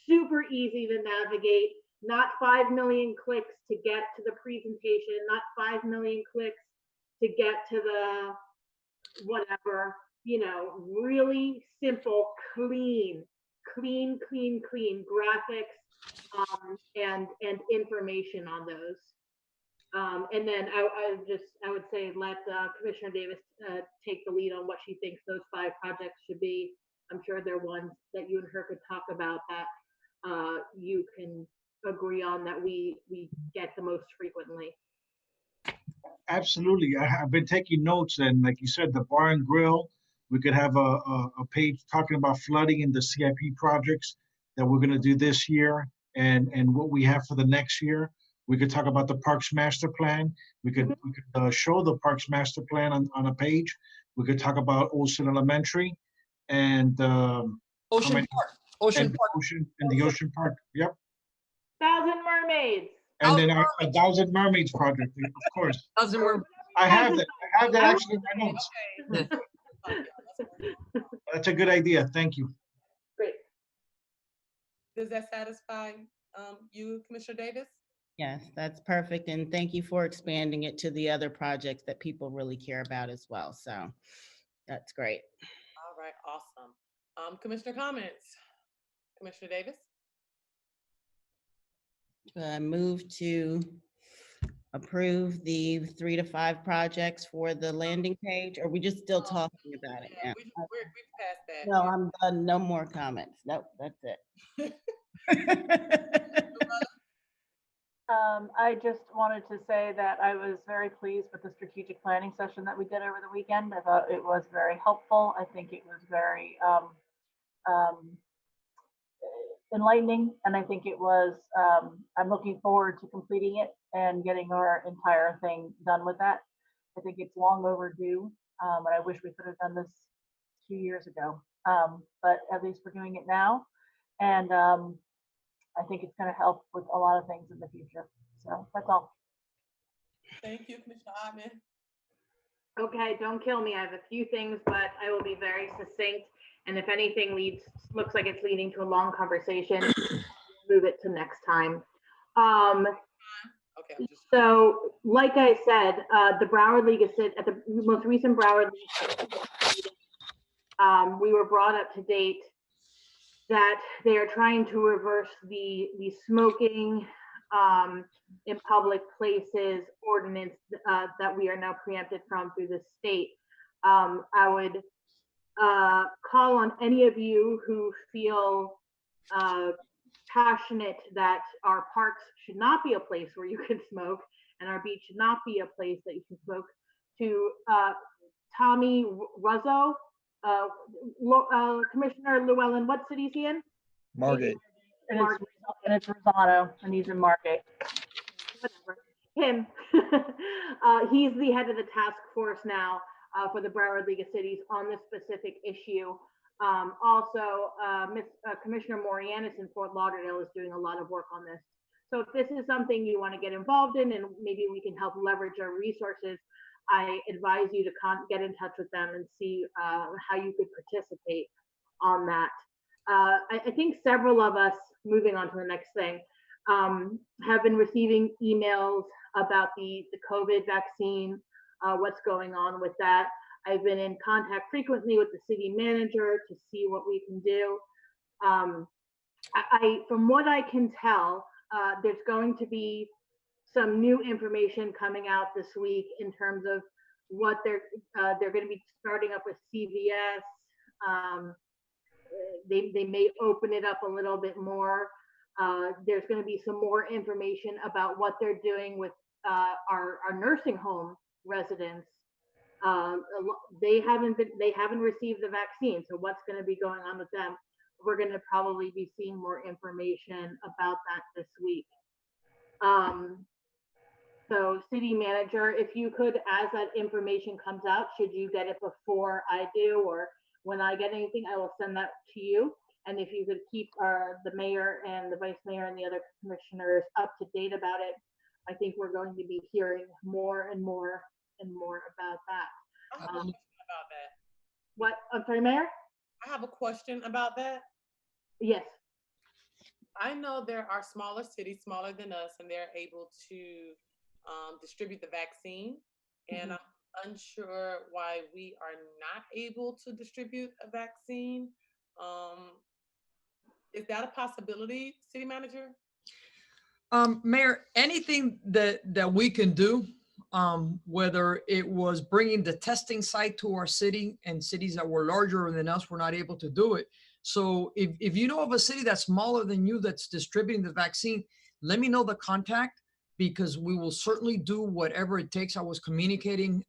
super easy to navigate, not 5 million clicks to get to the presentation, not 5 million clicks to get to the whatever, really simple, clean graphics and information on those. And then I would say let Commissioner Davis take the lead on what she thinks those 5 projects should be. I'm sure they're ones that you and her could talk about that you can agree on, that we get the most frequently. Absolutely. I've been taking notes, and like you said, the bar and grill, we could have a page talking about flooding in the CIP projects that we're going to do this year and what we have for the next year. We could talk about the Parks Master Plan. We could show the Parks Master Plan on a page. We could talk about Olson Elementary and Ocean Park. And the Ocean Park. Yep. 1,000 Mermaids. And then our 1,000 Mermaids project, of course. 1,000 Mermaids. I have that actually in my notes. That's a good idea. Thank you. Great. Does that satisfy you, Commissioner Davis? Yes, that's perfect. And thank you for expanding it to the other projects that people really care about as well. So that's great. All right, awesome. Commissioner comments? Commissioner Davis? Move to approve the 3 to 5 projects for the landing page. Or are we just still talking about it Yeah, now? we're past that. No, I'm done. No more comments. Nope, that's it. I just wanted to say that I was very pleased with the strategic planning session that we did over the weekend. I thought it was very helpful. I think it was very enlightening, and I think it was, I'm looking forward to completing it and getting our entire thing done with that. I think it's long overdue, and I wish we could have done this 2 years ago, but at least we're doing it now. And I think it's going to help with a lot of things in the future. So that's all. Thank you, Commissioner Ottman. Okay, don't kill me. I have a few things, but I will be very succinct. And if anything looks like it's leading to a long conversation, move it to next time. Okay. So, like I said, the Broward League at the most recent Broward League meeting, we were brought up to date that they are trying to reverse the smoking in public places ordinance that we are now preempted from through the state. I would call on any of you who feel passionate that our parks should not be a place where you can smoke and our beach should not be a place that you can smoke, to Tommy Ruzzo, Commissioner Llewellyn, what city is he in? Margate. And it's Rosano, and he's in Margate. Whatever. Him. He's the head of the task force now for the Broward League of Cities on this specific issue. Also, Commissioner Morianis in Fort Lauderdale is doing a lot of work on this. So if this is something you want to get involved in and maybe we can help leverage our resources, I advise you to get in touch with them and see how you could participate on that. I think several of us, moving on to the next thing, have been receiving emails about the COVID vaccine, what's going on with that. I've been in contact frequently with the city manager to see what we can do. From what I can tell, there's going to be some new information coming out this week in terms of what they're going to be starting up with CVS. They may open it up a little bit more. There's going to be some more information about what they're doing with our nursing home residents. They haven't received the vaccine, so what's going to be going on with them? We're going to probably be seeing more information about that this week. So city manager, if you could, as that information comes out, should you get it before I do, or when I get anything, I will send that to you. And if you could keep the mayor and the vice mayor and the other commissioners up to date about it, I think we're going to be hearing more and more and more about that. I have a question about that. What? I'm sorry, Mayor? I have a question about that. Yes. I know there are smaller cities, smaller than us, and they're able to distribute the vaccine. And I'm unsure why we are not able to distribute a vaccine. Is that a possibility, city manager? Mayor, anything that we can do, whether it was bringing the testing site to our city, and cities that were larger than us were not able to do it. So if you know of a city that's smaller than you that's distributing the vaccine, let me know the contact, because we will certainly do whatever it takes. I was communicating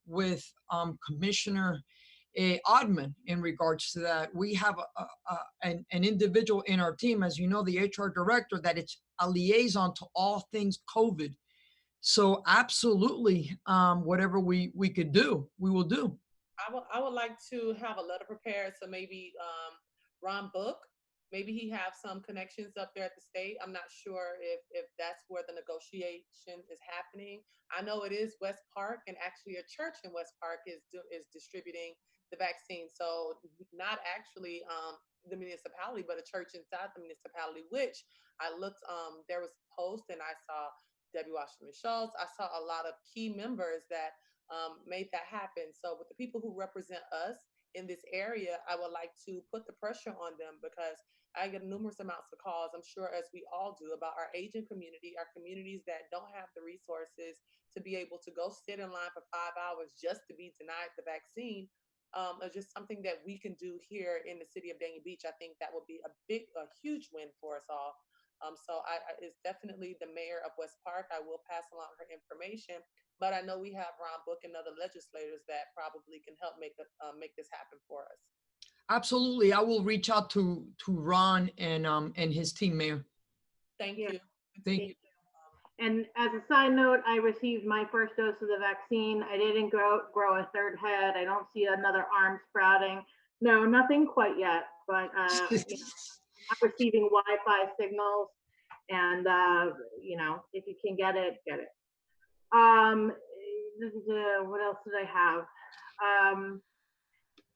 with Commissioner Ottman in regards to that. We have an individual in our team, as you know, the HR director, that it's a liaison to all things COVID. So absolutely, whatever we could do, we will do. I would like to have a letter prepared, so maybe Ron Book Maybe he have some connections up there at the state. I'm not sure if that's where the negotiation is happening. I know it is West Park, and actually a church in West Park is distributing the vaccine. So not actually the municipality, but a church inside the municipality, which I looked, there was a post and I saw Debbie Wasserman Schultz. I saw a lot of key members that made that happen. So with the people who represent us in this area, I would like to put the pressure on them, because I get numerous amounts of calls, I'm sure as we all do, about our aging community, our communities that don't have the resources to be able to go sit in line for 5 hours just to be denied the vaccine. Is just something that we can do here in the city of Dania Beach. I think that would be a huge win for us all. So it's definitely the mayor of West Park. I will pass along her information, but I know we have Ron Book and other legislators that probably can help make this happen for us. Absolutely. I will reach out to Ron and his team, Mayor. Thank you. Thank you. And as a side note, I received my first dose of the vaccine. I didn't grow a third head. I don't see another arm sprouting. No, nothing quite yet, but I'm receiving Wi-Fi signals, and if you can get it, get it. What else did I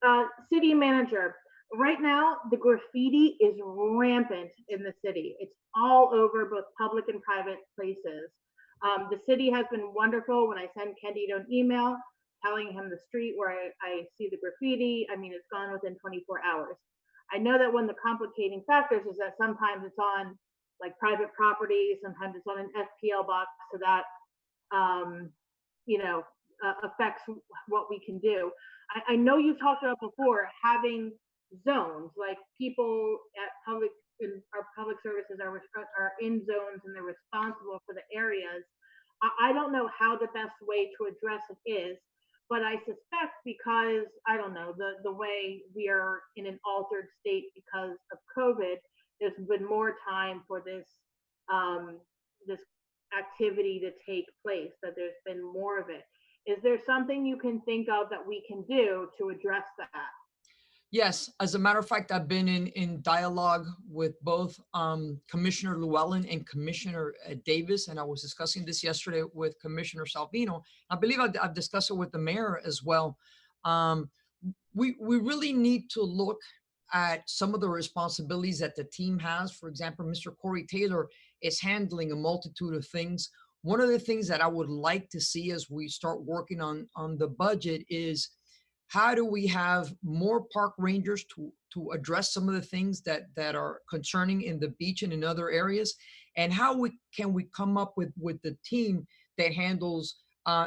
have? City manager. Right now, the graffiti is rampant in the city. It's all over both public and private places. The city has been wonderful. When I send Candido an email telling him the street where I see the graffiti, I mean, it's gone within 24 hours. I know that one of the complicating factors is that sometimes it's on like private property, sometimes it's on an FPL box, so that affects what we can do. I know you've talked about before having zones, like people at our public services are in zones and they're responsible for the areas. I don't know how the best way to address it is, but I suspect because, I don't know, the way we are in an altered state because of COVID, there's been more time for this this activity to take place, that there's been more of it. Is there something you can think of that we can do to address that? Yes, as a matter of fact, I've been in dialogue with both Commissioner Llewellyn and Commissioner Davis, and I was discussing this yesterday with Commissioner Salvino. I believe I've discussed it with the mayor as well. We really need to look at some of the responsibilities that the team has. For example, Mr. Corey Taylor is handling a multitude of things. One of the things that I would like to see as we start working on the budget is, how do we have more park rangers to address some of the things that are concerning in the beach and in other areas? And how can we come up with the team that handles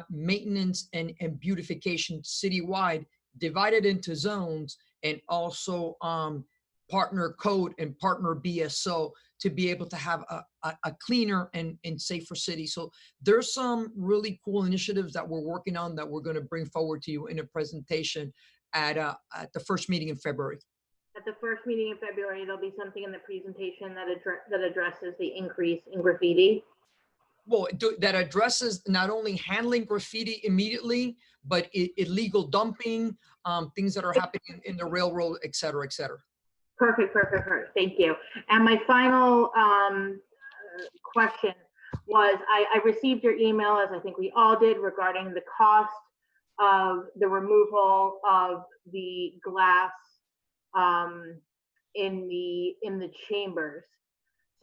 maintenance and beautification citywide, divided into zones, and also partner code and partner BSO to be able to have a cleaner and safer city. So there's some really cool initiatives that we're working on that we're going to bring forward to you in a presentation at the first meeting in February. At the first meeting in February, there'll be something in the presentation that addresses the increase in graffiti. Well, that addresses not only handling graffiti immediately, but illegal dumping, things that are happening in the railroad, et cetera, et cetera. Perfect. Thank you. And my final question was, I received your email, as I think we all did, regarding the cost of the removal of the glass in the chambers.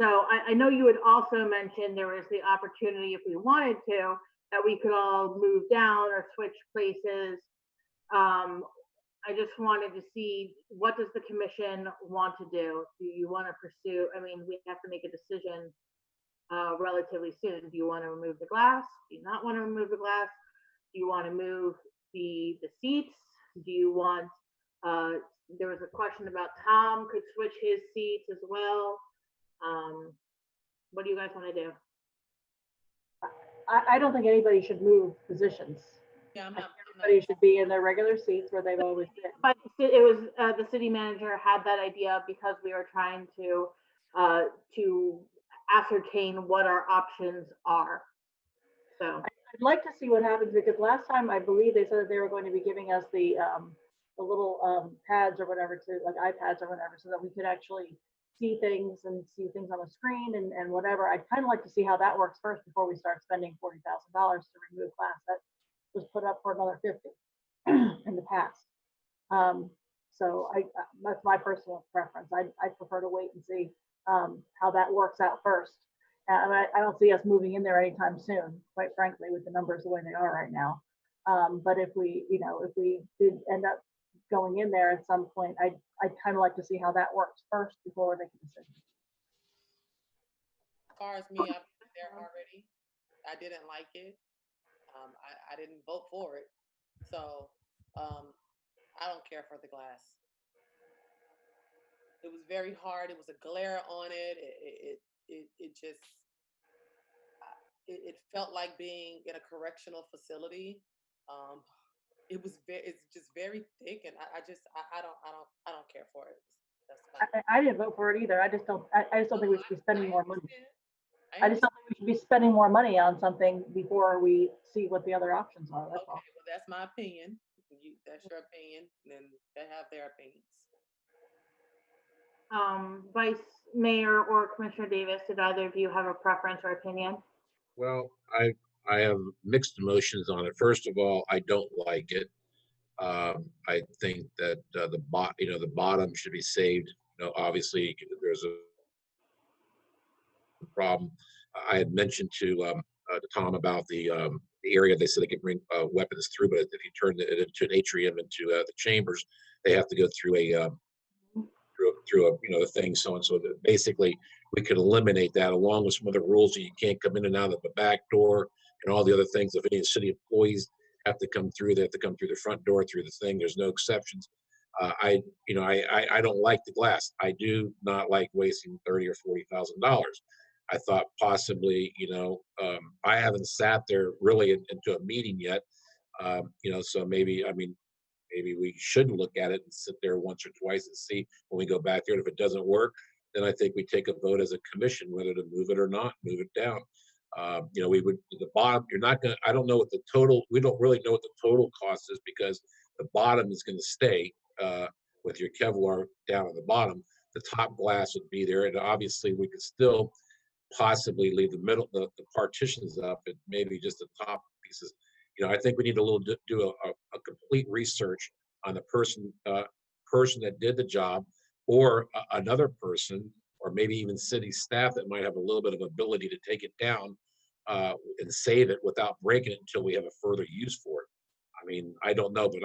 So I know you had also mentioned there was the opportunity, if we wanted to, that we could all move down or switch places. I just wanted to see, what does the commission want to do? Do you want to pursue, I mean, we have to make a decision relatively soon. Do you want to remove the glass? Do you not want to remove the glass? Do you want to move the seats? Do you want, there was a question about Tom could switch his seats as well. What do you guys want to do? I don't think anybody should move positions. Yeah, everybody should be in their regular seats where they've always been. But it was the city manager had that idea because we were trying to ascertain what our options are. So I'd like to see what happens, because last time I believe they said that they were going to be giving us the little pads or whatever, to like iPads or whatever, so that we could actually see things and see things on the screen and whatever. I'd kind of like to see how that works first before we start spending $40,000 to remove glass that was put up for another 50 in the past. So that's my personal preference. I prefer to wait and see how that works out first. I don't see us moving in there anytime soon, quite frankly, with the numbers the way they are right now. But if we did end up going in there at some point, I'd kind of like to see how that works first before we make a decision. As far as me, I've been there already. I didn't like it. I didn't vote for it. So I don't care for the glass. It was very hard. It was a glare on it. It felt like being in a correctional facility. It's just very thick, and I don't care for it. I didn't vote for it either. I just don't think we should be spending more money. I just don't think we should be spending more money on something before we see what the other options are. That's all. Well, that's my opinion. That's your opinion, and then they have their opinions. Vice Mayor or Commissioner Davis, did either of you have a preference or opinion? Well, I have mixed emotions on it. First of all, I don't like it. I think that the bottom should be saved. Obviously there's a problem. I had mentioned to Tom about the area. They said they can bring weapons through, but if you turn it into an atrium, into the chambers, they have to go through a the thing, so and so. That basically, we could eliminate that, along with some other rules that you can't come in and out of the back door, and all the other things. If any city employees have to come through, they have to come through the front door, through the thing. There's no exceptions. I don't like the glass. I do not like wasting $30,000 or $40,000. I thought possibly, I haven't sat there really into a meeting yet, so maybe we should look at it and sit there once or twice and see when we go back there. And if it doesn't work, then I think we take a vote as a commission whether to move it or not, move it down. We would, the bottom, you're not going to, I don't know what the total, we don't really know what the total cost is, because the bottom is going to stay with your Kevlar down on the bottom. The top glass would be there. And obviously we could still possibly leave the middle, the partitions up, and maybe just the top pieces. I think we need to do a complete research on the person that did the job, or another person, or maybe even city staff that might have a little bit of ability to take it down and save it without breaking it until we have a further use for it. I don't know, but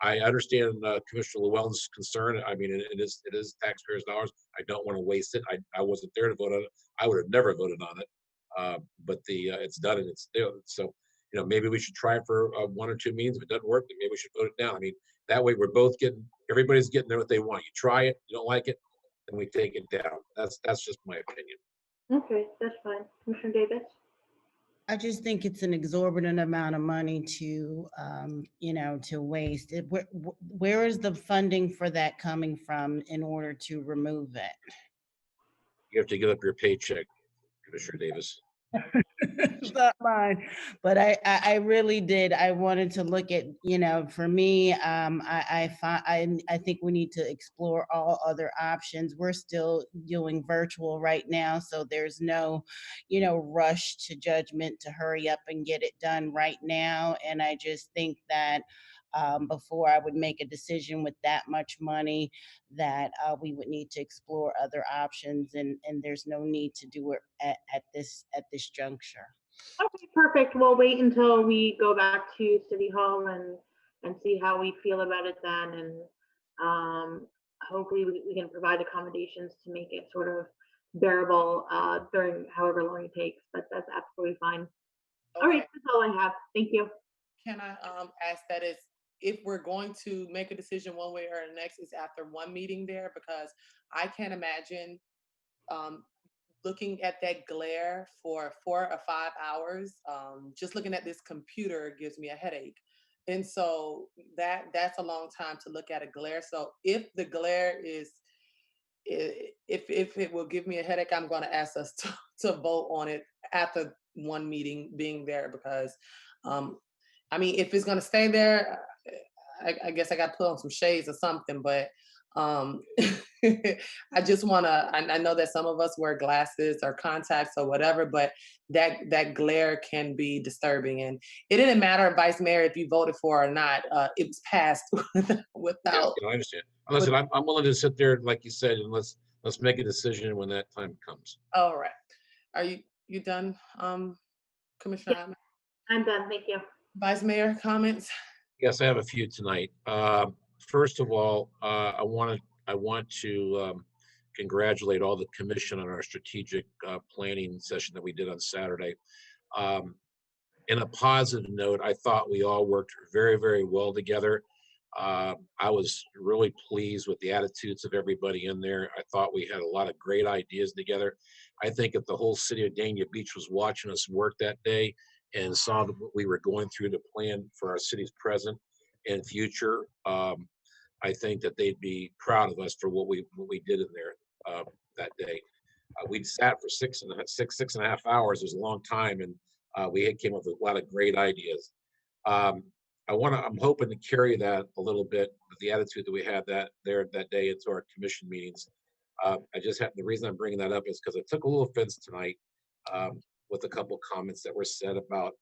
I understand Commissioner Llewellyn's concern. It is taxpayers' dollars. I don't want to waste it. I wasn't there to vote on it. I would have never voted on it. But it's done and it's there. So, maybe we should try it for 1 or 2 meetings. If it doesn't work, then maybe we should vote it down. That way we're both everybody's getting there what they want. You try it, you don't like it, then we take it down. That's just my opinion. Okay, that's fine. Commissioner Davis? I just think it's an exorbitant amount of money to, to waste. Where is the funding for that coming from in order to remove it? You have to give up your paycheck, Commissioner Davis. It's not mine, but I really did. I wanted to look at, for me, I think we need to explore all other options. We're still doing virtual right now, so there's no, rush to judgment to hurry up and get it done right now. And I just think that before I would make a decision with that much money, that we would need to explore other options, and there's no need to do it at this juncture. Okay, perfect. We'll wait until we go back to City Hall and see how we feel about it then, and hopefully we can provide accommodations to make it sort of bearable during however long it takes. But that's absolutely fine. Okay. All right, that's all I have. Thank you. Can I ask that if we're going to make a decision one way or the next, is after one meeting there? Because I can't imagine looking at that glare for 4 or 5 hours. Just looking at this computer gives me a headache. And so that's a long time to look at a glare. So if the glare is, if it will give me a headache, I'm going to ask us to vote on it after one meeting being there, because if it's going to stay there, I guess I got to put on some shades or something. But I just wanna, I know that some of us wear glasses or contacts or whatever, but that glare can be disturbing. And it didn't matter, Vice Mayor, if you voted for or not, it was passed Yeah, without, I understand. Listen, with, I'm willing to sit there, like you said, and let's make a decision when that time comes. all right. Are you done, Commissioner Hyman? I'm done, thank you. Vice Mayor, comments? Yes, I have a few tonight. First of all, I want to congratulate all the commission on our strategic planning session that we did on Saturday. Um, in a positive note, I thought we all worked very, very well together. I was really pleased with the attitudes of everybody in there. I thought we had a lot of great ideas together. I think if the whole city of Dania Beach was watching us work that day and saw what we were going through to plan for our city's present and future, I think that they'd be proud of us for what we did in there that day. We sat for 6.5 hours. It was a long time, and we had came up with a lot of great ideas. Um, I'm hoping to carry that a little bit with the attitude that we had that day into our commission meetings. The reason I'm bringing that up is because I took a little offense tonight with a couple comments that were said about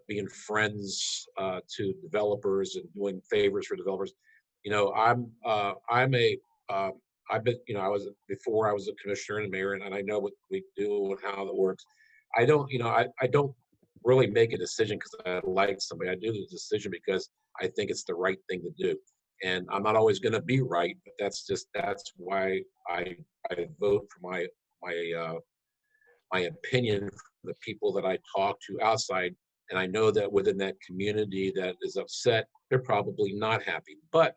being friends to developers and doing favors for developers. You know, I've been, I was before I was a commissioner and a mayor, and I know what we do and how it works. I don't really make a decision because I like somebody. I do the decision because I think it's the right thing to do. And I'm not always going to be right, but that's why I vote for my opinion for the people that I talk to outside. And I know that within that community that is upset, they're probably not happy. But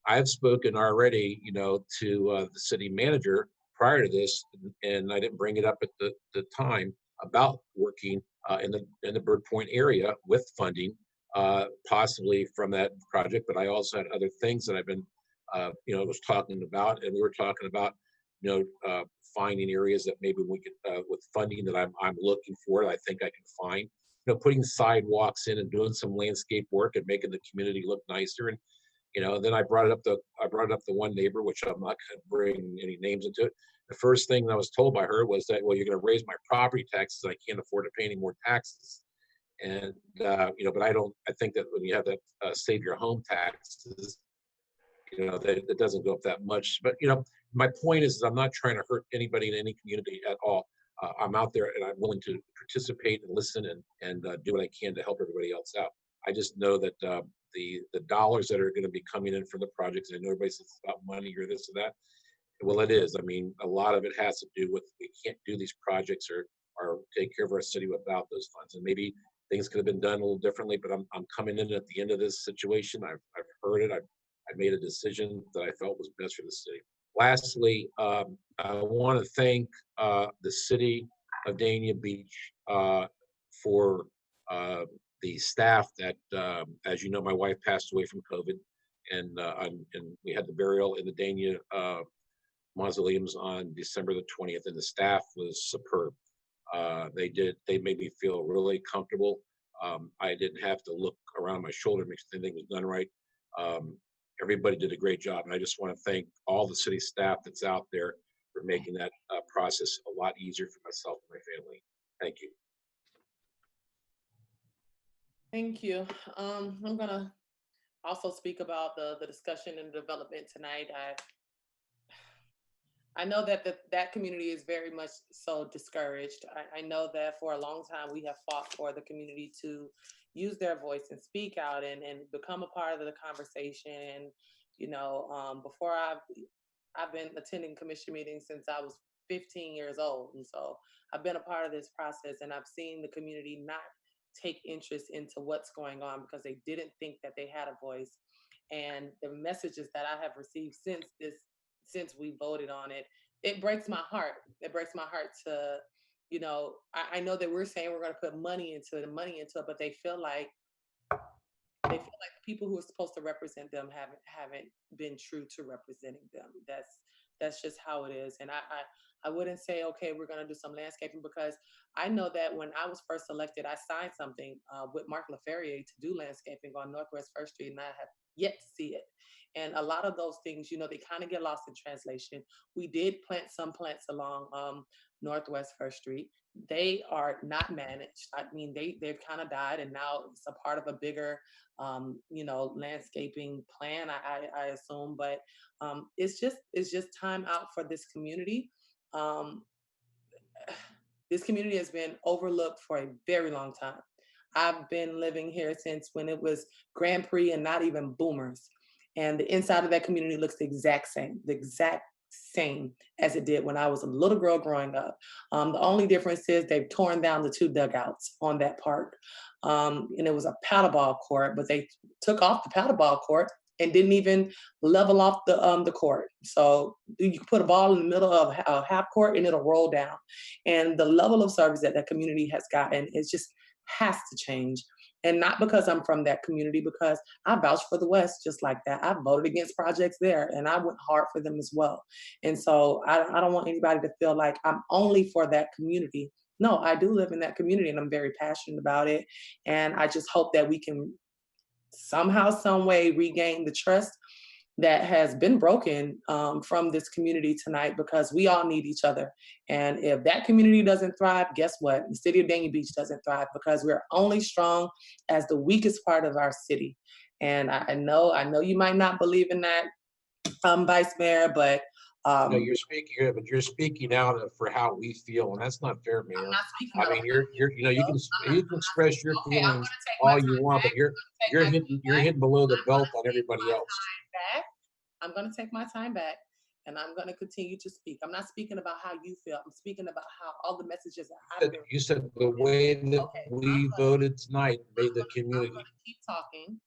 I've spoken already, to the city manager prior to this, and I didn't bring it up at the time about working in the Bird Point area with funding, possibly from that project. But I also had other things that I've been, was talking about, and we were talking about, finding areas that maybe we could, with funding that I'm looking for, I think I can find, putting sidewalks in and doing some landscape work and making the community look nicer. And then I brought it up the one neighbor, which I'm not going to bring any names into it. The first thing that I was told by her was that, well, you're going to raise my property taxes. I can't afford to pay any more taxes. And, but I think that when you have that save your home taxes, that doesn't go up that much. But, my point is I'm not trying to hurt anybody in any community at all. I'm out there and I'm willing to participate and listen and do what I can to help everybody else out. I just know that the dollars that are going to be coming in from the projects, I know everybody says it's about money or this or that. Well, it is. I mean, a lot of it has to do with we can't do these projects or take care of our city without those funds. And maybe things could have been done a little differently, but I'm coming in at the end of this situation. I've heard it. I made a decision that I felt was best for the city. Lastly, I want to thank the city of Dania Beach for the staff that, as you know, my wife passed away from COVID, and we had the burial in the Dania mausoleums on December the 20th, and the staff was superb. They made me feel really comfortable. I didn't have to look around my shoulder to make sure everything was done right. Everybody did a great job, and I just want to thank all the city staff that's out there for making that process a lot easier for myself and my family. Thank you. Thank you. I'm gonna also speak about the discussion and development tonight. I know that that community is very much so discouraged. I know that for a long time we have fought for the community to use their voice and speak out and become a part of the conversation. Before I've been attending commission meetings since I was 15 years old. And so I've been a part of this process, and I've seen the community not take interest into what's going on because they didn't think that they had a voice. And the messages that I have received since we voted on it, it breaks my heart. It breaks my heart to, I know that we're saying we're going to put money into it, but they feel like the people who are supposed to represent them haven't been true to representing them. That's just how it is. And I wouldn't say, okay, we're going to do some landscaping, because I know that when I was first elected, I signed something with Mark LaFerriere to do landscaping on Northwest First Street, and I have yet to see it. And a lot of those things, they kind of get lost in translation. We did plant some plants along Northwest First Street. They are not managed. I mean, they've kind of died, and now it's a part of a bigger, landscaping plan. I assume, but it's just time out for this community. Um, this community has been overlooked for a very long time. I've been living here since when it was Grand Prix and not even boomers. And the inside of that community looks the exact same as it did when I was a little girl growing up. The only difference is they've torn down the 2 dugouts on that park. And it was a paddleball court, but they took off the paddleball court and didn't even level off the court. So you can put a ball in the middle of a half court and it'll roll down. And the level of service that that community has gotten is just has to change. And not because I'm from that community, because I vouch for the West just like that. I voted against projects there and I went hard for them as well. And so I don't want anybody to feel like I'm only for that community. No, I do live in that community and I'm very passionate about it. And I just hope that we can somehow, some way regain the trust that has been broken from this community tonight, because we all need each other. And if that community doesn't thrive, guess what? The city of Dania Beach doesn't thrive, because we're only strong as the weakest part of our city. And I know you might not believe in that, Vice Mayor, but No, you're speaking out for how we feel, and that's not fair, Mayor. I mean, you can express your feelings all you want, but you're hitting below the belt on everybody else. I'm going to take my time back and I'm going to continue to speak. I'm not speaking about how you feel. I'm speaking about how all the messages that You said the way that we voted tonight made the community. I'm going to keep talking.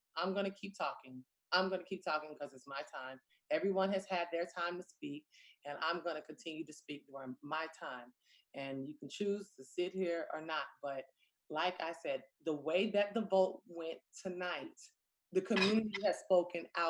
I'm going to keep talking because it's my time. Everyone has had their time to speak, and I'm going to continue to speak during my time. And you can choose to sit here or not. But like I said, the way that the vote went tonight, the community has spoken out.